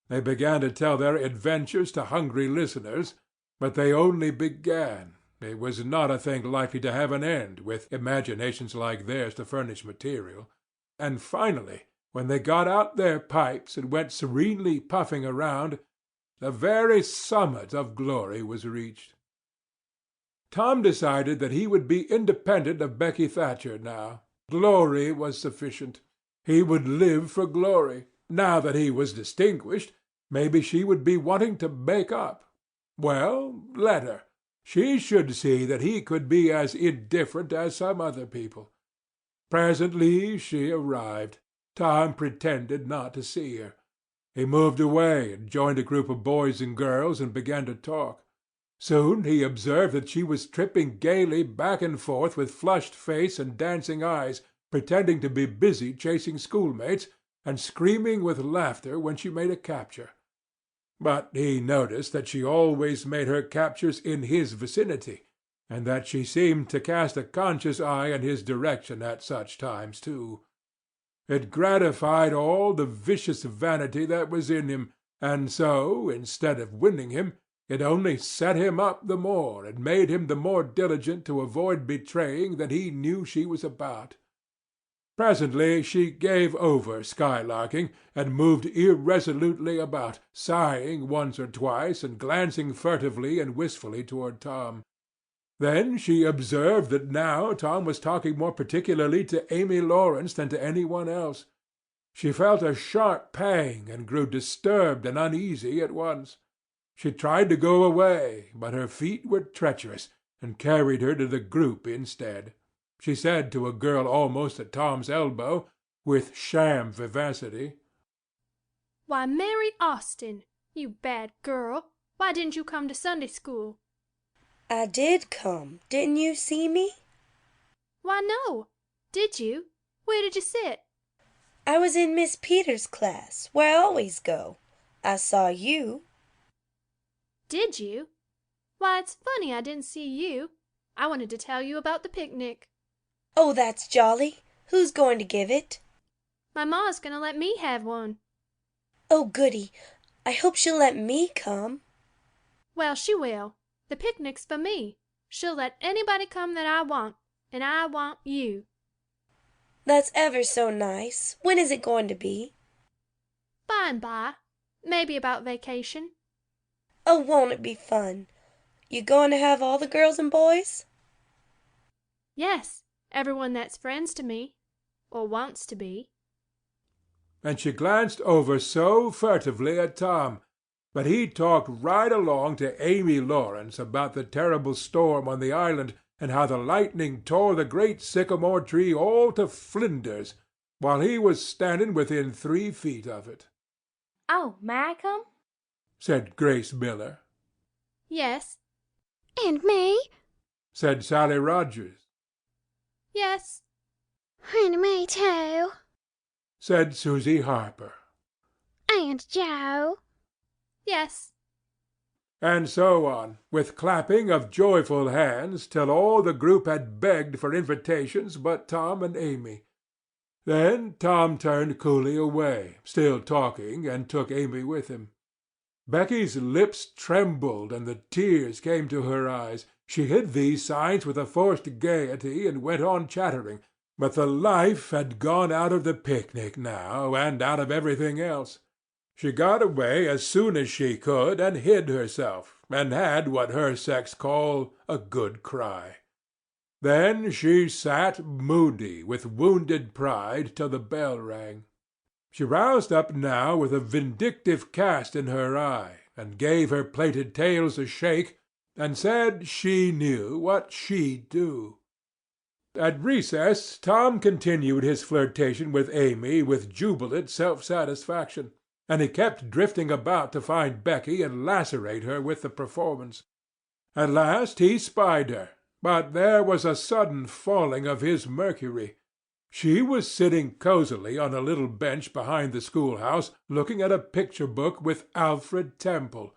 They began to tell their adventures to hungry listeners, but they only began. It was not a thing likely to have an end, with imaginations like theirs to furnish material. And finally, when they got out their pipes and went serenely puffing around, the very summit of glory was reached. Tom decided that he would be independent of Becky Thatcher now. Glory was sufficient. He would live for glory. Now that he was distinguished, maybe she would be wanting to make up. Well, let her. She should see that he could be as indifferent as some other people. Presently she arrived. Tom pretended not to see her. He moved away and joined a group of boys and girls and began to talk. Soon he observed that she was tripping gaily back and forth with flushed face and dancing eyes, pretending to be busy chasing schoolmates, and screaming with laughter when she made a capture. But he noticed that she always made her captures in his vicinity, and that she seemed to cast a conscious eye in his direction at such times too. It gratified all the vicious vanity that was in him, and so, instead of winning him, it only set him up the more, and made him the more diligent to avoid betraying that he knew she was about. Presently she gave over skylarking, and moved irresolutely about, sighing once or twice, and glancing furtively and wistfully toward Tom. Then she observed that now Tom was talking more particularly to Amy Lawrence than to any one else. She felt a sharp pang, and grew disturbed and uneasy at once. She tried to go away, but her feet were treacherous, and carried her to the group instead. She said to a girl almost at Tom's elbow, with sham vivacity, "Why, Mary Austin, you bad girl, why didn't you come to Sunday school?" I did come. Didn't you see me? Why, no. Did you? Where did you sit? I was in Miss Peters' class, where I always go. I saw you. Did you? Why, it's funny I didn't see you. I wanted to tell you about the picnic. Oh, that's jolly. Who's going to give it? My ma's going to let me have one. Oh, goody. I hope she'll let me come. Well, she will. The picnic's for me. She'll let anybody come that I want, and I want you. That's ever so nice. When is it going to be? By and by. Maybe about vacation. Oh, won't it be fun? You going to have all the girls and boys? Yes, everyone that's friends to me, or wants to be. And she glanced over so furtively at Tom, but he talked right along to Amy Lawrence about the terrible storm on the island, and how the lightning tore the great sycamore tree all to flinders, while he was standing within 3 feet of it. Oh, may I come? Said Grace Miller. Yes. And me? Said Sally Rogers. Yes. And me too. Said Susie Harper. And Joe. Yes. And so on, with clapping of joyful hands, till all the group had begged for invitations but Tom and Amy. Then Tom turned coolly away, still talking, and took Amy with him. Becky's lips trembled and the tears came to her eyes. She hid these signs with a forced gaiety and went on chattering, but the life had gone out of the picnic now, and out of everything else. She got away as soon as she could and hid herself, and had what her sex call a good cry. Then she sat moody with wounded pride till the bell rang. She roused up now with a vindictive cast in her eye, and gave her plaited tails a shake, and said she knew what she'd do. At recess Tom continued his flirtation with Amy with jubilant self-satisfaction, and he kept drifting about to find Becky and lacerate her with the performance. At last he spied her, but there was a sudden falling of his mercury. She was sitting cosily on a little bench behind the schoolhouse, looking at a picture-book with Alfred Temple.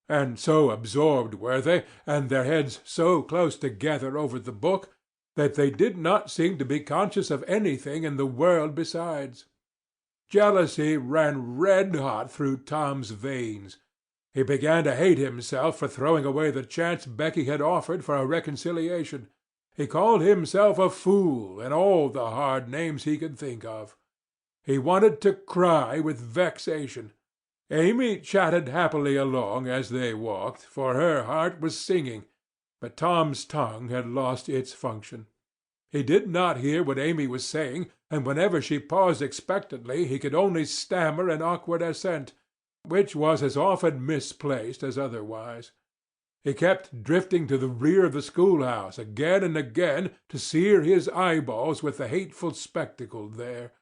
And so absorbed were they, and their heads so close together over the book, that they did not seem to be conscious of anything in the world besides. Jealousy ran red-hot through Tom's veins. He began to hate himself for throwing away the chance Becky had offered for a reconciliation. He called himself a fool and all the hard names he could think of. He wanted to cry with vexation. Amy chatted happily along as they walked, for her heart was singing, but Tom's tongue had lost its function. He did not hear what Amy was saying, and whenever she paused expectantly he could only stammer an awkward assent, which was as often misplaced as otherwise. He kept drifting to the rear of the schoolhouse again and again to sear his eyeballs with the hateful spectacle there.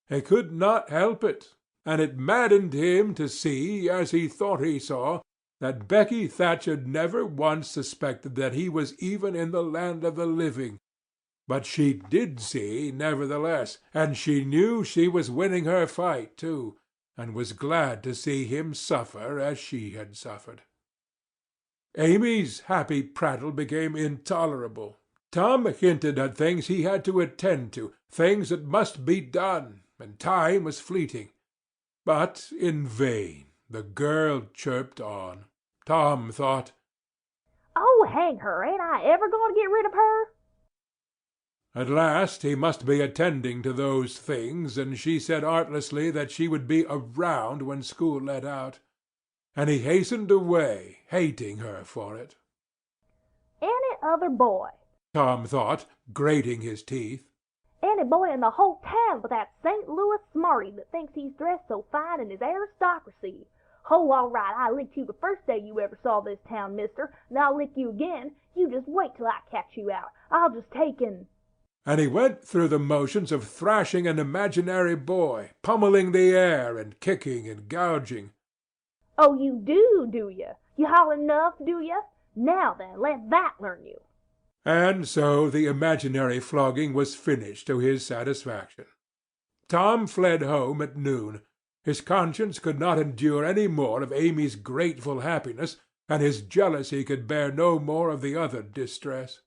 He could not help it, and it maddened him to see, as he thought he saw, that Becky Thatcher never once suspected that he was even in the land of the living. But she did see, nevertheless, and she knew she was winning her fight, too, and was glad to see him suffer as she had suffered. Amy's happy prattle became intolerable. Tom hinted at things he had to attend to, things that must be done, and time was fleeting. But in vain. The girl chirped on. Tom thought, "Oh, hang her, ain't I ever going to get rid of her?" At last he must be attending to those things, and she said artlessly that she would be around when school let out. And he hastened away, hating her for it. Any other boy, Tom thought, grating his teeth. any boy in the whole town but that St. Louis smarty that thinks he's dressed so fine in his aristocracy. Oh, all right, I licked you the first day you ever saw this town, mister, and I'll lick you again. You just wait till I catch you out. I'll just take And he went through the motions of thrashing an imaginary boy, pummeling the air and kicking and gouging. "Oh, you do you? You holler enough, do you? Now then, let that learn you." And so the imaginary flogging was finished to his satisfaction. Tom fled home at noon. His conscience could not endure any more of Amy's grateful happiness, and his jealousy could bear no more of the other distress.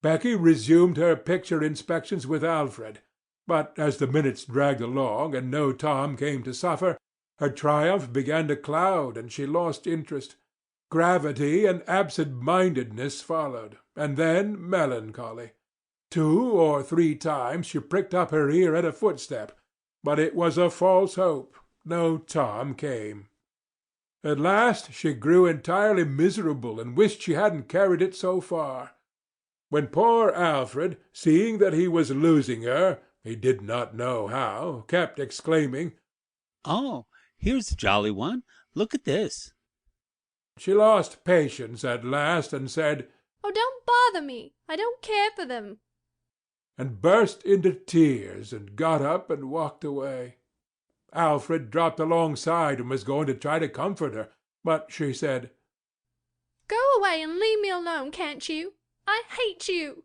Becky resumed her picture inspections with Alfred, but as the minutes dragged along and no Tom came to suffer, her triumph began to cloud and she lost interest. Gravity and absent-mindedness followed, and then melancholy. 2 or 3 times she pricked up her ear at a footstep, but it was a false hope. No Tom came. At last she grew entirely miserable and wished she hadn't carried it so far. When poor Alfred, seeing that he was losing her, he did not know how, kept exclaiming, "Oh, here's a jolly one. Look at this." she lost patience at last and said, "Oh, don't bother me. I don't care for them." and burst into tears and got up and walked away. Alfred dropped alongside and was going to try to comfort her, but she said, "Go away and leave me alone, can't you? I hate you."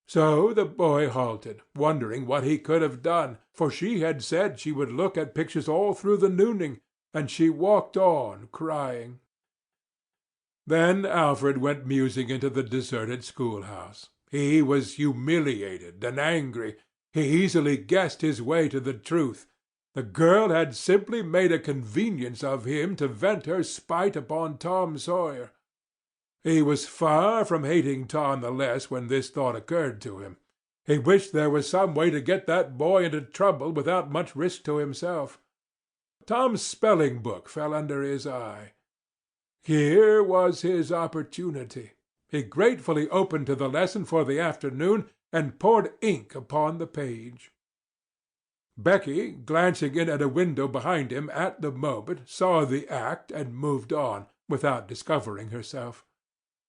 So the boy halted, wondering what he could have done, for she had said she would look at pictures all through the nooning, and she walked on, crying. Then Alfred went musing into the deserted schoolhouse. He was humiliated and angry. He easily guessed his way to the truth. The girl had simply made a convenience of him to vent her spite upon Tom Sawyer. He was far from hating Tom the less when this thought occurred to him. He wished there was some way to get that boy into trouble without much risk to himself. Tom's spelling book fell under his eye. Here was his opportunity. He gratefully opened to the lesson for the afternoon and poured ink upon the page. Becky, glancing in at a window behind him at the moment, saw the act and moved on, without discovering herself.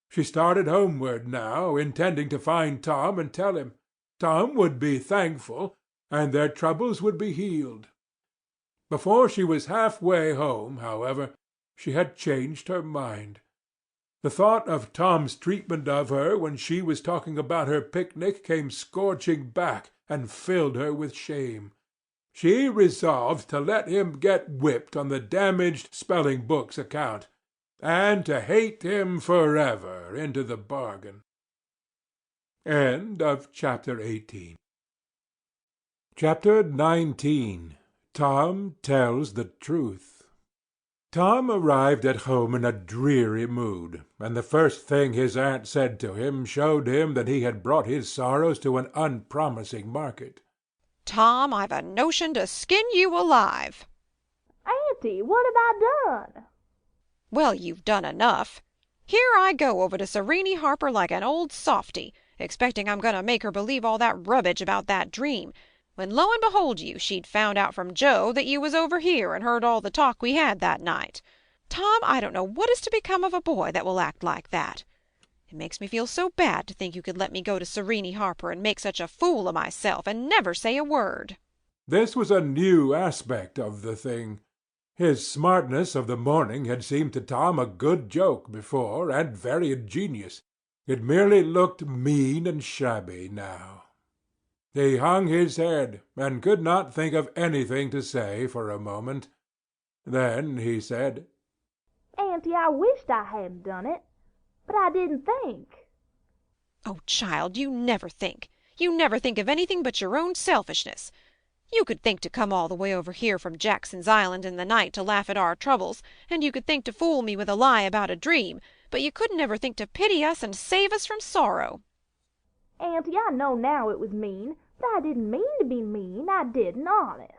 She started homeward now, intending to find Tom and tell him. Tom would be thankful, and their troubles would be healed. Before she was half-way home, however, she had changed her mind. The thought of Tom's treatment of her when she was talking about her picnic came scorching back and filled her with shame. She resolved to let him get whipped on the damaged spelling-book's account, and to hate him forever into the bargain. End of Chapter 18. Chapter 19. Tom Tells the Truth. Tom arrived at home in a dreary mood, and the first thing his aunt said to him showed him that he had brought his sorrows to an unpromising market. "Tom, I've a notion to skin you alive." Auntie, what have I done? "Well, you've done enough. Here I go over to Sereny Harper like an old softy, expecting I'm going to make her believe all that rubbish about that dream, when lo and behold you, she'd found out from Joe that you was over here and heard all the talk we had that night. Tom, I don't know what is to become of a boy that will act like that. It makes me feel so bad to think you could let me go to Sereny Harper and make such a fool of myself and never say a word." This was a new aspect of the thing. His smartness of the morning had seemed to Tom a good joke before, and very ingenious. It merely looked mean and shabby now. He hung his head, and could not think of anything to say for a moment. Then he said, Auntie, I wished I hadn't done it, but I didn't think. "Oh, child, you never think. You never think of anything but your own selfishness. You could think to come all the way over here from Jackson's Island in the night to laugh at our troubles, and you could think to fool me with a lie about a dream, but you couldn't ever think to pity us and save us from sorrow." Auntie, I know now it was mean, but I didn't mean to be mean. I didn't, honest.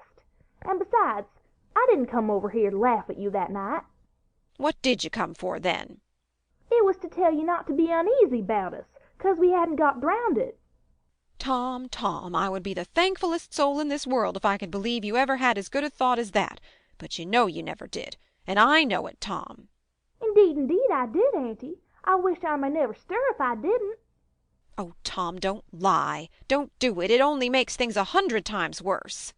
And besides, I didn't come over here to laugh at you that night. "What did you come for, then?" It was to tell you not to be uneasy about us, 'cause we hadn't got drownded. "Tom, Tom, I would be the thankfullest soul in this world if I could believe you ever had as good a thought as that, but you know you never did, and I know it, Tom." Indeed, I did, Auntie. I wish I may never stir if I didn't. "Oh, Tom, don't lie. Don't do it. It only makes things 100 times worse."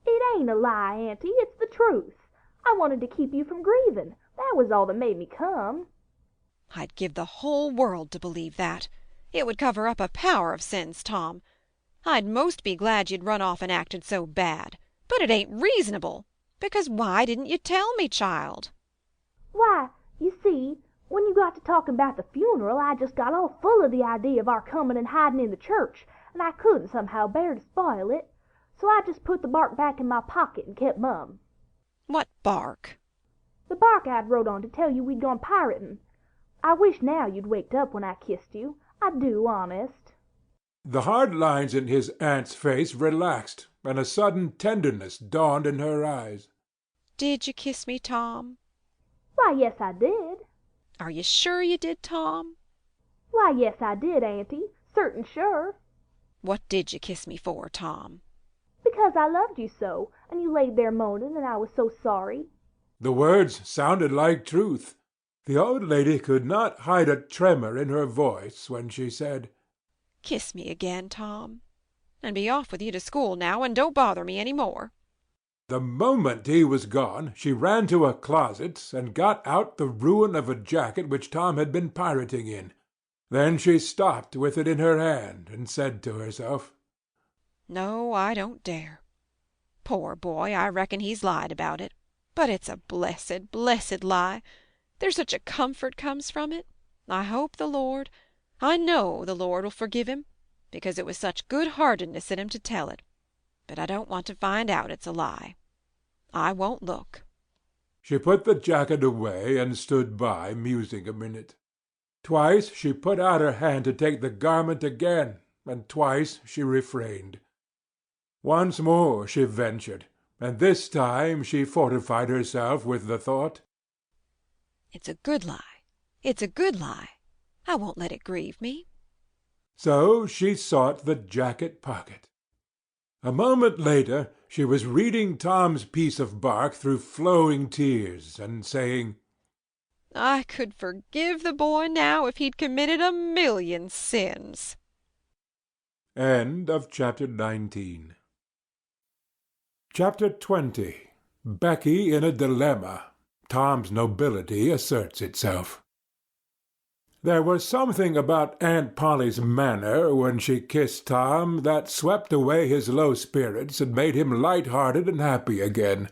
It ain't a lie, Auntie. It's the truth. I wanted to keep you from grieving. That was all that made me come. "I'd give the whole world to believe that. It would cover up a power of sins, Tom. I'd most be glad you'd run off and acted so bad. But it ain't reasonable. Because why didn't you tell me, child?" Why, you see, when you got to talking about the funeral, I just got all full of the idea of our coming and hiding in the church, and I couldn't somehow bear to spoil it. So I just put the bark back in my pocket and kept mum. "What bark?" "The bark I'd wrote on to tell you we'd gone pirating. I wish now you'd waked up when I kissed you. I do, honest." The hard lines in his aunt's face relaxed, and a sudden tenderness dawned in her eyes. "Did you kiss me, Tom?" Why, yes, I did. Are you sure you did, Tom? Why, yes, I did, Auntie. Certain sure. What did you kiss me for, Tom? Because I loved you so, and you laid there moaning, and I was so sorry. The words sounded like truth. The old lady could not hide a tremor in her voice when she said, Kiss me again, Tom, and be off with you to school now, and don't bother me any more. The moment he was gone, she ran to a closet and got out the ruin of a jacket which Tom had been pirating in. Then she stopped with it in her hand and said to herself, No, I don't dare. Poor boy, I reckon he's lied about it. But it's a blessed, blessed lie. There's such a comfort comes from it. I know the Lord will forgive him, because it was such good-heartedness in him to tell it. But I don't want to find out it's a lie. I won't look. She put the jacket away and stood by, musing a minute. Twice she put out her hand to take the garment again, and twice she refrained. Once more she ventured, and this time she fortified herself with the thought, It's a good lie. It's a good lie. I won't let it grieve me. So she sought the jacket pocket. A moment later she was reading Tom's piece of bark through flowing tears, and saying, I could forgive the boy now if he'd committed 1,000,000 sins. Chapter 19. Chapter 20. Becky in a dilemma. Tom's nobility asserts itself. There was something about Aunt Polly's manner when she kissed Tom that swept away his low spirits and made him light-hearted and happy again.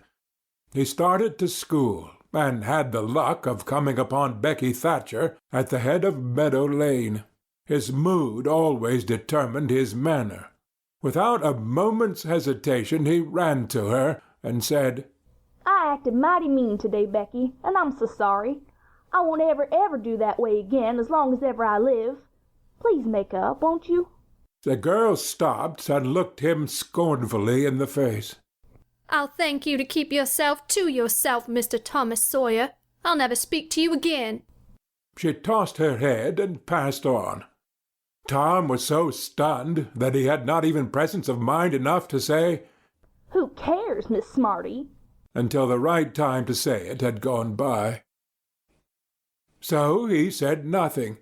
He started to school, and had the luck of coming upon Becky Thatcher at the head of Meadow Lane. His mood always determined his manner. Without a moment's hesitation he ran to her and said, I acted mighty mean today, Becky, and I'm so sorry. I won't ever do that way again as long as ever I live. Please make up, won't you? The girl stopped and looked him scornfully in the face. I'll thank you to keep yourself to yourself, Mr. Thomas Sawyer. I'll never speak to you again. She tossed her head and passed on. Tom was so stunned that he had not even presence of mind enough to say, Who cares, Miss Smarty? Until the right time to say it had gone by. So he said nothing,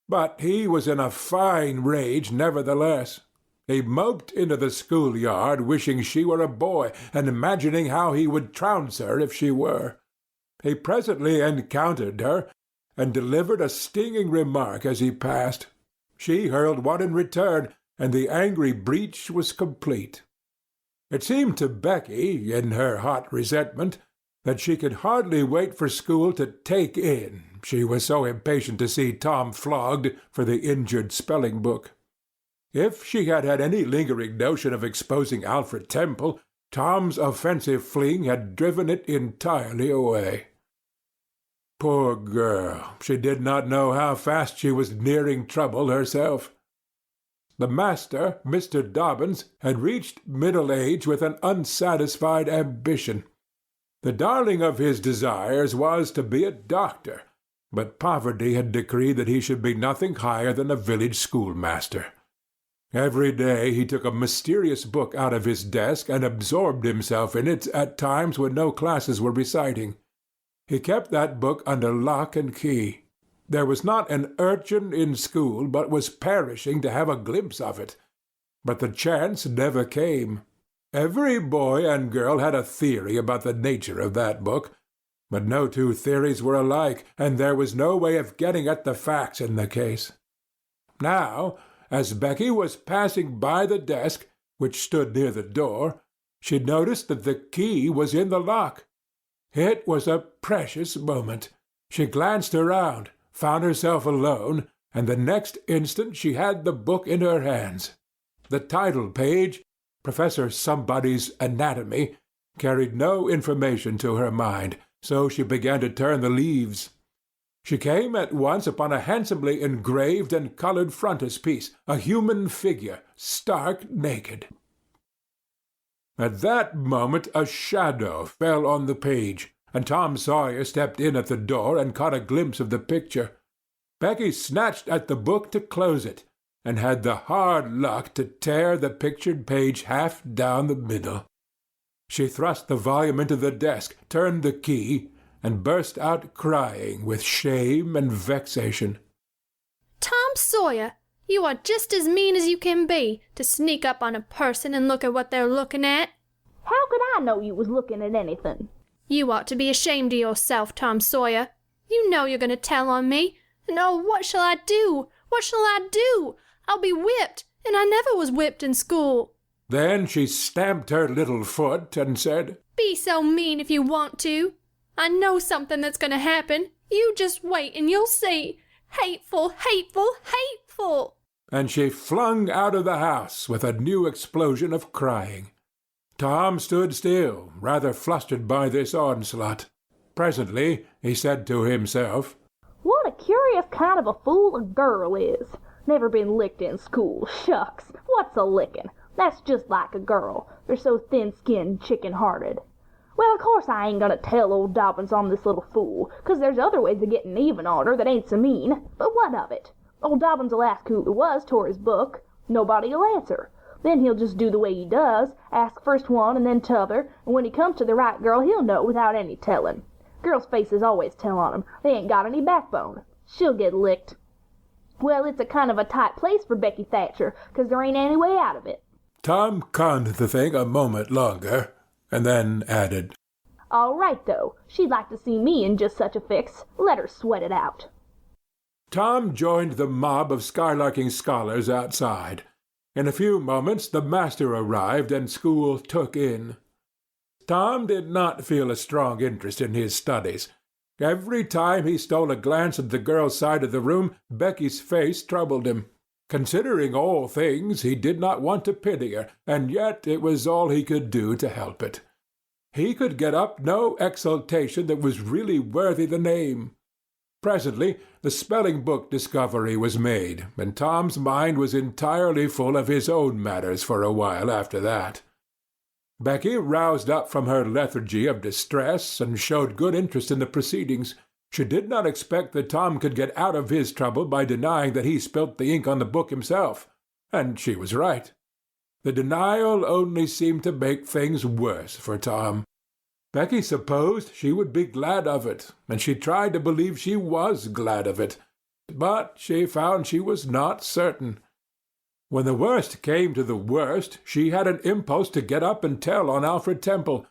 but he was in a fine rage nevertheless. He moped into the schoolyard, wishing she were a boy, and imagining how he would trounce her if she were. He presently encountered her, and delivered a stinging remark as he passed. She hurled one in return, and the angry breach was complete. It seemed to Becky, in her hot resentment, that she could hardly wait for school to take in, she was so impatient to see Tom flogged for the injured spelling-book. If she had had any lingering notion of exposing Alfred Temple, Tom's offensive fling had driven it entirely away. Poor girl, she did not know how fast she was nearing trouble herself. The master, Mr. Dobbins, had reached middle age with an unsatisfied ambition. The darling of his desires was to be a doctor, but poverty had decreed that he should be nothing higher than a village schoolmaster. Every day he took a mysterious book out of his desk and absorbed himself in it at times when no classes were reciting. He kept that book under lock and key. There was not an urchin in school but was perishing to have a glimpse of it. But the chance never came. Every boy and girl had a theory about the nature of that book, but no two theories were alike, and there was no way of getting at the facts in the case. Now, as Becky was passing by the desk, which stood near the door, she noticed that the key was in the lock. It was a precious moment. She glanced around, found herself alone, and the next instant she had the book in her hands. The title page, Professor Somebody's Anatomy, carried no information to her mind, so she began to turn the leaves. She came at once upon a handsomely engraved and colored frontispiece, a human figure, stark naked. At that moment a shadow fell on the page, and Tom Sawyer stepped in at the door and caught a glimpse of the picture. Becky snatched at the book to close it, and had the hard luck to tear the pictured page half down the middle. She thrust the volume into the desk, turned the key, and burst out crying with shame and vexation. Tom Sawyer, you are just as mean as you can be, to sneak up on a person and look at what they're looking at. How could I know you was looking at anything? You ought to be ashamed of yourself, Tom Sawyer. You know you're going to tell on me. And oh, what shall I do? What shall I do? I'll be whipped, and I never was whipped in school. Then she stamped her little foot and said, Be so mean if you want to. I know something that's going to happen. You just wait and you'll see. Hateful, hateful, hateful. And she flung out of the house with a new explosion of crying. Tom stood still, rather flustered by this onslaught. Presently he said to himself, What a curious kind of a fool a girl is. Never been licked in school. Shucks, what's a licking? That's just like a girl. They're so thin-skinned and chicken-hearted. Well, of course I ain't gonna tell old Dobbins I'm this little fool, 'cause there's other ways of getting even on her that ain't so mean. But what of it? Old Dobbins will ask who it was tore his book. Nobody'll answer. Then he'll just do the way he does, ask first one and then t'other, and when he comes to the right girl he'll know without any telling. Girls' faces always tell on 'em. They ain't got any backbone. She'll get licked. Well, it's a kind of a tight place for Becky Thatcher, 'cause there ain't any way out of it. Tom conned the thing a moment longer, and then added, All right, though. She'd like to see me in just such a fix. Let her sweat it out. Tom joined the mob of skylarking scholars outside. In a few moments the master arrived and school took in. Tom did not feel a strong interest in his studies. Every time he stole a glance at the girl's side of the room, Becky's face troubled him. Considering all things, he did not want to pity her, and yet it was all he could do to help it. He could get up no exultation that was really worthy the name. Presently the spelling-book discovery was made, and Tom's mind was entirely full of his own matters for a while after that. Becky roused up from her lethargy of distress and showed good interest in the proceedings. She did not expect that Tom could get out of his trouble by denying that he spilt the ink on the book himself, and she was right. The denial only seemed to make things worse for Tom. Becky supposed she would be glad of it, and she tried to believe she was glad of it, but she found she was not certain. When the worst came to the worst, she had an impulse to get up and tell on Alfred Temple,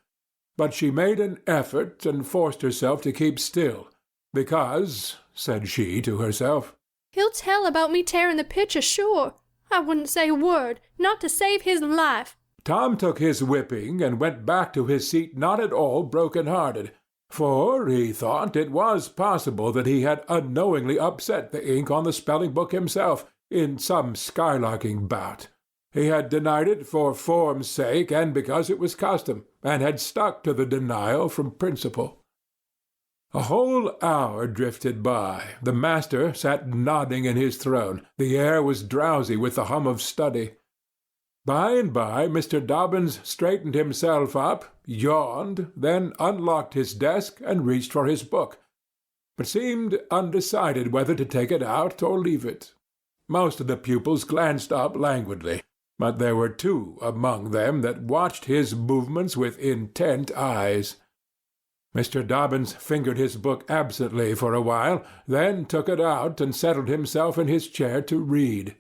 but she made an effort and forced herself to keep still, because, said she to herself, He'll tell about me tearing the picture, sure. I wouldn't say a word, not to save his life. Tom took his whipping and went back to his seat not at all broken-hearted, for he thought it was possible that he had unknowingly upset the ink on the spelling-book himself in some skylarking bout. He had denied it for form's sake and because it was custom, and had stuck to the denial from principle. A whole hour drifted by. The master sat nodding in his throne. The air was drowsy with the hum of study. By and by Mr. Dobbins straightened himself up, yawned, then unlocked his desk and reached for his book, but seemed undecided whether to take it out or leave it. Most of the pupils glanced up languidly, but there were two among them that watched his movements with intent eyes. Mr. Dobbins fingered his book absently for a while, then took it out and settled himself in his chair to read.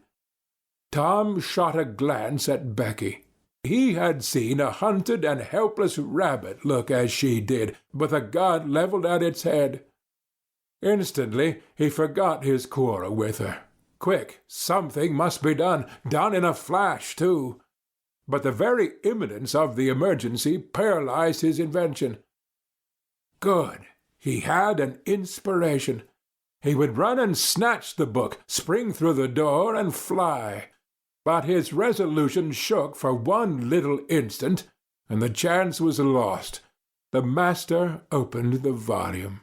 Tom shot a glance at Becky. He had seen a hunted and helpless rabbit look as she did, with a gun levelled at its head. Instantly he forgot his quarrel with her. Quick, something must be done in a flash, too. But the very imminence of the emergency paralyzed his invention. Good. He had an inspiration. He would run and snatch the book, spring through the door, and fly. But his resolution shook for one little instant, and the chance was lost. The master opened the volume.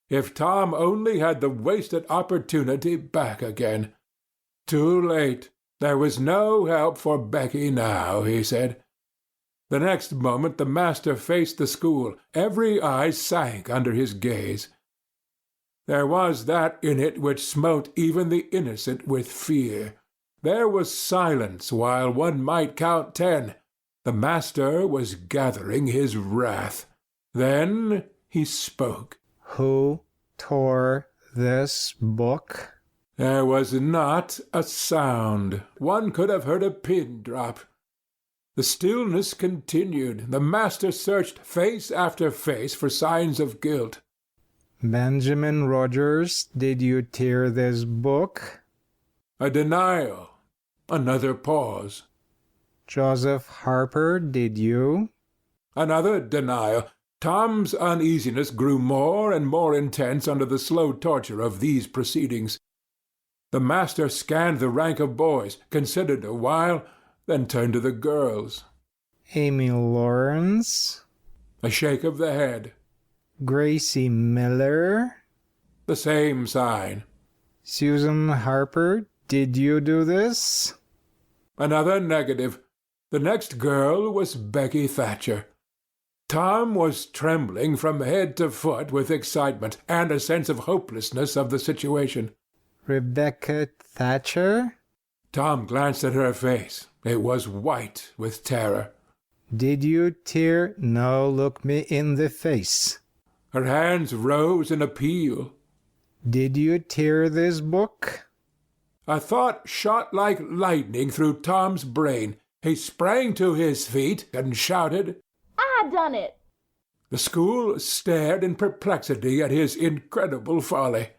If Tom only had the wasted opportunity back again. Too late. There was no help for Becky now, he said. The next moment the master faced the school. Every eye sank under his gaze. There was that in it which smote even the innocent with fear. There was silence while one might count 10. The master was gathering his wrath. Then he spoke. Who tore this book? There was not a sound. One could have heard a pin drop. The stillness continued. The master searched face after face for signs of guilt. Benjamin Rogers, did you tear this book? A denial. Another pause. Joseph Harper, did you? Another denial. Tom's uneasiness grew more and more intense under the slow torture of these proceedings. The master scanned the rank of boys, considered a while, then turned to the girls. Amy Lawrence? A shake of the head. Gracie Miller? The same sign. Susan Harper, did you do this? Another negative. The next girl was Becky Thatcher. Tom was trembling from head to foot with excitement and a sense of hopelessness of the situation. Rebecca Thatcher? Tom glanced at her face. It was white with terror. Did you tear? No, look me in the face. Her hands rose in appeal. Did you tear this book? A thought shot like lightning through Tom's brain. He sprang to his feet and shouted, I done it! The school stared in perplexity at his incredible folly.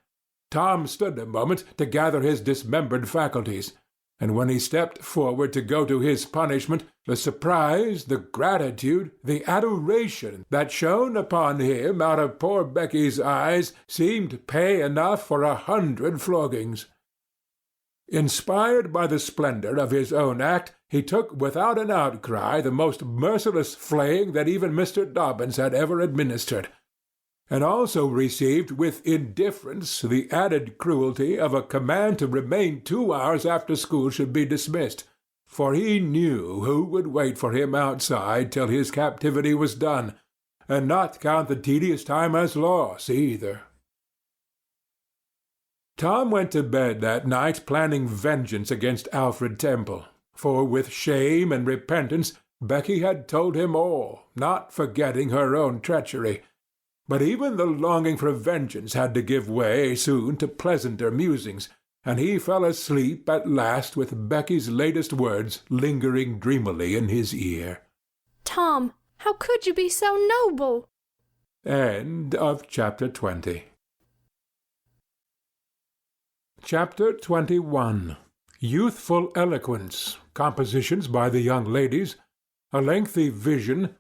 Tom stood a moment to gather his dismembered faculties, and when he stepped forward to go to his punishment, the surprise, the gratitude, the adoration that shone upon him out of poor Becky's eyes seemed pay enough for 100 floggings. Inspired by the splendor of his own act, he took without an outcry the most merciless flaying that even Mr. Dobbins had ever administered, and also received with indifference the added cruelty of a command to remain 2 hours after school should be dismissed, for he knew who would wait for him outside till his captivity was done, and not count the tedious time as loss either. Tom went to bed that night planning vengeance against Alfred Temple, for with shame and repentance Becky had told him all, not forgetting her own treachery. But even the longing for vengeance had to give way soon to pleasanter musings, and he fell asleep at last with Becky's latest words lingering dreamily in his ear. Tom, how could you be so noble? End of chapter 20. Chapter 21. Youthful Eloquence, Compositions by the Young Ladies, A Lengthy Vision,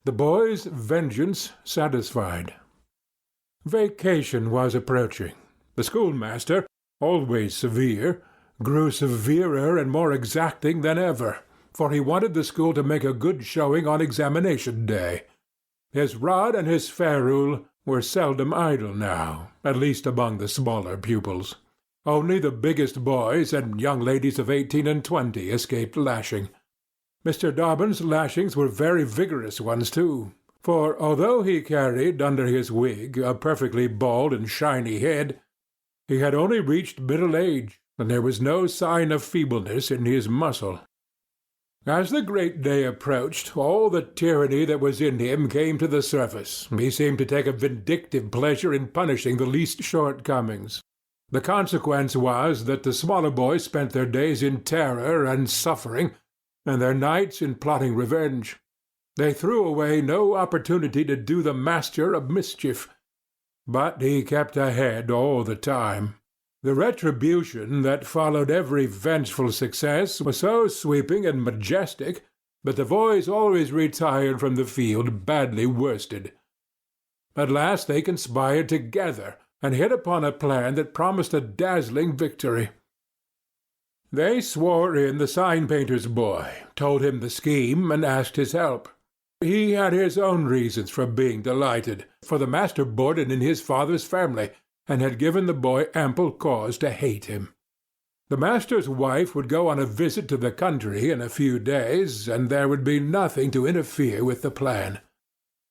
The Boy's Vengeance Satisfied. Vacation was approaching. The schoolmaster, always severe, grew severer and more exacting than ever, for he wanted the school to make a good showing on examination day. His rod and his ferule were seldom idle now, at least among the smaller pupils. Only the biggest boys and young ladies of 18 and 20 escaped lashing. Mr. Dobbin's lashings were very vigorous ones, too, for although he carried under his wig a perfectly bald and shiny head, he had only reached middle age, and there was no sign of feebleness in his muscle. As the great day approached, all the tyranny that was in him came to the surface. He seemed to take a vindictive pleasure in punishing the least shortcomings. The consequence was that the smaller boys spent their days in terror and suffering, and their nights in plotting revenge. They threw away no opportunity to do the master a mischief, but he kept ahead all the time. The retribution that followed every vengeful success was so sweeping and majestic that the boys always retired from the field badly worsted. At last they conspired together, and hit upon a plan that promised a dazzling victory. They swore in the sign-painter's boy, told him the scheme, and asked his help. He had his own reasons for being delighted, for the master boarded in his father's family, and had given the boy ample cause to hate him. The master's wife would go on a visit to the country in a few days, and there would be nothing to interfere with the plan.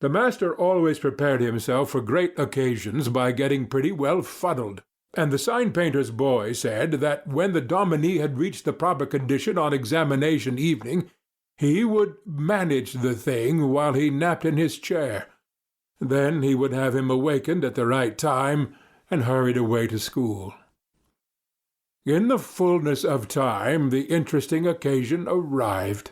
The master always prepared himself for great occasions by getting pretty well fuddled, and the sign-painter's boy said that when the dominie had reached the proper condition on examination evening, he would manage the thing while he napped in his chair. Then he would have him awakened at the right time and hurried away to school. In the fullness of time the interesting occasion arrived.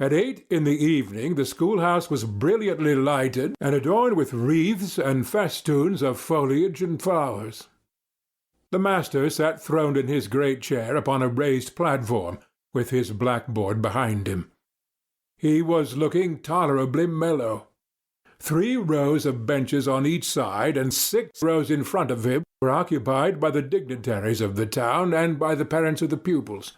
At 8 in the evening the schoolhouse was brilliantly lighted and adorned with wreaths and festoons of foliage and flowers. The master sat throned in his great chair upon a raised platform, with his blackboard behind him. He was looking tolerably mellow. 3 rows of benches on each side and 6 rows in front of him were occupied by the dignitaries of the town and by the parents of the pupils.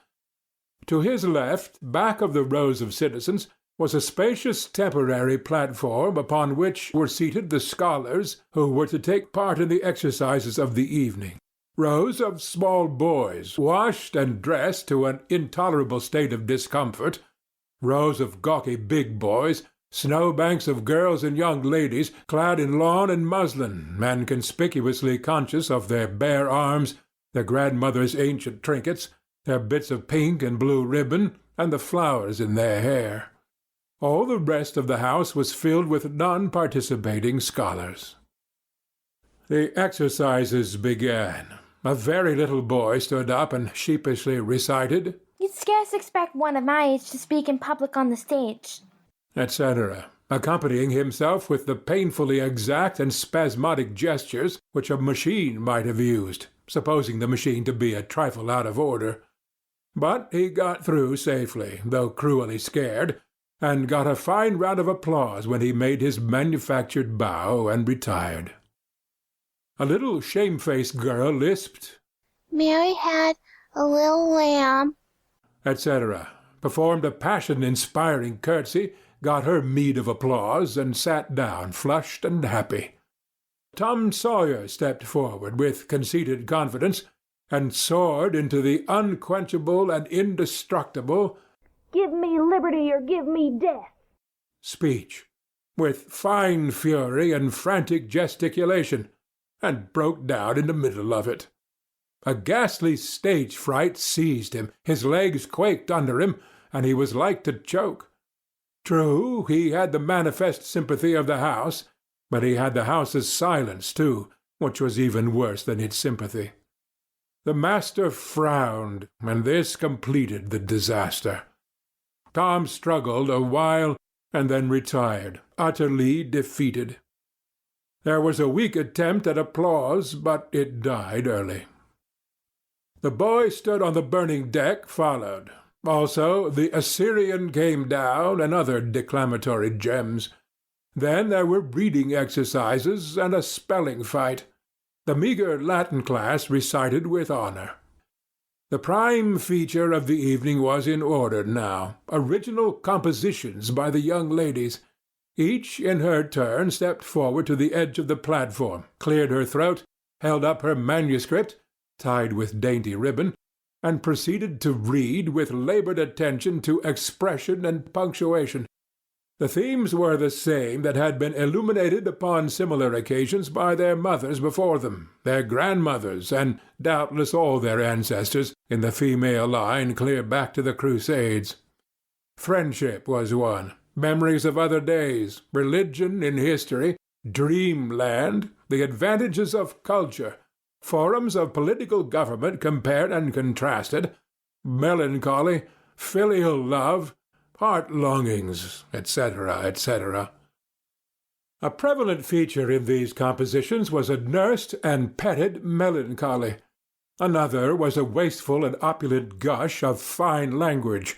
To his left, back of the rows of citizens, was a spacious temporary platform upon which were seated the scholars who were to take part in the exercises of the evening. Rows of small boys, washed and dressed to an intolerable state of discomfort, rows of gawky big boys, snowbanks of girls and young ladies clad in lawn and muslin, and conspicuously conscious of their bare arms, their grandmother's ancient trinkets, their bits of pink and blue ribbon, and the flowers in their hair. All the rest of the house was filled with non-participating scholars. The exercises began. A very little boy stood up and sheepishly recited, "You'd scarce expect one of my age to speak in public on the stage," etc., accompanying himself with the painfully exact and spasmodic gestures which a machine might have used, supposing the machine to be a trifle out of order. But he got through safely, though cruelly scared, and got a fine round of applause when he made his manufactured bow and retired. A little shamefaced girl lisped, "Mary had a little lamb," etc., performed a passion-inspiring curtsy, got her meed of applause, and sat down flushed and happy. Tom Sawyer stepped forward with conceited confidence, and soared into the unquenchable and indestructible "Give me liberty or give me death" speech, with fine fury and frantic gesticulation, and broke down in the middle of it. A ghastly stage fright seized him, his legs quaked under him, and he was like to choke. True, he had the manifest sympathy of the house, but he had the house's silence too, which was even worse than its sympathy. The master frowned, and this completed the disaster. Tom struggled a while, and then retired, utterly defeated. There was a weak attempt at applause, but it died early. The boy stood on the burning deck followed. Also, the Assyrian came down, and other declamatory gems. Then there were reading exercises and a spelling fight. The meagre Latin class recited with honor. The prime feature of the evening was in order now, original compositions by the young ladies. Each in her turn stepped forward to the edge of the platform, cleared her throat, held up her manuscript, tied with dainty ribbon, and proceeded to read with labored attention to expression and punctuation. The themes were the same that had been illuminated upon similar occasions by their mothers before them, their grandmothers, and doubtless all their ancestors in the female line clear back to the Crusades. Friendship was one, memories of other days, religion in history, dreamland, the advantages of culture, forms of political government compared and contrasted, melancholy, filial love, heart-longings, etc., etc. A prevalent feature in these compositions was a nursed and petted melancholy. Another was a wasteful and opulent gush of fine language.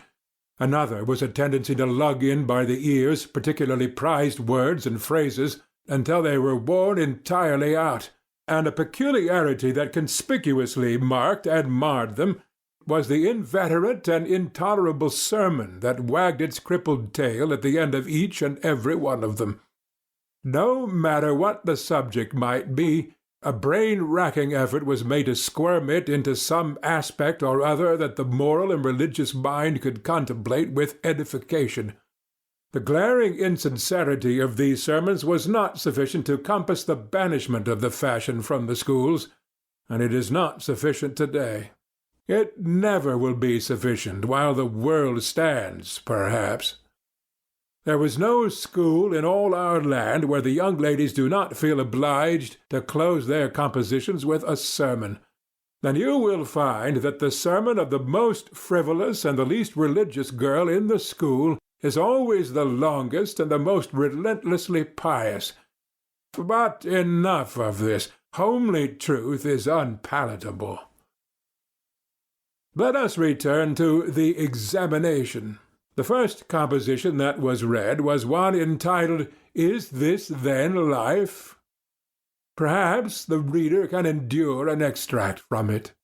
Another was a tendency to lug in by the ears particularly prized words and phrases until they were worn entirely out, and a peculiarity that conspicuously marked and marred them was the inveterate and intolerable sermon that wagged its crippled tail at the end of each and every one of them. No matter what the subject might be, A brain-racking effort was made to squirm it into some aspect or other that the moral and religious mind could contemplate with edification. The glaring insincerity of these sermons was not sufficient to compass the banishment of the fashion from the schools, and it is not sufficient today. It never will be sufficient while the world stands, perhaps. There was no school in all our land where the young ladies do not feel obliged to close their compositions with a sermon. And you will find that the sermon of the most frivolous and the least religious girl in the school is always the longest and the most relentlessly pious. But enough of this. Homely truth is unpalatable. Let us return to the examination. The first composition that was read was one entitled, "Is This Then Life?" Perhaps the reader can endure an extract from it.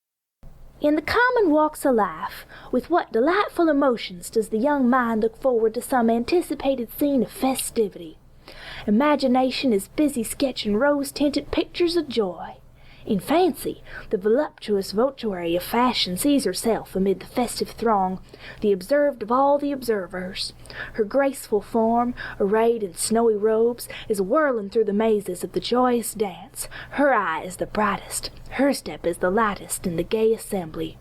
In the common walks of life, with what delightful emotions does the young mind look forward to some anticipated scene of festivity. Imagination is busy sketching rose-tinted pictures of joy. In fancy, the voluptuous votuary of fashion sees herself amid the festive throng, the observed of all the observers. Her graceful form, arrayed in snowy robes, is whirling through the mazes of the joyous dance. Her eye is the brightest, her step is the lightest in the gay assembly.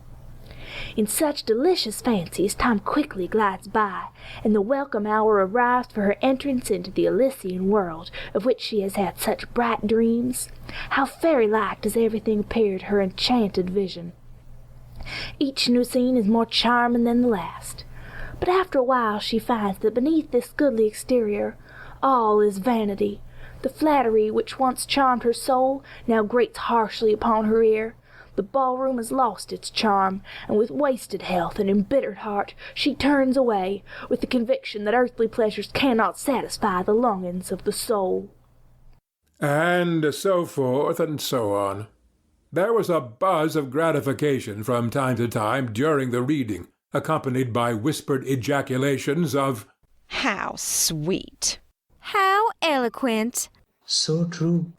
In such delicious fancies time quickly glides by, and the welcome hour arrives for her entrance into the Elysian world, of which she has had such bright dreams. How fairy-like does everything appear to her enchanted vision! Each new scene is more charming than the last. But after a while she finds that beneath this goodly exterior all is vanity. The flattery which once charmed her soul now grates harshly upon her ear. The ballroom has lost its charm, and with wasted health and embittered heart she turns away, with the conviction that earthly pleasures cannot satisfy the longings of the soul. And so forth and so on. There was a buzz of gratification from time to time during the reading, accompanied by whispered ejaculations of, "How sweet!" "How eloquent!" "So true!"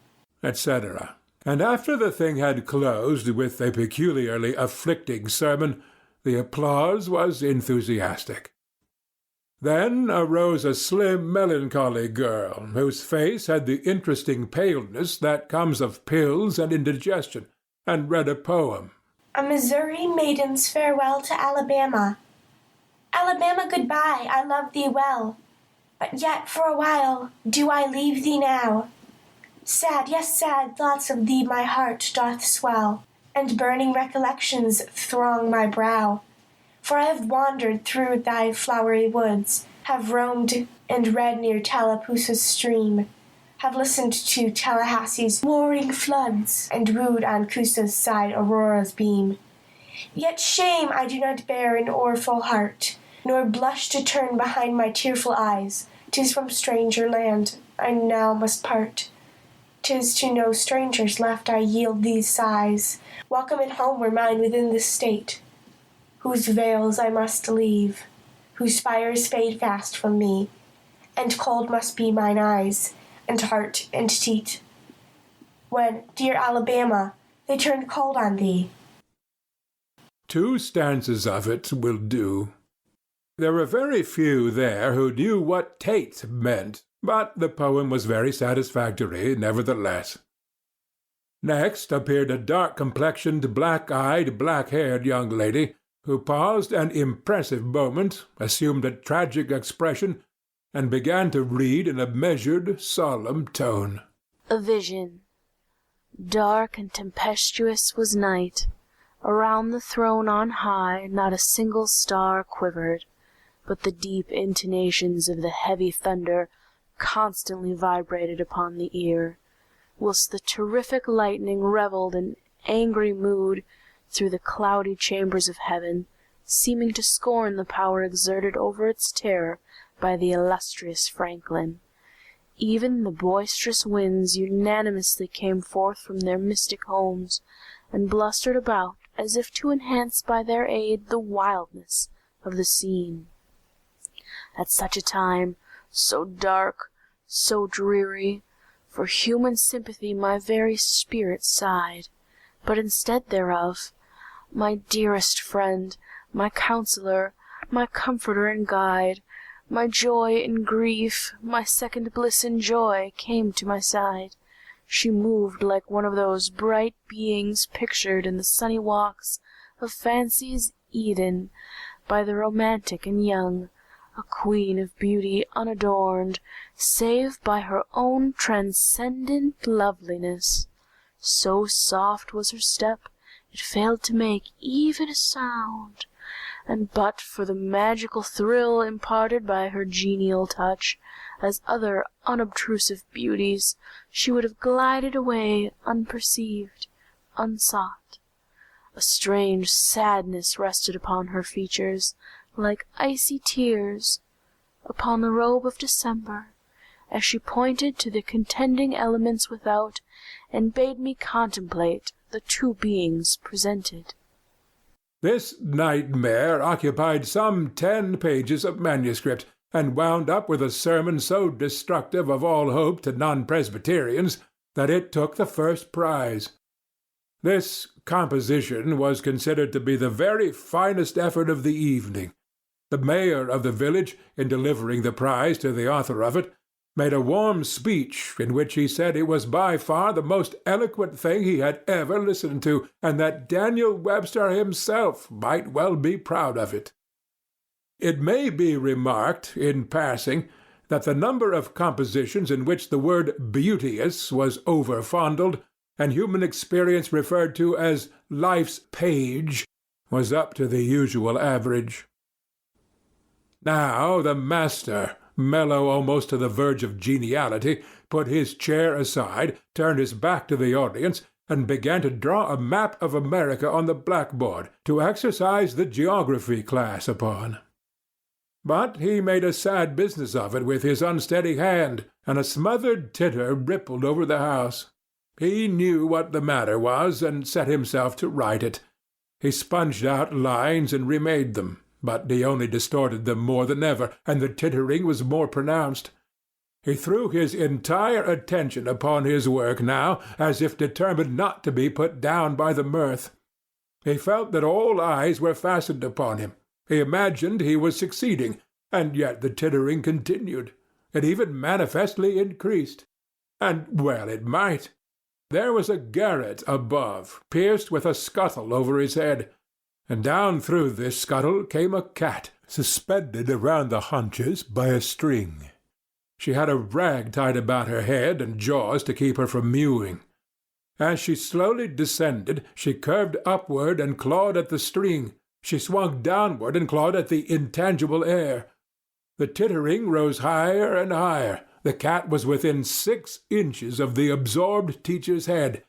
etc. And after the thing had closed with a peculiarly afflicting sermon, the applause was enthusiastic. Then arose a slim, melancholy girl, whose face had the interesting paleness that comes of pills and indigestion, and read a poem. A Missouri Maiden's Farewell to Alabama. Alabama, goodbye, I love thee well, but yet for a while do I leave thee now. Sad, yes, sad thoughts of thee my heart doth swell, and burning recollections throng my brow. For I have wandered through thy flowery woods, have roamed and read near Tallapoosa's stream, have listened to Tallahassee's roaring floods, and wooed on Coosa's side Aurora's beam. Yet shame I do not bear in o'erfull heart, nor blush to turn behind my tearful eyes. 'Tis from stranger land I now must part. 'Tis to no strangers left I yield these sighs. Welcome at home were mine within this state, whose veils I must leave, whose fires fade fast from me, and cold must be mine eyes, and heart, and teat, when, dear Alabama, they turn cold on thee. 2 stanzas of it will do. There were very few there who knew what Tate meant, but the poem was very satisfactory, nevertheless. Next appeared a dark-complexioned, black-eyed, black-haired young lady, who paused an impressive moment, assumed a tragic expression, and began to read in a measured, solemn tone. A vision. Dark and tempestuous was night. Around the throne on high not a single star quivered, but the deep intonations of the heavy thunder constantly vibrated upon the ear, whilst the terrific lightning revelled in angry mood through the cloudy chambers of heaven, seeming to scorn the power exerted over its terror by the illustrious Franklin. Even the boisterous winds unanimously came forth from their mystic homes, and blustered about as if to enhance by their aid the wildness of the scene. At such a time, so dark, so dreary, For human sympathy my very spirit sighed, but instead thereof, my dearest friend, my counsellor, my comforter and guide, my joy in grief, my second bliss in joy, came to my side. She moved like one of those bright beings pictured in the sunny walks of fancy's Eden by the romantic and young, a queen of beauty unadorned, save by her own transcendent loveliness. So soft was her step, it failed to make even a sound, and but for the magical thrill imparted by her genial touch, as other unobtrusive beauties, she would have glided away unperceived, unsought. A strange sadness rested upon her features, like icy tears upon the robe of December, as she pointed to the contending elements without, and bade me contemplate the two beings presented. This nightmare occupied some 10 pages of manuscript, and wound up with a sermon so destructive of all hope to non-Presbyterians that it took the first prize. This composition was considered to be the very finest effort of the evening. The mayor of the village, in delivering the prize to the author of it, made a warm speech in which he said it was by far the most eloquent thing he had ever listened to, and that Daniel Webster himself might well be proud of it. It may be remarked, in passing, that the number of compositions in which the word beauteous was over-fondled, and human experience referred to as life's page, was up to the usual average. Now the master, mellow almost to the verge of geniality, put his chair aside, turned his back to the audience, and began to draw a map of America on the blackboard to exercise the geography class upon. But he made a sad business of it with his unsteady hand, and a smothered titter rippled over the house. He knew what the matter was, and set himself to right it. He sponged out lines and remade them, but he only distorted them more than ever, and the tittering was more pronounced. He threw his entire attention upon his work now, as if determined not to be put down by the mirth. He felt that all eyes were fastened upon him. He imagined he was succeeding, and yet the tittering continued. It even manifestly increased. And well it might. There was a garret above, pierced with a scuttle over his head, and down through this scuttle came a cat, suspended around the haunches by a string. She had a rag tied about her head and jaws to keep her from mewing. As she slowly descended, she curved upward and clawed at the string. She swung downward and clawed at the intangible air. The tittering rose higher and higher. The cat was within 6 inches of the absorbed teacher's head.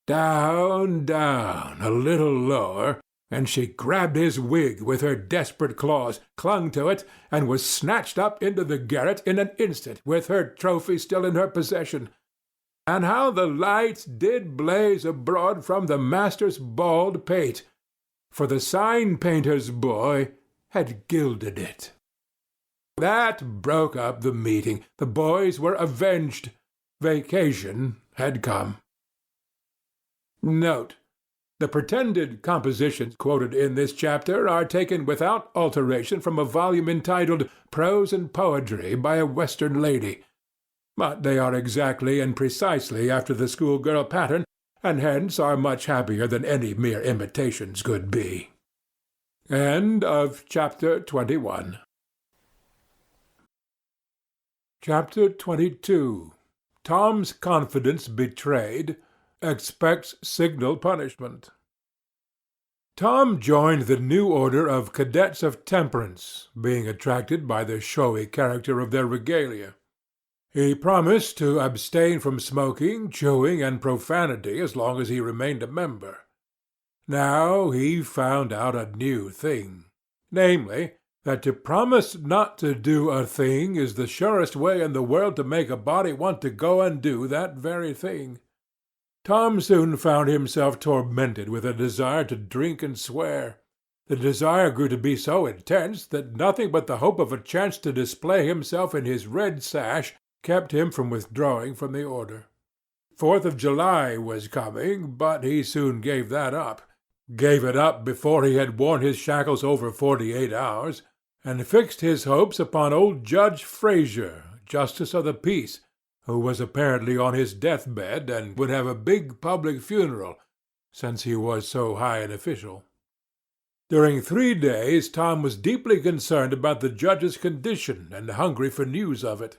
Down, down, a little lower, and she grabbed his wig with her desperate claws, clung to it, and was snatched up into the garret in an instant, with her trophy still in her possession. And how the lights did blaze abroad from the master's bald pate! For the sign-painter's boy had gilded it. That broke up the meeting. The boys were avenged. Vacation had come. Note: the pretended compositions quoted in this chapter are taken without alteration from a volume entitled Prose and Poetry by a Western Lady, but they are exactly and precisely after the schoolgirl pattern, and hence are much happier than any mere imitations could be. End of Chapter 21. Chapter 22. Tom's confidence betrayed. Expects signal punishment. Tom joined the new order of Cadets of Temperance, being attracted by the showy character of their regalia. He promised to abstain from smoking, chewing, and profanity as long as he remained a member. Now he found out a new thing, namely, that to promise not to do a thing is the surest way in the world to make a body want to go and do that very thing. Tom soon found himself tormented with a desire to drink and swear. The desire grew to be so intense that nothing but the hope of a chance to display himself in his red sash kept him from withdrawing from the order. 4th of July was coming, but he soon gave that up. Gave it up before he had worn his shackles over 48 hours, and fixed his hopes upon old Judge Frazier, Justice of the Peace, who was apparently on his deathbed and would have a big public funeral, since he was so high an official. During 3 days Tom was deeply concerned about the judge's condition and hungry for news of it.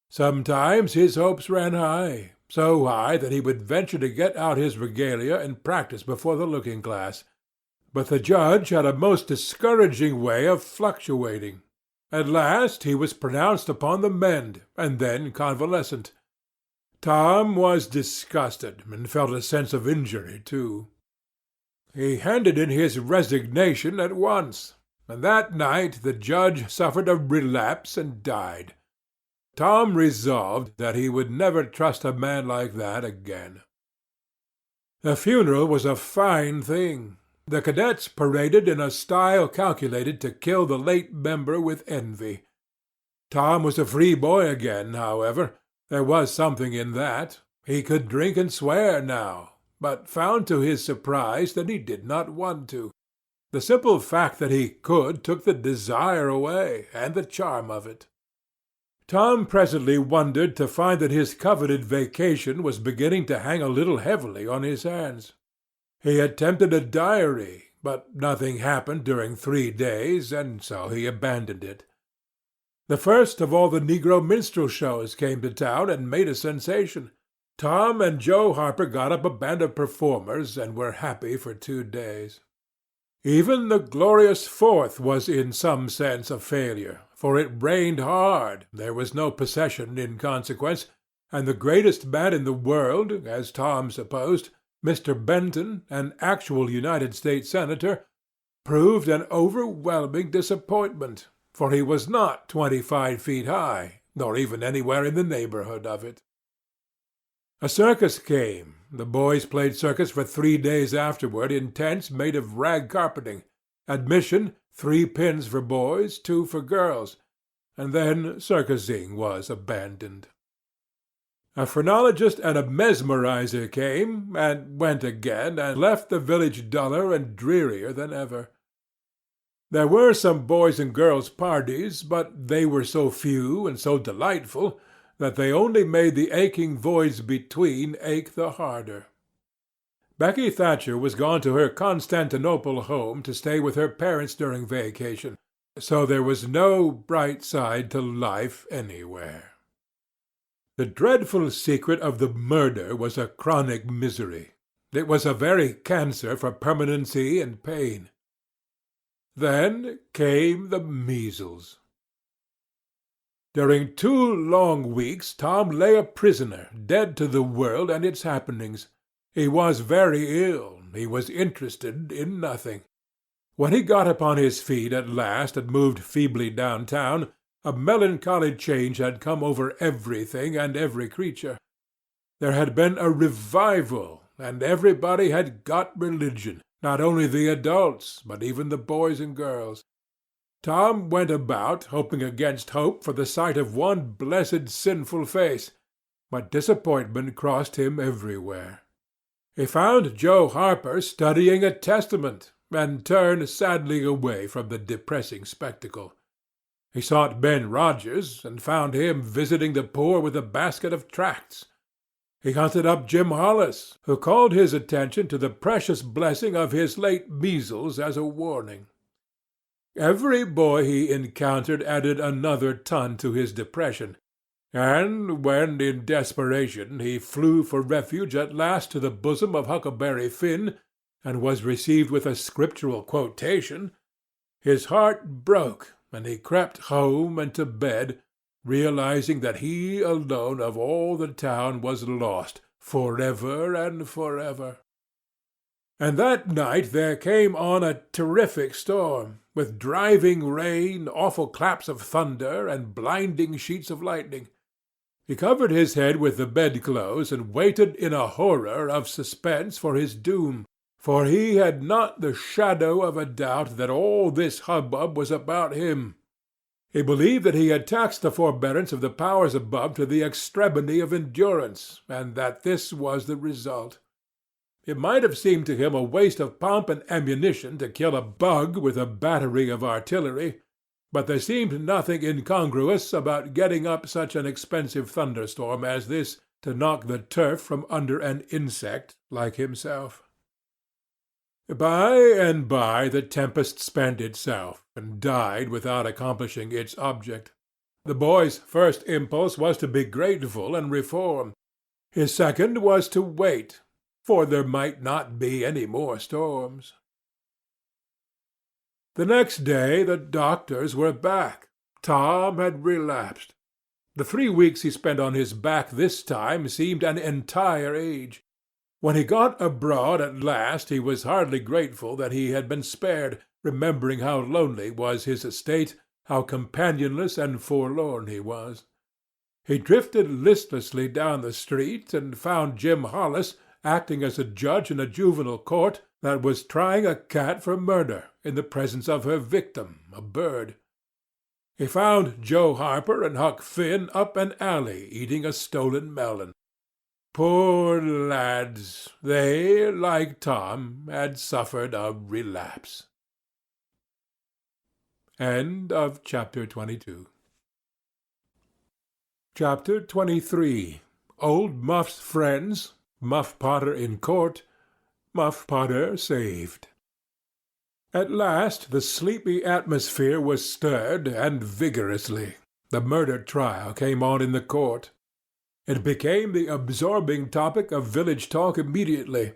Sometimes his hopes ran high, so high that he would venture to get out his regalia and practice before the looking-glass. But the judge had a most discouraging way of fluctuating. At last he was pronounced upon the mend, and then convalescent. Tom was disgusted, and felt a sense of injury, too. He handed in his resignation at once, and that night the judge suffered a relapse and died. Tom resolved that he would never trust a man like that again. The funeral was a fine thing. The cadets paraded in a style calculated to kill the late member with envy. Tom was a free boy again, however. There was something in that. He could drink and swear now, but found to his surprise that he did not want to. The simple fact that he could took the desire away, and the charm of it. Tom presently wondered to find that his coveted vacation was beginning to hang a little heavily on his hands. He attempted a diary, but nothing happened during 3 days, and so he abandoned it. The first of all the negro minstrel shows came to town and made a sensation. Tom and Joe Harper got up a band of performers and were happy for 2 days. Even the glorious 4th was in some sense a failure, for it rained hard, there was no procession in consequence, and the greatest man in the world, as Tom supposed, Mr. Benton, an actual United States Senator, proved an overwhelming disappointment, for he was not 25 feet high, nor even anywhere in the neighborhood of it. A circus came. The boys played circus for 3 days afterward in tents made of rag carpeting. Admission, 3 pins for boys, 2 for girls, and then circusing was abandoned. A phrenologist and a mesmerizer came, and went again, and left the village duller and drearier than ever. There were some boys' and girls' parties, but they were so few and so delightful that they only made the aching voids between ache the harder. Becky Thatcher was gone to her Constantinople home to stay with her parents during vacation, so there was no bright side to life anywhere. The dreadful secret of the murder was a chronic misery. It was a very cancer for permanency and pain. Then came the measles. During 2 long weeks Tom lay a prisoner, dead to the world and its happenings. He was very ill. He was interested in nothing. When he got upon his feet at last and moved feebly downtown, a melancholy change had come over everything and every creature. There had been a revival, and everybody had got religion, not only the adults, but even the boys and girls. Tom went about, hoping against hope for the sight of one blessed sinful face, but disappointment crossed him everywhere. He found Joe Harper studying a Testament, and turned sadly away from the depressing spectacle. He sought Ben Rogers, and found him visiting the poor with a basket of tracts. He hunted up Jim Hollis, who called his attention to the precious blessing of his late measles as a warning. Every boy he encountered added another ton to his depression, and when in desperation he flew for refuge at last to the bosom of Huckleberry Finn, and was received with a scriptural quotation, his heart broke, and he crept home and to bed, realizing that he alone of all the town was lost, forever and forever. And that night there came on a terrific storm, with driving rain, awful claps of thunder, and blinding sheets of lightning. He covered his head with the bedclothes and waited in a horror of suspense for his doom, for he had not the shadow of a doubt that all this hubbub was about him. He believed that he had taxed the forbearance of the powers above to the extremity of endurance, and that this was the result. It might have seemed to him a waste of pomp and ammunition to kill a bug with a battery of artillery, but there seemed nothing incongruous about getting up such an expensive thunderstorm as this to knock the turf from under an insect like himself. By and by the tempest spent itself, and died without accomplishing its object. The boy's first impulse was to be grateful and reform. His second was to wait, for there might not be any more storms. The next day the doctors were back. Tom had relapsed. The 3 weeks he spent on his back this time seemed an entire age. When he got abroad at last he was hardly grateful that he had been spared, remembering how lonely was his estate, how companionless and forlorn he was. He drifted listlessly down the street and found Jim Hollis acting as a judge in a juvenile court that was trying a cat for murder in the presence of her victim, a bird. He found Joe Harper and Huck Finn up an alley eating a stolen melon. Poor lads, they, like Tom, had suffered a relapse. End of chapter 22. Chapter 23. Old Muff's Friends, Muff Potter in Court, Muff Potter Saved. At last the sleepy atmosphere was stirred, and vigorously. The murder trial came on in the court. It became the absorbing topic of village talk immediately.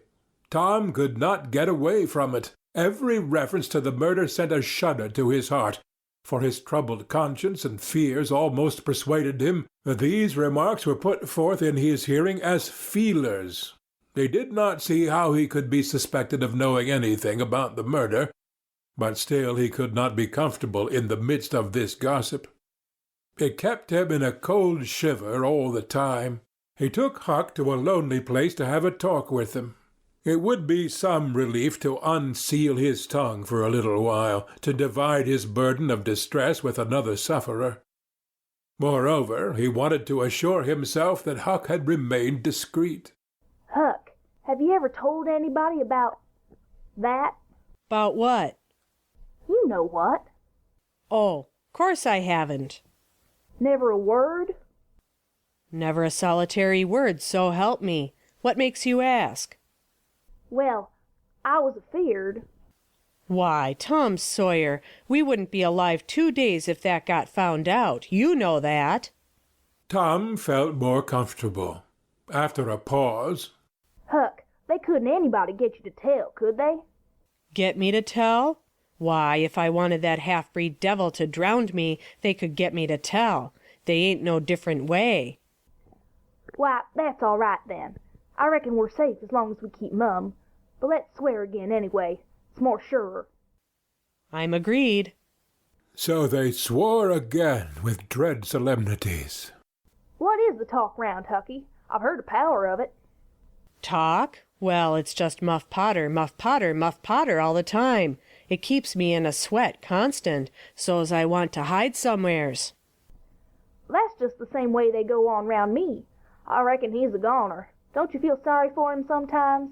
Tom could not get away from it. Every reference to the murder sent a shudder to his heart, for his troubled conscience and fears almost persuaded him that these remarks were put forth in his hearing as feelers. He did not see how he could be suspected of knowing anything about the murder, but still he could not be comfortable in the midst of this gossip. It kept him in a cold shiver all the time. He took Huck to a lonely place to have a talk with him. It would be some relief to unseal his tongue for a little while, to divide his burden of distress with another sufferer. Moreover, he wanted to assure himself that Huck had remained discreet. Huck, have you ever told anybody about that? About what? You know what. Oh, course I haven't. Never a word? Never a solitary word, so help me. What makes you ask? Well, I was afeard. Why, Tom Sawyer, we wouldn't be alive 2 days if that got found out. You know that. Tom felt more comfortable. After a pause. Huck, they couldn't anybody get you to tell, could they? Get me to tell? Why, if I wanted that half-breed devil to drown me, they could get me to tell. They ain't no different way. Why, that's all right then. I reckon we're safe as long as we keep mum. But let's swear again anyway. It's more surer. I'm agreed. So they swore again with dread solemnities. What is the talk round, Hucky? I've heard a power of it. Talk? Well, it's just Muff Potter, Muff Potter, Muff Potter all the time. It keeps me in a sweat constant, so's I want to hide somewheres. That's just the same way they go on round me. I reckon he's a goner. Don't you feel sorry for him sometimes?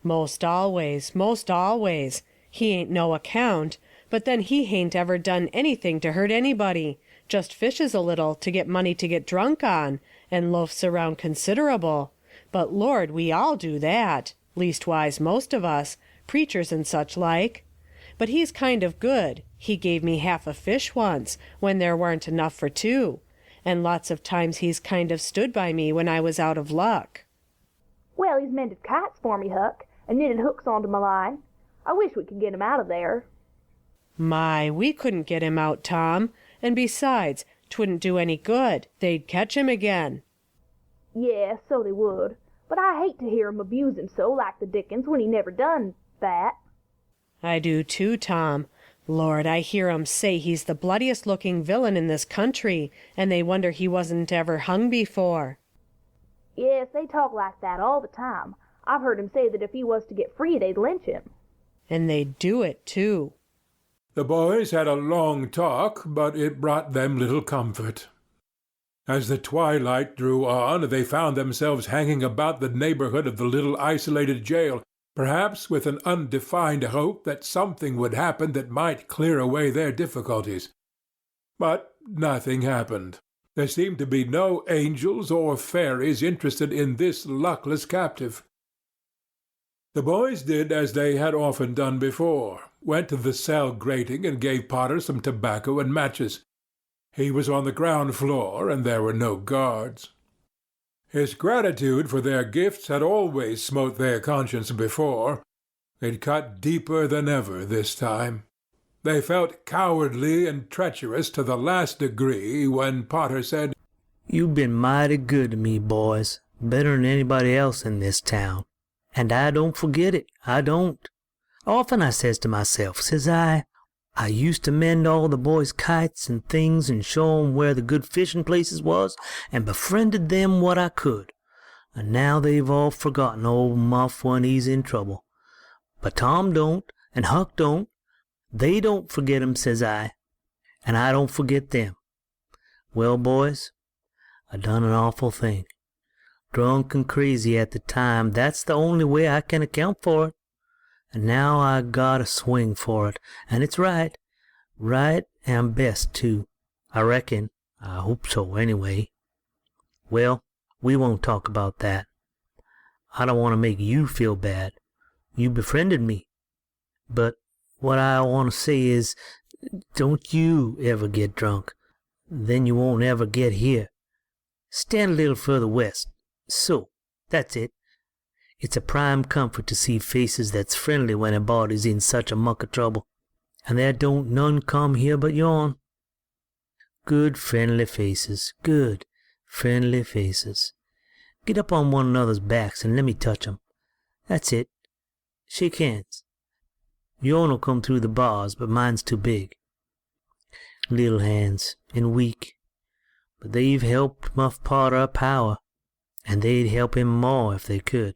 Most always, most always. He ain't no account, but then he hain't ever done anything to hurt anybody. Just fishes a little to get money to get drunk on, and loafs around considerable. But Lord, we all do that. Leastwise, most of us, preachers and such like. But he's kind of good. He gave me half a fish once, when there weren't enough for 2. And lots of times he's kind of stood by me when I was out of luck. Well, he's mended kites for me, Huck, and knitted hooks onto my line. I wish we could get him out of there. My, we couldn't get him out, Tom. And besides, 'twouldn't do any good. They'd catch him again. Yeah, so they would. But I hate to hear him abuse him so like the dickens when he never done that. I do too, Tom. Lord, I hear 'em say he's the bloodiest looking villain in this country, and they wonder he wasn't ever hung before. Yes, they talk like that all the time. I've heard him say that if he was to get free, they'd lynch him. And they'd do it, too. The boys had a long talk, but it brought them little comfort. As the twilight drew on, they found themselves hanging about the neighborhood of the little isolated jail, perhaps with an undefined hope that something would happen that might clear away their difficulties. But nothing happened. There seemed to be no angels or fairies interested in this luckless captive. The boys did as they had often done before, went to the cell grating and gave Potter some tobacco and matches. He was on the ground floor, and there were no guards. His gratitude for their gifts had always smote their conscience before. It cut deeper than ever this time. They felt cowardly and treacherous to the last degree when Potter said, "You've been mighty good to me, boys, better than anybody else in this town. And I don't forget it, I don't. Often I says to myself, says I used to mend all the boys' kites and things and show 'em where the good fishing places was, and befriended them what I could. And now they've all forgotten old Muff when he's in trouble. But Tom don't, and Huck don't. They don't forget 'em, says I, and I don't forget them. Well, boys, I done an awful thing. Drunk and crazy at the time, that's the only way I can account for it. And now I got a swing for it, and it's right and best, too. I reckon. I hope so, anyway. Well, we won't talk about that. I don't want to make you feel bad. You befriended me. But what I want to say is, don't you ever get drunk. Then you won't ever get here. Stand a little further west. So, that's it. It's a prime comfort to see faces that's friendly when a body's in such a muck of trouble. And there don't none come here but yourn. Good friendly faces. Good friendly faces. Get up on one another's backs and let me touch 'em. That's it. Shake hands. Yourn'll come through the bars, but mine's too big. Little hands, and weak. But they've helped Muff Potter a power, and they'd help him more if they could.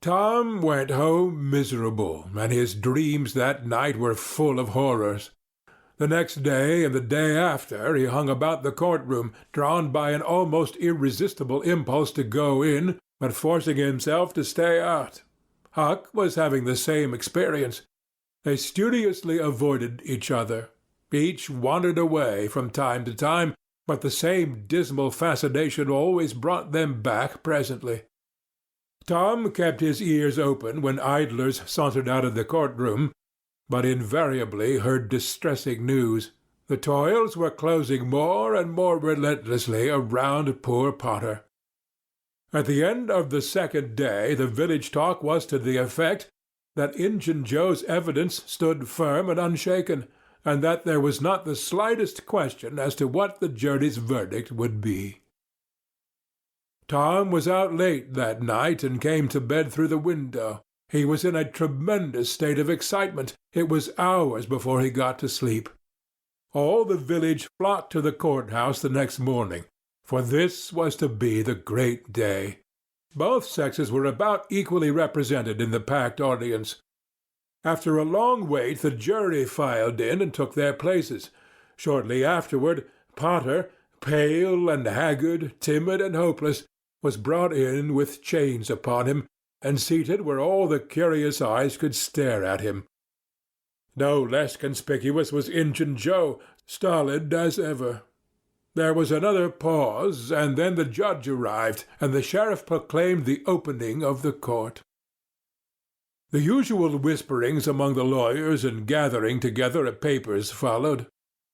Tom went home miserable, and his dreams that night were full of horrors. The next day and the day after he hung about the courtroom, drawn by an almost irresistible impulse to go in, but forcing himself to stay out. Huck was having the same experience. They studiously avoided each other. Each wandered away from time to time, but the same dismal fascination always brought them back presently. Tom kept his ears open when idlers sauntered out of the courtroom, but invariably heard distressing news. The toils were closing more and more relentlessly around poor Potter. At the end of the second day the village talk was to the effect that Injun Joe's evidence stood firm and unshaken, and that there was not the slightest question as to what the jury's verdict would be. Tom was out late that night and came to bed through the window. He was in a tremendous state of excitement. It was hours before he got to sleep. All the village flocked to the courthouse the next morning, for this was to be the great day. Both sexes were about equally represented in the packed audience. After a long wait, the jury filed in and took their places. Shortly afterward, Potter, pale and haggard, timid and hopeless, was brought in with chains upon him, and seated where all the curious eyes could stare at him. No less conspicuous was Injun Joe, stolid as ever. There was another pause, and then the judge arrived, and the sheriff proclaimed the opening of the court. The usual whisperings among the lawyers and gathering together of papers followed.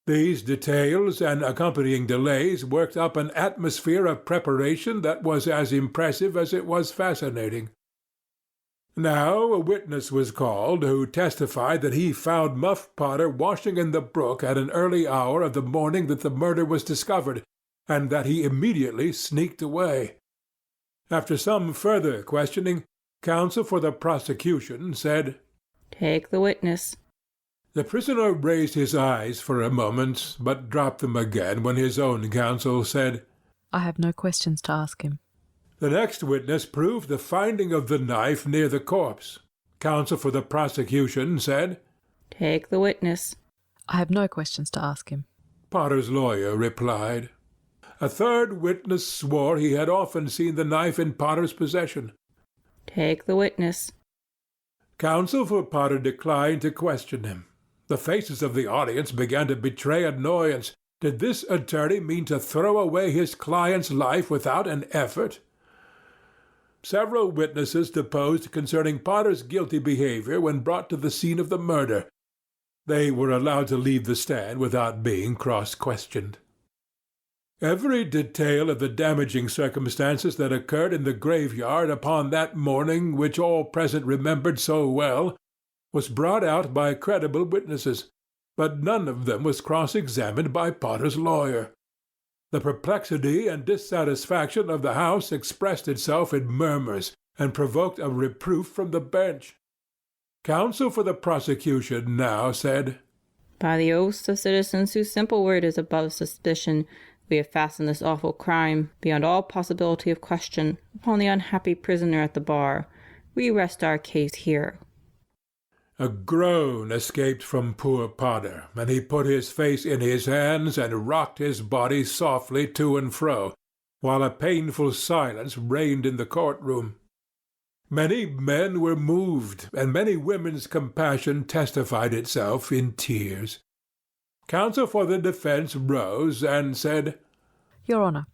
These details and accompanying delays worked up an atmosphere of preparation that was as impressive as it was fascinating. Now a witness was called who testified that he found Muff Potter washing in the brook at an early hour of the morning that the murder was discovered, and that he immediately sneaked away. After some further questioning, counsel for the prosecution said, "Take the witness." The prisoner raised his eyes for a moment, but dropped them again when his own counsel said, "I have no questions to ask him." The next witness proved the finding of the knife near the corpse. Counsel for the prosecution said, Take the witness. I have no questions to ask him. Potter's lawyer replied. A third witness swore he had often seen the knife in Potter's possession. Take the witness. Counsel for Potter declined to question him. The faces of the audience began to betray annoyance. Did this attorney mean to throw away his client's life without an effort? Several witnesses deposed concerning Potter's guilty behavior when brought to the scene of the murder. They were allowed to leave the stand without being cross-questioned. Every detail of the damaging circumstances that occurred in the graveyard upon that morning, which all present remembered so well, was brought out by credible witnesses, but none of them was cross-examined by Potter's lawyer. The perplexity and dissatisfaction of the house expressed itself in murmurs and provoked a reproof from the bench. Counsel for the prosecution now said, By the oaths of citizens whose simple word is above suspicion, we have fastened this awful crime, beyond all possibility of question, upon the unhappy prisoner at the bar. We rest our case here. A groan escaped from poor Potter, and he put his face in his hands and rocked his body softly to and fro, while a painful silence reigned in the courtroom. Many men were moved, and many women's compassion testified itself in tears. Counsel for the defense rose and said, Your Honour,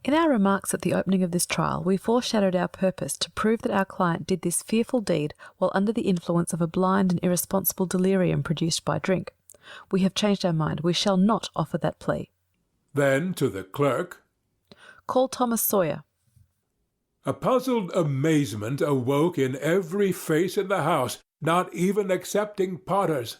in our remarks at the opening of this trial, we foreshadowed our purpose to prove that our client did this fearful deed while under the influence of a blind and irresponsible delirium produced by drink. We have changed our mind. We shall not offer that plea. Then to the clerk, Call Thomas Sawyer. A puzzled amazement awoke in every face in the house, not even excepting Potter's.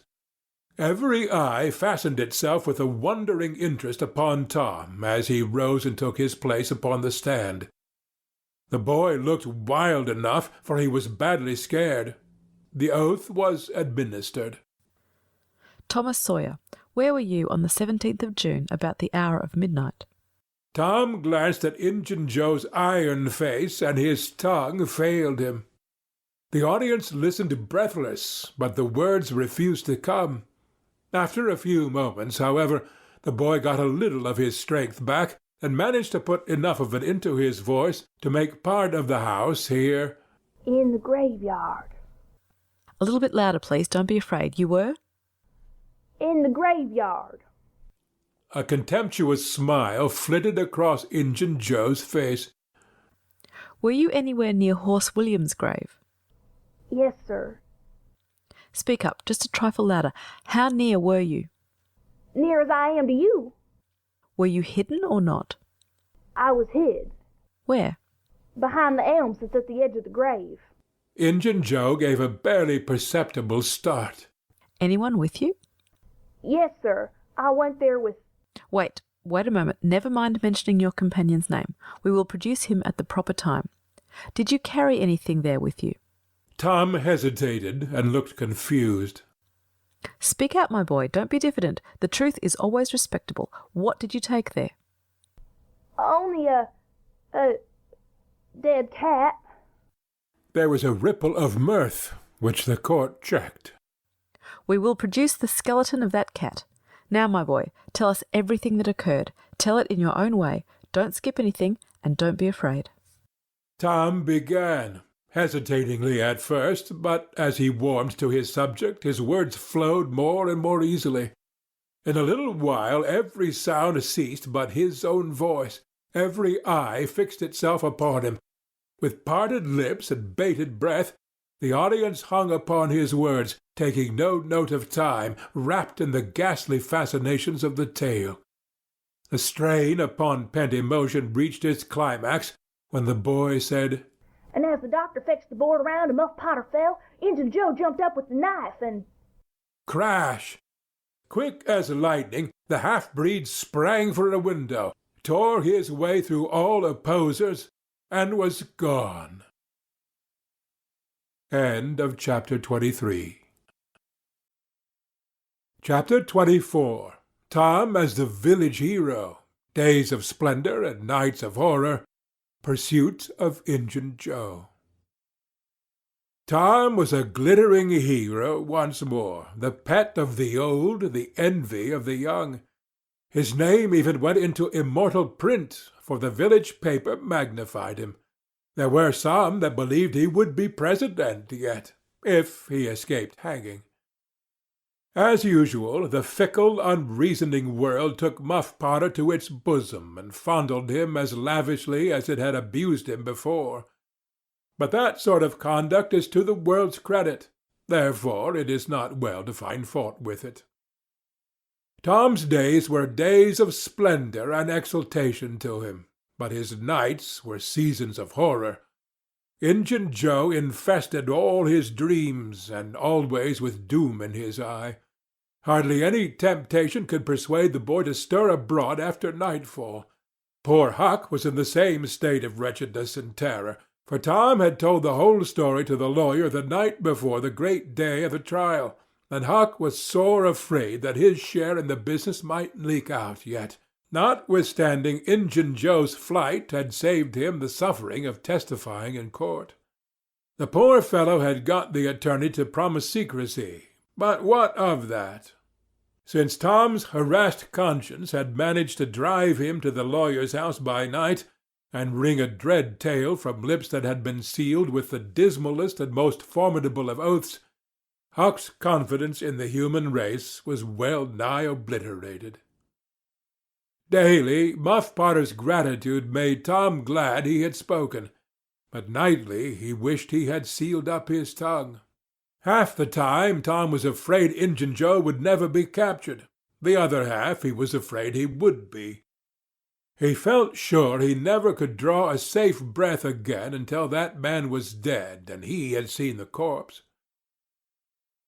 Every eye fastened itself with a wondering interest upon Tom as he rose and took his place upon the stand. The boy looked wild enough, for he was badly scared. The oath was administered. Thomas Sawyer, where were you on the 17th of June about the hour of midnight? Tom glanced at Injun Joe's iron face, and his tongue failed him. The audience listened breathless, but the words refused to come. After a few moments, however, the boy got a little of his strength back, and managed to put enough of it into his voice to make part of the house hear, In the graveyard. A little bit louder, please. Don't be afraid. You were? In the graveyard. A contemptuous smile flitted across Injun Joe's face. Were you anywhere near Horse William's grave? Yes, sir. Speak up, just a trifle louder. How near were you? Near as I am to you. Were you hidden or not? I was hid. Where? Behind the elms that's at the edge of the grave. Injun Joe gave a barely perceptible start. Anyone with you? Yes, sir. I went there with... Wait a moment. Never mind mentioning your companion's name. We will produce him at the proper time. Did you carry anything there with you? Tom hesitated and looked confused. Speak out, my boy. Don't be diffident. The truth is always respectable. What did you take there? Only a dead cat. There was a ripple of mirth, which the court checked. We will produce the skeleton of that cat. Now, my boy, tell us everything that occurred. Tell it in your own way. Don't skip anything, and don't be afraid. Tom began, hesitatingly at first, but as he warmed to his subject, his words flowed more and more easily. In a little while every sound ceased but his own voice. Every eye fixed itself upon him. With parted lips and bated breath, the audience hung upon his words, taking no note of time, wrapped in the ghastly fascinations of the tale. The strain upon pent emotion reached its climax when the boy said, And as the doctor fetched the board around and Muff Potter fell, Injun Joe jumped up with the knife and... Crash! Quick as lightning, the half-breed sprang for a window, tore his way through all opposers, and was gone. End of chapter 23. Chapter 24. Tom as the village hero. Days of splendor and nights of horror. Pursuit of Injun Joe. Tom was a glittering hero once more, the pet of the old, the envy of the young. His name even went into immortal print, for the village paper magnified him. There were some that believed he would be president yet, if he escaped hanging. As usual, the fickle, unreasoning world took Muff Potter to its bosom and fondled him as lavishly as it had abused him before. But that sort of conduct is to the world's credit, therefore it is not well to find fault with it. Tom's days were days of splendor and exultation to him, but his nights were seasons of horror. Injun Joe infested all his dreams, and always with doom in his eye. Hardly any temptation could persuade the boy to stir abroad after nightfall. Poor Huck was in the same state of wretchedness and terror, for Tom had told the whole story to the lawyer the night before the great day of the trial, and Huck was sore afraid that his share in the business might leak out yet, notwithstanding Injun Joe's flight had saved him the suffering of testifying in court. The poor fellow had got the attorney to promise secrecy, but what of that? Since Tom's harassed conscience had managed to drive him to the lawyer's house by night, and wring a dread tale from lips that had been sealed with the dismalest and most formidable of oaths, Huck's confidence in the human race was well nigh obliterated. Daily, Muff Potter's gratitude made Tom glad he had spoken, but nightly he wished he had sealed up his tongue. Half the time Tom was afraid Injun Joe would never be captured. The other half he was afraid he would be. He felt sure he never could draw a safe breath again until that man was dead and he had seen the corpse.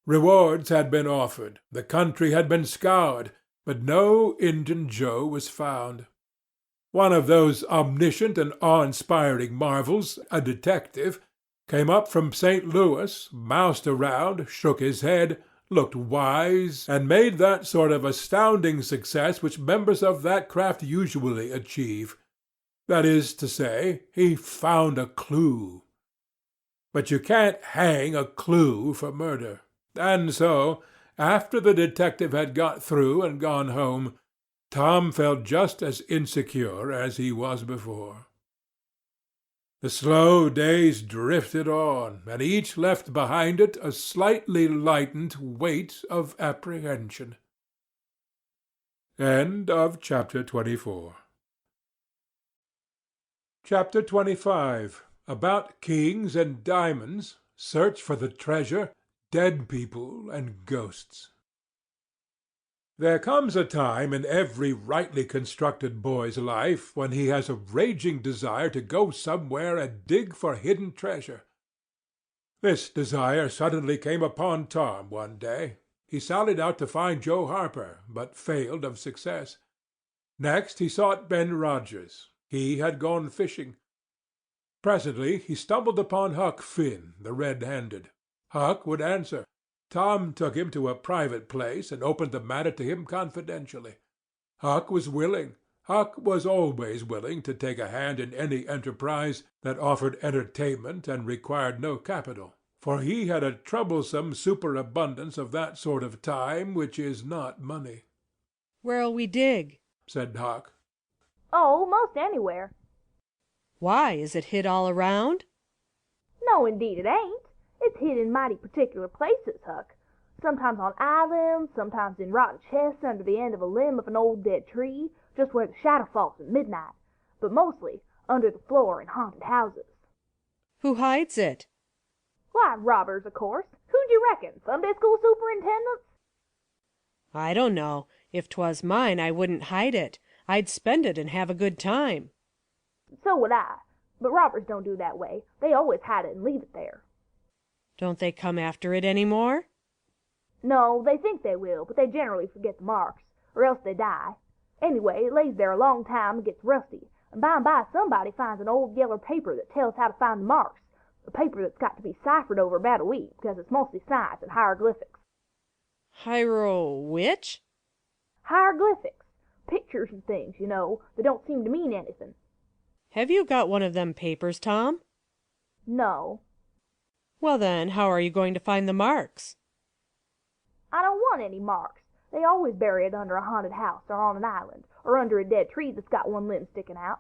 Rewards had been offered, the country had been scoured, but no Injun Joe was found. One of those omniscient and awe-inspiring marvels, a detective, came up from St. Louis, moused around, shook his head, looked wise, and made that sort of astounding success which members of that craft usually achieve. That is to say, he found a clue. But you can't hang a clue for murder. And so, after the detective had got through and gone home, Tom felt just as insecure as he was before. The slow days drifted on, and each left behind it a slightly lightened weight of apprehension. End of chapter 24. Chapter 25. About kings and diamonds, search for the treasure, dead people and ghosts. There comes a time in every rightly constructed boy's life when he has a raging desire to go somewhere and dig for hidden treasure. This desire suddenly came upon Tom one day. He sallied out to find Joe Harper, but failed of success. Next he sought Ben Rogers. He had gone fishing. Presently he stumbled upon Huck Finn, the red-handed. Huck would answer. Tom took him to a private place and opened the matter to him confidentially. Huck was willing. Huck was always willing to take a hand in any enterprise that offered entertainment and required no capital, for he had a troublesome superabundance of that sort of time which is not money. "Where'll we dig?" said Huck. Oh, most anywhere. "Why, is it hid all around?" No, indeed it ain't. It's hid in mighty particular places, Huck. Sometimes on islands, sometimes in rotten chests under the end of a limb of an old dead tree, just where the shadow falls at midnight, but mostly under the floor in haunted houses. "Who hides it?" Why, robbers, of course. Who'd you reckon? Sunday school superintendents? "I don't know. If 'twas mine, I wouldn't hide it. I'd spend it and have a good time." So would I. But robbers don't do that way. They always hide it and leave it there. "Don't they come after it any more?" No, they think they will, but they generally forget the marks, or else they die. Anyway, it lays there a long time and gets rusty, and by and by somebody finds an old yellow paper that tells how to find the marks, a paper that's got to be ciphered over about a week, because it's mostly science and hieroglyphics. Which? Hieroglyphics. Pictures and things, you know, that don't seem to mean anything. Have you got one of them papers, Tom? No. Well then, how are you going to find the marks? I don't want any marks. They always bury it under a haunted house or on an island, or under a dead tree that's got one limb sticking out.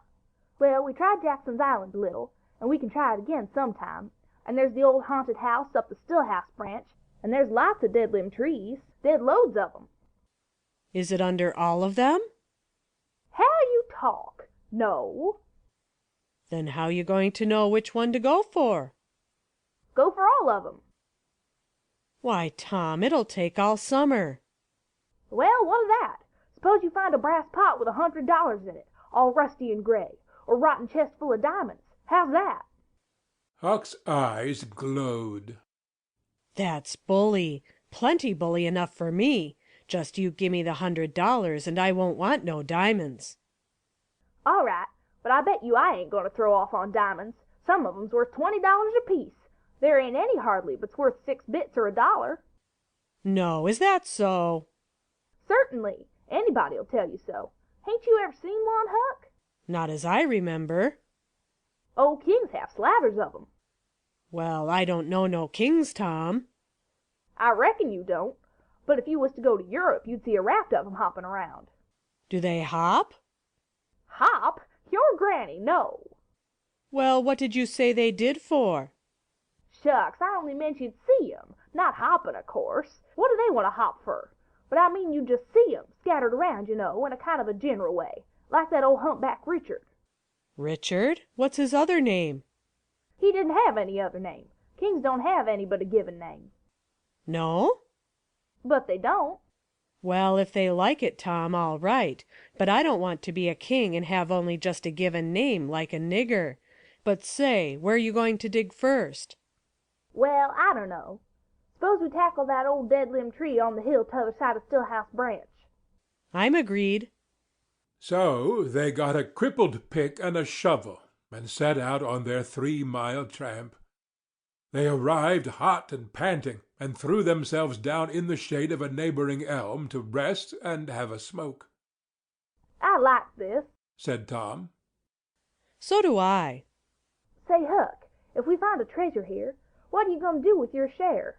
Well, we tried Jackson's Island a little, and we can try it again sometime. And there's the old haunted house up the Stillhouse branch, and there's lots of dead limb trees, dead loads of 'em. Is it under all of them? How you talk? No. Then how you going to know which one to go for? Go for all of 'em. Why, Tom, it'll take all summer. Well, what of that? Suppose you find a brass pot with $100 in it, all rusty and gray, or a rotten chest full of diamonds. How's that? Huck's eyes glowed. That's bully. Plenty bully enough for me. Just you gimme the $100 and I won't want no diamonds. All right, but I bet you I ain't going to throw off on diamonds. Some of 'em's worth $20 apiece. There ain't any hardly but's worth 6 bits or $1. No, is that so? Certainly. Anybody'll tell you so. Hain't you ever seen one, Huck? Not as I remember. Old kings have slathers of 'em. Well, I don't know no kings, Tom. I reckon you don't. But if you was to go to Europe, you'd see a raft of 'em hopping around. Do they hop? Hop? Your granny, no. Well, what did you say they did for? Shucks, I only meant you'd see 'em, not hopping, of course. What do they want to hop for? But I mean you just see 'em, scattered around, you know, in a kind of a general way, like that old humpback Richard. Richard? What's his other name? He didn't have any other name. Kings don't have any but a given name. No? But they don't. Well, if they like it, Tom, all right. But I don't want to be a king and have only just a given name, like a nigger. But say, where you going to dig first? Well, I don't know. Suppose we tackle that old dead limb tree on the hill t'other side of Stillhouse branch. I'm agreed. So they got a crippled pick and a shovel, and set out on their 3-mile tramp. They arrived hot and panting, and threw themselves down in the shade of a neighboring elm to rest and have a smoke. I like this, said Tom. So do I. Say, Huck, if we find a treasure here, what are you going to do with your share?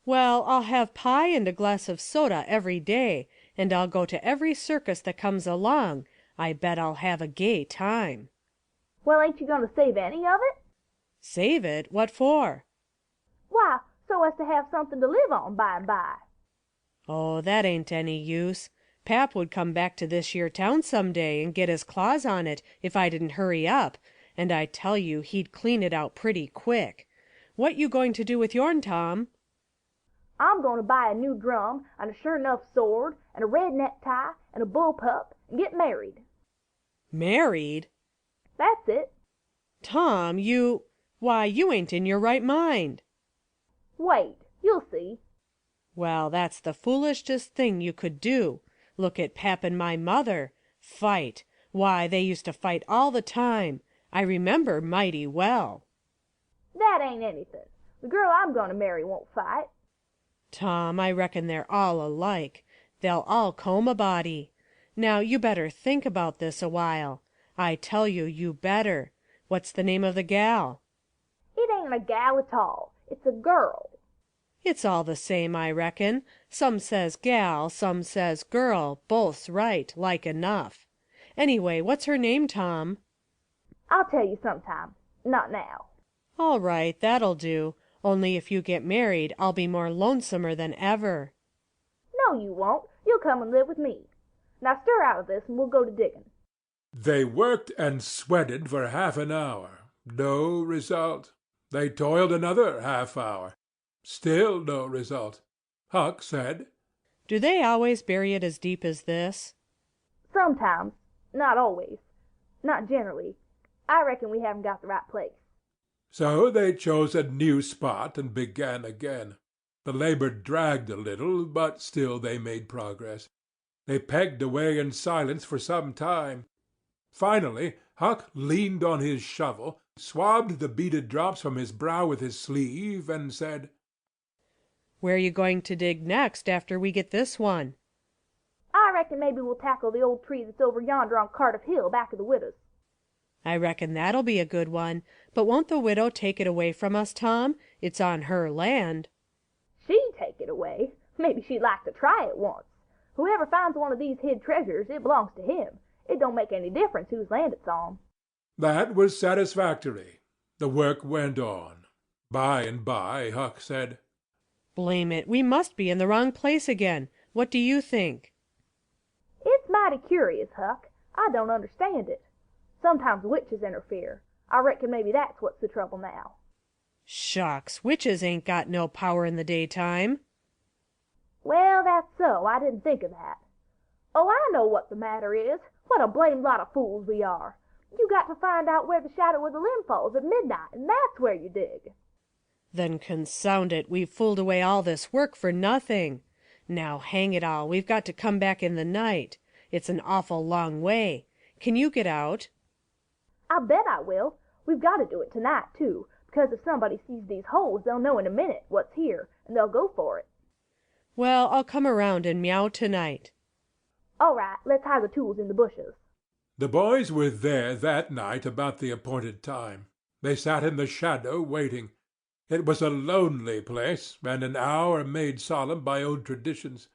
Well, I'll have pie and a glass of soda every day, and I'll go to every circus that comes along. I bet I'll have a gay time. Well, ain't you going to save any of it? Save it? What for? Why, so as to have something to live on by and by. Oh, that ain't any use. Pap would come back to this here town some day and get his claws on it if I didn't hurry up, and I tell you he'd clean it out pretty quick. What you going to do with yourn, Tom? I'm going to buy a new drum and a sure enough sword and a red necktie and a bullpup and get married. Married? That's it. Tom, why, you ain't in your right mind. Wait, you'll see. Well, that's the foolishest thing you could do. Look at Pap and my mother. Fight. Why, they used to fight all the time. I remember mighty well. That ain't anything. The girl I'm going to marry won't fight. Tom, I reckon they're all alike. They'll all comb a body. Now, you better think about this a while. I tell you, you better. What's the name of the gal? It ain't a gal at all. It's a girl. It's all the same, I reckon. Some says gal, some says girl. Both's right, like enough. Anyway, what's her name, Tom? I'll tell you sometime. Not now. All right, that'll do. Only if you get married, I'll be more lonesomer than ever. No, you won't. You'll come and live with me. Now stir out of this and we'll go to digging. They worked and sweated for half an hour. No result. They toiled another half-hour. Still no result. Huck said, Do they always bury it as deep as this? Sometimes. Not always. Not generally. I reckon we haven't got the right place. So they chose a new spot and began again. The labor dragged a little, but still they made progress. They pegged away in silence for some time. Finally, Huck leaned on his shovel, swabbed the beaded drops from his brow with his sleeve, and said, Where are you going to dig next after we get this one? I reckon maybe we'll tackle the old tree that's over yonder on Cardiff Hill back of the widow's. I reckon that'll be a good one. But won't the widow take it away from us, Tom? It's on her land. She'd take it away. Maybe she'd like to try it once. Whoever finds one of these hid treasures, it belongs to him. It don't make any difference whose land it's on. That was satisfactory. The work went on. By and by Huck said, Blame it, we must be in the wrong place again. What do you think? It's mighty curious, Huck. I don't understand it. Sometimes witches interfere. I reckon maybe that's what's the trouble now. Shucks, witches ain't got no power in the daytime. Well, that's so. I didn't think of that. Oh, I know what the matter is. What a blamed lot of fools we are. You got to find out where the shadow of the limb falls at midnight, and that's where you dig. Then consound it, we've fooled away all this work for nothing. Now, hang it all, we've got to come back in the night. It's an awful long way. Can you get out? I bet I will. We've got to do it tonight, too, because if somebody sees these holes, they'll know in a minute what's here, and they'll go for it. Well, I'll come around and meow tonight. All right, let's hide the tools in the bushes. The boys were there that night about the appointed time. They sat in the shadow waiting. It was a lonely place, and an hour made solemn by old traditions.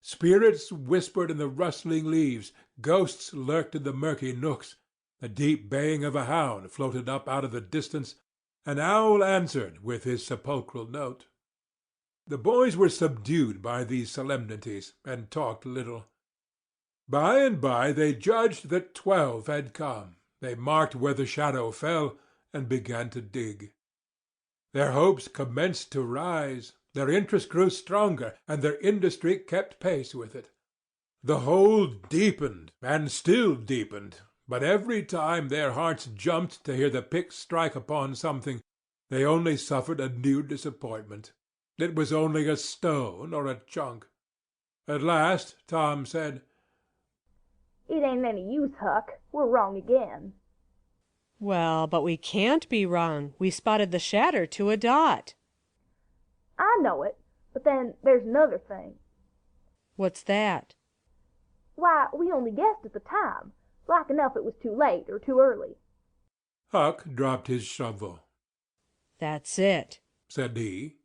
Spirits whispered in the rustling leaves, ghosts lurked in the murky nooks, the deep baying of a hound floated up out of the distance, an owl answered with his sepulchral note. The boys were subdued by these solemnities, and talked little. By and by they judged that 12 had come. They marked where the shadow fell, and began to dig. Their hopes commenced to rise, their interest grew stronger, and their industry kept pace with it. The hole deepened, and still deepened, but every time their hearts jumped to hear the pick strike upon something, they only suffered a new disappointment. It was only a stone or a chunk. At last Tom said, It ain't any use, Huck. We're wrong again. Well, but we can't be wrong. We spotted the shatter to a dot. I know it, but then there's another thing. What's that? Why, we only guessed at the time. Like enough it was too late or too early. Huck dropped his shovel. That's it, said he.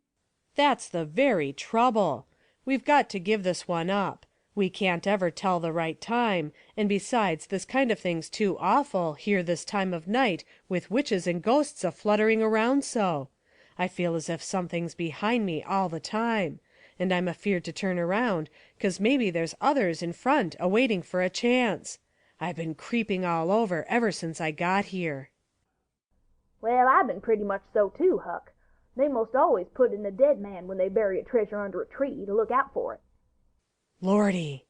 That's the very trouble. We've got to give this one up. We can't ever tell the right time, and besides, this kind of thing's too awful, here this time of night, with witches and ghosts a-fluttering around so. I feel as if something's behind me all the time, and I'm afeard to turn around, 'cause maybe there's others in front a-waiting for a chance. I've been creeping all over ever since I got here. Well, I've been pretty much so too, Huck. They most always put in a dead man when they bury a treasure under a tree to look out for it. Lordy!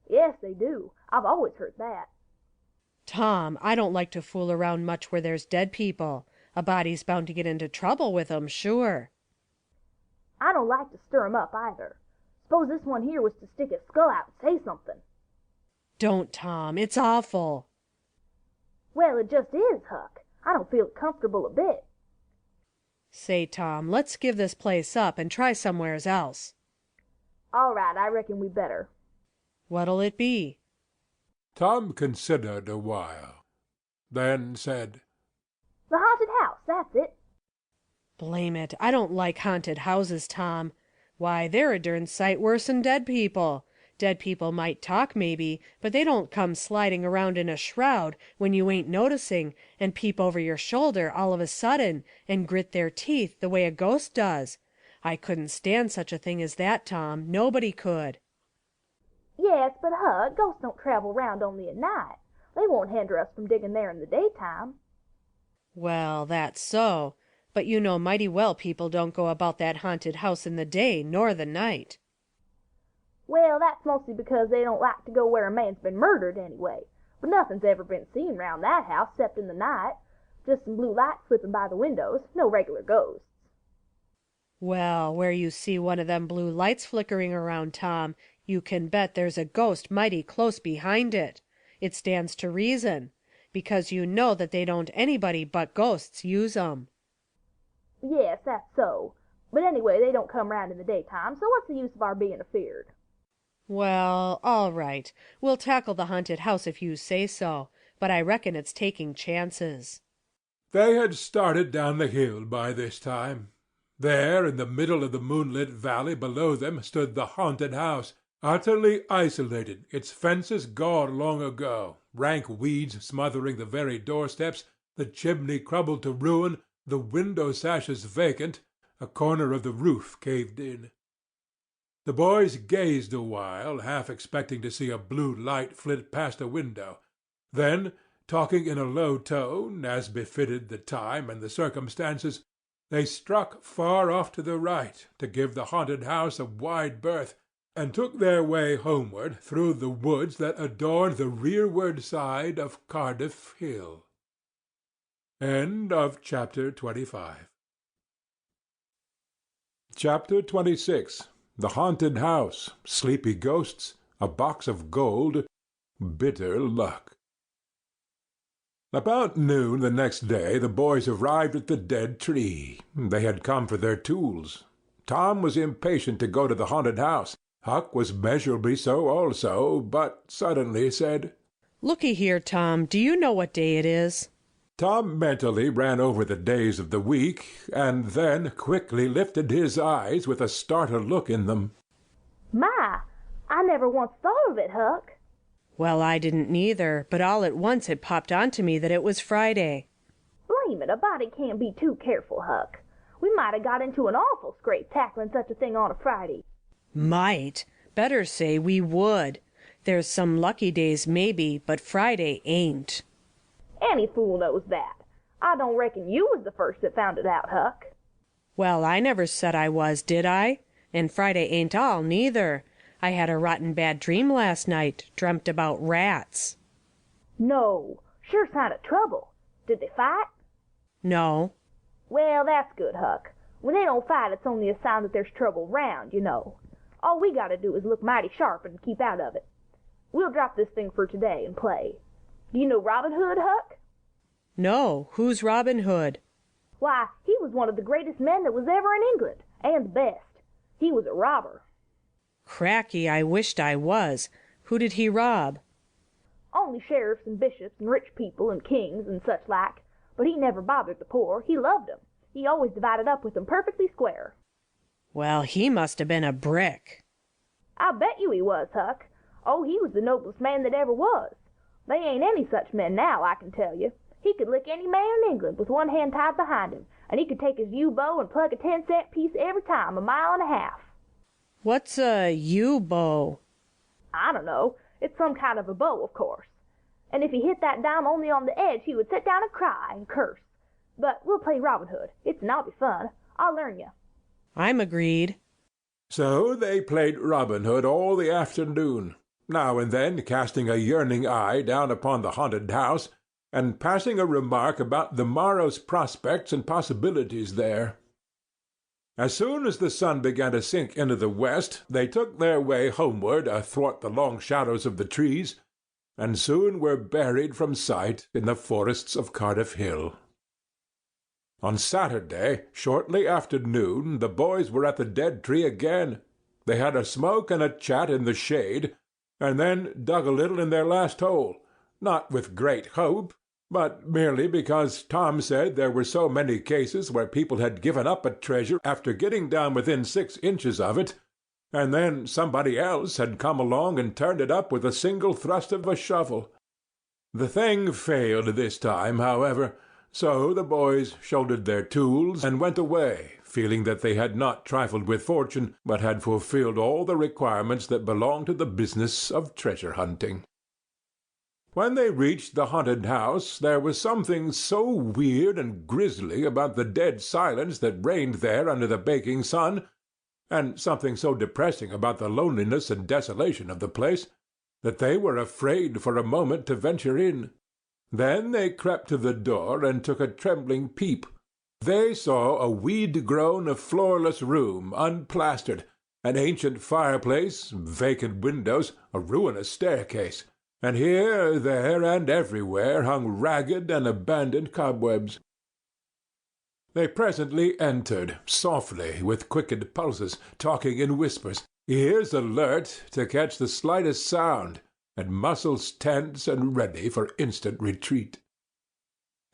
Yes, they do. I've always heard that. Tom, I don't like to fool around much where there's dead people. A body's bound to get into trouble with 'em, sure. I don't like to stir 'em up either. Suppose this one here was to stick his skull out and say something. Don't, Tom. It's awful. Well, it just is, Huck. I don't feel comfortable a bit. Say, Tom, let's give this place up and try somewheres else. All right, I reckon we better. What'll it be? Tom considered a while, then said, The haunted house, that's it. Blame it, I don't like haunted houses, Tom. Why, they're a dern sight worse'n dead people. Dead people might talk, maybe, but they don't come sliding around in a shroud when you ain't noticing, and peep over your shoulder all of a sudden, and grit their teeth the way a ghost does. I couldn't stand such a thing as that, Tom. Nobody could. Yes, but Huck, ghosts don't travel round only at night. They won't hinder us from digging there in the daytime. Well, that's so. But you know mighty well people don't go about that haunted house in the day nor the night. Well, that's mostly because they don't like to go where a man's been murdered anyway. But nothing's ever been seen round that house except in the night. Just some blue lights slipping by the windows, no regular ghosts. Well, where you see one of them blue lights flickering around, Tom, you can bet there's a ghost mighty close behind it. It stands to reason, because you know that they don't anybody but ghosts use 'em. Yes, that's so. But anyway, they don't come round in the daytime, so what's the use of our being afeard? Well, all right. We'll tackle the haunted house if you say so. but I reckon it's taking chances. They had started down the hill by this time. There, in the middle of the moonlit valley below them, stood the haunted house, utterly isolated, its fences gone long ago, rank weeds smothering the very doorsteps, the chimney crumbled to ruin, the window sashes vacant, a corner of the roof caved in. The boys gazed a while, half expecting to see a blue light flit past a window. Then, talking in a low tone, as befitted the time and the circumstances, they struck far off to the right to give the haunted house a wide berth, and took their way homeward through the woods that adorned the rearward side of Cardiff Hill. End of chapter 25. Chapter 26. The Haunted House, Sleepy Ghosts, a Box of Gold, Bitter Luck. About noon the next day the boys arrived at the dead tree. They had come for their tools. Tom was impatient to go to the haunted house. Huck was measurably so also, but suddenly said, "Looky here, Tom, do you know what day it is?" Tom mentally ran over the days of the week, and then quickly lifted his eyes with a startled look in them. My, I never once thought of it, Huck. Well, I didn't neither, but all at once it popped onto me that it was Friday. Blame it, a body can't be too careful, Huck. We might have got into an awful scrape tackling such a thing on a Friday. Might. Better say we would. There's some lucky days maybe, but Friday ain't. Any fool knows that. I don't reckon you was the first that found it out, Huck. Well, I never said I was, did I? And Friday ain't all, neither. I had a rotten bad dream last night, dreamt about rats. No, sure sign of trouble. Did they fight? No. Well, that's good, Huck. When they don't fight, it's only a sign that there's trouble round, you know. All we gotta do is look mighty sharp and keep out of it. We'll drop this thing for today and play. Do you know Robin Hood, Huck? No, who's Robin Hood? Why, he was one of the greatest men that was ever in England, and the best. He was a robber. Cracky, I wished I was. Who did he rob? Only sheriffs and bishops and rich people and kings and such like, but he never bothered the poor. He loved 'em. He always divided up with 'em perfectly square. Well, he must have been a brick. I bet you he was, Huck. Oh, he was the noblest man that ever was. They ain't any such men now, I can tell you. He could lick any man in England with one hand tied behind him, and he could take his yew-bow and plug a 10-cent piece every time, 1.5 miles. What's a yew-bow? I don't know. It's some kind of a bow, of course. And if he hit that dime only on the edge, he would sit down and cry and curse. But we'll play Robin Hood. It's naughty fun. I'll learn you. I'm agreed. So they played Robin Hood all the afternoon, now and then casting a yearning eye down upon the haunted house, and passing a remark about the morrow's prospects and possibilities there. As soon as the sun began to sink into the west, they took their way homeward athwart the long shadows of the trees, and soon were buried from sight in the forests of Cardiff Hill. On Saturday, shortly after noon, the boys were at the dead tree again. They had a smoke and a chat in the shade, and then dug a little in their last hole, not with great hope, but merely because Tom said there were so many cases where people had given up a treasure after getting down within 6 inches of it, and then somebody else had come along and turned it up with a single thrust of a shovel. The thing failed this time, however, so the boys shouldered their tools and went away, feeling that they had not trifled with fortune, but had fulfilled all the requirements that belong to the business of treasure hunting. When they reached the haunted house, there was something so weird and grisly about the dead silence that reigned there under the baking sun, and something so depressing about the loneliness and desolation of the place, that they were afraid for a moment to venture in. Then they crept to the door and took a trembling peep. They saw a weed-grown, floorless room, unplastered, an ancient fireplace, vacant windows, a ruinous staircase, and here, there, and everywhere hung ragged and abandoned cobwebs. They presently entered, softly, with quickened pulses, talking in whispers, ears alert to catch the slightest sound, and muscles tense and ready for instant retreat.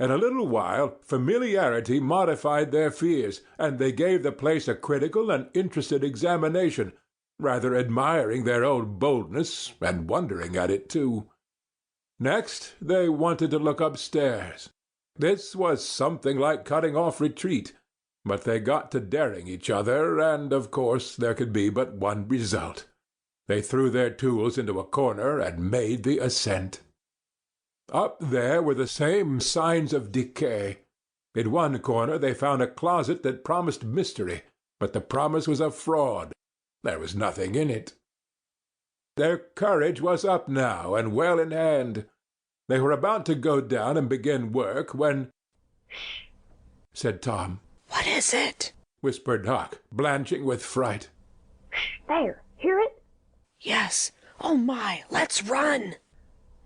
In a little while familiarity modified their fears, and they gave the place a critical and interested examination, rather admiring their own boldness and wondering at it too. Next they wanted to look upstairs. This was something like cutting off retreat, but they got to daring each other, and of course there could be but one result. They threw their tools into a corner and made the ascent. Up there were the same signs of decay. In one corner they found a closet that promised mystery, but the promise was a fraud. There was nothing in it. Their courage was up now and well in hand. They were about to go down and begin work when— "Shh!" said Tom. What is it? Whispered Huck, blanching with fright. Shh! There! Hear it? Yes. Oh my, let's run!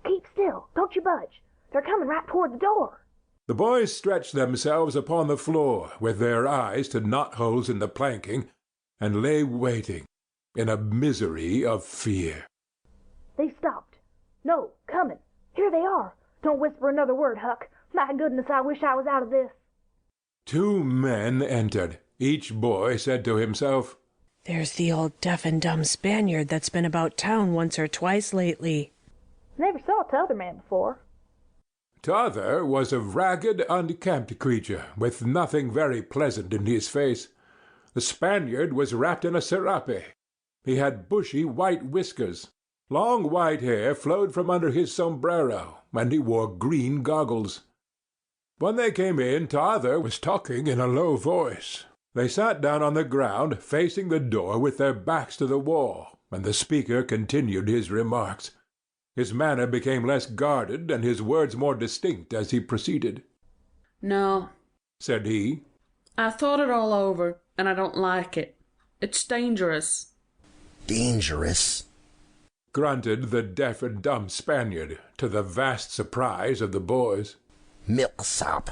Keep still. Don't you budge. They're coming right toward the door. The boys stretched themselves upon the floor, with their eyes to knot-holes in the planking, and lay waiting, in a misery of fear. They stopped. No, coming. Here they are. Don't whisper another word, Huck. My goodness, I wish I was out of this. 2 men entered. Each boy said to himself, There's the old deaf and dumb Spaniard that's been about town once or twice lately. Never saw t'other man before. T'other was a ragged, unkempt creature, with nothing very pleasant in his face. The Spaniard was wrapped in a serape. He had bushy white whiskers. Long white hair flowed from under his sombrero, and he wore green goggles. When they came in, T'other was talking in a low voice. They sat down on the ground, facing the door with their backs to the wall, and the speaker continued his remarks. His manner became less guarded, and his words more distinct as he proceeded. "No," said he. "I thought it all over, and I don't like it. It's dangerous." "Dangerous?" grunted the deaf and dumb Spaniard, to the vast surprise of the boys. "Milksop."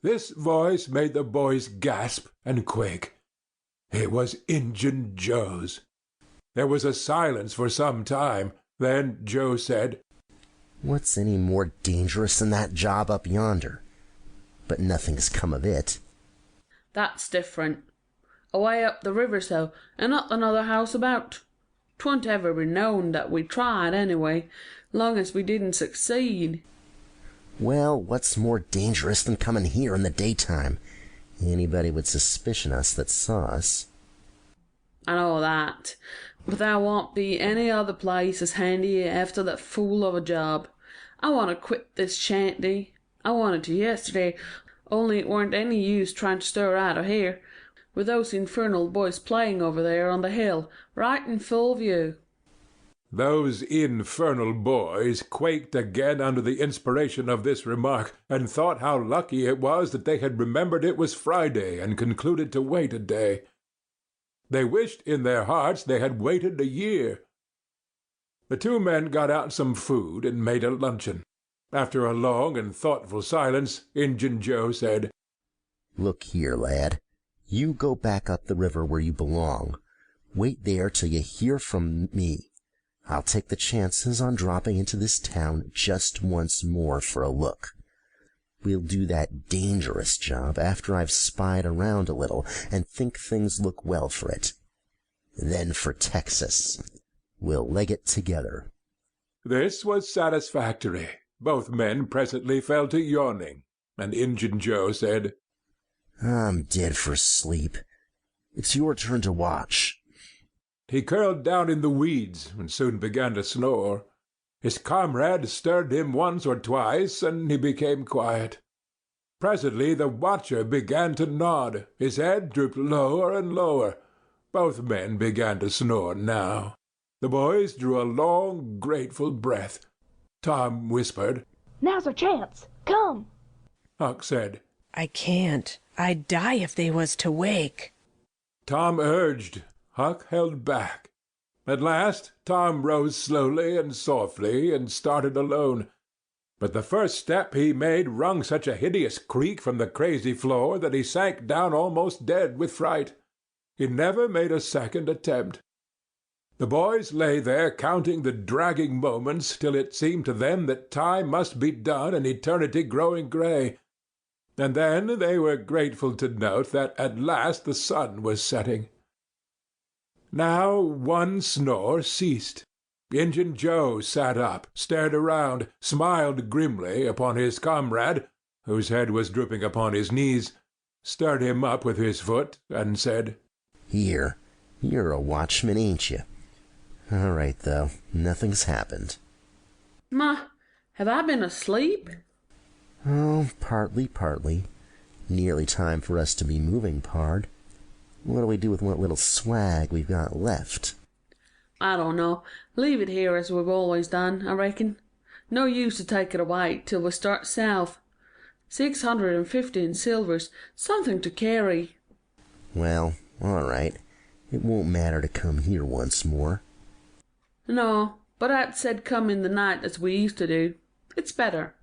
This voice made the boys gasp and quake. It was Injun Joe's. There was a silence for some time. Then Joe said, "What's any more dangerous than that job up yonder? But nothing's come of it." "That's different. Away up the river so, and not another house about. 'Twouldn't ever be known that we tried anyway, long as we didn't succeed." "Well, what's more dangerous than coming here in the daytime? Anybody would suspicion us that saw us." "I know that, but there won't be any other place as handy after that fool of a job. I want to quit this shanty. I wanted to yesterday, only it weren't any use trying to stir out of here, with those infernal boys playing over there on the hill, right in full view." Those infernal boys quaked again under the inspiration of this remark, and thought how lucky it was that they had remembered it was Friday and concluded to wait a day. They wished in their hearts they had waited a year. The 2 men got out some food and made a luncheon. After a long and thoughtful silence, Injun Joe said, "Look here, lad. You go back up the river where you belong. Wait there till you hear from me. I'll take the chances on dropping into this town just once more for a look. We'll do that dangerous job after I've spied around a little and think things look well for it. Then for Texas. We'll leg it together." This was satisfactory. Both men presently fell to yawning, and Injun Joe said, "I'm dead for sleep. It's your turn to watch." He curled down in the weeds and soon began to snore. His comrade stirred him once or twice, and he became quiet. Presently the watcher began to nod. His head drooped lower and lower. Both men began to snore now. The boys drew a long, grateful breath. Tom whispered, "Now's our chance. Come." Huck said, "I can't. I'd die if they was to wake." Tom urged. Huck held back. At last Tom rose slowly and softly and started alone. But the first step he made wrung such a hideous creak from the crazy floor that he sank down almost dead with fright. He never made a second attempt. The boys lay there counting the dragging moments till it seemed to them that time must be done and eternity growing grey. And then they were grateful to note that at last the sun was setting. Now one snore ceased. Injun Joe sat up, stared around, smiled grimly upon his comrade, whose head was drooping upon his knees, stirred him up with his foot, and said, "Here, you're a watchman, ain't you? All right, though, nothing's happened." Ma, have I been asleep? "Oh, partly. Nearly time for us to be moving, pard. What do we do with what little swag we've got left?" I don't know. Leave it here as we've always done, I reckon. No use to take it away till we start south. 650 in silver's something to carry. "Well, all right. It won't matter to come here once more." No, but I'd said come in the night as we used to do. It's better.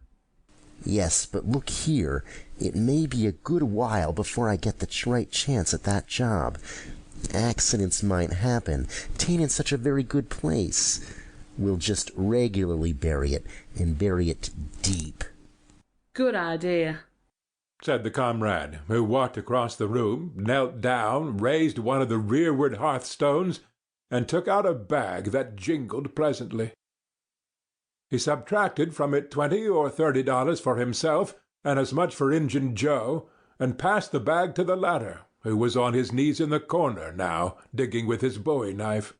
"Yes, but look here. It may be a good while before I get the right chance at that job. Accidents might happen. 'Tain't in such a very good place. We'll just regularly bury it, and bury it deep." Good idea, said the comrade, who walked across the room, knelt down, raised one of the rearward hearthstones, and took out a bag that jingled pleasantly. He subtracted from it $20 or $30 for himself, and as much for Injun Joe, and passed the bag to the latter, who was on his knees in the corner now, digging with his bowie knife.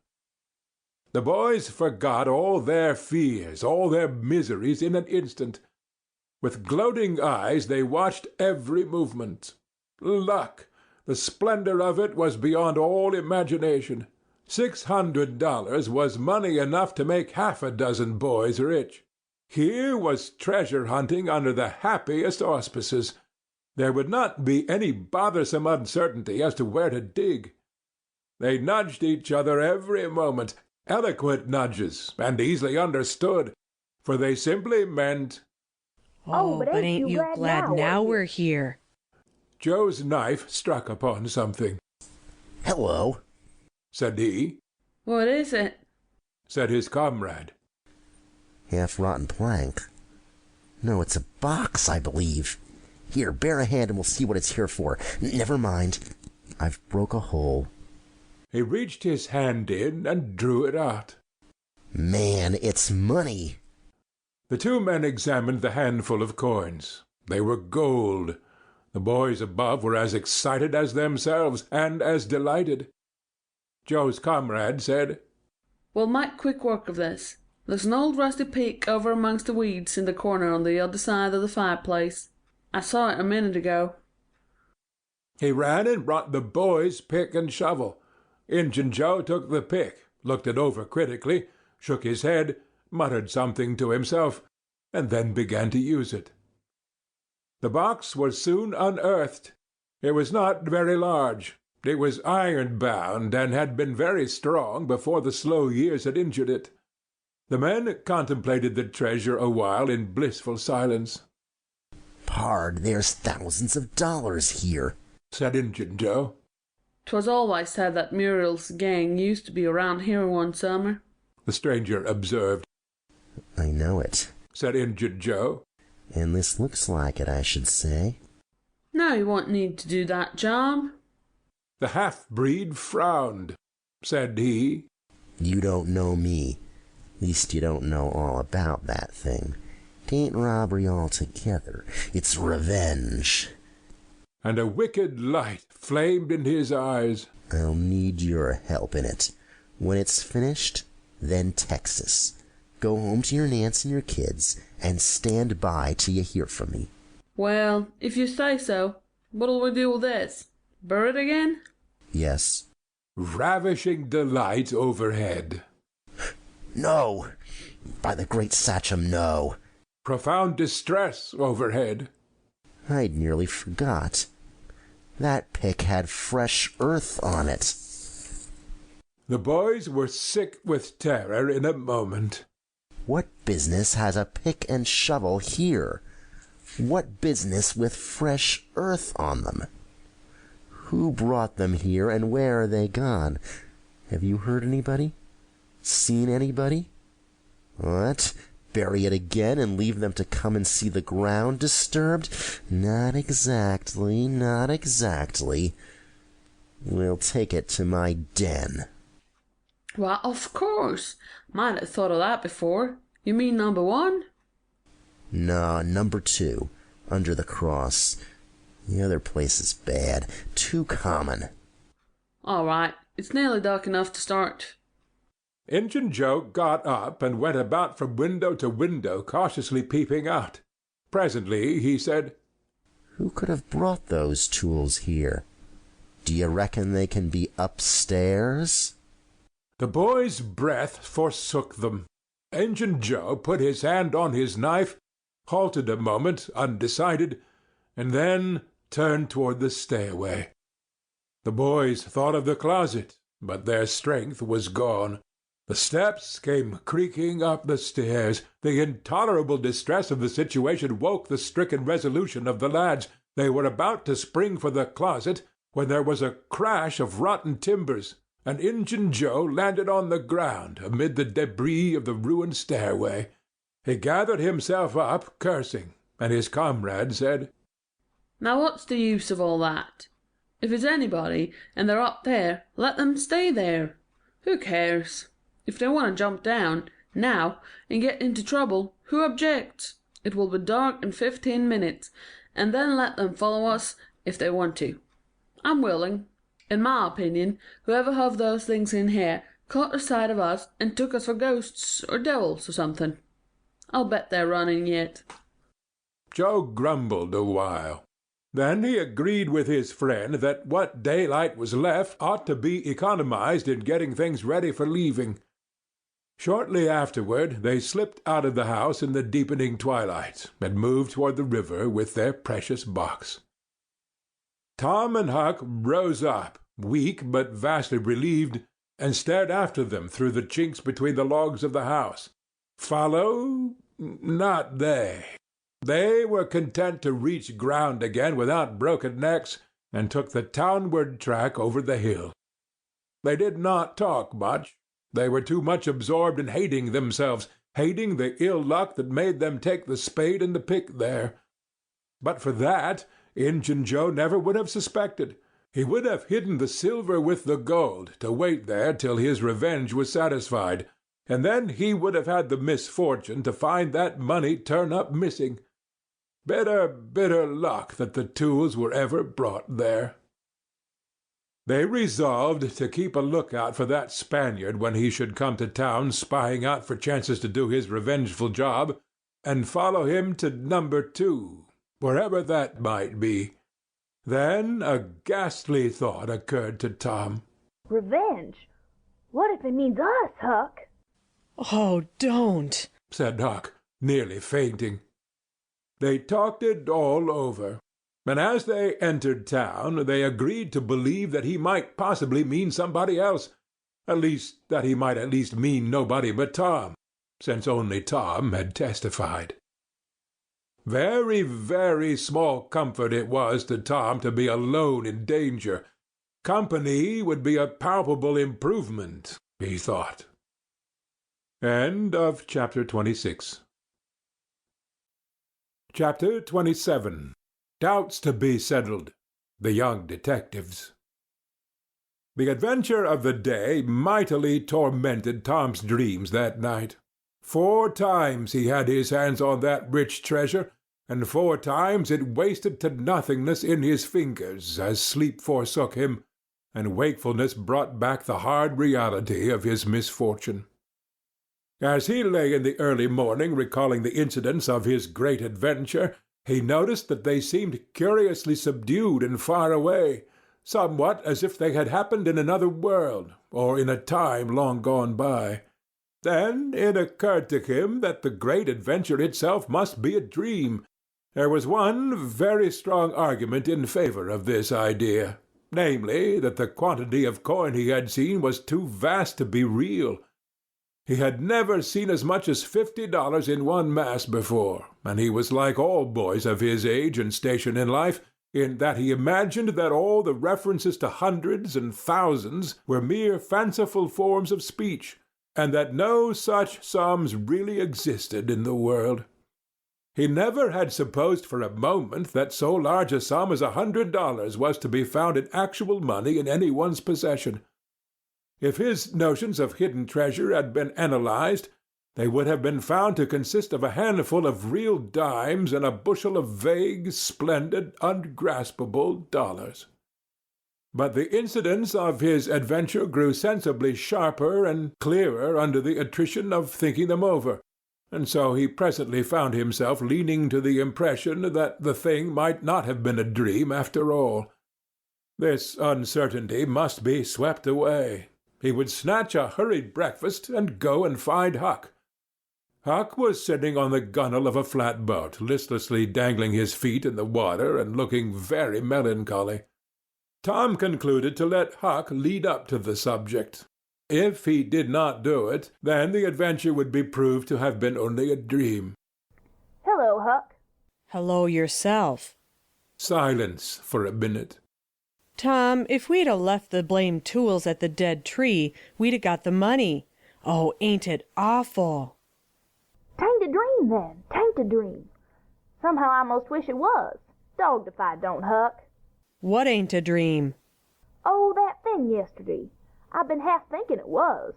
The boys forgot all their fears, all their miseries in an instant. With gloating eyes they watched every movement. Luck! The splendor of it was beyond all imagination. $600 was money enough to make half a dozen boys rich. Here was treasure hunting under the happiest auspices. There would not be any bothersome uncertainty as to where to dig. They nudged each other every moment, eloquent nudges, and easily understood, for they simply meant, "Oh, but ain't you glad now we're here?" Joe's knife struck upon something. "Hello," said he. What is it? said his comrade. "Half-rotten plank. No, it's a box, I believe. Here, bear a hand and we'll see what it's here for. Never mind. I've broke a hole." He reached his hand in and drew it out. "Man, it's money." The two men examined the handful of coins. They were gold. The boys above were as excited as themselves, and as delighted. Joe's comrade said, "We'll make quick work of this. There's an old rusty pick over amongst the weeds in the corner on the other side of the fireplace. I saw it a minute ago." He ran and brought the boys' pick and shovel. Injun Joe took the pick, looked it over critically, shook his head, muttered something to himself, and then began to use it. The box was soon unearthed. It was not very large. It was iron-bound, and had been very strong before the slow years had injured it. The men contemplated the treasure a while in blissful silence. "Pard, there's thousands of dollars here," said Injun Joe. "'Twas always said that Muriel's gang used to be around here one summer," the stranger observed. "I know it," said Injun Joe. "And this looks like it, I should say." "No, you won't need to do that job." The half-breed frowned. Said he, "You don't know me. Least you don't know all about that thing. 'Tain't robbery altogether. It's revenge." And a wicked light flamed in his eyes. "I'll need your help in it. When it's finished, then Texas. Go home to your Nance and your kids, and stand by till you hear from me." "Well, if you say so. What'll we do with this? Bury it again?" "Yes." Ravishing delight overhead. "No! By the great Sachem, no!" Profound distress overhead. "I'd nearly forgot. That pick had fresh earth on it." The boys were sick with terror in a moment. "What business has a pick and shovel here? What business with fresh earth on them? Who brought them here, and where are they gone? Have you heard anybody?" Seen anybody? What? Bury it again and leave them to come and see the ground disturbed? Not exactly, not exactly. We'll take it to my den. Why, of course. Might have thought of that before. You mean number 1? No, number 2, under the cross. The other place is bad, too common. All right, it's nearly dark enough to start. Injun Joe got up and went about from window to window, cautiously peeping out. Presently he said, Who could have brought those tools here? Do you reckon they can be upstairs? The boy's breath forsook them. Injun Joe put his hand on his knife, halted a moment, undecided, and then turned toward the stairway. The boys thought of the closet, but their strength was gone. The steps came creaking up the stairs. The intolerable distress of the situation woke the stricken resolution of the lads. They were about to spring for the closet when there was a crash of rotten timbers, and Injun Joe landed on the ground amid the debris of the ruined stairway. He gathered himself up, cursing, and his comrade said, Now what's the use of all that? If it's anybody, and they're up there, let them stay there. Who cares? If they want to jump down, now, and get into trouble, who objects? It will be dark in 15 minutes, and then let them follow us if they want to. I'm willing. In my opinion, whoever hove those things in here caught a sight of us and took us for ghosts or devils or something. I'll bet they're running yet. Joe grumbled a while. Then he agreed with his friend that what daylight was left ought to be economized in getting things ready for leaving. Shortly afterward they slipped out of the house in the deepening twilight and moved toward the river with their precious box. Tom and Huck rose up, weak but vastly relieved, and stared after them through the chinks between the logs of the house. Follow? Not they. They were content to reach ground again without broken necks, and took the townward track over the hill. They did not talk much. They were too much absorbed in hating themselves, hating the ill luck that made them take the spade and the pick there. But for that, Injun Joe never would have suspected. He would have hidden the silver with the gold, to wait there till his revenge was satisfied, and then he would have had the misfortune to find that money turn up missing. Bitter, bitter luck that the tools were ever brought there. They resolved to keep a lookout for that Spaniard when he should come to town spying out for chances to do his revengeful job, and follow him to number 2, wherever that might be. Then a ghastly thought occurred to Tom. Revenge? What if it means us, Huck? Oh, don't, said Huck, nearly fainting. They talked it all over, and as they entered town they agreed to believe that he might possibly mean somebody else, at least that he might at least mean nobody but Tom, since only Tom had testified. Very, very small comfort it was to Tom to be alone in danger. Company would be a palpable improvement, he thought. End of chapter 26. Chapter 27. Doubts to be settled. The young detectives. The adventure of the day mightily tormented Tom's dreams that night. 4 times he had his hands on that rich treasure, and 4 times it wasted to nothingness in his fingers as sleep forsook him, and wakefulness brought back the hard reality of his misfortune. As he lay in the early morning recalling the incidents of his great adventure, he noticed that they seemed curiously subdued and far away, somewhat as if they had happened in another world, or in a time long gone by. Then it occurred to him that the great adventure itself must be a dream. There was one very strong argument in favor of this idea, namely, that the quantity of coin he had seen was too vast to be real. He had never seen as much as $50 in one mass before, and he was like all boys of his age and station in life, in that he imagined that all the references to hundreds and thousands were mere fanciful forms of speech, and that no such sums really existed in the world. He never had supposed for a moment that so large a sum as $100 was to be found in actual money in any one's possession. If his notions of hidden treasure had been analyzed, they would have been found to consist of a handful of real dimes and a bushel of vague, splendid, ungraspable dollars. But the incidents of his adventure grew sensibly sharper and clearer under the attrition of thinking them over, and so he presently found himself leaning to the impression that the thing might not have been a dream after all. This uncertainty must be swept away. He would snatch a hurried breakfast and go and find Huck. Huck was sitting on the gunwale of a flatboat, listlessly dangling his feet in the water and looking very melancholy. Tom concluded to let Huck lead up to the subject. If he did not do it, then the adventure would be proved to have been only a dream. Hello, Huck. Hello yourself. Silence for a minute. Tom, if we'd 'a' left the blamed tools at the dead tree, we'd 'a' got the money. Oh, ain't it awful? 'Tain't a dream, then. 'Tain't a dream. Somehow I most wish it was. Dogged if I don't, Huck. What ain't a dream? Oh, that thing yesterday. I've been half thinking it was.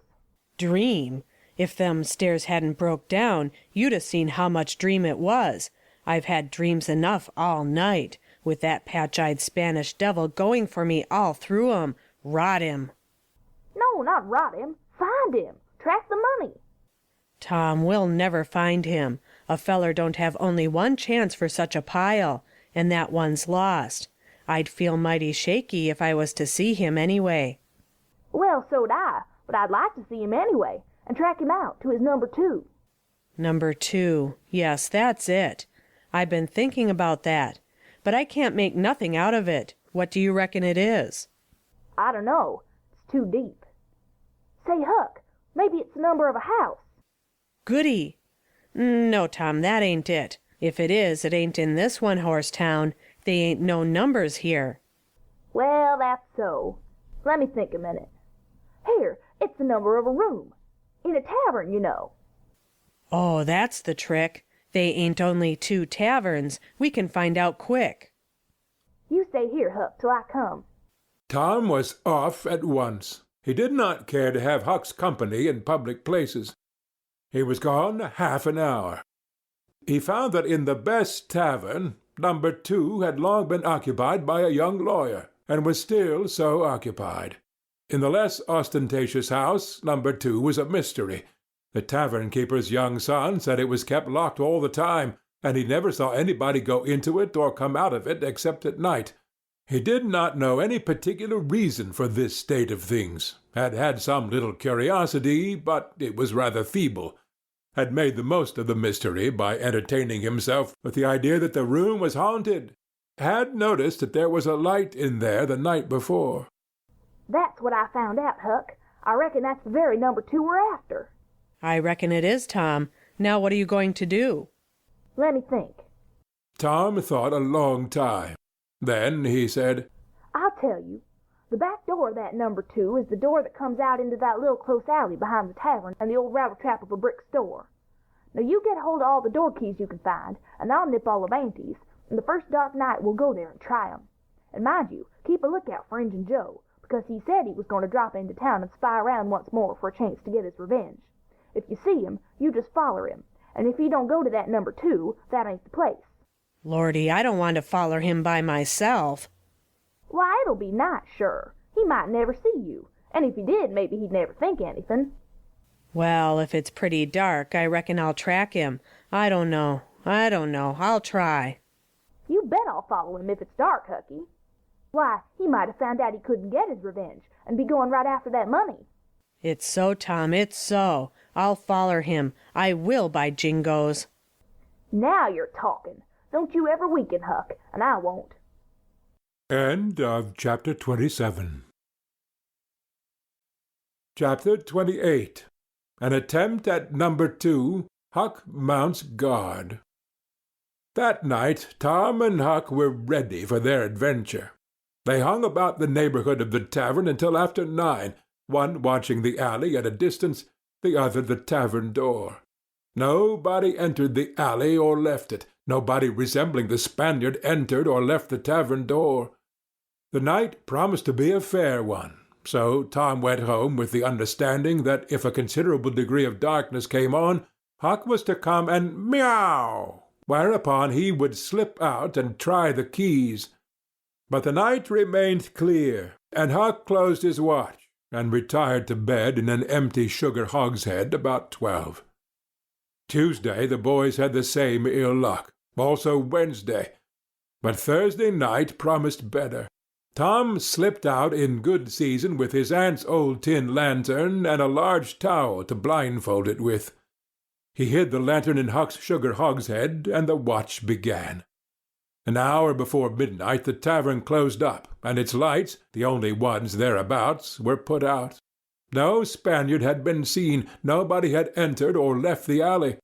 Dream? If them stairs hadn't broke down, you'd 'a' seen how much dream it was. I've had dreams enough all night, with that patch-eyed Spanish devil going for me all through 'em. Rot him. No, not rot him. Find him. Track the money. Tom, we'll never find him. A feller don't have only one chance for such a pile, and that one's lost. I'd feel mighty shaky if I was to see him anyway. Well, so'd I, but I'd like to see him anyway, and track him out to his number 2. Number 2. Yes, that's it. I've been thinking about that, but I can't make nothing out of it. What do you reckon it is? I don't know. It's too deep. Say, Huck, maybe it's the number of a house. Goody. No, Tom, that ain't it. If it is, it ain't in this one-horse town. They ain't no numbers here. Well, that's so. Let me think a minute. Here, it's the number of a room. In a tavern, you know. Oh, that's the trick. They ain't only 2 taverns. We can find out quick. You stay here, Huck, till I come. Tom was off at once. He did not care to have Huck's company in public places. He was gone half an hour. He found that in the best tavern, number 2 had long been occupied by a young lawyer, and was still so occupied. In the less ostentatious house, number 2 was a mystery. The tavern-keeper's young son said it was kept locked all the time, and he never saw anybody go into it or come out of it except at night. He did not know any particular reason for this state of things, had some little curiosity, but it was rather feeble, had made the most of the mystery by entertaining himself with the idea that the room was haunted, had noticed that there was a light in there the night before. That's what I found out, Huck. I reckon that's the very number 2 we're after. I reckon it is, Tom. Now what are you going to do? Let me think. Tom thought a long time. Then he said, I'll tell you. The back door of that number 2 is the door that comes out into that little close alley behind the tavern and the old rattle-trap of a brick store. Now you get hold of all the door keys you can find, and I'll nip all of Auntie's, and the first dark night we'll go there and try 'em. And mind you, keep a lookout for Injun Joe, because he said he was going to drop into town and spy around once more for a chance to get his revenge. If you see him, you just follow him, and if he don't go to that number 2, that ain't the place. Lordy, I don't want to follow him by myself. Why, it'll be night, sure. He might never see you, and if he did, maybe he'd never think anything. Well, if it's pretty dark, I reckon I'll track him. I don't know. I'll try. You bet I'll follow him if it's dark, Hucky. Why, he might have found out he couldn't get his revenge, and be going right after that money. It's so, Tom, it's so. I'll follow him. I will, by jingoes. Now you're talking. Don't you ever weaken, Huck, and I won't. End of chapter 27. Chapter 28. An attempt at number 2, Huck mounts guard. That night Tom and Huck were ready for their adventure. They hung about the neighborhood of the tavern until after 9, one watching the alley at a distance, the other the tavern door. Nobody entered the alley or left it. Nobody resembling the Spaniard entered or left the tavern door. The night promised to be a fair one, so Tom went home with the understanding that if a considerable degree of darkness came on, Huck was to come and meow, whereupon he would slip out and try the keys. But the night remained clear, and Huck closed his watch and retired to bed in an empty sugar hogshead about 12. Tuesday the boys had the same ill luck, also Wednesday, but Thursday night promised better. Tom slipped out in good season with his aunt's old tin lantern and a large towel to blindfold it with. He hid the lantern in Huck's sugar hogshead, and the watch began. An hour before midnight the tavern closed up, and its lights, the only ones thereabouts, were put out. No Spaniard had been seen, nobody had entered or left the alley.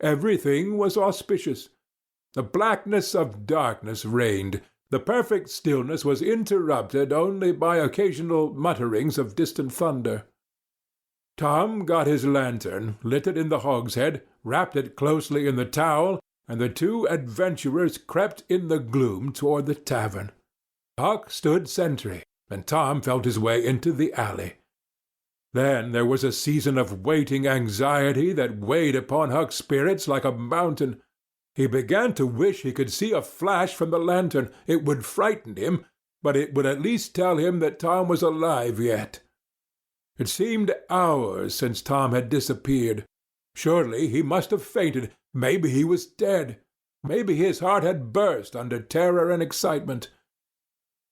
Everything was auspicious. The blackness of darkness reigned. The perfect stillness was interrupted only by occasional mutterings of distant thunder. Tom got his lantern, lit it in the hogshead, wrapped it closely in the towel, and the two adventurers crept in the gloom toward the tavern. Huck stood sentry, and Tom felt his way into the alley. Then there was a season of waiting anxiety that weighed upon Huck's spirits like a mountain. He began to wish he could see a flash from the lantern. It would frighten him, but it would at least tell him that Tom was alive yet. It seemed hours since Tom had disappeared. Surely he must have fainted. Maybe he was dead. Maybe his heart had burst under terror and excitement.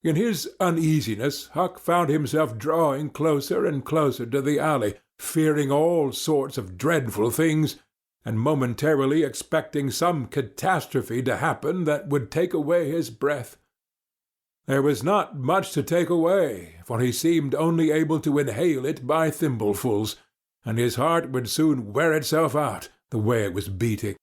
In his uneasiness, Huck found himself drawing closer and closer to the alley, fearing all sorts of dreadful things, and momentarily expecting some catastrophe to happen that would take away his breath. There was not much to take away, for he seemed only able to inhale it by thimblefuls, and his heart would soon wear itself out, the way it was beating.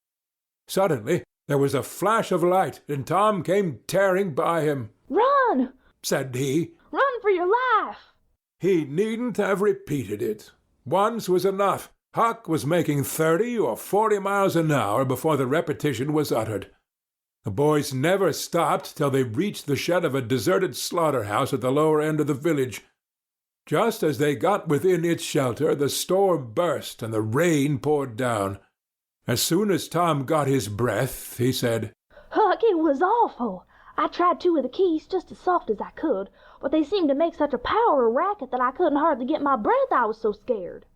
Suddenly there was a flash of light, and Tom came tearing by him. "Run!" said he. "Run for your life!" He needn't have repeated it. Once was enough. Huck was making 30 or 40 miles an hour before the repetition was uttered. The boys never stopped till they reached the shed of a deserted slaughter-house at the lower end of the village. Just as they got within its shelter, the storm burst and the rain poured down. As soon as Tom got his breath, he said, "Huck, it was awful. I tried two of the keys just as soft as I could, but they seemed to make such a power of racket that I couldn't hardly get my breath, I was so scared.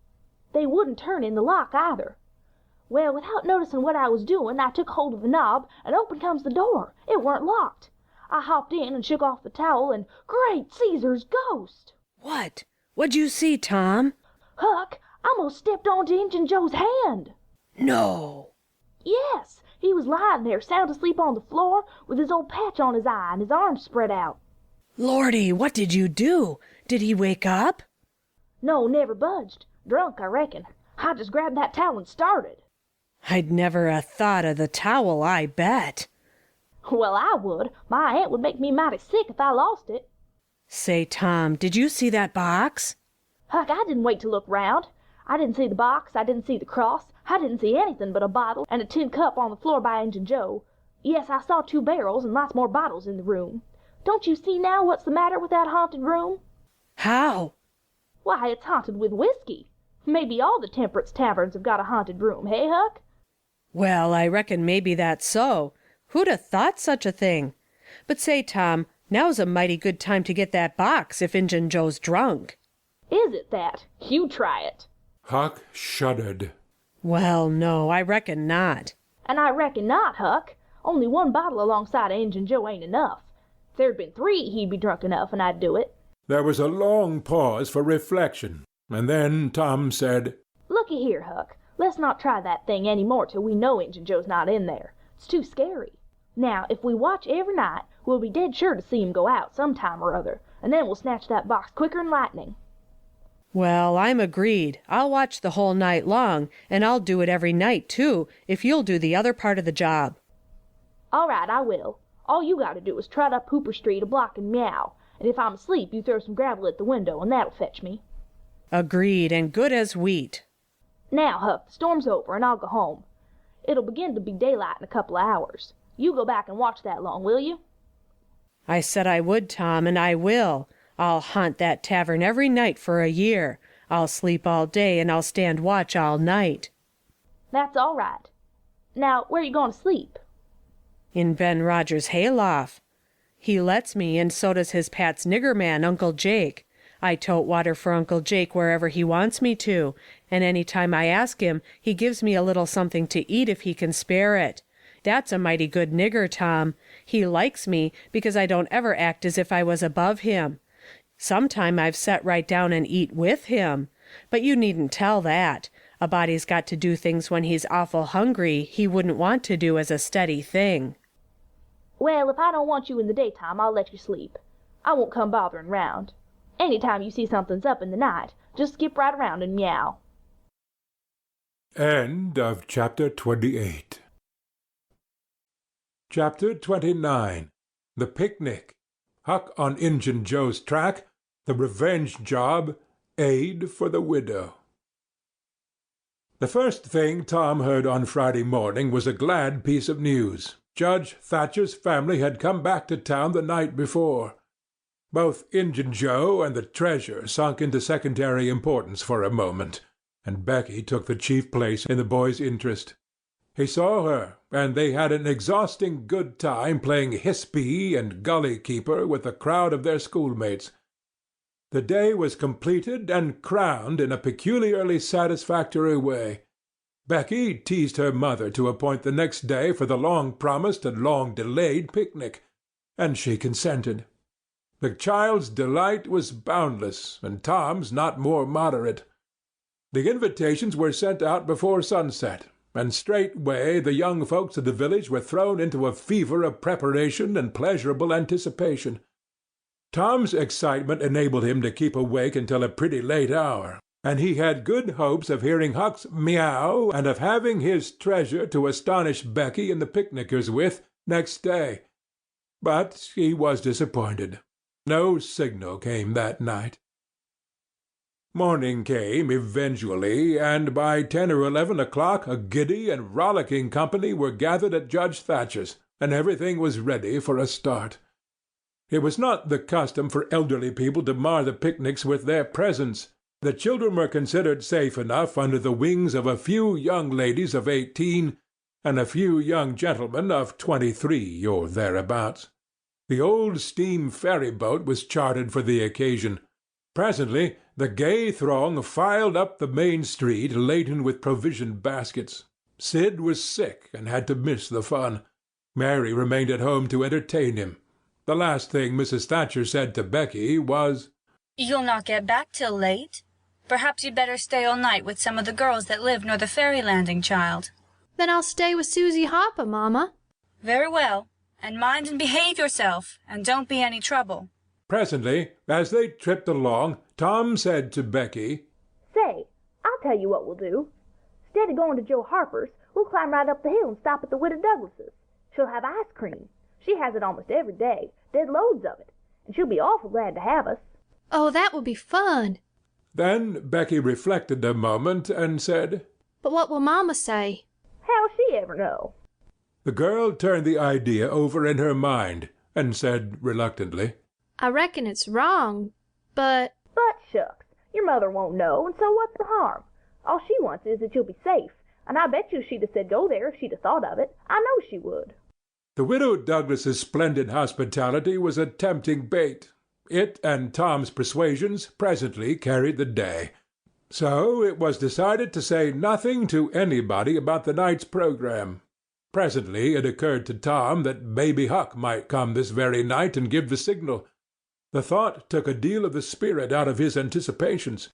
They wouldn't turn in the lock either. Well, without noticing what I was doing, I took hold of the knob, and open comes the door. It weren't locked. I hopped in and shook off the towel, and great Caesar's ghost!" What? What'd you see, Tom? "Huck, I almost stepped onto Injun Joe's hand." No. "Yes, he was lying there sound asleep on the floor with his old patch on his eye and his arms spread out." Lordy, what did you do? Did he wake up? "No, never budged. Drunk, I reckon. I just grabbed that towel and started." I'd never a thought of the towel, I bet. "Well, I would. My aunt would make me mighty sick if I lost it." Say, Tom, did you see that box? "Huck, I didn't wait to look round. I didn't see the box, I didn't see the cross, I didn't see anything but a bottle and a tin cup on the floor by Injun Joe. Yes, I saw 2 barrels and lots more bottles in the room. Don't you see now what's the matter with that haunted room?" How? "Why, it's haunted with whiskey. Maybe all the temperance taverns have got a haunted room, hey, Huck?" Well, I reckon maybe that's so. Who'd have thought such a thing? But say, Tom, now's a mighty good time to get that box if Injun Joe's drunk. "Is it that? You try it." Huck shuddered. Well, no, I reckon not. "And I reckon not, Huck. Only 1 bottle alongside of Injun Joe ain't enough. If there'd been 3, he'd be drunk enough and I'd do it." There was a long pause for reflection, and then Tom said, "Looky here, Huck. Let's not try that thing any more till we know Injun Joe's not in there. It's too scary. Now, if we watch every night, we'll be dead sure to see him go out some time or other, and then we'll snatch that box quicker'n lightning." Well, I'm agreed. I'll watch the whole night long, and I'll do it every night, too, if you'll do the other part of the job. "All right, I will. All you gotta do is trot up Hooper Street a block and meow, and if I'm asleep you throw some gravel at the window and that'll fetch me." Agreed, and good as wheat. Now, Huck, the storm's over, and I'll go home. It'll begin to be daylight in a couple of hours. You go back and watch that long, will you? I said I would, Tom, and I will. I'll haunt that tavern every night for a year. I'll sleep all day, and I'll stand watch all night. That's all right. Now, where are you going to sleep? In Ben Rogers' hayloft. He lets me, and so does his Pat's nigger man, Uncle Jake. I tote water for Uncle Jake wherever he wants me to, and any time I ask him, he gives me a little something to eat if he can spare it. That's a mighty good nigger, Tom. He likes me because I don't ever act as if I was above him. Sometime I've set right down and eat with him. But you needn't tell that. A body's got to do things when he's awful hungry he wouldn't want to do as a steady thing. Well, if I don't want you in the daytime, I'll let you sleep. I won't come bothering round. Anytime you see something's up in the night, just skip right around and meow. End of chapter 28. Chapter 29. The Picnic. Huck on Injun Joe's track. The Revenge Job. Aid for the Widow. The first thing Tom heard on Friday morning was a glad piece of news. Judge Thatcher's family had come back to town the night before. Both Injun Joe and the treasure sunk into secondary importance for a moment, and Becky took the chief place in the boy's interest. He saw her, and they had an exhausting good time playing hiss-bee and gully-keeper with a crowd of their schoolmates. The day was completed and crowned in a peculiarly satisfactory way. Becky teased her mother to appoint the next day for the long-promised and long-delayed picnic, and she consented. The child's delight was boundless, and Tom's not more moderate. The invitations were sent out before sunset, and straightway the young folks of the village were thrown into a fever of preparation and pleasurable anticipation. Tom's excitement enabled him to keep awake until a pretty late hour, and he had good hopes of hearing Huck's meow and of having his treasure to astonish Becky and the picnickers with next day. But he was disappointed. No signal came that night. Morning came eventually, and by 10 or 11 o'clock a giddy and rollicking company were gathered at Judge Thatcher's, and everything was ready for a start. It was not the custom for elderly people to mar the picnics with their presence. The children were considered safe enough under the wings of a few young ladies of 18 and a few young gentlemen of 23 or thereabouts. The old steam ferry-boat was chartered for the occasion. Presently the gay throng filed up the main street laden with provision baskets. Sid was sick and had to miss the fun. Mary remained at home to entertain him. The last thing Mrs. Thatcher said to Becky was, "You'll not get back till late. Perhaps you'd better stay all night with some of the girls that live near the ferry landing, child." Then I'll stay with Susie Harper, Mama. "Very well. And mind and behave yourself, and don't be any trouble." Presently, as they tripped along, Tom said to Becky, Say, I'll tell you what we'll do. Instead of going to Joe Harper's, we'll climb right up the hill and stop at the Widow Douglas's. She'll have ice cream. She has it almost every day, dead loads of it, and she'll be awful glad to have us. Oh, that would be fun. Then Becky reflected a moment and said, But what will Mama say? How'll she ever know? The girl turned the idea over in her mind and said reluctantly, I reckon it's wrong, but... But shucks, your mother won't know, and so what's the harm? All she wants is that you'll be safe, and I bet you she'd have said go there if she'd have thought of it. I know she would. The Widow Douglas's splendid hospitality was a tempting bait. It and Tom's persuasions presently carried the day. So it was decided to say nothing to anybody about the night's program. Presently it occurred to Tom that maybe Huck might come this very night and give the signal. The thought took a deal of the spirit out of his anticipations.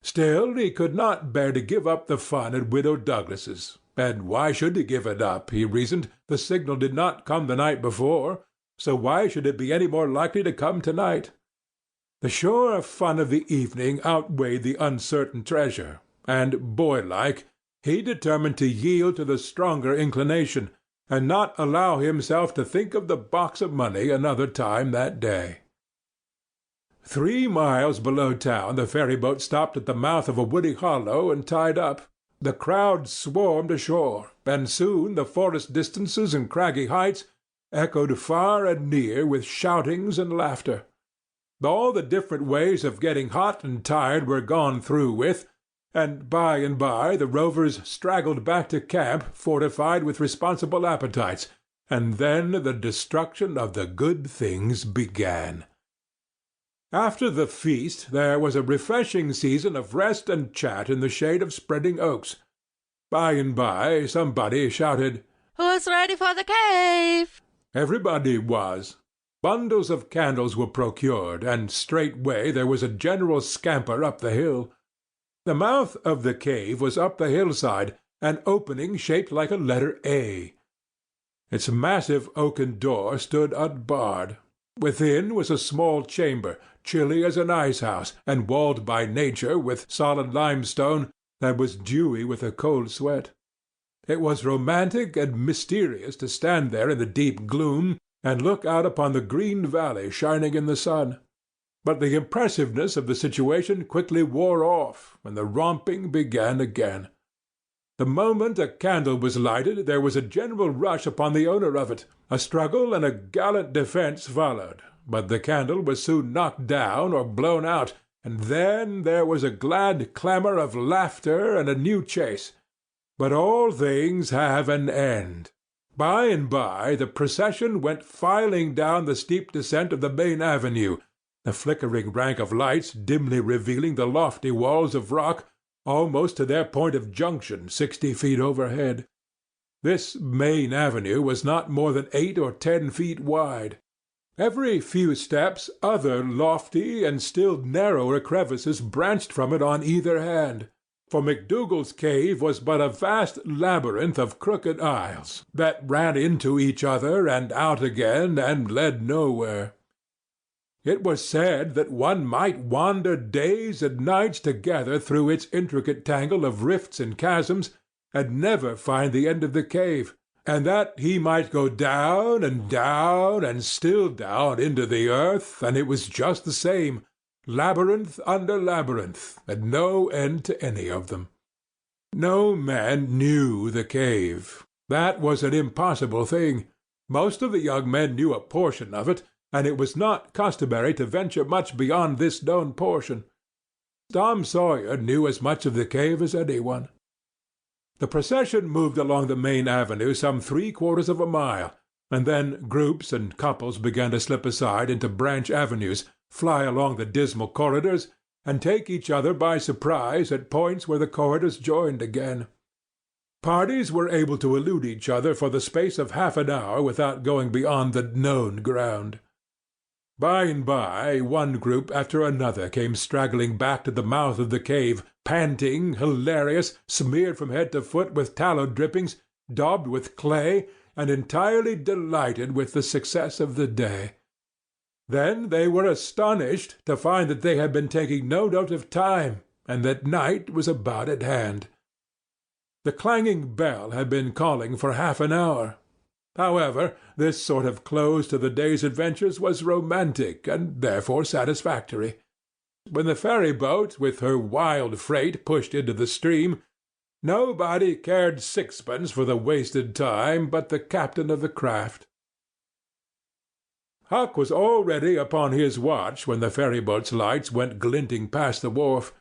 Still, he could not bear to give up the fun at Widow Douglas's. And why should he give it up, he reasoned? The signal did not come the night before, so why should it be any more likely to come tonight? The sure fun of the evening outweighed the uncertain treasure, and, boylike, he determined to yield to the stronger inclination, and not allow himself to think of the box of money another time that day. 3 miles below town the ferry-boat stopped at the mouth of a woody hollow and tied up. The crowd swarmed ashore, and soon the forest distances and craggy heights echoed far and near with shoutings and laughter. All the different ways of getting hot and tired were gone through with, and by the rovers straggled back to camp fortified with responsible appetites, and then the destruction of the good things began. After the feast there was a refreshing season of rest and chat in the shade of spreading oaks. By and by somebody shouted, "Who's ready for the cave?" Everybody was. Bundles of candles were procured, and straightway there was a general scamper up the hill. The mouth of the cave was up the hillside, an opening shaped like a letter A. Its massive oaken door stood unbarred. Within was a small chamber, chilly as an ice-house, and walled by nature with solid limestone that was dewy with a cold sweat. It was romantic and mysterious to stand there in the deep gloom and look out upon the green valley shining in the sun. But the impressiveness of the situation quickly wore off, and the romping began again. The moment a candle was lighted there was a general rush upon the owner of it. A struggle and a gallant defence followed, but the candle was soon knocked down or blown out, and then there was a glad clamour of laughter and a new chase. But all things have an end. By and by the procession went filing down the steep descent of the main avenue, the flickering rank of lights dimly revealing the lofty walls of rock almost to their point of junction 60 feet overhead. This main avenue was not more than 8 or 10 feet wide. Every few steps other lofty and still narrower crevices branched from it on either hand, for McDougall's cave was but a vast labyrinth of crooked aisles that ran into each other and out again and led nowhere. It was said that one might wander days and nights together through its intricate tangle of rifts and chasms and never find the end of the cave, and that he might go down and still down into the earth, and it was just the same, labyrinth under labyrinth, and no end to any of them. No man knew the cave. That was an impossible thing. Most of the young men knew a portion of it, and it was not customary to venture much beyond this known portion. Tom Sawyer knew as much of the cave as anyone. The procession moved along the main avenue some 3/4 of a mile, and then groups and couples began to slip aside into branch avenues, fly along the dismal corridors, and take each other by surprise at points where the corridors joined again. Parties were able to elude each other for the space of half an hour without going beyond the known ground. By and by one group after another came straggling back to the mouth of the cave, panting, hilarious, smeared from head to foot with tallow drippings, daubed with clay, and entirely delighted with the success of the day. Then they were astonished to find that they had been taking no note of time, and that night was about at hand. The clanging bell had been calling for half an hour. However, this sort of close to the day's adventures was romantic, and therefore satisfactory. When the ferry-boat with her wild freight pushed into the stream, nobody cared sixpence for the wasted time but the captain of the craft. Huck was already upon his watch when the ferry-boat's lights went glinting past the wharf.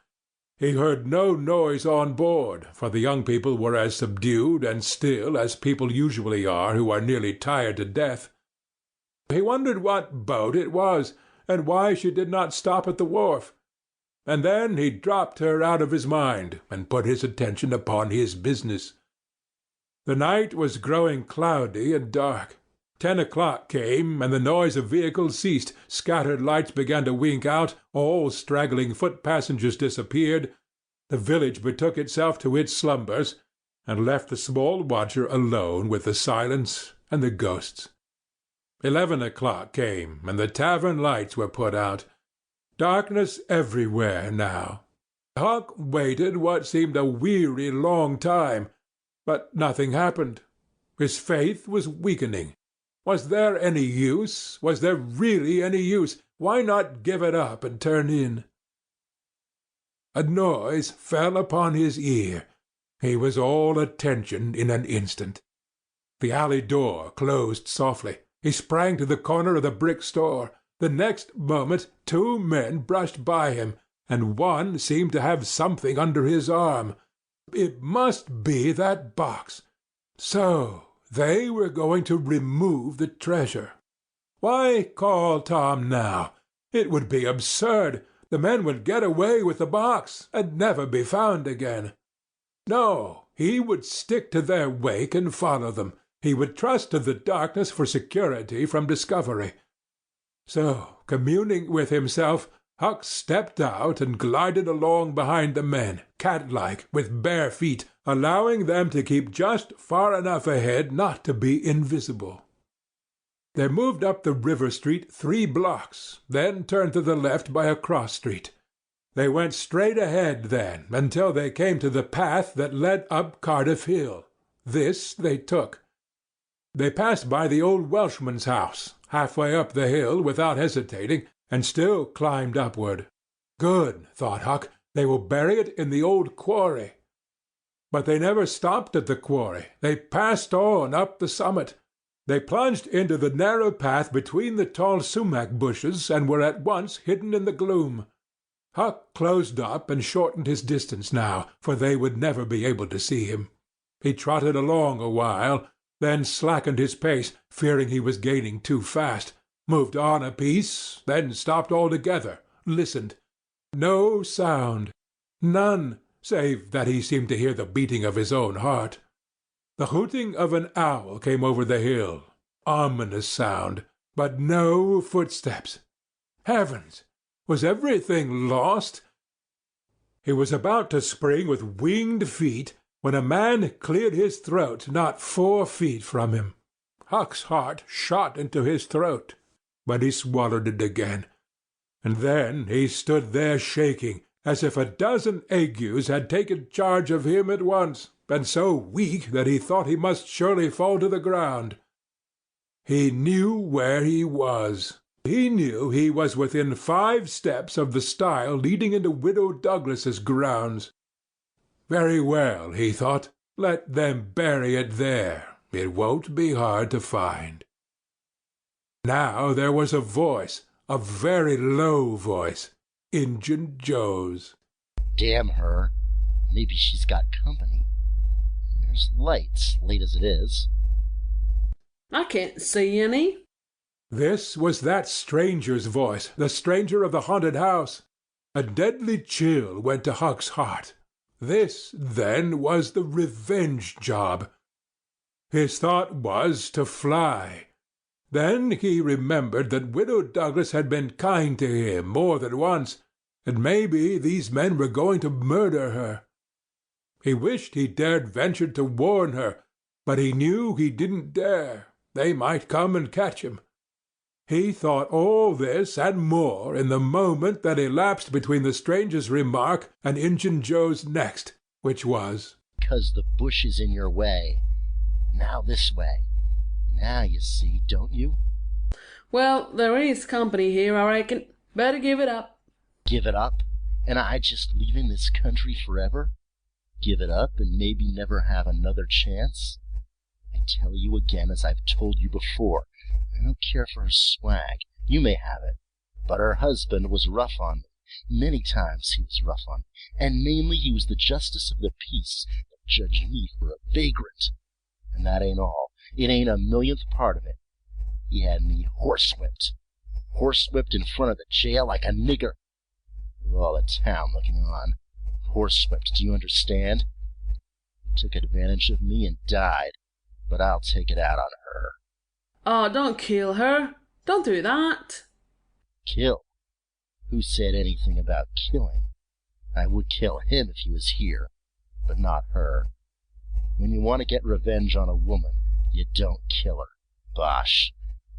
He heard no noise on board, for the young people were as subdued and still as people usually are who are nearly tired to death. He wondered what boat it was, and why she did not stop at the wharf. And then he dropped her out of his mind, and put his attention upon his business. The night was growing cloudy and dark. 10 o'clock came, and the noise of vehicles ceased, scattered lights began to wink out, all straggling foot-passengers disappeared, the village betook itself to its slumbers, and left the small watcher alone with the silence and the ghosts. 11 o'clock came, and the tavern lights were put out. Darkness everywhere now. Huck waited what seemed a weary long time, but nothing happened. His faith was weakening. Was there any use? Was there really any use? Why not give it up and turn in? A noise fell upon his ear. He was all attention in an instant. The alley door closed softly. He sprang to the corner of the brick store. The next moment 2 men brushed by him, and one seemed to have something under his arm. It must be that box. So they were going to remove the treasure. Why call Tom now? It would be absurd. The men would get away with the box, and never be found again. No, he would stick to their wake and follow them. He would trust to the darkness for security from discovery. So, communing with himself, Huck stepped out and glided along behind the men, cat-like, with bare feet, allowing them to keep just far enough ahead not to be invisible. They moved up the river street 3 blocks, then turned to the left by a cross street. They went straight ahead then, until they came to the path that led up Cardiff Hill. This they took. They passed by the old Welshman's house, halfway up the hill, without hesitating, and still climbed upward. Good, thought Huck, they will bury it in the old quarry. But they never stopped at the quarry. They passed on up the summit. They plunged into the narrow path between the tall sumac bushes, and were at once hidden in the gloom. Huck closed up and shortened his distance now, for they would never be able to see him. He trotted along a while, then slackened his pace, fearing he was gaining too fast, moved on a piece, then stopped altogether, listened. No sound, none, save that he seemed to hear the beating of his own heart. The hooting of an owl came over the hill, ominous sound, but no footsteps. Heavens! Was everything lost? He was about to spring with winged feet when a man cleared his throat not 4 feet from him. Huck's heart shot into his throat, but he swallowed it again, and then he stood there shaking, as if a dozen agues had taken charge of him at once, and so weak that he thought he must surely fall to the ground. He knew where he was. He knew he was within 5 steps of the stile leading into Widow Douglas's grounds. Very well, he thought, let them bury it there. It won't be hard to find. Now there was a voice, a very low voice, Injun Joe's. Damn her. Maybe she's got company. There's lights, late as it is. I can't see any. This was that stranger's voice, the stranger of the haunted house. A deadly chill went to Huck's heart. This, then, was the revenge job. His thought was to fly. Then he remembered that Widow Douglas had been kind to him more than once, and maybe these men were going to murder her. He wished he dared venture to warn her, but he knew he didn't dare. They might come and catch him. He thought all this and more in the moment that elapsed between the stranger's remark and Injun Joe's next, which was, "'Cause the bush is in your way. Now this way. Now you see, don't you?" Well, there is company here, I reckon. Better give it up. Give it up? And I just leaving this country forever? Give it up and maybe never have another chance? I tell you again, as I've told you before, I don't care for her swag. You may have it. But her husband was rough on me. Many times he was rough on me. And mainly he was the justice of the peace that judged me for a vagrant. And that ain't all. It ain't a millionth part of it. He had me horsewhipped. Horsewhipped in front of the jail like a nigger. With all the town looking on. Horsewhipped, do you understand? He took advantage of me and died. But I'll take it out on her. Oh, don't kill her. Don't do that. Kill? Who said anything about killing? I would kill him if he was here, but not her. When you want to get revenge on a woman, you don't kill her. Bosh.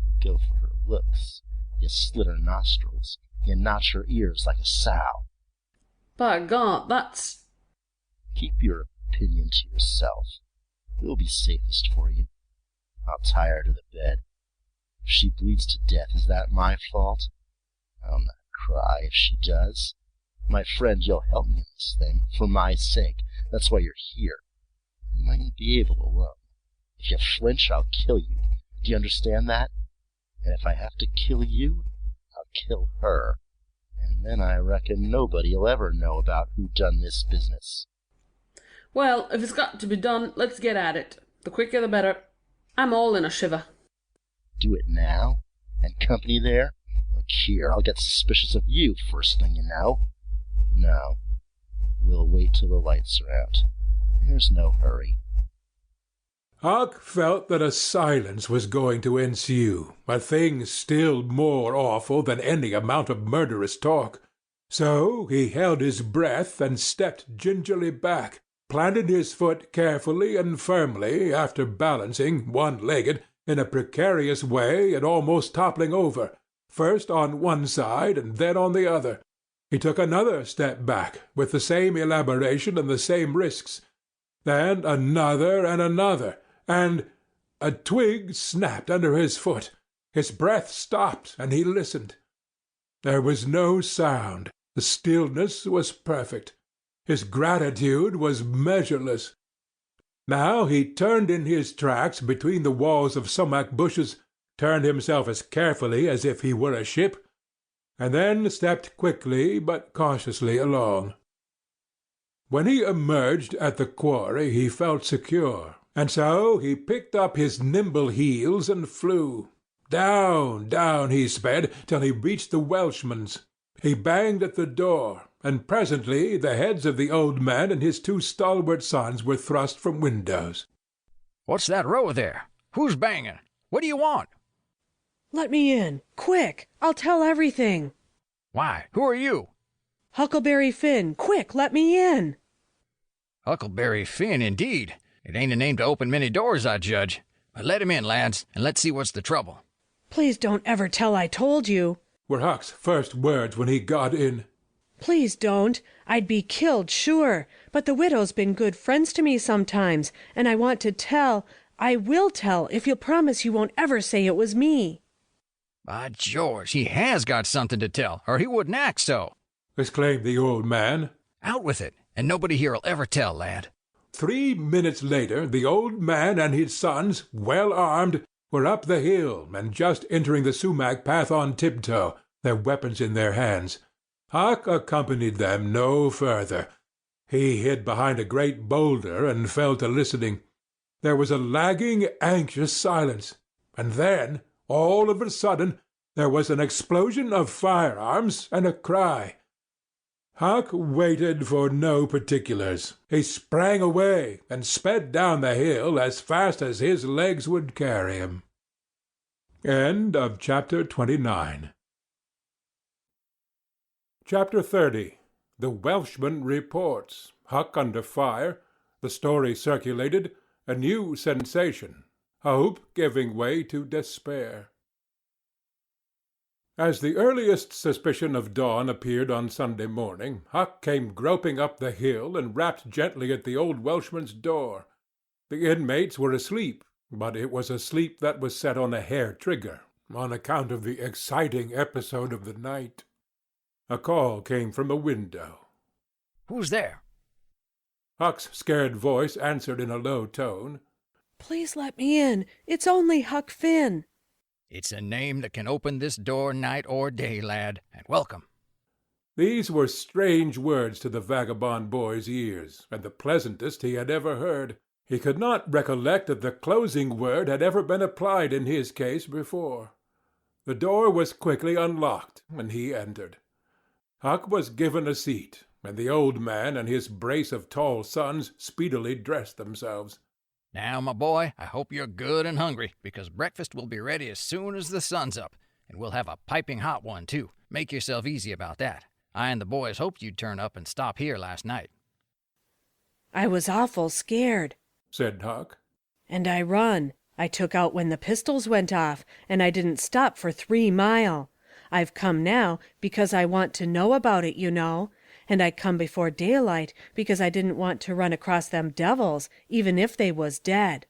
You go for her looks. You slit her nostrils. You notch her ears like a sow. By God, that's... Keep your opinion to yourself. It'll be safest for you. I'll tie her to the bed. If she bleeds to death, is that my fault? I'll not cry if she does. My friend, you'll help me in this thing, for my sake. That's why you're here. mightn't be able to run. If you flinch, I'll kill you. Do you understand that? And if I have to kill you, I'll kill her. And then I reckon nobody'll ever know about who done this business. Well, if it's got to be done, let's get at it. The quicker the better. I'm all in a shiver. Do it now? And company there? Look here, I'll get suspicious of you first thing you know. No. We'll wait till the lights are out. There's no hurry. Huck felt that a silence was going to ensue, a thing still more awful than any amount of murderous talk. So he held his breath and stepped gingerly back, planted his foot carefully and firmly after balancing, one-legged, in a precarious way and almost toppling over, first on one side and then on the other. He took another step back, with the same elaboration and the same risks. Then another and another, and a twig snapped under his foot. His breath stopped, and he listened. There was no sound. The stillness was perfect. His gratitude was measureless. Now he turned in his tracks between the walls of sumac bushes, turned himself as carefully as if he were a ship, and then stepped quickly but cautiously along. When he emerged at the quarry he felt secure, and so he picked up his nimble heels and flew. Down, down he sped till he reached the Welshman's. He banged at the door, and presently the heads of the old man and his two stalwart sons were thrust from windows. "What's that row there? Who's banging? What do you want?" "Let me in, quick! I'll tell everything." "Why, who are you?" "Huckleberry Finn, quick, let me in." "Huckleberry Finn, indeed. It ain't a name to open many doors, I judge. But let him in, lads, and let's see what's the trouble." "Please don't ever tell I told you," were Huck's first words when he got in. "Please don't. I'd be killed, sure. But the widow's been good friends to me sometimes, and I want to tell. I will tell if you'll promise you won't ever say it was me." "By George, he has got something to tell, or he wouldn't act so," exclaimed the old man. "Out with it, and nobody here'll ever tell, lad." 3 minutes later the old man and his sons, well armed, were up the hill and just entering the sumac path on tiptoe, their weapons in their hands. Huck accompanied them no further. He hid behind a great boulder and fell to listening. There was a lagging, anxious silence, and then, all of a sudden, there was an explosion of firearms and a cry. Huck waited for no particulars. He sprang away and sped down the hill as fast as his legs would carry him. End of chapter 29. Chapter 30. The Welshman reports. Huck under fire. The story circulated. A new sensation. Hope giving way to despair. As the earliest suspicion of dawn appeared on Sunday morning, Huck came groping up the hill and rapped gently at the old Welshman's door. The inmates were asleep, but it was a sleep that was set on a hair-trigger, on account of the exciting episode of the night. A call came from a window. "Who's there?" Huck's scared voice answered in a low tone. "Please let me in. It's only Huck Finn." "It's a name that can open this door night or day, lad, and welcome." These were strange words to the vagabond boy's ears, and the pleasantest he had ever heard. He could not recollect that the closing word had ever been applied in his case before. The door was quickly unlocked, and he entered. Huck was given a seat, and the old man and his brace of tall sons speedily dressed themselves. "Now, my boy, I hope you're good and hungry, because breakfast will be ready as soon as the sun's up, and we'll have a piping hot one, too. Make yourself easy about that. I and the boys hoped you'd turn up and stop here last night." "I was awful scared," said Huck. "And I run. I took out when the pistols went off, and I didn't stop for 3 mile. I've come now because I want to know about it, you know. And I come before daylight because I didn't want to run across them devils, even if they was dead."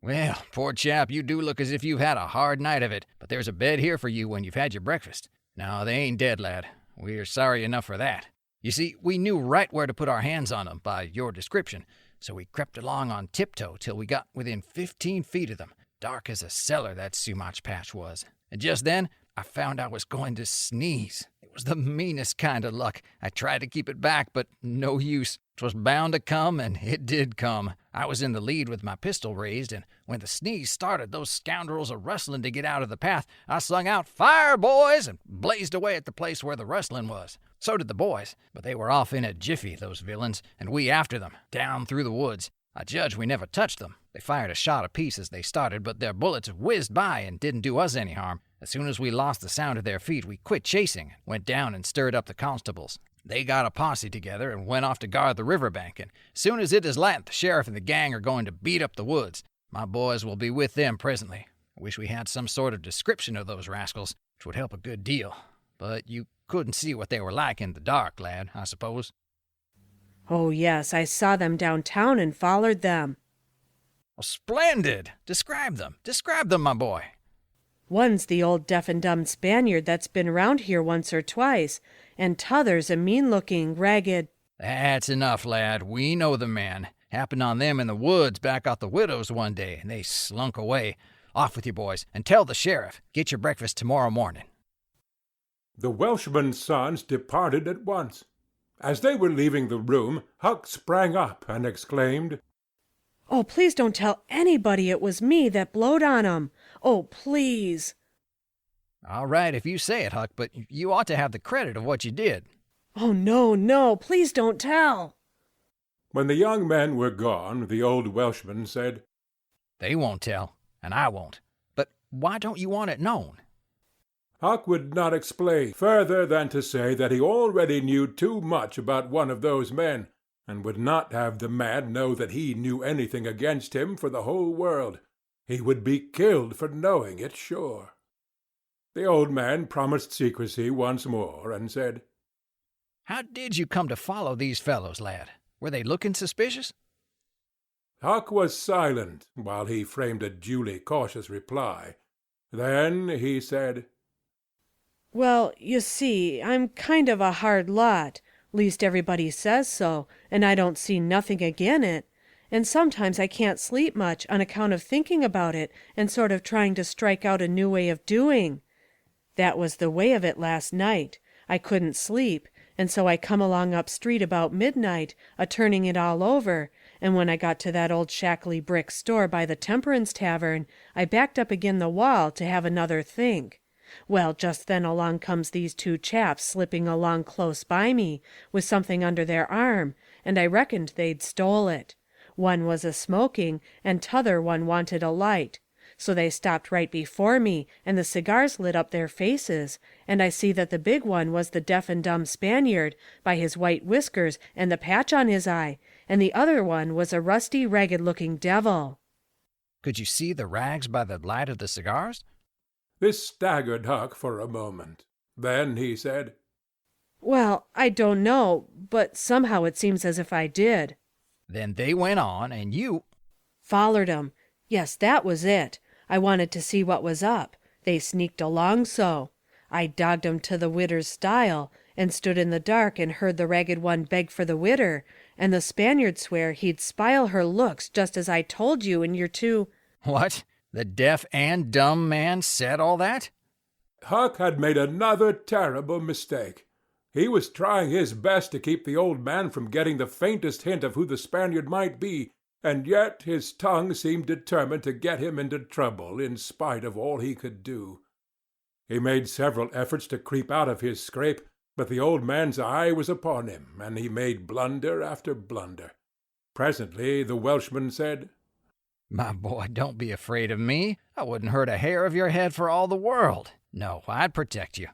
"Well, poor chap, you do look as if you've had a hard night of it, but there's a bed here for you when you've had your breakfast. No, they ain't dead, lad. We're sorry enough for that. You see, we knew right where to put our hands on 'em by your description, so we crept along on tiptoe till we got within 15 feet of them. Dark as a cellar, that sumac patch was. And just then, I found I was going to sneeze. It was the meanest kind of luck. I tried to keep it back, but no use. 'Twas bound to come, and it did come. I was in the lead with my pistol raised, and when the sneeze started, those scoundrels a-rustling to get out of the path, I sung out, "Fire, boys!" and blazed away at the place where the rustling was. So did the boys, but they were off in a jiffy, those villains, and we after them, down through the woods. I judge we never touched them. They fired a shot apiece as they started, but their bullets whizzed by and didn't do us any harm. As soon as we lost the sound of their feet, we quit chasing, went down and stirred up the constables. They got a posse together and went off to guard the riverbank, and as soon as it is light, the sheriff and the gang are going to beat up the woods. My boys will be with them presently. I wish we had some sort of description of those rascals, which would help a good deal. But you couldn't see what they were like in the dark, lad, I suppose. Oh, yes, I saw them downtown and followed them. Oh, splendid! Describe them, my boy. One's the old deaf and dumb Spaniard that's been around here once or twice, and t'other's a mean-looking, ragged... That's enough, lad. We know the man. Happened on them in the woods back off the widow's one day, and they slunk away. Off with you, boys, and tell the sheriff. Get your breakfast tomorrow morning. The Welshman's sons departed at once. As they were leaving the room, Huck sprang up and exclaimed, "Oh, please don't tell anybody it was me that blowed on 'em. Oh, please." All right, if you say it, Huck, but you ought to have the credit of what you did. Oh, no, please don't tell. When the young men were gone, the old Welshman said, "They won't tell, and I won't. But why don't you want it known?" Huck would not explain further than to say that he already knew too much about one of those men, and would not have the man know that he knew anything against him for the whole world. He would be killed for knowing it, sure. The old man promised secrecy once more, and said, "How did you come to follow these fellows, lad? Were they looking suspicious?" Huck was silent while he framed a duly cautious reply. Then he said, "Well, you see, I'm kind of a hard lot. Least everybody says so, and I don't see nothing agin it. And sometimes I can't sleep much on account of thinking about it and sort of trying to strike out a new way of doing. That was the way of it last night. I couldn't sleep, and so I come along up street about midnight, a-turning it all over, and when I got to that old shackly brick store by the Temperance Tavern, I backed up agin the wall to have another think. Well, just then along comes these two chaps slipping along close by me, with something under their arm, and I reckoned they'd stole it. One was a-smoking, and t'other one wanted a light. So they stopped right before me, and the cigars lit up their faces, and I see that the big one was the deaf and dumb Spaniard, by his white whiskers and the patch on his eye, and the other one was a rusty, ragged-looking devil." "Could you see the rags by the light of the cigars?" This staggered Huck for a moment. Then he said, "Well, I don't know, but somehow it seems as if I did." "Then they went on, and you—" "Follered 'em. Yes, that was it. I wanted to see what was up. They sneaked along so. I dogged 'em to the widder's stile, and stood in the dark and heard the ragged one beg for the widder, and the Spaniard swear he'd spile her looks just as I told you and your two—" "What? The deaf and dumb man said all that?" Huck had made another terrible mistake. He was trying his best to keep the old man from getting the faintest hint of who the Spaniard might be, and yet his tongue seemed determined to get him into trouble in spite of all he could do. He made several efforts to creep out of his scrape, but the old man's eye was upon him, and he made blunder after blunder. Presently the Welshman said, "My boy, don't be afraid of me. I wouldn't hurt a hair of your head for all the world. No, I'd protect you.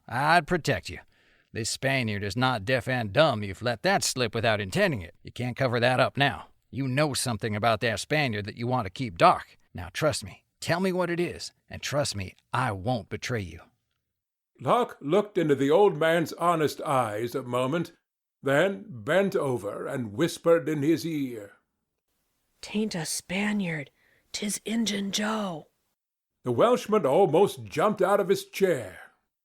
This Spaniard is not deaf and dumb. You've let that slip without intending it. You can't cover that up now. You know something about that Spaniard that you want to keep dark. Now trust me. Tell me what it is, and trust me, I won't betray you." Huck looked into the old man's honest eyes a moment, then bent over and whispered in his ear, "'Tain't a Spaniard. 'Tis Injun Joe." The Welshman almost jumped out of his chair.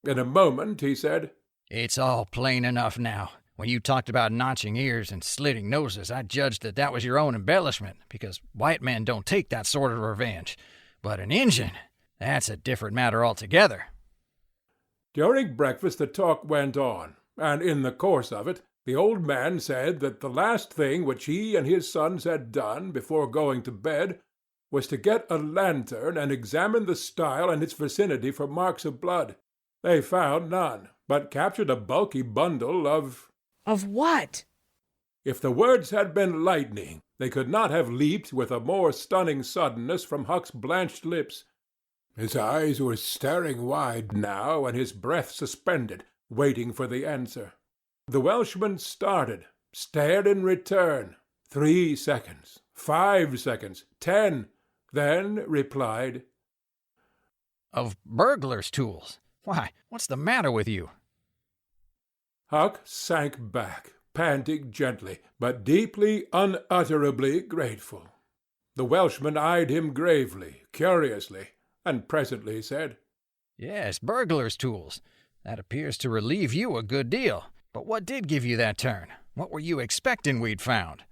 In a moment he said, "It's all plain enough now. When you talked about notching ears and slitting noses, I judged that that was your own embellishment, because white men don't take that sort of revenge. But an Injun, that's a different matter altogether. During breakfast the talk went on, and in the course of it the old man said that the last thing which he and his sons had done before going to bed was to get a lantern and examine the stile and its vicinity for marks of blood. They found none, but captured a bulky bundle of— Of what? If the words had been lightning, they could not have leaped with a more stunning suddenness from Huck's blanched lips. His eyes were staring wide now, and his breath suspended, waiting for the answer. The Welshman started, stared in return, 3 seconds, 5 seconds, 10, then replied, Of burglars' tools. Why, what's the matter with you? Huck sank back, panting gently, but deeply, unutterably grateful. The Welshman eyed him gravely, curiously, and presently said, Yes, burglars' tools. That appears to relieve you a good deal. But what did give you that turn? What were you expecting we'd found?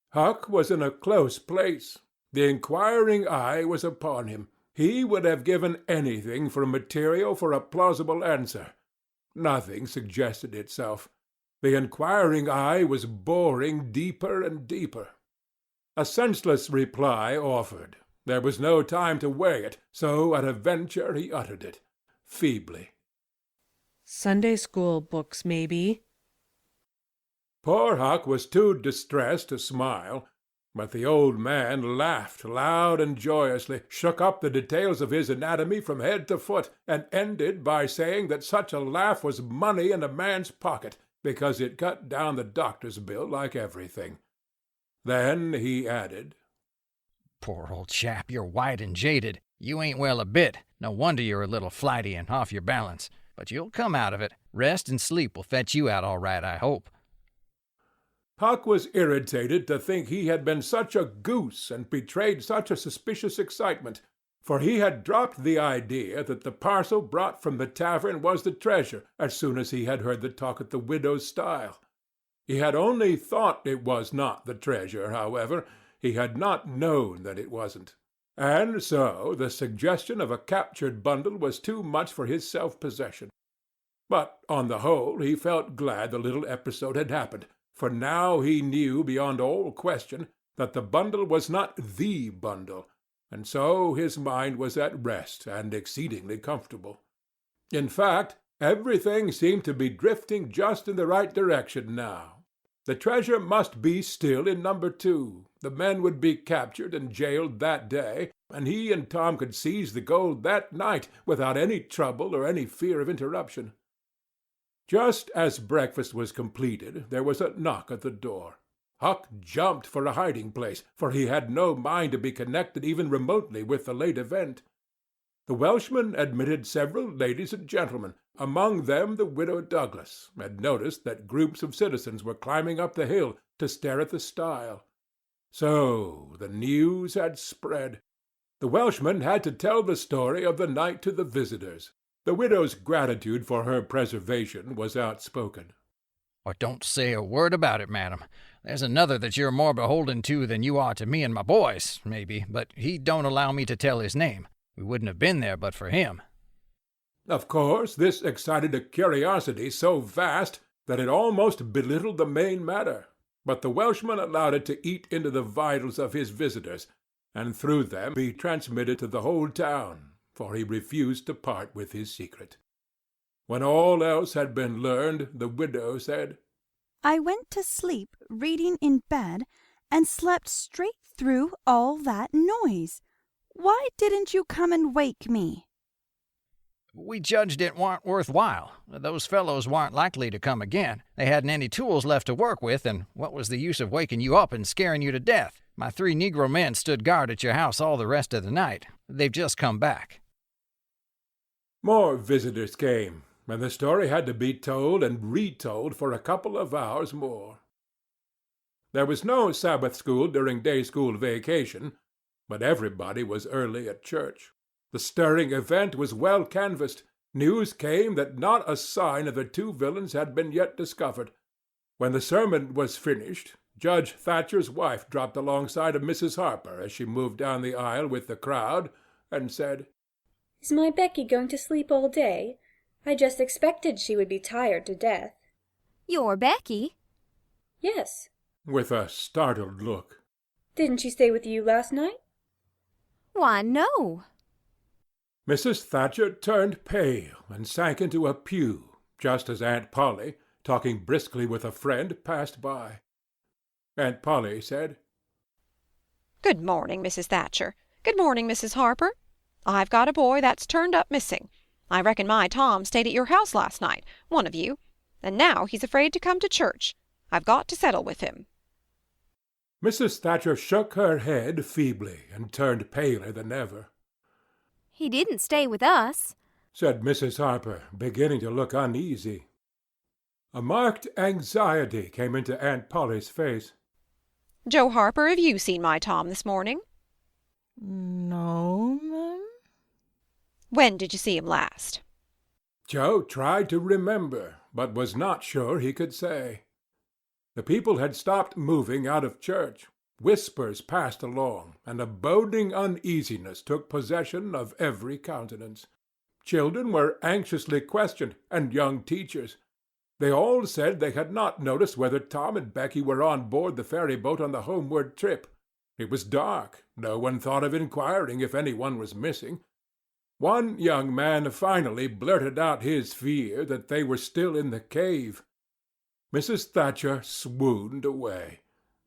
Huck was in a close place. The inquiring eye was upon him. He would have given anything for material for a plausible answer. Nothing suggested itself. The inquiring eye was boring deeper and deeper. A senseless reply offered. There was no time to weigh it, so at a venture he uttered it, feebly. Sunday school books, maybe. Poor Huck was too distressed to smile, but the old man laughed loud and joyously, shook up the details of his anatomy from head to foot, and ended by saying that such a laugh was money in a man's pocket, because it cut down the doctor's bill like everything. Then he added, Poor old chap, you're white and jaded. You ain't well a bit. No wonder you're a little flighty and off your balance. But you'll come out of it. Rest and sleep will fetch you out all right, I hope. Huck was irritated to think he had been such a goose and betrayed such a suspicious excitement, for he had dropped the idea that the parcel brought from the tavern was the treasure as soon as he had heard the talk at the widow's stile. He had only thought it was not the treasure, however. He had not known that it wasn't. And so the suggestion of a captured bundle was too much for his self-possession. But on the whole he felt glad the little episode had happened, for now he knew beyond all question that the bundle was not the bundle, and so his mind was at rest and exceedingly comfortable. In fact, everything seemed to be drifting just in the right direction now. The treasure must be still in number 2. The men would be captured and jailed that day, and he and Tom could seize the gold that night without any trouble or any fear of interruption. Just as breakfast was completed, there was a knock at the door. Huck jumped for a hiding-place, for he had no mind to be connected even remotely with the late event. The Welshman admitted several ladies and gentlemen, among them the widow Douglas, and noticed that groups of citizens were climbing up the hill to stare at the stile. So the news had spread. The Welshman had to tell the story of the night to the visitors. The widow's gratitude for her preservation was outspoken. Or don't say a word about it, madam. There's another that you're more beholden to than you are to me and my boys, maybe, but he don't allow me to tell his name. We wouldn't have been there but for him. Of course, this excited a curiosity so vast that it almost belittled the main matter, but the Welshman allowed it to eat into the vitals of his visitors, and through them be transmitted to the whole town, for he refused to part with his secret. When all else had been learned, the widow said, I went to sleep reading in bed and slept straight through all that noise. Why didn't you come and wake me? We judged it warn't worthwhile. Those fellows warn't likely to come again. They hadn't any tools left to work with, and what was the use of waking you up and scaring you to death? My 3 Negro men stood guard at your house all the rest of the night. They've just come back. More visitors came, and the story had to be told and retold for a couple of hours more. There was no Sabbath school during day school vacation, but everybody was early at church. The stirring event was well canvassed. News came that not a sign of the two villains had been yet discovered. When the sermon was finished, Judge Thatcher's wife dropped alongside of Mrs. Harper as she moved down the aisle with the crowd, and said, "Is my Becky going to sleep all day? I just expected she would be tired to death." "Your Becky?" "Yes." with a startled look. "Didn't she stay with you last night?" "Why, no." Mrs. Thatcher turned pale and sank into a pew, just as Aunt Polly, talking briskly with a friend, passed by. Aunt Polly said, "Good morning, Mrs. Thatcher. Good morning, Mrs. Harper. I've got a boy that's turned up missing. I reckon my Tom stayed at your house last night, one of you, and now he's afraid to come to church. I've got to settle with him." Mrs. Thatcher shook her head feebly and turned paler than ever. "He didn't stay with us," said Mrs. Harper, beginning to look uneasy. A marked anxiety came into Aunt Polly's face. "Joe Harper, have you seen my Tom this morning?" "No, ma'am." "When did you see him last?" Joe tried to remember, but was not sure he could say. The people had stopped moving out of church. Whispers passed along, and a boding uneasiness took possession of every countenance. Children were anxiously questioned, and young teachers. They all said they had not noticed whether Tom and Becky were on board the ferry-boat on the homeward trip. It was dark. No one thought of inquiring if anyone was missing. One young man finally blurted out his fear that they were still in the cave. Mrs. Thatcher swooned away.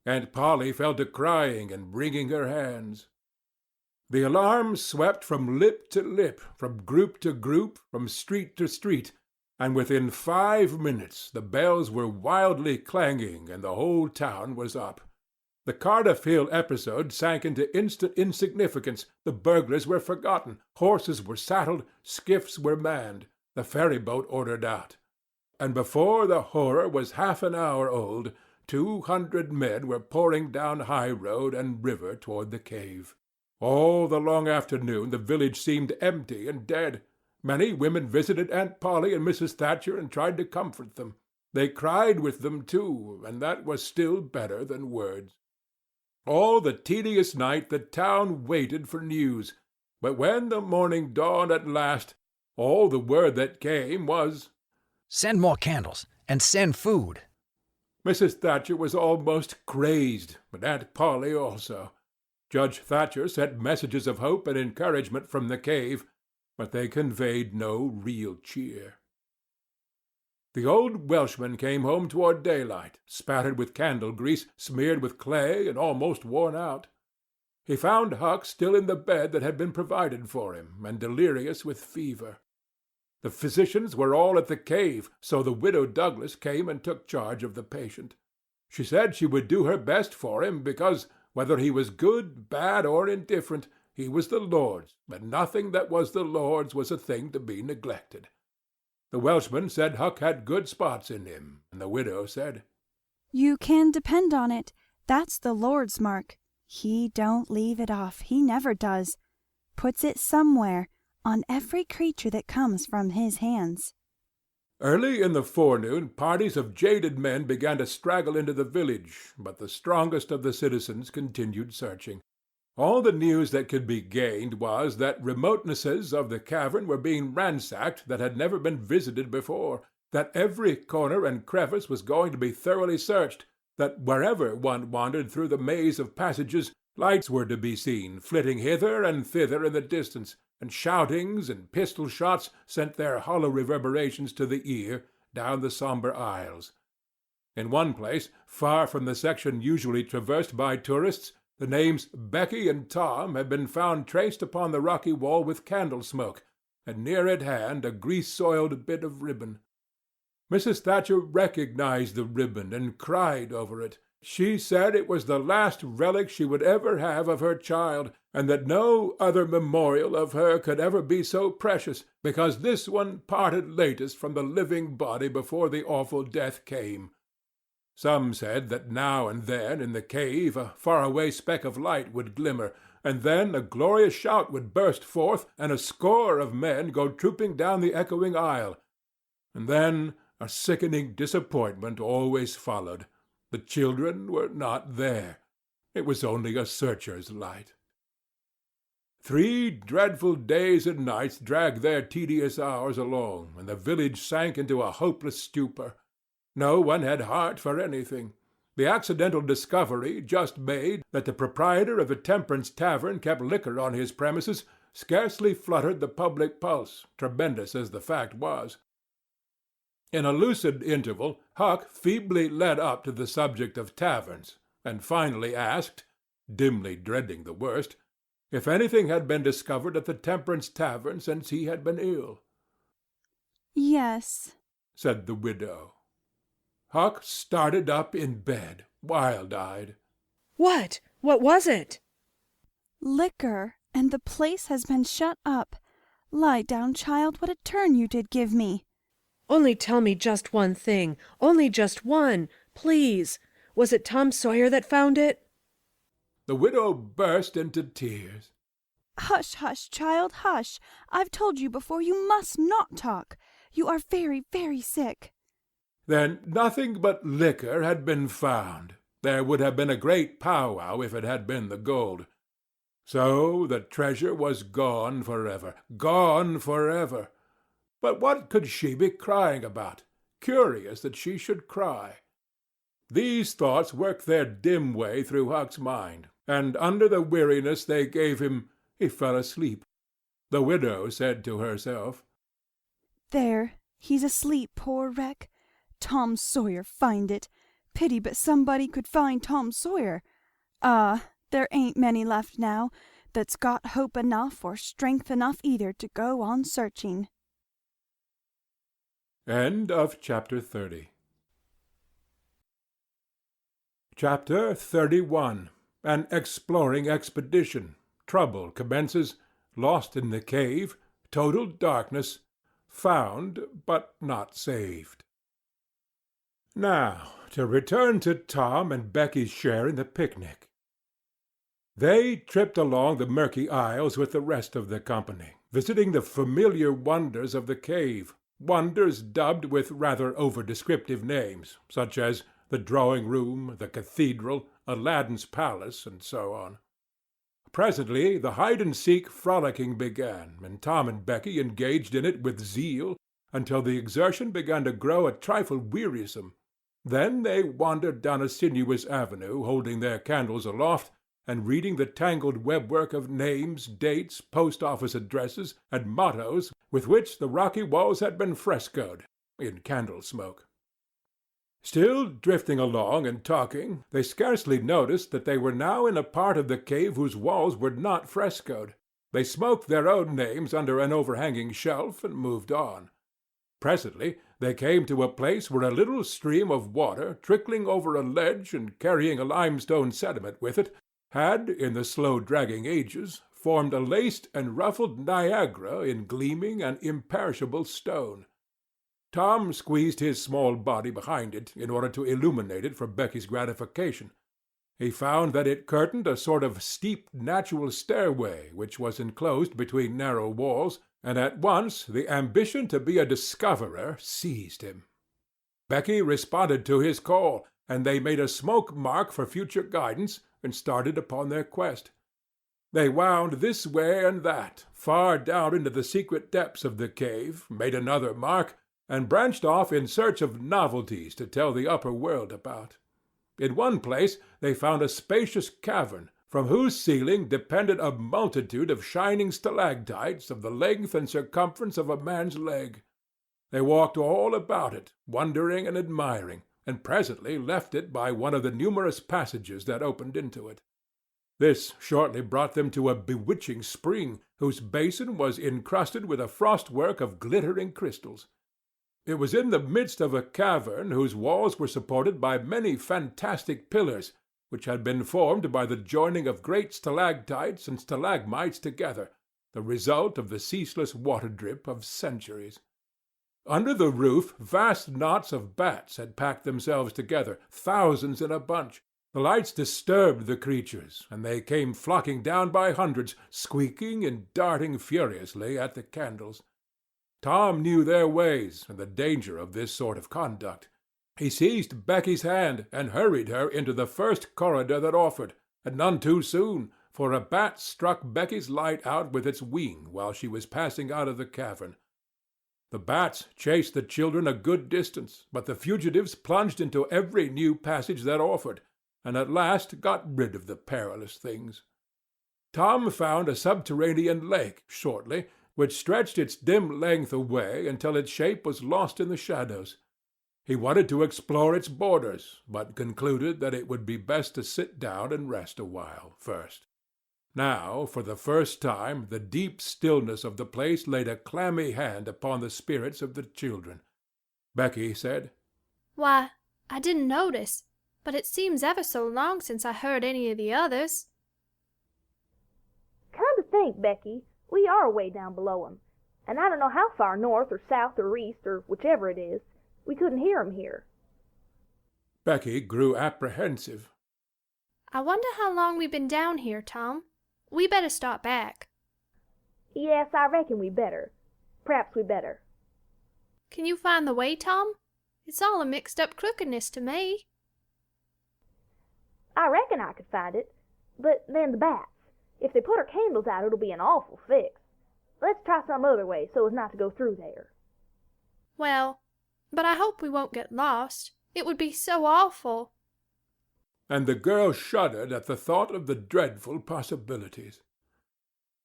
Aunt Polly fell to crying and wringing her hands. The alarm swept from lip to lip, from group to group, from street to street, and within 5 minutes the bells were wildly clanging and the whole town was up. The Cardiff Hill episode sank into instant insignificance. The burglars were forgotten. Horses were saddled. Skiffs were manned. The ferry-boat ordered out. And before the horror was half an hour old, 200 men were pouring down high road and river toward the cave. All the long afternoon the village seemed empty and dead. Many women visited Aunt Polly and Mrs. Thatcher and tried to comfort them. They cried with them, too, and that was still better than words. All the tedious night the town waited for news, but when the morning dawned at last, all the word that came was, "Send more candles, and send food." Mrs. Thatcher was almost crazed, but Aunt Polly also. Judge Thatcher sent messages of hope and encouragement from the cave, but they conveyed no real cheer. The old Welshman came home toward daylight, spattered with candle grease, smeared with clay, and almost worn out. He found Huck still in the bed that had been provided for him, and delirious with fever. The physicians were all at the cave, so the widow Douglas came and took charge of the patient. She said she would do her best for him, because, whether he was good, bad, or indifferent, he was the Lord's, and nothing that was the Lord's was a thing to be neglected. The Welshman said Huck had good spots in him, and the widow said, "You can depend on it. That's the Lord's mark. He don't leave it off. He never does. Puts it somewhere on every creature that comes from his hands." Early in the forenoon parties of jaded men began to straggle into the village, but the strongest of the citizens continued searching. All the news that could be gained was that remotenesses of the cavern were being ransacked that had never been visited before, that every corner and crevice was going to be thoroughly searched, that wherever one wandered through the maze of passages, lights were to be seen flitting hither and thither in the distance, and shoutings and pistol shots sent their hollow reverberations to the ear down the sombre aisles. In one place, far from the section usually traversed by tourists, the names Becky and Tom had been found traced upon the rocky wall with candle smoke, and near at hand a grease-soiled bit of ribbon. Mrs. Thatcher recognized the ribbon and cried over it. She said it was the last relic she would ever have of her child, and that no other memorial of her could ever be so precious, because this one parted latest from the living body before the awful death came. Some said that now and then in the cave a far-away speck of light would glimmer, and then a glorious shout would burst forth, and a score of men go trooping down the echoing aisle. And then a sickening disappointment always followed. The children were not there. It was only a searcher's light. 3 dreadful days and nights dragged their tedious hours along, and the village sank into a hopeless stupor. No one had heart for anything. The accidental discovery just made that the proprietor of a temperance tavern kept liquor on his premises scarcely fluttered the public pulse, tremendous as the fact was. In a lucid interval, Huck feebly led up to the subject of taverns, and finally asked, dimly dreading the worst, if anything had been discovered at the temperance tavern since he had been ill. Yes, said the widow. Huck started up in bed, wild-eyed. What? What was it? Liquor, and the place has been shut up. Lie down, child, what a turn you did give me. Only tell me just one thing. Only just one, please. Was it Tom Sawyer that found it? The widow burst into tears. Hush, hush, child, hush. I've told you before you must not talk. You are very, very sick. Then nothing but liquor had been found. There would have been a great powwow if it had been the gold. So the treasure was gone forever. Gone forever. But what could she be crying about? Curious that she should cry. These thoughts worked their dim way through Huck's mind, and under the weariness they gave him, he fell asleep. The widow said to herself, There, he's asleep, poor wreck. Tom Sawyer find it. Pity but somebody could find Tom Sawyer. Ah, there ain't many left now that's got hope enough or strength enough either to go on searching. End of chapter 30. Chapter 31. An exploring expedition. Trouble commences. Lost in the cave. Total darkness. Found, but not saved. Now, to return to Tom and Becky's share in the picnic. They tripped along the murky aisles with the rest of the company, visiting the familiar wonders of the cave, wonders dubbed with rather over-descriptive names, such as the drawing-room, the cathedral, Aladdin's palace, and so on. Presently the hide-and-seek frolicking began, and Tom and Becky engaged in it with zeal until the exertion began to grow a trifle wearisome. Then they wandered down a sinuous avenue, holding their candles aloft, and reading the tangled webwork of names, dates, post-office addresses, and mottos with which the rocky walls had been frescoed in candle-smoke. Still drifting along and talking, they scarcely noticed that they were now in a part of the cave whose walls were not frescoed. They smoked their own names under an overhanging shelf and moved on. Presently they came to a place where a little stream of water, trickling over a ledge and carrying a limestone sediment with it, had, in the slow-dragging ages, formed a laced and ruffled Niagara in gleaming and imperishable stone. Tom squeezed his small body behind it in order to illuminate it for Becky's gratification. He found that it curtained a sort of steep natural stairway which was enclosed between narrow walls, and at once the ambition to be a discoverer seized him. Becky responded to his call, and they made a smoke mark for future guidance and started upon their quest. They wound this way and that, far down into the secret depths of the cave, made another mark, and branched off in search of novelties to tell the upper world about. In one place they found a spacious cavern, from whose ceiling depended a multitude of shining stalactites of the length and circumference of a man's leg. They walked all about it, wondering and admiring, and presently left it by one of the numerous passages that opened into it. This shortly brought them to a bewitching spring, whose basin was encrusted with a frostwork of glittering crystals. It was in the midst of a cavern whose walls were supported by many fantastic pillars, which had been formed by the joining of great stalactites and stalagmites together, the result of the ceaseless water-drip of centuries. Under the roof vast knots of bats had packed themselves together, thousands in a bunch. The lights disturbed the creatures, and they came flocking down by hundreds, squeaking and darting furiously at the candles. Tom knew their ways and the danger of this sort of conduct. He seized Becky's hand and hurried her into the first corridor that offered, and none too soon, for a bat struck Becky's light out with its wing while she was passing out of the cavern. The bats chased the children a good distance, but the fugitives plunged into every new passage that offered, and at last got rid of the perilous things. Tom found a subterranean lake shortly, which stretched its dim length away until its shape was lost in the shadows. He wanted to explore its borders, but concluded that it would be best to sit down and rest a while first. Now, for the first time, the deep stillness of the place laid a clammy hand upon the spirits of the children. Becky said, "Why, I didn't notice, but it seems ever so long since I heard any of the others." Come to think, Becky, we are way down below 'em, and I don't know how far north or south or east or whichever it is. We couldn't hear 'em here. Becky grew apprehensive. "I wonder how long we've been down here, Tom. We better start back." Yes, I reckon we better. Perhaps we better. "Can you find the way, Tom? It's all a mixed-up crookedness to me." I reckon I could find it, but then the bats. If they put our candles out, it'll be an awful fix. Let's try some other way so as not to go through there. "Well, but I hope we won't get lost. It would be so awful." And the girl shuddered at the thought of the dreadful possibilities.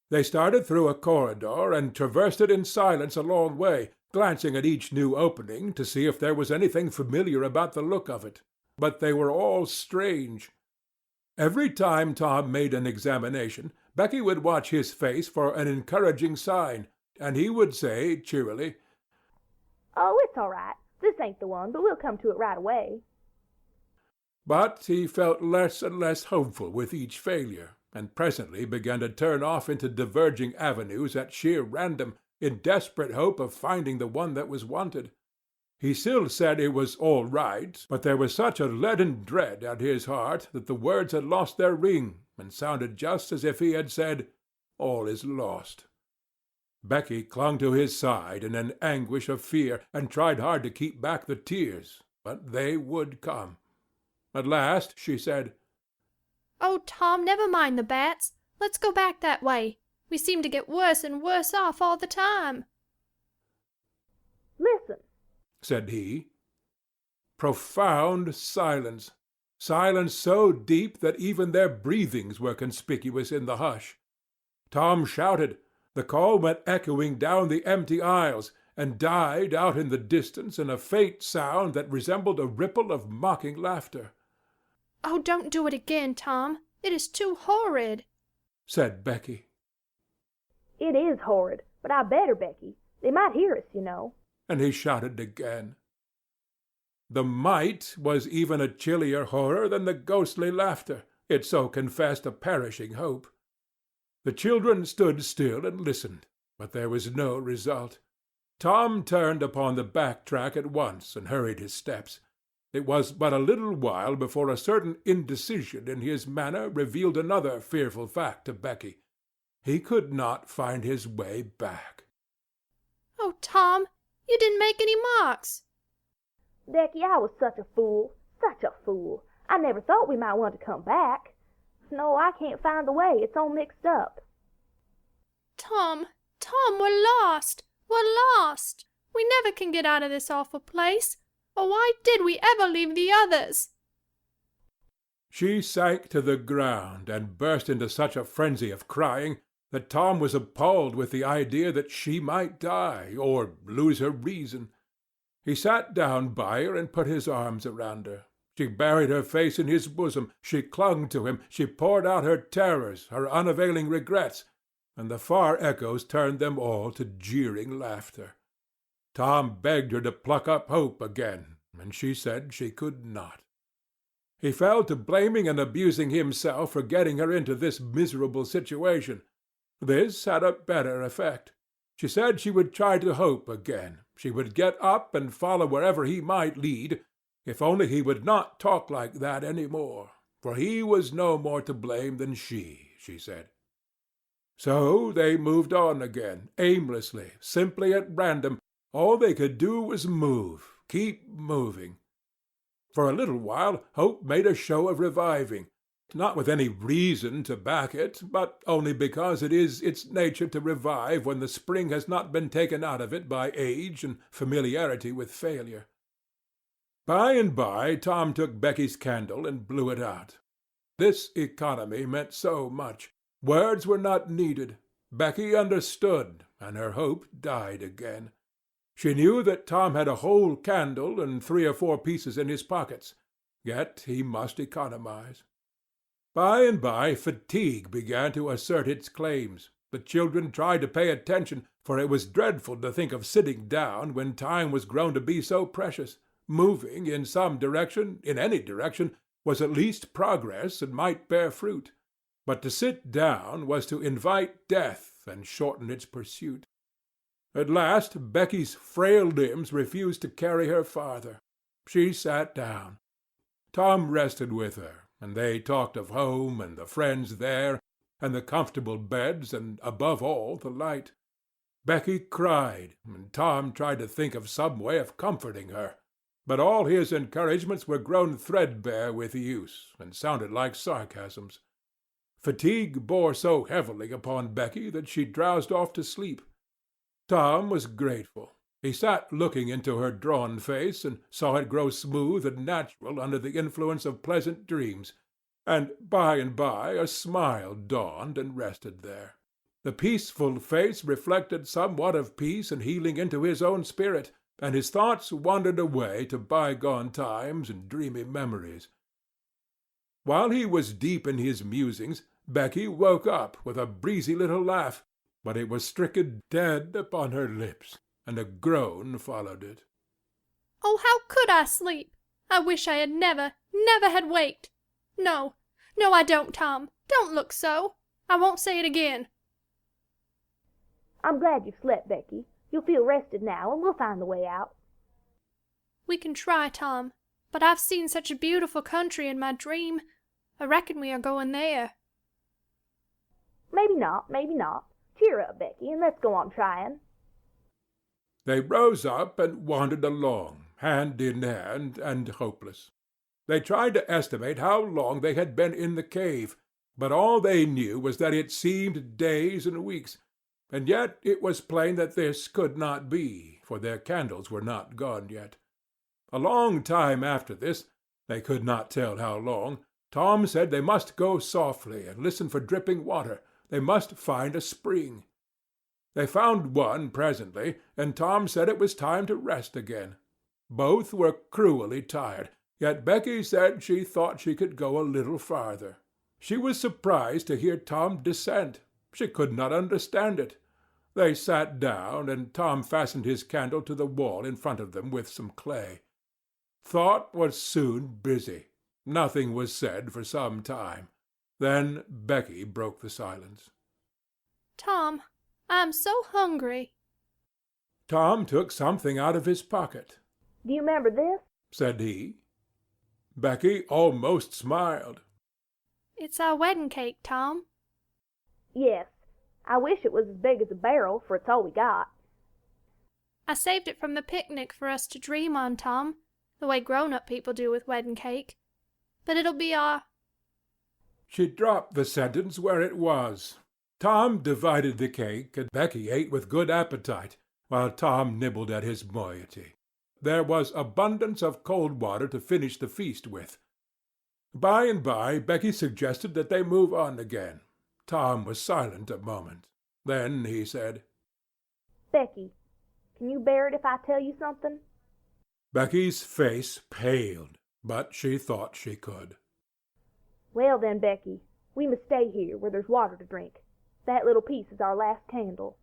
They started through a corridor and traversed it in silence a long way, glancing at each new opening to see if there was anything familiar about the look of it. But they were all strange. Every time Tom made an examination, Becky would watch his face for an encouraging sign, and he would say cheerily, "Oh, it's all right. This ain't the one, but we'll come to it right away." But he felt less and less hopeful with each failure, and presently began to turn off into diverging avenues at sheer random, in desperate hope of finding the one that was wanted. He still said it was all right, but there was such a leaden dread at his heart that the words had lost their ring, and sounded just as if he had said, "All is lost." Becky clung to his side in an anguish of fear, and tried hard to keep back the tears, but they would come. At last she said, "Oh, Tom, never mind the bats. Let's go back that way. We seem to get worse and worse off all the time." "Listen," said he. Profound silence. Silence so deep that even their breathings were conspicuous in the hush. Tom shouted. The call went echoing down the empty aisles, and died out in the distance in a faint sound that resembled a ripple of mocking laughter. "Oh, don't do it again, Tom. It is too horrid," said Becky. "It is horrid, but I better, Becky. They might hear us, you know." And he shouted again. The might was even a chillier horror than the ghostly laughter. It so confessed a perishing hope. The children stood still and listened, but there was no result. Tom turned upon the back track at once and hurried his steps. It was but a little while before a certain indecision in his manner revealed another fearful fact to Becky. He could not find his way back. "Oh, Tom, you didn't make any marks." "Becky, I was such a fool, such a fool. I never thought we might want to come back. No, I can't find the way. It's all mixed up." Tom, we're lost. We're lost. We never can get out of this awful place. Oh, why did we ever leave the others?" She sank to the ground and burst into such a frenzy of crying that Tom was appalled with the idea that she might die or lose her reason. He sat down by her and put his arms around her. She buried her face in his bosom. She clung to him. She poured out her terrors, her unavailing regrets, and the far echoes turned them all to jeering laughter. Tom begged her to pluck up hope again, and she said she could not. He fell to blaming and abusing himself for getting her into this miserable situation. This had a better effect. She said she would try to hope again, She would get up and follow wherever he might lead, if only he would not talk like that any more, for he was no more to blame than she said. So they moved on again, aimlessly, simply at random. All they could do was move, keep moving. For a little while hope made a show of reviving, not with any reason to back it, but only because it is its nature to revive when the spring has not been taken out of it by age and familiarity with failure. By and by Tom took Becky's candle and blew it out. This economy meant so much. Words were not needed. Becky understood, and her hope died again. She knew that Tom had a whole candle and 3 or 4 pieces in his pockets, yet he must economize. By and by fatigue began to assert its claims. The children tried to pay attention, for it was dreadful to think of sitting down when time was grown to be so precious. Moving in some direction, in any direction, was at least progress and might bear fruit. But to sit down was to invite death and shorten its pursuit. At last Becky's frail limbs refused to carry her farther. She sat down. Tom rested with her, and they talked of home and the friends there, and the comfortable beds, and above all the light. Becky cried, and Tom tried to think of some way of comforting her, but all his encouragements were grown threadbare with use, and sounded like sarcasms. Fatigue bore so heavily upon Becky that she drowsed off to sleep. Tom was grateful. He sat looking into her drawn face, and saw it grow smooth and natural under the influence of pleasant dreams, and by a smile dawned and rested there. The peaceful face reflected somewhat of peace and healing into his own spirit, and his thoughts wandered away to bygone times and dreamy memories. While he was deep in his musings, Becky woke up with a breezy little laugh, but it was stricken dead upon her lips, and a groan followed it. Oh, how could I sleep? I wish I had never had waked. No, I don't, Tom. Don't look so. I won't say it again. I'm glad you've slept, Becky. You'll feel rested now, and we'll find the way out. We can try, Tom, but I've seen such a beautiful country in my dream. I reckon we are going there. Maybe not, maybe not. Cheer up, Becky, and let's go on trying. They rose up and wandered along, hand in hand, and hopeless. They tried to estimate how long they had been in the cave, but all they knew was that it seemed days and weeks, and yet it was plain that this could not be, for their candles were not gone yet. A long time after this, they could not tell how long, Tom said they must go softly and listen for dripping water. They must find a spring. They found one presently, and Tom said it was time to rest again. Both were cruelly tired, yet Becky said she thought she could go a little farther. She was surprised to hear Tom dissent. She could not understand it. They sat down, and Tom fastened his candle to the wall in front of them with some clay. Thought was soon busy. Nothing was said for some time. Then Becky broke the silence. Tom, I'm so hungry. Tom took something out of his pocket. Do you remember this? Said he. Becky almost smiled. It's our wedding cake, Tom. Yes. I wish it was as big as a barrel, for it's all we got. I saved it from the picnic for us to dream on, Tom, the way grown-up people do with wedding cake. But it'll be our... She dropped the sentence where it was. Tom divided the cake, and Becky ate with good appetite, while Tom nibbled at his moiety. There was abundance of cold water to finish the feast with. By and by Becky suggested that they move on again. Tom was silent a moment. Then he said, Becky, can you bear it if I tell you something? Becky's face paled, but she thought she could. Well then, Becky, we must stay here where there's water to drink. That little piece is our last candle.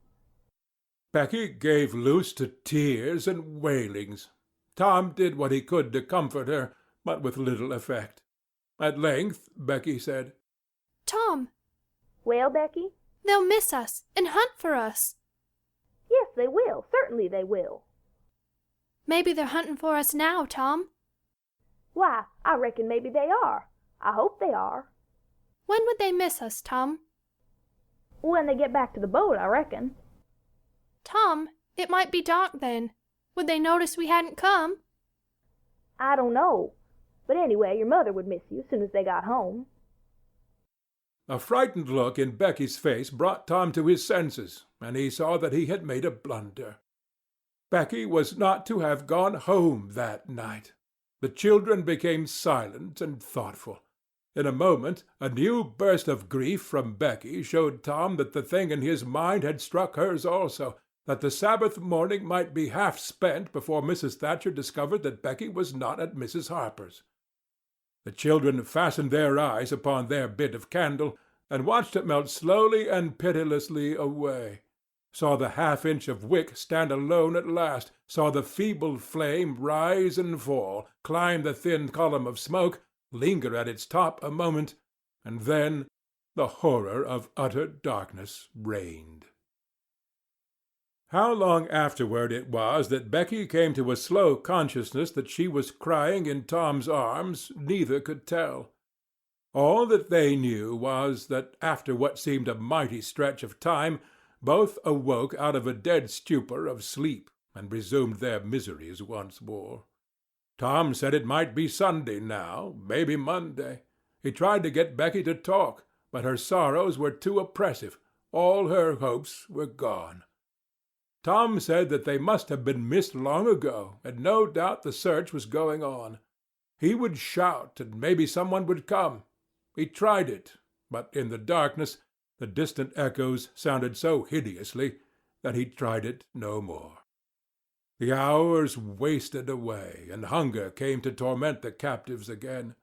Becky gave loose to tears and wailings. Tom did what he could to comfort her, but with little effect. At length Becky said, Tom. Well, Becky? They'll miss us and hunt for us. Yes, they will. Certainly they will. Maybe they're hunting for us now, Tom. Why, I reckon maybe they are. I hope they are. When would they miss us, Tom? When they get back to the boat, I reckon. Tom, it might be dark then. Would they notice we hadn't come? I don't know. But anyway, your mother would miss you as soon as they got home. A frightened look in Becky's face brought Tom to his senses, and he saw that he had made a blunder. Becky was not to have gone home that night. The children became silent and thoughtful. In a moment, a new burst of grief from Becky showed Tom that the thing in his mind had struck hers also, that the Sabbath morning might be half spent before Mrs. Thatcher discovered that Becky was not at Mrs. Harper's. The children fastened their eyes upon their bit of candle, and watched it melt slowly and pitilessly away, saw the half-inch of wick stand alone at last, saw the feeble flame rise and fall, climb the thin column of smoke, linger at its top a moment, and then the horror of utter darkness reigned. How long afterward it was that Becky came to a slow consciousness that she was crying in Tom's arms, neither could tell. All that they knew was that after what seemed a mighty stretch of time, both awoke out of a dead stupor of sleep and resumed their miseries once more. Tom said it might be Sunday now, maybe Monday. He tried to get Becky to talk, but her sorrows were too oppressive. All her hopes were gone. Tom said that they must have been missed long ago, and no doubt the search was going on. He would shout, and maybe someone would come. He tried it, but in the darkness the distant echoes sounded so hideously that he tried it no more. The hours wasted away, and hunger came to torment the captives again.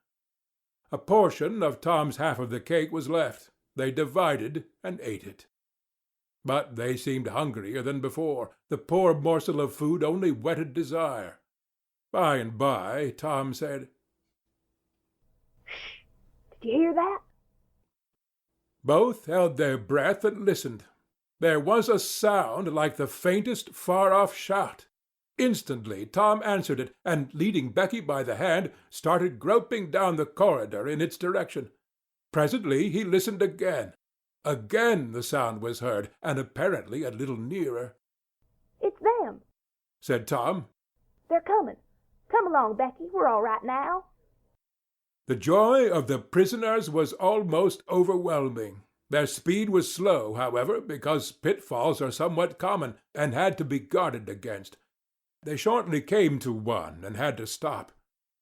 A portion of Tom's half of the cake was left. They divided and ate it. But they seemed hungrier than before. The poor morsel of food only whetted desire. By and by Tom said, Did you hear that? Both held their breath and listened. There was a sound like the faintest far-off shout. Instantly Tom answered it, and, leading Becky by the hand, started groping down the corridor in its direction. Presently he listened again. Again the sound was heard, and apparently a little nearer. It's them, said Tom. They're coming. Come along, Becky. We're all right now. The joy of the prisoners was almost overwhelming. Their speed was slow, however, because pitfalls are somewhat common and had to be guarded against. They shortly came to one and had to stop.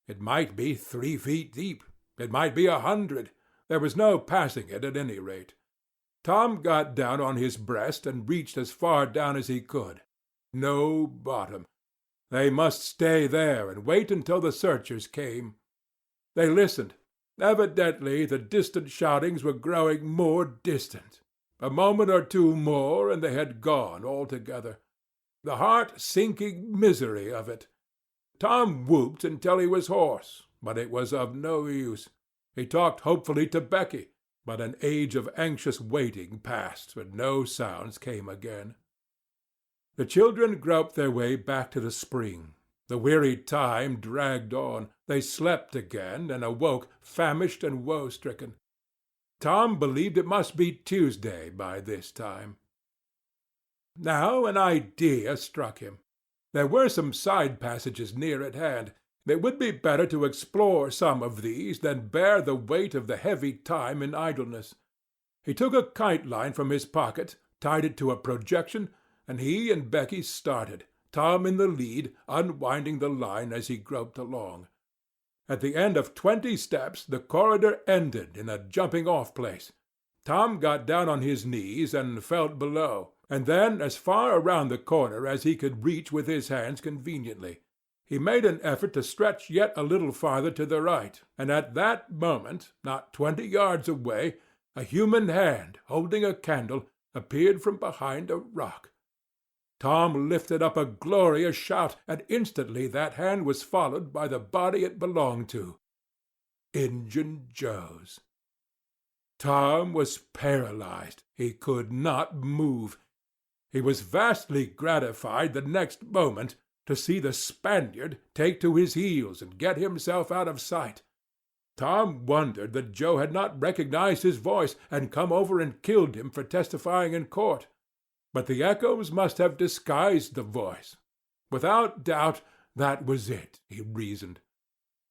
It might be 3 feet deep. It might be 100. There was no passing it at any rate. Tom got down on his breast and reached as far down as he could. No bottom. They must stay there and wait until the searchers came. They listened. Evidently the distant shoutings were growing more distant. A moment or two more, and they had gone altogether. The heart-sinking misery of it. Tom whooped until he was hoarse, but it was of no use. He talked hopefully to Becky, but an age of anxious waiting passed, and no sounds came again. The children groped their way back to the spring. The weary time dragged on. They slept again, and awoke famished and woe-stricken. Tom believed it must be Tuesday by this time. Now an idea struck him. There were some side passages near at hand. It would be better to explore some of these than bear the weight of the heavy time in idleness. He took a kite-line from his pocket, tied it to a projection, and he and Becky started, Tom in the lead, unwinding the line as he groped along. At the end of 20 steps the corridor ended in a jumping-off place. Tom got down on his knees and felt below, and then as far around the corner as he could reach with his hands conveniently. He made an effort to stretch yet a little farther to the right, and at that moment, not 20 yards away, a human hand, holding a candle, appeared from behind a rock. Tom lifted up a glorious shout, and instantly that hand was followed by the body it belonged to. Injun Joe's. Tom was paralyzed. He could not move. He was vastly gratified the next moment to see the Spaniard take to his heels and get himself out of sight. Tom wondered that Joe had not recognized his voice and come over and killed him for testifying in court. But the echoes must have disguised the voice. Without doubt, that was it, he reasoned.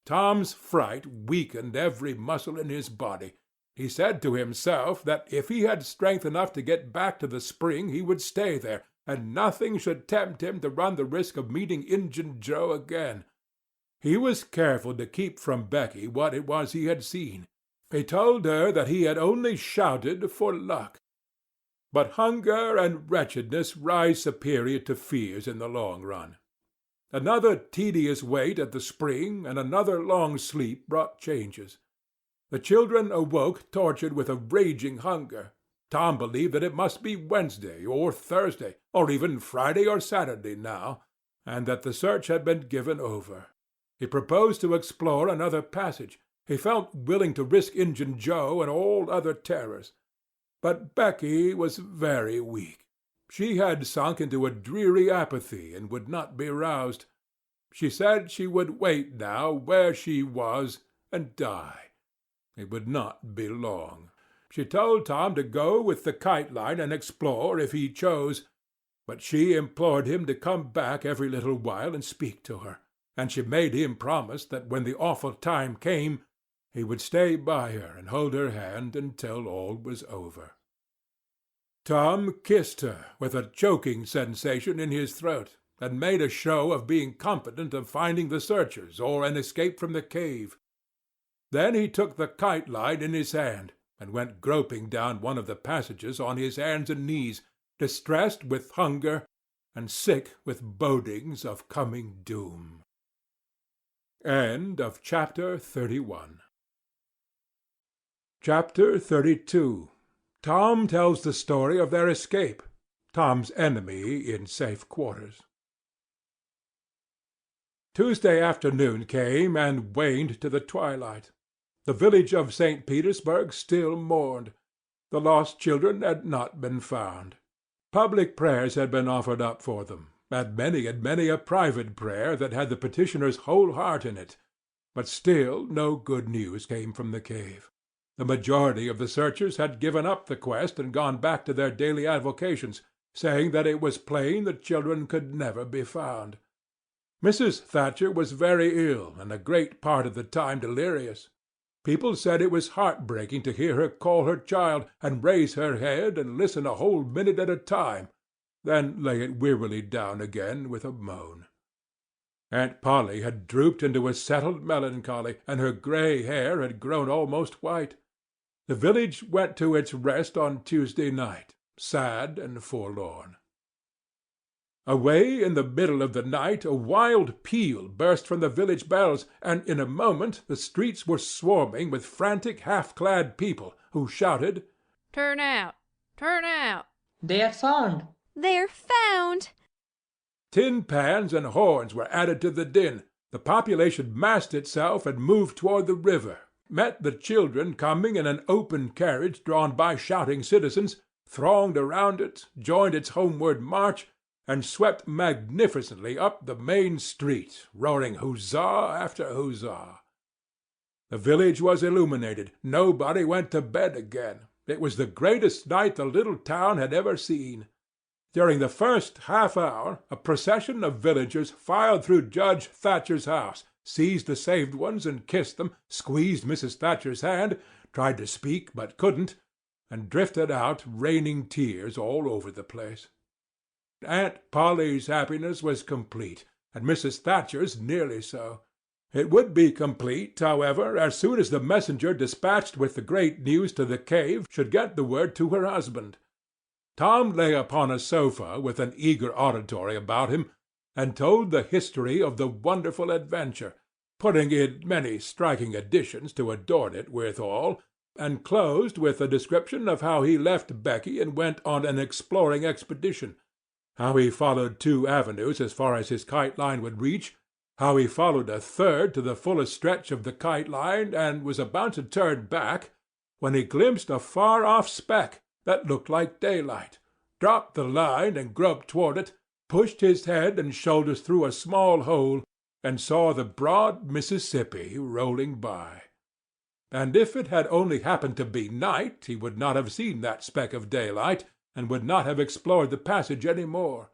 Tom's fright weakened every muscle in his body. He said to himself that if he had strength enough to get back to the spring he would stay there, and nothing should tempt him to run the risk of meeting Injun Joe again. He was careful to keep from Becky what it was he had seen. He told her that he had only shouted for luck. But hunger and wretchedness rise superior to fears in the long run. Another tedious wait at the spring and another long sleep brought changes. The children awoke tortured with a raging hunger. Tom believed that it must be Wednesday or Thursday, or even Friday or Saturday now, and that the search had been given over. He proposed to explore another passage. He felt willing to risk Injun Joe and all other terrors. But Becky was very weak. She had sunk into a dreary apathy and would not be roused. She said she would wait now where she was and die. It would not be long. She told Tom to go with the kite-line and explore if he chose, but she implored him to come back every little while and speak to her, and she made him promise that when the awful time came he would stay by her and hold her hand until all was over. Tom kissed her with a choking sensation in his throat, and made a show of being confident of finding the searchers or an escape from the cave. Then he took the kite-line in his hand and went groping down one of the passages on his hands and knees, distressed with hunger and sick with bodings of coming doom. End of Chapter 31. Chapter 32. Tom tells the story of their escape. Tom's enemy in safe quarters. Tuesday afternoon came and waned to the twilight. The village of St. Petersburg still mourned. The lost children had not been found. Public prayers had been offered up for them, and many a private prayer that had the petitioner's whole heart in it. But still no good news came from the cave. The majority of the searchers had given up the quest and gone back to their daily avocations, saying that it was plain the children could never be found. Mrs. Thatcher was very ill and a great part of the time delirious. People said it was heartbreaking to hear her call her child and raise her head and listen a whole minute at a time, then lay it wearily down again with a moan. Aunt Polly had drooped into a settled melancholy, and her gray hair had grown almost white. The village went to its rest on Tuesday night, sad and forlorn. Away in the middle of the night a wild peal burst from the village bells, and in a moment the streets were swarming with frantic half-clad people, who shouted, "Turn out! Turn out!" They are found! They're found! Tin pans and horns were added to the din. The population massed itself and moved toward the river, met the children coming in an open carriage drawn by shouting citizens, thronged around it, joined its homeward march, and swept magnificently up the main street, roaring huzzah after huzzah. The village was illuminated. Nobody went to bed again. It was the greatest night the little town had ever seen. During the first half-hour, a procession of villagers filed through Judge Thatcher's house, seized the saved ones and kissed them, squeezed Mrs. Thatcher's hand, tried to speak but couldn't, and drifted out raining tears all over the place. Aunt Polly's happiness was complete, and Mrs. Thatcher's nearly so. It would be complete, however, as soon as the messenger dispatched with the great news to the cave should get the word to her husband. Tom lay upon a sofa with an eager auditory about him, and told the history of the wonderful adventure, putting in many striking additions to adorn it withal, and closed with a description of how he left Becky and went on an exploring expedition, how he followed 2 avenues as far as his kite-line would reach, how he followed a third to the fullest stretch of the kite-line and was about to turn back, when he glimpsed a far-off speck that looked like daylight, dropped the line and groped toward it, pushed his head and shoulders through a small hole, and saw the broad Mississippi rolling by. And if it had only happened to be night, he would not have seen that speck of daylight, and would not have explored the passage any more.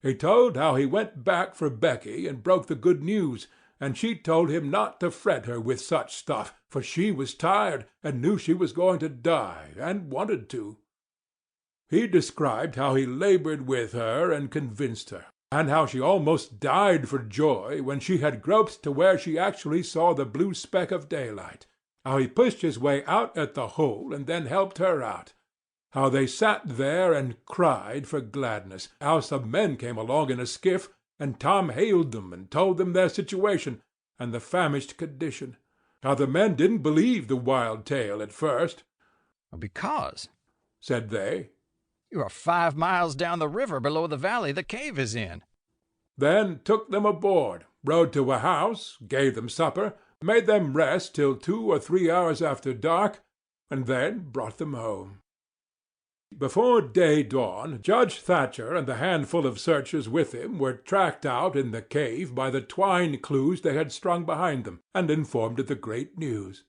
He told how he went back for Becky and broke the good news, and she told him not to fret her with such stuff, for she was tired, and knew she was going to die, and wanted to. He described how he labored with her and convinced her, and how she almost died for joy when she had groped to where she actually saw the blue speck of daylight, how he pushed his way out at the hole and then helped her out, how they sat there and cried for gladness, how some men came along in a skiff, and Tom hailed them and told them their situation and the famished condition, how the men didn't believe the wild tale at first. "Because," said they, "you are 5 miles down the river below the valley the cave is in." Then took them aboard, rode to a house, gave them supper, made them rest till 2 or 3 hours after dark, and then brought them home. Before day dawn, Judge Thatcher and the handful of searchers with him were tracked out in the cave by the twine clues they had strung behind them, and informed of the great news.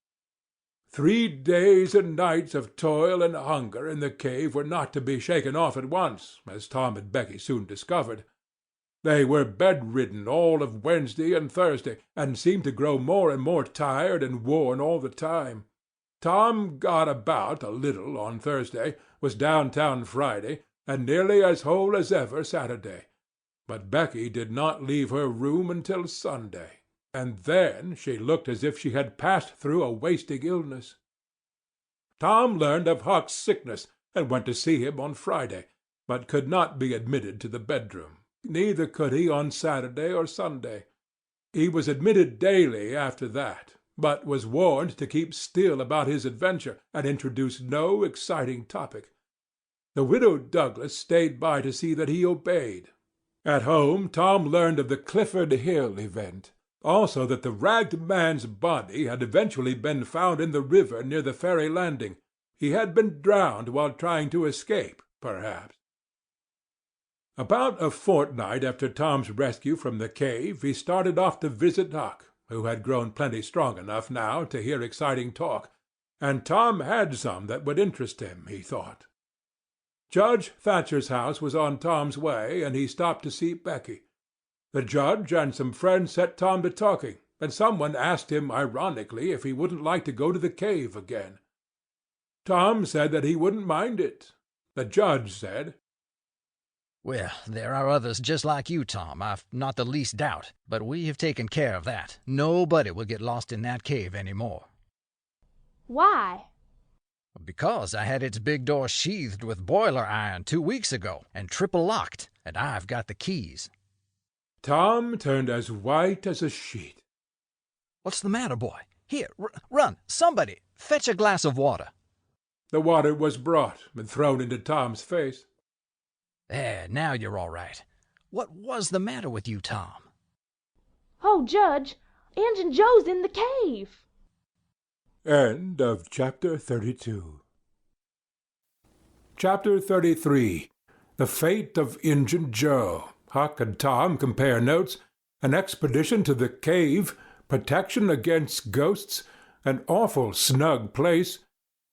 3 days and nights of toil and hunger in the cave were not to be shaken off at once, as Tom and Becky soon discovered. They were bedridden all of Wednesday and Thursday, and seemed to grow more and more tired and worn all the time. Tom got about a little on Thursday, was downtown Friday, and nearly as whole as ever Saturday. But Becky did not leave her room until Sunday, and then she looked as if she had passed through a wasting illness. Tom learned of Huck's sickness, and went to see him on Friday, but could not be admitted to the bedroom. Neither could he on Saturday or Sunday. He was admitted daily after that, but was warned to keep still about his adventure, and introduce no exciting topic. The widow Douglas stayed by to see that he obeyed. At home Tom learned of the Clifford Hill event, also that the ragged man's body had eventually been found in the river near the ferry landing. He had been drowned while trying to escape, perhaps. About a fortnight after Tom's rescue from the cave, he started off to visit Huck, who had grown plenty strong enough now to hear exciting talk, and Tom had some that would interest him, he thought. Judge Thatcher's house was on Tom's way, and he stopped to see Becky. The judge and some friends set Tom to talking, and someone asked him ironically if he wouldn't like to go to the cave again. Tom said that he wouldn't mind it. The judge said, "Well, there are others just like you, Tom, I've not the least doubt, but we have taken care of that. Nobody will get lost in that cave any more." Why? "Because I had its big door sheathed with boiler iron 2 weeks ago, and triple locked, and I've got the keys." Tom turned as white as a sheet. "What's the matter, boy? Here, run, somebody, fetch a glass of water." The water was brought and thrown into Tom's face. "There, now you're all right. What was the matter with you, Tom?" "Oh, Judge, Injun Joe's in the cave." End of Chapter 32. Chapter 33. The Fate of Injun Joe. Huck and Tom compare notes. An expedition to the cave. Protection against ghosts. An awful snug place.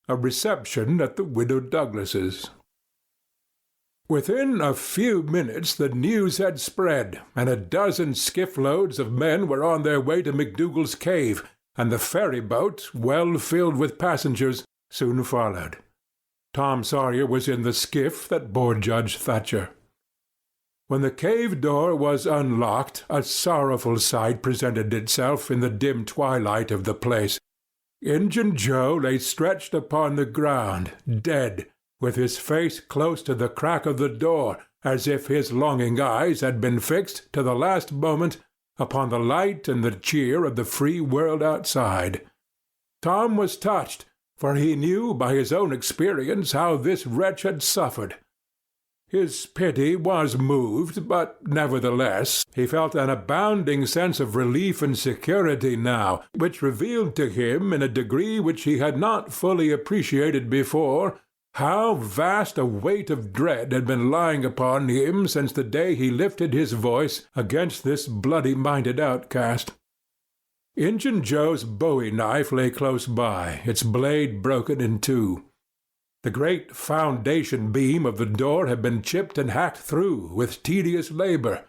A reception at the widow Douglas's. Within a few minutes the news had spread, and a dozen skiff-loads of men were on their way to McDougall's cave, and the ferry-boat, well filled with passengers, soon followed. Tom Sawyer was in the skiff that bore Judge Thatcher. When the cave door was unlocked, a sorrowful sight presented itself in the dim twilight of the place. Injun Joe lay stretched upon the ground, dead, with his face close to the crack of the door, as if his longing eyes had been fixed, to the last moment, upon the light and the cheer of the free world outside. Tom was touched, for he knew by his own experience how this wretch had suffered. His pity was moved, but nevertheless he felt an abounding sense of relief and security now, which revealed to him in a degree which he had not fully appreciated before How vast a weight of dread had been lying upon him since the day he lifted his voice against this bloody-minded outcast. Injun Joe's bowie knife lay close by, its blade broken in two. The great foundation beam of the door had been chipped and hacked through with tedious labor.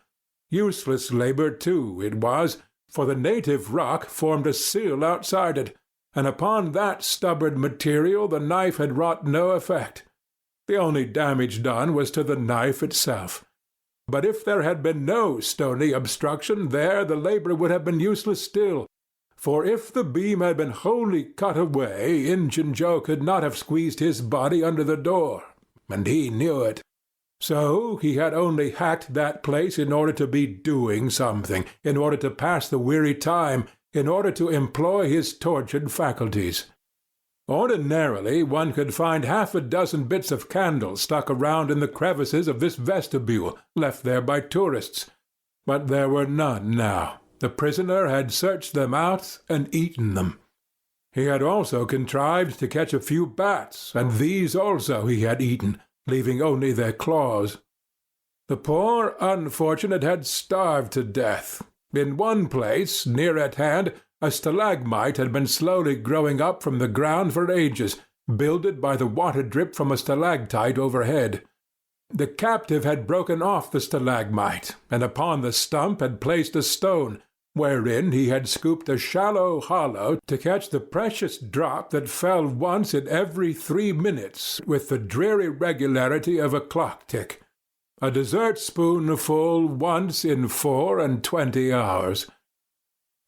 Useless labor, too, it was, for the native rock formed a sill outside it, and upon that stubborn material the knife had wrought no effect. The only damage done was to the knife itself. But if there had been no stony obstruction there, the labor would have been useless still, for if the beam had been wholly cut away, Injun Joe could not have squeezed his body under the door, and he knew it. So he had only hacked that place in order to be doing something, in order to pass the weary time, in order to employ his tortured faculties. Ordinarily one could find 6 bits of candle stuck around in the crevices of this vestibule, left there by tourists, but there were none now. The prisoner had searched them out and eaten them. He had also contrived to catch a few bats, and these also he had eaten, leaving only their claws. The poor unfortunate had starved to death. In one place, near at hand, a stalagmite had been slowly growing up from the ground for ages, builded by the water drip from a stalactite overhead. The captive had broken off the stalagmite, and upon the stump had placed a stone, wherein he had scooped a shallow hollow to catch the precious drop that fell once in every 3 minutes with the dreary regularity of a clock-tick. A dessert-spoonful once in 24 hours.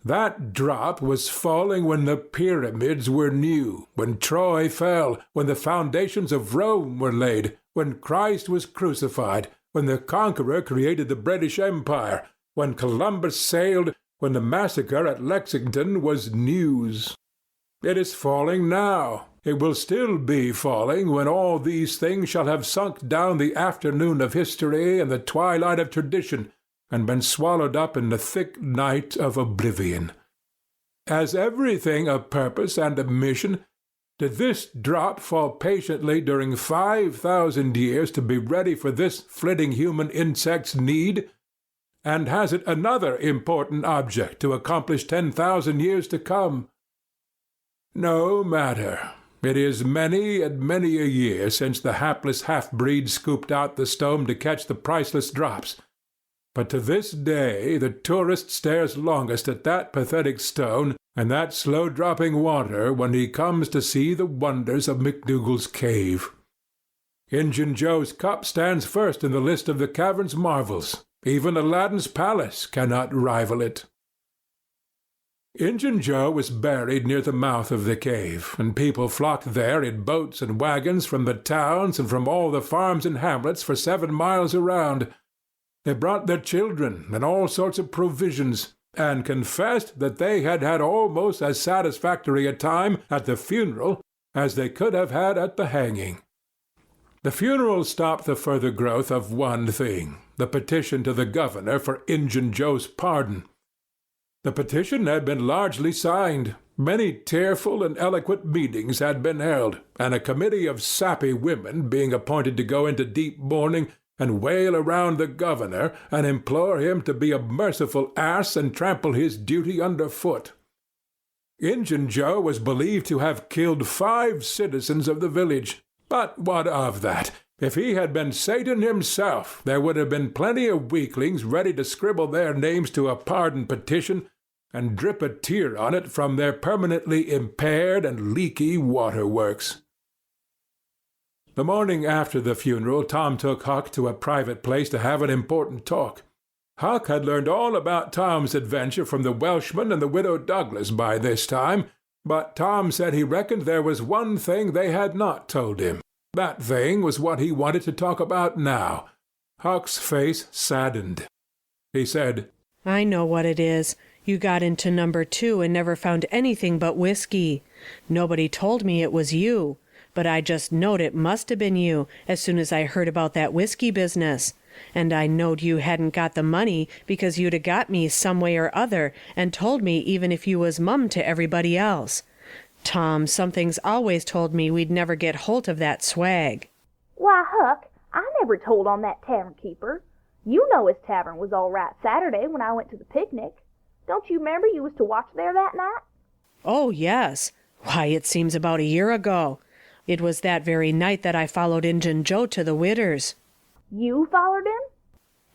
That drop was falling when the pyramids were new, when Troy fell, when the foundations of Rome were laid, when Christ was crucified, when the Conqueror created the British Empire, when Columbus sailed, when the massacre at Lexington was news. It is falling now. It will still be falling when all these things shall have sunk down the afternoon of history and the twilight of tradition, and been swallowed up in the thick night of oblivion. Has everything a purpose and a mission? Did this drop fall patiently during 5,000 years to be ready for this flitting human insect's need? And has it another important object to accomplish 10,000 years to come? No matter. It is many and many a year since the hapless half-breed scooped out the stone to catch the priceless drops. But to this day the tourist stares longest at that pathetic stone and that slow-dropping water when he comes to see the wonders of McDougall's cave. Injun Joe's cup stands first in the list of the cavern's marvels. Even Aladdin's palace cannot rival it. Injun Joe was buried near the mouth of the cave, and people flocked there in boats and wagons from the towns and from all the farms and hamlets for 7 miles around. They brought their children and all sorts of provisions, and confessed that they had had almost as satisfactory a time at the funeral as they could have had at the hanging. The funeral stopped the further growth of one thing, the petition to the governor for Injun Joe's pardon. The petition had been largely signed. Many tearful and eloquent meetings had been held, and a committee of sappy women being appointed to go into deep mourning and wail around the governor and implore him to be a merciful ass and trample his duty underfoot. Injun Joe was believed to have killed 5 citizens of the village. But what of that? If he had been Satan himself, there would have been plenty of weaklings ready to scribble their names to a pardon petition and drip a tear on it from their permanently impaired and leaky waterworks. The morning after the funeral, Tom took Huck to a private place to have an important talk. Huck had learned all about Tom's adventure from the Welshman and the widow Douglas by this time, but Tom said he reckoned there was one thing they had not told him. That thing was what he wanted to talk about now. Huck's face saddened. He said, "I know what it is. You got into number 2 and never found anything but whiskey. Nobody told me it was you, but I just knowed it must have been you as soon as I heard about that whiskey business. And I knowed you hadn't got the money because you'd 'a' got me some way or other and told me even if you was mum to everybody else. Tom, something's always told me we'd never get hold of that swag. Why, Huck, I never told on that tavern keeper. You know his tavern was all right Saturday when I went to the picnic. Don't you remember you was to watch there that night? Oh, yes. Why, it seems about a year ago. It was that very night that I followed Injun Joe to the Widders. You followed him?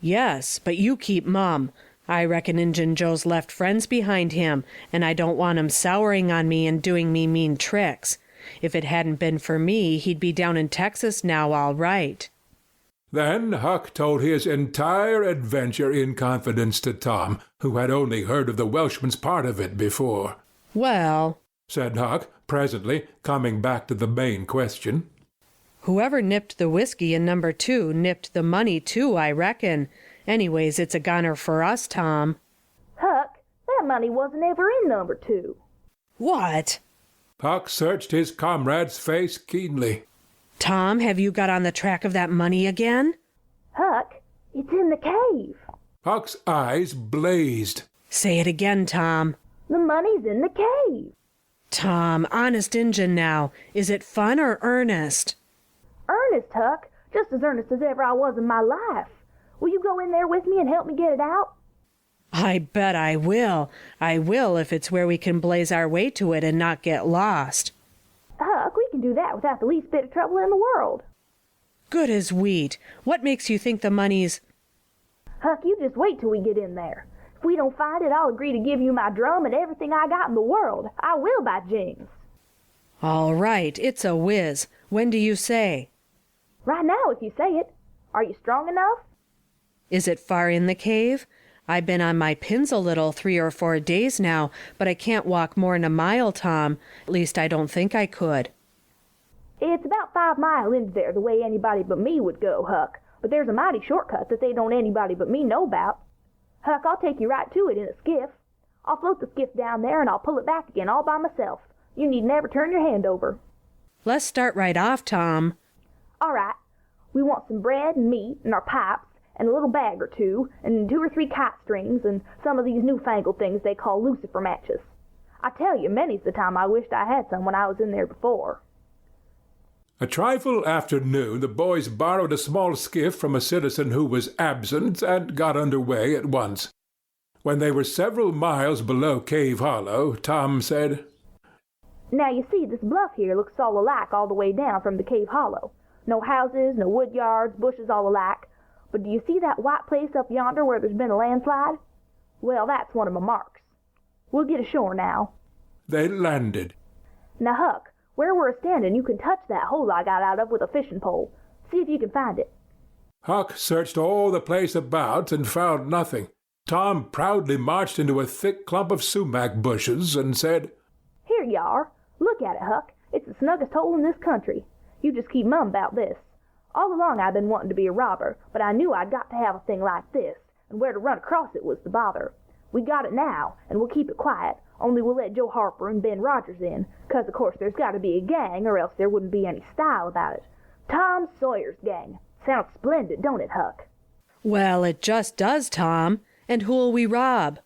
Yes, but you keep mum. I reckon Injun Joe's left friends behind him, and I don't want 'em souring on me and doing me mean tricks. If it hadn't been for me, he'd be down in Texas now all right. Then Huck told his entire adventure in confidence to Tom, who had only heard of the Welshman's part of it before. Well, said Huck, presently, coming back to the main question. Whoever nipped the whiskey in number 2 nipped the money too, I reckon. Anyways, it's a goner for us, Tom. Huck, that money wasn't ever in number 2. What? Huck searched his comrade's face keenly. Tom, have you got on the track of that money again? Huck, it's in the cave. Huck's eyes blazed. Say it again, Tom. The money's in the cave. Tom, honest Injun now. Is it fun or earnest? Earnest, Huck. Just as earnest as ever I was in my life. Will you go in there with me and help me get it out? I bet I will. I will if it's where we can blaze our way to it and not get lost. Huck, we can do that without the least bit of trouble in the world. Good as wheat. What makes you think the money's... Huck, you just wait till we get in there. If we don't find it, I'll agree to give you my drum and everything I got in the world. I will, by jings. All right, it's a whiz. When do you say? Right now, if you say it. Are you strong enough? Is it far in the cave? I've been on my pins a little 3 or 4 days now, but I can't walk more'n a mile, Tom. At least I don't think I could. It's about 5 miles into there the way anybody but me would go, Huck. But there's a mighty shortcut that they don't anybody but me know about. Huck, I'll take you right to it in a skiff. I'll float the skiff down there and I'll pull it back again all by myself. You need never turn your hand over. Let's start right off, Tom. All right. We want some bread and meat and our pipes and a little bag or 2 and 2 or 3 kite strings and some of these newfangled things they call lucifer matches. I tell you, many's the time I wished I had some when I was in there before. A trifle after noon, the boys borrowed a small skiff from a citizen who was absent and got under way at once. When they were several miles below Cave Hollow, Tom said, Now you see, this bluff here looks all alike all the way down from the Cave Hollow. No houses, no wood yards, bushes all alike. But do you see that white place up yonder where there's been a landslide? Well, that's one of my marks. We'll get ashore now. They landed. Now, Huck, where we're standing, you can touch that hole I got out of with a fishing pole. See if you can find it. Huck searched all the place about and found nothing. Tom proudly marched into a thick clump of sumac bushes and said, Here you are. Look at it, Huck. It's the snuggest hole in this country. You just keep mum about this. All along I've been wanting to be a robber, but I knew I'd got to have a thing like this, and where to run across it was the bother. We got it now, and we'll keep it quiet, only we'll let Joe Harper and Ben Rogers in, 'cause of course there's got to be a gang, or else there wouldn't be any style about it. Tom Sawyer's gang. Sounds splendid, don't it, Huck? Well, it just does, Tom. And who'll we rob?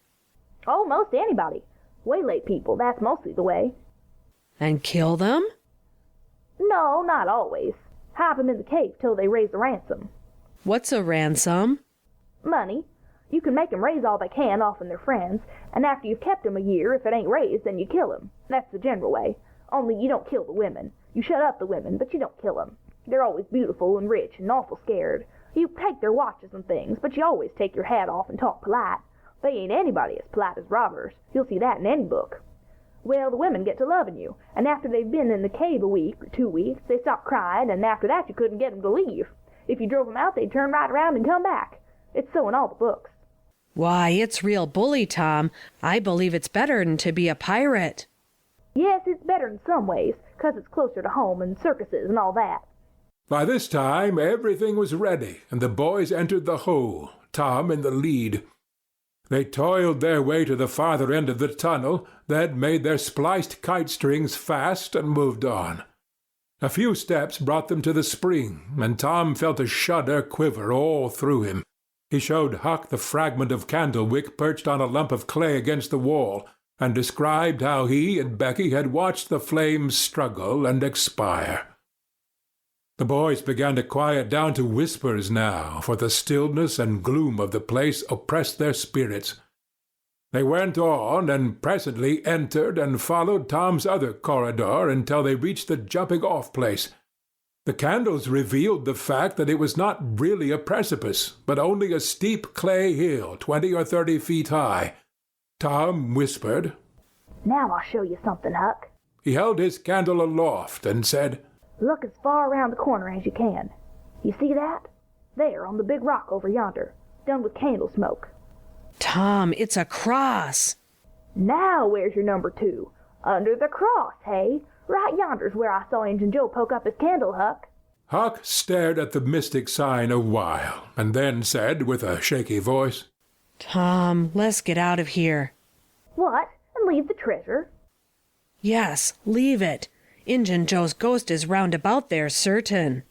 Oh, most anybody. Waylay people, that's mostly the way. And kill them? No, not always. Hide them in the cave till they raise the ransom. What's a ransom? Money. You can make 'em raise all they can off their friends, and after you've kept 'em a year, if it ain't raised, then you kill 'em. That's the general way. Only you don't kill the women. You shut up the women, but you don't kill 'em. They're always beautiful and rich and awful scared. You take their watches and things, but you always take your hat off and talk polite. They ain't anybody as polite as robbers. You'll see that in any book. Well, the women get to loving you, and after they've been in the cave a week or 2 weeks, they stop crying, and after that you couldn't get 'em to leave. If you drove 'em out, they'd turn right around and come back. It's so in all the books. Why, it's real bully, Tom. I believe it's better'n to be a pirate. Yes, it's better in some ways, 'cause it's closer to home and circuses and all that. By this time everything was ready, and the boys entered the hole, Tom in the lead. They toiled their way to the farther end of the tunnel, then made their spliced kite strings fast and moved on. A few steps brought them to the spring, and Tom felt a shudder quiver all through him. He showed Huck the fragment of candle wick perched on a lump of clay against the wall, and described how he and Becky had watched the flames struggle and expire. The boys began to quiet down to whispers now, for the stillness and gloom of the place oppressed their spirits. They went on, and presently entered and followed Tom's other corridor until they reached the jumping-off place. The candles revealed the fact that it was not really a precipice, but only a steep clay hill 20 or 30 feet high. Tom whispered, "Now I'll show you something, Huck." He held his candle aloft and said, "Look as far around the corner as you can. You see that? There, on the big rock over yonder, done with candle smoke." Tom, it's a cross. "Now where's your number 2? Under the cross, hey? Right yonder's where I saw Injun Joe poke up his candle, Huck." Huck stared at the mystic sign a while, and then said with a shaky voice, "Tom, let's get out of here." "What, and leave the treasure?" "Yes, leave it. Injun Joe's ghost is round about there, certain."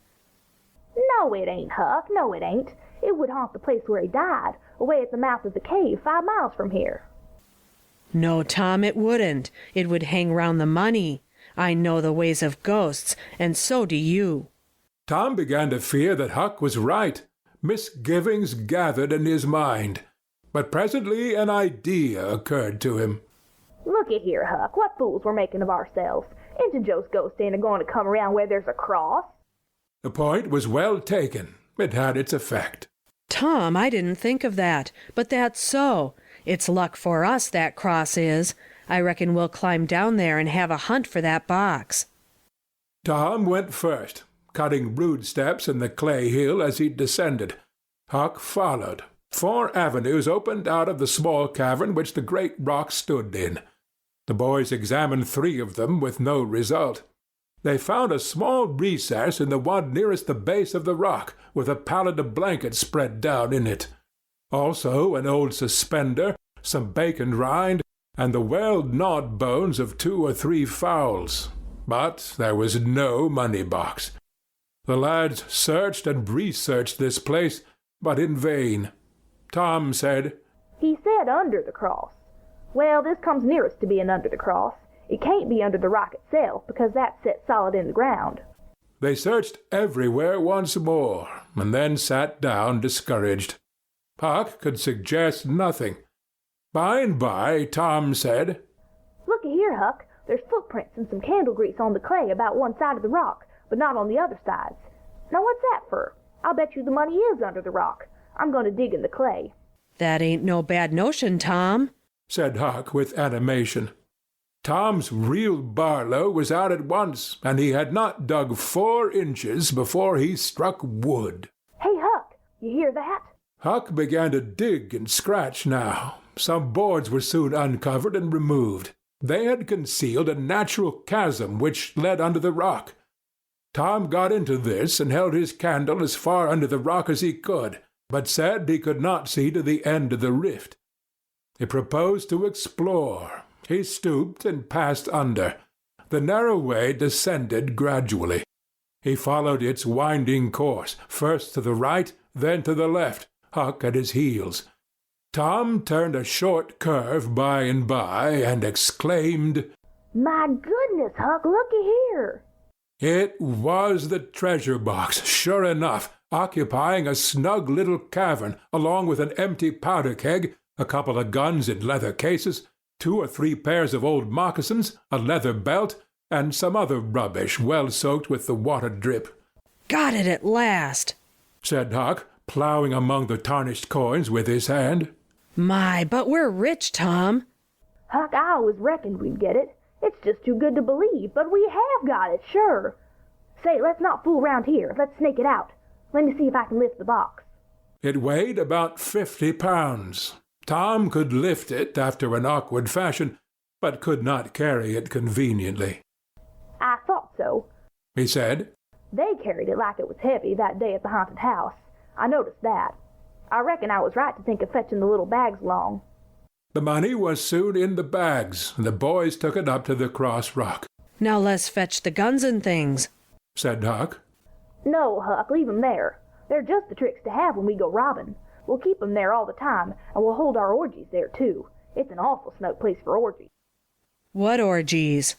"No, it ain't, Huck, no, it ain't. It would haunt the place where he died, away at the mouth of the cave 5 miles from here." "No, Tom, it wouldn't. It would hang round the money. I know the ways of ghosts, and so do you." Tom began to fear that Huck was right. Misgivings gathered in his mind, but presently an idea occurred to him. "Looky here, Huck, what fools we're making of ourselves. Injun Joe's ghost ain't a-going to come around where there's a cross." The point was well taken. It had its effect. "Tom, I didn't think of that, but that's so. It's luck for us, that cross is. I reckon we'll climb down there and have a hunt for that box." Tom went first, cutting rude steps in the clay hill as he descended. Huck followed. 4 avenues opened out of the small cavern which the great rock stood in. The boys examined 3 of them with no result. They found a small recess in the one nearest the base of the rock, with a pallet of blankets spread down in it. Also an old suspender, some bacon rind, and the well-gnawed bones of 2 or 3 fowls. But there was no money-box. The lads searched and researched this place, but in vain. Tom said, "He said under the cross. Well, this comes nearest to being under the cross. It can't be under the rock itself, because that's set solid in the ground." They searched everywhere once more, and then sat down discouraged. Huck could suggest nothing. By and by Tom said, "Looky here, Huck. There's footprints and some candle grease on the clay about one side of the rock, but not on the other sides. Now what's that for? I'll bet you the money is under the rock. I'm going to dig in the clay." "That ain't no bad notion, Tom," said Huck with animation. Tom's real Barlow was out at once, and he had not dug 4 inches before he struck wood. "Hey, Huck, you hear that?" Huck began to dig and scratch now. Some boards were soon uncovered and removed. They had concealed a natural chasm which led under the rock. Tom got into this and held his candle as far under the rock as he could, but said he could not see to the end of the rift. He proposed to explore. He stooped and passed under. The narrow way descended gradually. He followed its winding course, first to the right, then to the left, Huck at his heels. Tom turned a short curve by and by, and exclaimed, "My goodness, Huck, looky here." It was the treasure box, sure enough, occupying a snug little cavern, along with an empty powder keg, a couple of guns in leather cases, 2 or 3 pairs of old moccasins, a leather belt, and some other rubbish well soaked with the water drip. "Got it at last," said Huck, ploughing among the tarnished coins with his hand. "My, but we're rich, Tom." "Huck, I always reckoned we'd get it. It's just too good to believe, but we have got it, sure. Say, let's not fool round here. Let's snake it out. Let me see if I can lift the box." It weighed about 50 pounds. Tom could lift it after an awkward fashion, but could not carry it conveniently. "I thought so," he said. "They carried it like it was heavy that day at the haunted house. I noticed that. I reckon I was right to think of fetching the little bags along." The money was soon in the bags, and the boys took it up to the cross rock. "Now let's fetch the guns and things," said Huck. "No, Huck, leave 'em there. They're just the tricks to have when we go robbing. We'll keep 'em there all the time, and we'll hold our orgies there, too. It's an awful snug place for orgies." What orgies?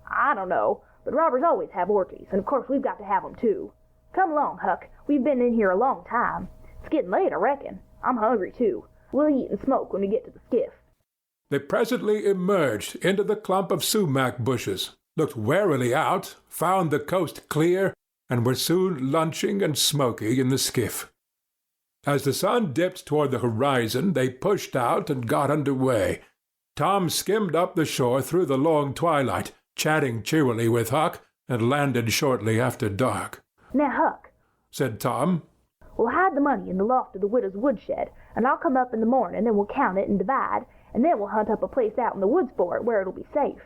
I don't know, but robbers always have orgies, and of course we've got to have 'em too. Come along, Huck. We've been in here a long time. It's getting late, I reckon. I'm hungry too. We'll eat and smoke when we get to the skiff. They presently emerged into the clump of sumac bushes, looked warily out, found the coast clear, and were soon lunching and smoking in the skiff. As the sun dipped toward the horizon, they pushed out and got under way. Tom skimmed up the shore through the long twilight, chatting cheerily with Huck, and landed shortly after dark. Now, Huck, said Tom, we'll hide the money in the loft of the widow's woodshed, and I'll come up in the morning and we'll count it and divide, and then we'll hunt up a place out in the woods for it where it'll be safe.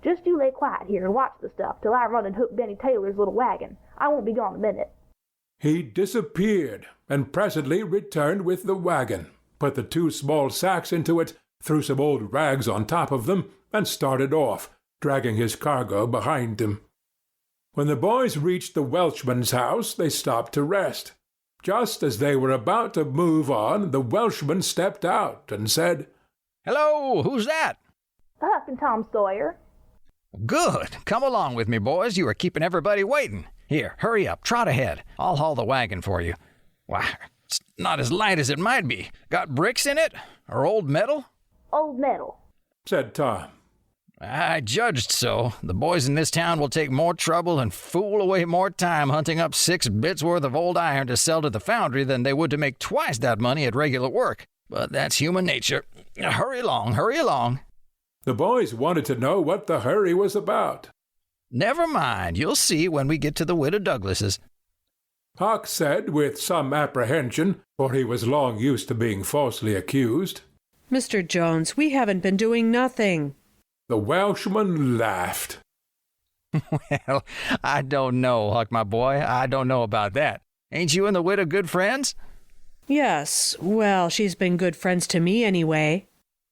Just you lay quiet here and watch the stuff till I run and hook Benny Taylor's little wagon. I won't be gone a minute. He disappeared, and presently returned with the wagon, put the 2 small sacks into it, threw some old rags on top of them, and started off, dragging his cargo behind him. When the boys reached the Welshman's house, they stopped to rest. Just as they were about to move on, the Welshman stepped out and said, "Hello, who's that?" Huck and Tom Sawyer. "Good. Come along with me, boys. You are keeping everybody waiting. Here, hurry up, trot ahead. I'll haul the wagon for you. Why, it's not as light as it might be. Got bricks in it? Or old metal?" Old metal, said Tom. "I judged so. The boys in this town will take more trouble and fool away more time hunting up 6 bits worth of old iron to sell to the foundry than they would to make twice that money at regular work. But that's human nature. Hurry along, hurry along." The boys wanted to know what the hurry was about. "Never mind. You'll see when we get to the Widow Douglas's." Huck said with some apprehension, for he was long used to being falsely accused, Mr. Jones, we haven't been doing nothing. The Welshman laughed. "Well, I don't know, Huck, my boy. I don't know about that. Ain't you and the widow good friends?" Yes, well, she's been good friends to me anyway.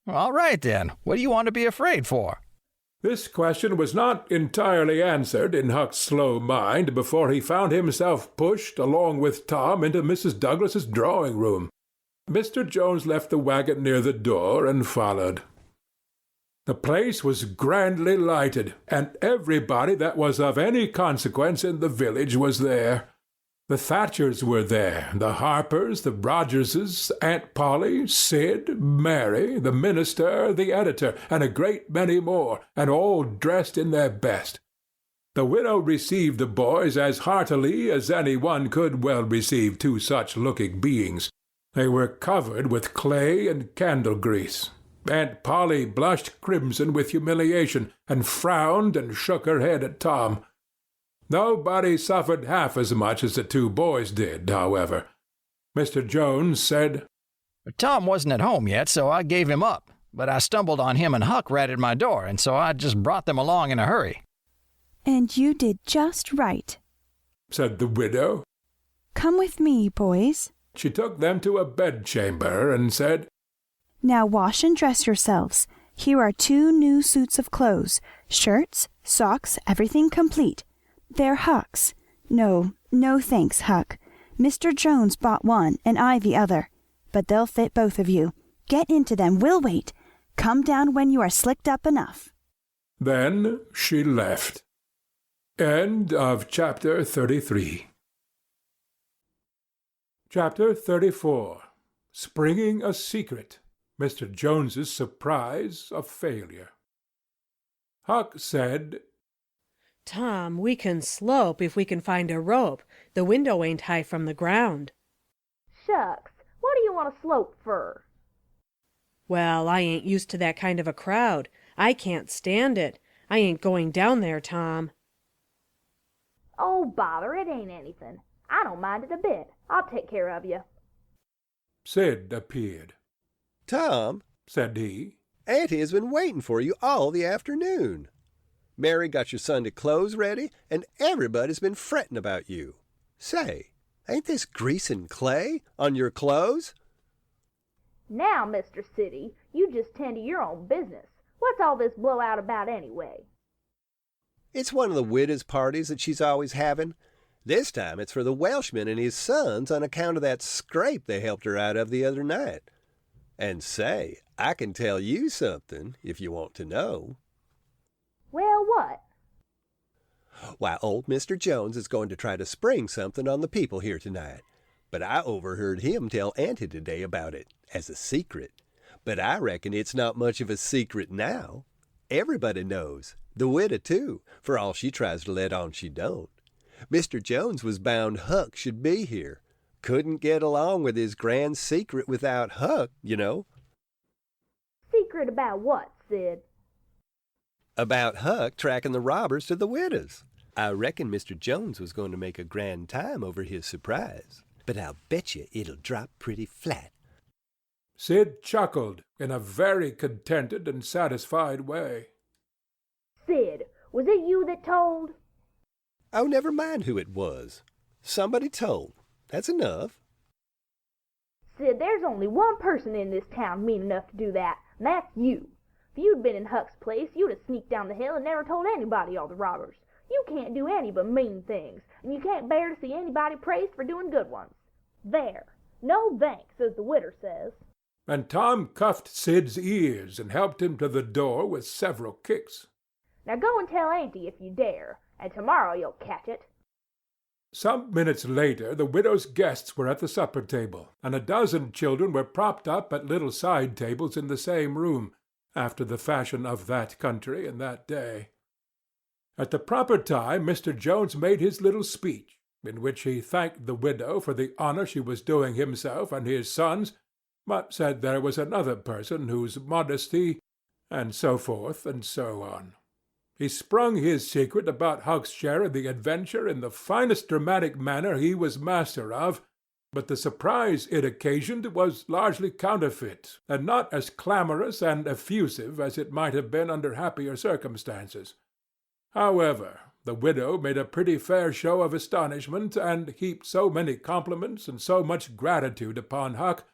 "All right, then. What do you want to be afraid for?" This question was not entirely answered in Huck's slow mind before he found himself pushed, along with Tom, into Mrs. Douglas's drawing-room. Mr. Jones left the wagon near the door and followed. The place was grandly lighted, and everybody that was of any consequence in the village was there. The Thatchers were there, the Harpers, the Rogerses, Aunt Polly, Sid, Mary, the minister, the editor, and a great many more, and all dressed in their best. The widow received the boys as heartily as any one could well receive 2 such-looking beings. They were covered with clay and candle grease. Aunt Polly blushed crimson with humiliation, and frowned and shook her head at Tom. Nobody suffered half as much as the 2 boys did, however. Mr. Jones said, "Tom wasn't at home yet, so I gave him up. But I stumbled on him and Huck right at my door, and so I just brought them along in a hurry." "And you did just right," said the widow. "Come with me, boys." She took them to a bedchamber and said, "Now wash and dress yourselves. Here are 2 new suits of clothes, shirts, socks, everything complete. They're Huck's. No thanks, Huck. Mr. Jones bought one and I the other. But they'll fit both of you. Get into them. We'll wait. Come down when you are slicked up enough." Then she left. End of Chapter 33. Chapter 34. Springing a Secret. Mr. Jones's Surprise of Failure. Huck said, "Tom, we can slope if we can find a rope. The window ain't high from the ground." Shucks, what do you want to slope for? "Well, I ain't used to that kind of a crowd. I can't stand it. I ain't going down there, Tom." Oh, bother, it ain't anything. I don't mind it a bit. I'll take care of you. Sid appeared. "Tom," said he, "Auntie has been waiting for you all the afternoon. Mary got your Sunday clothes ready, and everybody's been fretting about you. Say, ain't this grease and clay on your clothes?" Now, Mr. City, you just tend to your own business. What's all this blowout about anyway? "It's one of the widow's parties that she's always having. This time it's for the Welshman and his sons on account of that scrape they helped her out of the other night. And say, I can tell you something if you want to know." Why, old Mr. Jones is going to try to spring something on the people here tonight. But I overheard him tell Auntie today about it, as a secret. But I reckon it's not much of a secret now. Everybody knows, the widow too, for all she tries to let on she don't. Mr. Jones was bound Huck should be here. Couldn't get along with his grand secret without Huck, you know. Secret about what, Sid? About Huck tracking the robbers to the widow's. I reckon Mr. Jones was going to make a grand time over his surprise, but I'll bet you it'll drop pretty flat. Sid chuckled in a very contented and satisfied way. Sid, was it you that told? Oh, never mind who it was. Somebody told. That's enough. Sid, there's only one person in this town mean enough to do that, and that's you. If you'd been in Huck's place, you'd have sneaked down the hill and never told anybody all the robbers. You can't do any but mean things, and you can't bear to see anybody praised for doing good ones. There. No thanks, as the widder says. And Tom cuffed Sid's ears and helped him to the door with several kicks. Now go and tell Auntie if you dare, and tomorrow you'll catch it. Some minutes later the widow's guests were at the supper table, and a dozen children were propped up at little side tables in the same room, after the fashion of that country and that day. At the proper time Mr. Jones made his little speech, in which he thanked the widow for the honor she was doing himself and his sons, but said there was another person whose modesty, and so forth and so on. He sprung his secret about Huck's share in the adventure in the finest dramatic manner he was master of, but the surprise it occasioned was largely counterfeit, and not as clamorous and effusive as it might have been under happier circumstances. However, the widow made a pretty fair show of astonishment, and heaped so many compliments and so much gratitude upon Huck,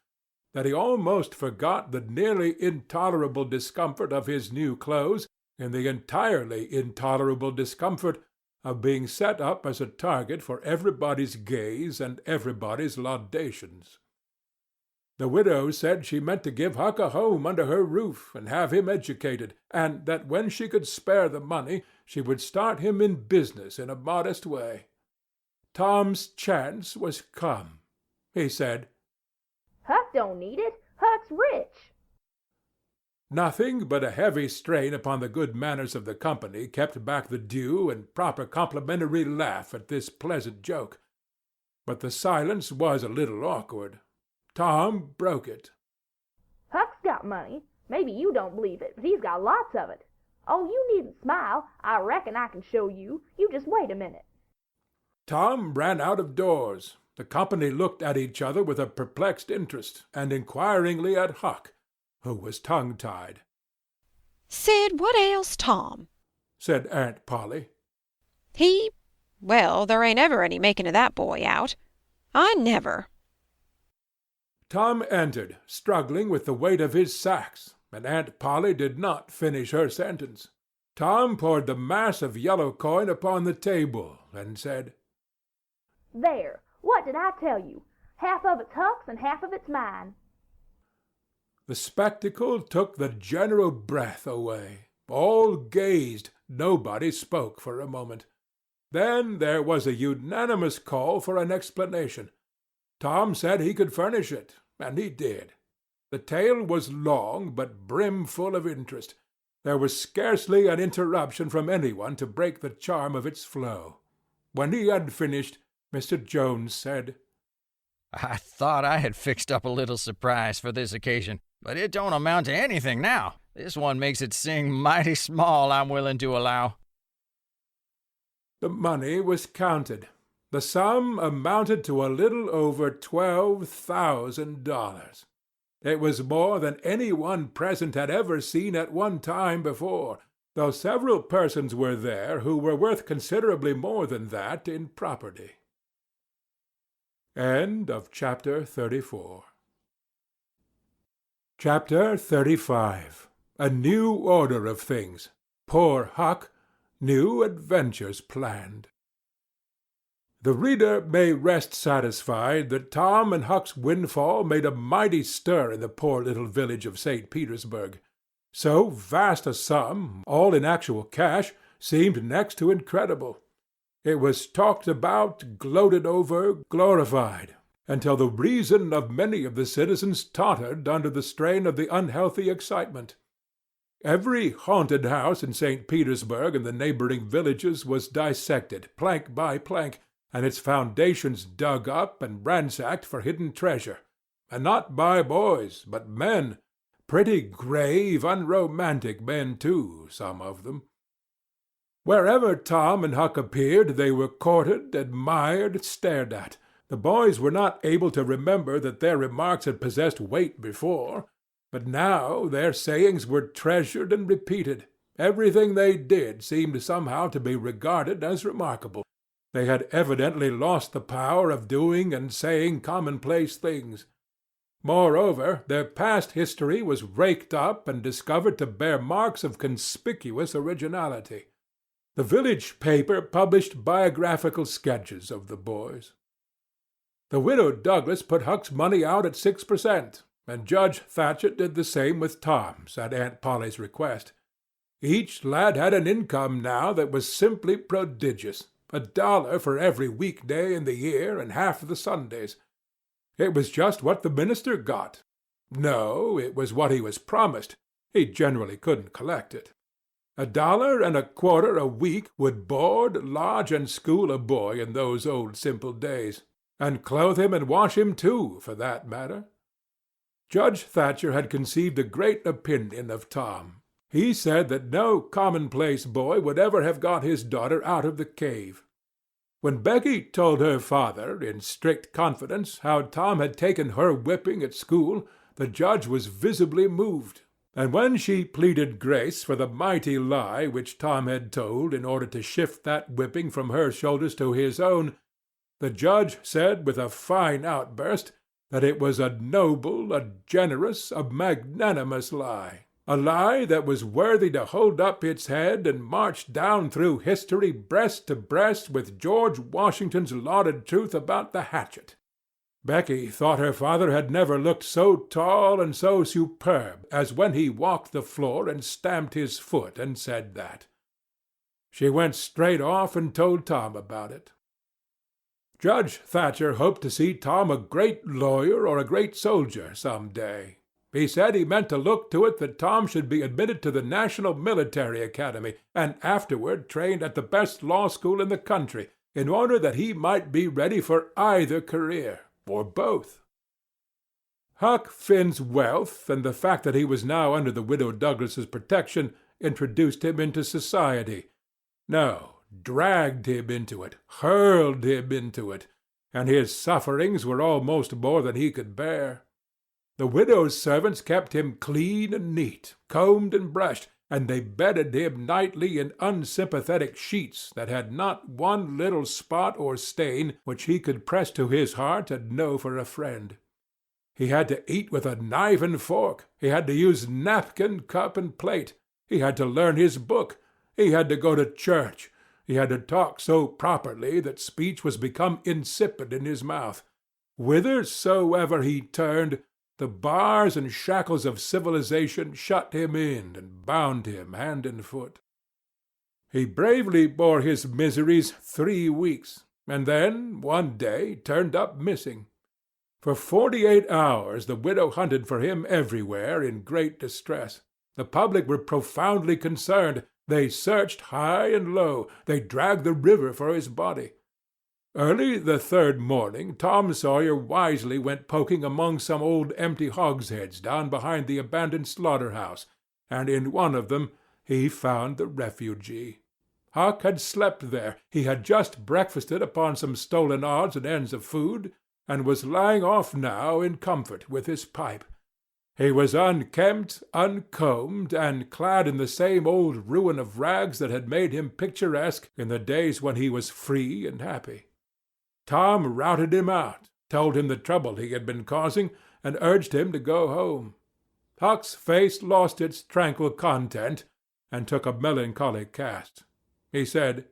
that he almost forgot the nearly intolerable discomfort of his new clothes in the entirely intolerable discomfort of being set up as a target for everybody's gaze and everybody's laudations. The widow said she meant to give Huck a home under her roof and have him educated, and that when she could spare the money she would start him in business in a modest way. Tom's chance was come. He said, Huck don't need it. Huck's rich. Nothing but a heavy strain upon the good manners of the company kept back the due and proper complimentary laugh at this pleasant joke. But the silence was a little awkward. Tom broke it. Huck's got money. Maybe you don't believe it, but he's got lots of it. Oh, you needn't smile. I reckon I can show you. You just wait a minute. Tom ran out of doors. The company looked at each other with a perplexed interest, and inquiringly at Huck, who was tongue-tied. Sid, what ails Tom? Said Aunt Polly. Well, there ain't ever any making of that boy out. I never. Tom entered, struggling with the weight of his sacks, and Aunt Polly did not finish her sentence. Tom poured the mass of yellow coin upon the table, and said, There, what did I tell you? Half of it's Huck's and half of it's mine. The spectacle took the general breath away. All gazed, nobody spoke for a moment. Then there was a unanimous call for an explanation. Tom said he could furnish it, and he did. The tale was long, but brimful of interest. There was scarcely an interruption from anyone to break the charm of its flow. When he had finished, Mr. Jones said, I thought I had fixed up a little surprise for this occasion, but it don't amount to anything now. This one makes it sing mighty small, I'm willing to allow. The money was counted. The sum amounted to a little over $12,000. It was more than any one present had ever seen at one time before, though several persons were there who were worth considerably more than that in property. End of Chapter 34. Chapter 35. A New Order of Things. Poor Huck. New Adventures Planned. The reader may rest satisfied that Tom and Huck's windfall made a mighty stir in the poor little village of St. Petersburg. So vast a sum, all in actual cash, seemed next to incredible. It was talked about, gloated over, glorified, until the reason of many of the citizens tottered under the strain of the unhealthy excitement. Every haunted house in St. Petersburg and the neighboring villages was dissected, plank by plank, and its foundations dug up and ransacked for hidden treasure, and not by boys, but men, pretty grave, unromantic men, too, some of them. Wherever Tom and Huck appeared, they were courted, admired, stared at. The boys were not able to remember that their remarks had possessed weight before, but now their sayings were treasured and repeated. Everything they did seemed somehow to be regarded as remarkable. They had evidently lost the power of doing and saying commonplace things. Moreover, their past history was raked up and discovered to bear marks of conspicuous originality. The village paper published biographical sketches of the boys. The widow Douglas put Huck's money out at 6%, and Judge Thatcher did the same with Tom's at Aunt Polly's request. Each lad had an income now that was simply prodigious, $1 for every weekday in the year and half the Sundays. It was just what the minister got. No, it was what he was promised. He generally couldn't collect it. $1.25 a week would board, lodge, and school a boy in those old simple days, and clothe him and wash him too, for that matter. Judge Thatcher had conceived a great opinion of Tom. He said that no commonplace boy would ever have got his daughter out of the cave. When Becky told her father, in strict confidence, how Tom had taken her whipping at school, the judge was visibly moved, and when she pleaded grace for the mighty lie which Tom had told in order to shift that whipping from her shoulders to his own, the judge said with a fine outburst that it was a noble, a generous, a magnanimous lie, a lie that was worthy to hold up its head and march down through history breast to breast with George Washington's lauded truth about the hatchet. Becky thought her father had never looked so tall and so superb as when he walked the floor and stamped his foot and said that. She went straight off and told Tom about it. Judge Thatcher hoped to see Tom a great lawyer or a great soldier some day. He said he meant to look to it that Tom should be admitted to the National Military Academy and afterward trained at the best law school in the country, in order that he might be ready for either career, or both. Huck Finn's wealth and the fact that he was now under the widow Douglas's protection introduced him into society. No, dragged him into it, hurled him into it, and his sufferings were almost more than he could bear. The widow's servants kept him clean and neat, combed and brushed, and they bedded him nightly in unsympathetic sheets that had not one little spot or stain which he could press to his heart and know for a friend. He had to eat with a knife and fork. He had to use napkin, cup, and plate. He had to learn his book. He had to go to church. He had to talk so properly that speech was become insipid in his mouth. Whithersoever he turned, the bars and shackles of civilization shut him in and bound him hand and foot. He bravely bore his miseries 3 weeks, and then, one day, turned up missing. For 48 hours the widow hunted for him everywhere in great distress. The public were profoundly concerned. They searched high and low. They dragged the river for his body. Early the third morning Tom Sawyer wisely went poking among some old empty hogsheads down behind the abandoned slaughter-house, and in one of them he found the refugee. Huck had slept there. He had just breakfasted upon some stolen odds and ends of food, and was lying off now in comfort with his pipe. He was unkempt, uncombed, and clad in the same old ruin of rags that had made him picturesque in the days when he was free and happy. Tom routed him out, told him the trouble he had been causing, and urged him to go home. Huck's face lost its tranquil content and took a melancholy cast. He said,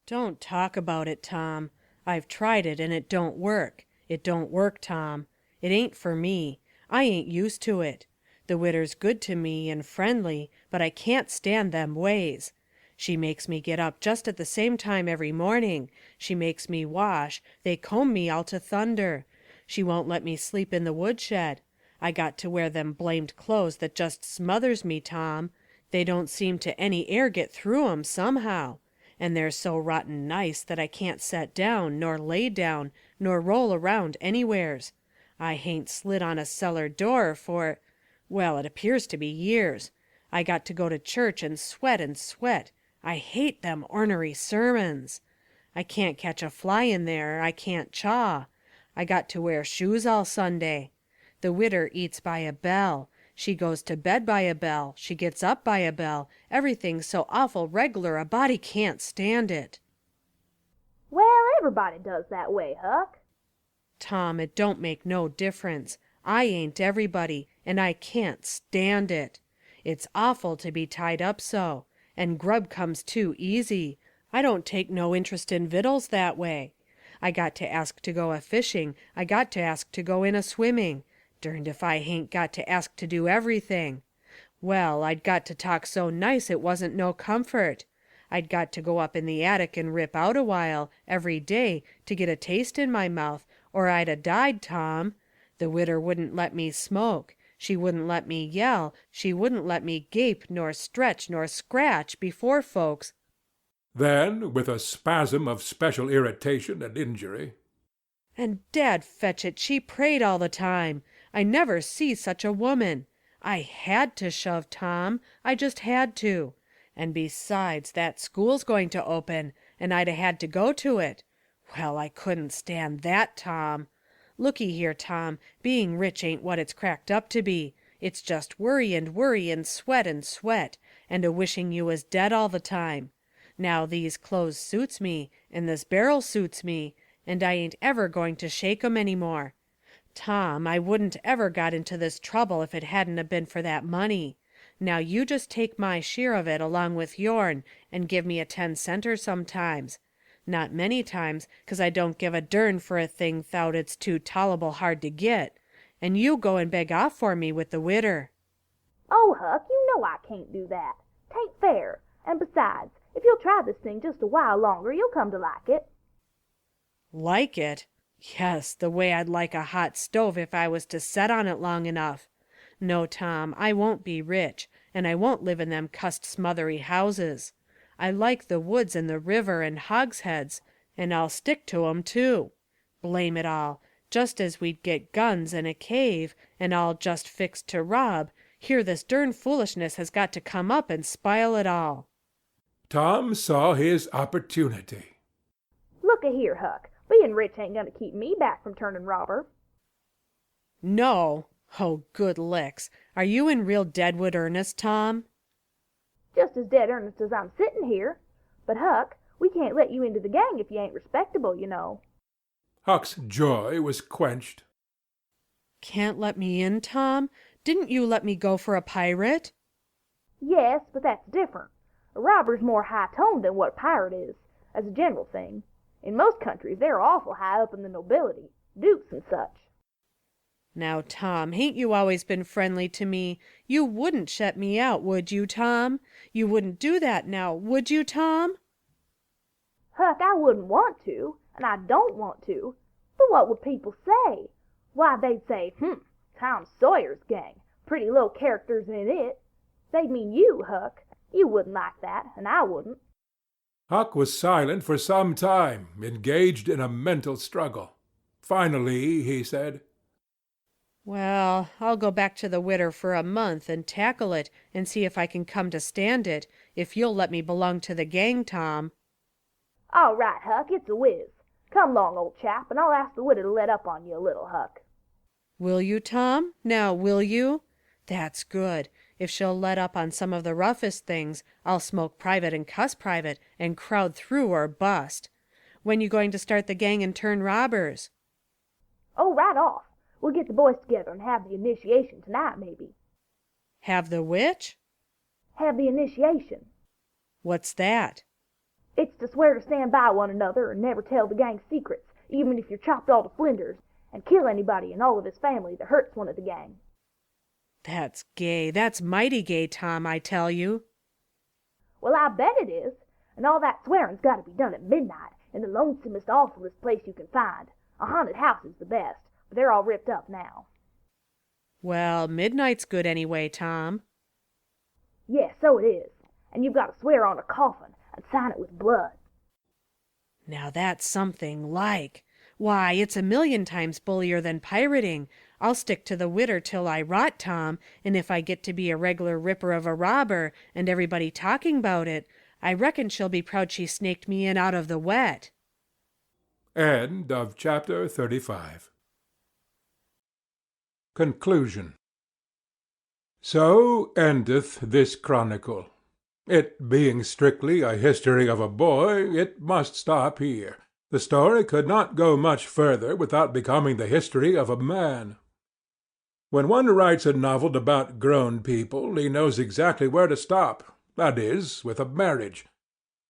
"Don't talk about it, Tom. I've tried it, and it don't work. It don't work, Tom. It ain't for me. I ain't used to it. The widder's good to me and friendly, but I can't stand them ways. She makes me get up just at the same time every morning. She makes me wash. They comb me all to thunder. She won't let me sleep in the woodshed. I got to wear them blamed clothes that just smothers me, Tom. They don't seem to any air get through 'em somehow. And they're so rotten nice that I can't set down, nor lay down, nor roll around anywheres. I hain't slid on a cellar door for, well, it appears to be years. I got to go to church and sweat and sweat. I hate them ornery sermons. I can't catch a fly in there. I can't chaw. I got to wear shoes all Sunday. The widder eats by a bell. She goes to bed by a bell. She gets up by a bell. Everything's so awful reg'lar a body can't stand it. Well, everybody does that way, Huck. Tom, it don't make no difference. I ain't everybody, and I can't stand it. It's awful to be tied up so, and grub comes too easy. I don't take no interest in vittles that way. I got to ask to go a-fishing. I got to ask to go in a-swimming. Derned if I hain't got to ask to do everything. Well, I'd got to talk so nice it wasn't no comfort. I'd got to go up in the attic and rip out a while, every day, to get a taste in my mouth, or I'd a died, Tom. The widder wouldn't let me smoke. She wouldn't let me yell. She wouldn't let me gape, nor stretch, nor scratch before folks. Then, with a spasm of special irritation and injury, And Dad fetch it, she prayed all the time. I never see such a woman. I had to shove, Tom. I just had to. And besides, that school's going to open, and I'd 'a' had to go to it. Well, I couldn't stand that, Tom. Looky here, Tom, being rich ain't what it's cracked up to be. It's just worry and sweat, and a wishing you was dead all the time. Now these clothes suits me, and this barrel suits me, and I ain't ever going to shake 'em any more. Tom, I wouldn't ever got into this trouble if it hadn't 'a been for that money. Now you just take my share of it along with yourn, and give me a 10-center sometimes. Not many times, 'cause I don't give a dern for a thing 'thout it's too tolerable hard to git. And you go and beg off for me with the widder. Oh, Huck, you know I can't do that. 'Tain't fair. And besides, if you'll try this thing just a while longer, you'll come to like it. Like it? Yes, the way I'd like a hot stove if I was to set on it long enough. No, Tom, I won't be rich, and I won't live in them cussed smothery houses. I like the woods and the river and hogsheads, and I'll stick to 'em too. Blame it all, just as we'd get guns and a cave, and all just fixed to rob, here this dern foolishness has got to come up and spile it all. Tom saw his opportunity. Look-a-here, Huck. Being rich ain't gonna keep me back from turning robber. No? Oh, good licks. Are you in real deadwood earnest, Tom? Just as dead earnest as I'm sitting here. But, Huck, we can't let you into the gang if you ain't respectable, you know. Huck's joy was quenched. Can't let me in, Tom? Didn't you let me go for a pirate? Yes, but that's different. A robber's more high-toned than what a pirate is, as a general thing. In most countries, they're awful high up in the nobility, dukes and such. Now, Tom, hain't you always been friendly to me? You wouldn't shut me out, would you, Tom? You wouldn't do that now, would you, Tom? Huck, I wouldn't want to, and I don't want to. But what would people say? Why, they'd say, Tom Sawyer's gang. Pretty low characters in it. They'd mean you, Huck. You wouldn't like that, and I wouldn't. Huck was silent for some time, engaged in a mental struggle. Finally he said, Well, I'll go back to the widder for a month and tackle it and see if I can come to stand it, if you'll let me belong to the gang, Tom. All right, Huck, it's a whiz. Come along, old chap, and I'll ask the widder to let up on you a little, Huck. Will you, Tom? Now, will you? That's good. If she'll let up on some of the roughest things, I'll smoke private and cuss private and crowd through or bust. When you going to start the gang and turn robbers? Oh, right off. We'll get the boys together and have the initiation tonight, maybe. Have the which? Have the initiation. What's that? It's to swear to stand by one another and never tell the gang's secrets, even if you're chopped all to flinders, and kill anybody in all of his family that hurts one of the gang. That's gay. That's mighty gay, Tom, I tell you. Well, I bet it is. And all that swearing's got to be done at midnight, in the lonesomest, awfulest place you can find. A haunted house is the best, but they're all ripped up now. Well, midnight's good anyway, Tom. Yes, so it is. And you've got to swear on a coffin and sign it with blood. Now that's something like. Why, it's a million times bullier than pirating. I'll stick to the widder till I rot, Tom, and if I get to be a reg'lar ripper of a robber, and everybody talking 'bout it, I reckon she'll be proud she snaked me in out of the wet. End of chapter 35. Conclusion. So endeth this chronicle. It being strictly a history of a boy, it must stop here. The story could not go much further without becoming the history of a man. When one writes a novel about grown people, he knows exactly where to stop, that is, with a marriage.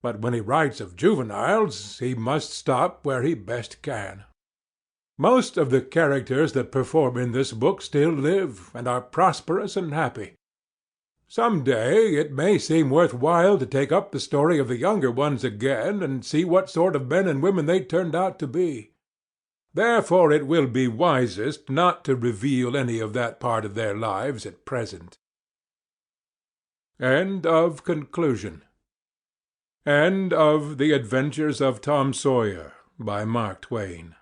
But when he writes of juveniles, he must stop where he best can. Most of the characters that perform in this book still live, and are prosperous and happy. Some day it may seem worth while to take up the story of the younger ones again, and see what sort of men and women they turned out to be. Therefore it will be wisest not to reveal any of that part of their lives at present. End of conclusion. End of The Adventures of Tom Sawyer, by Mark Twain.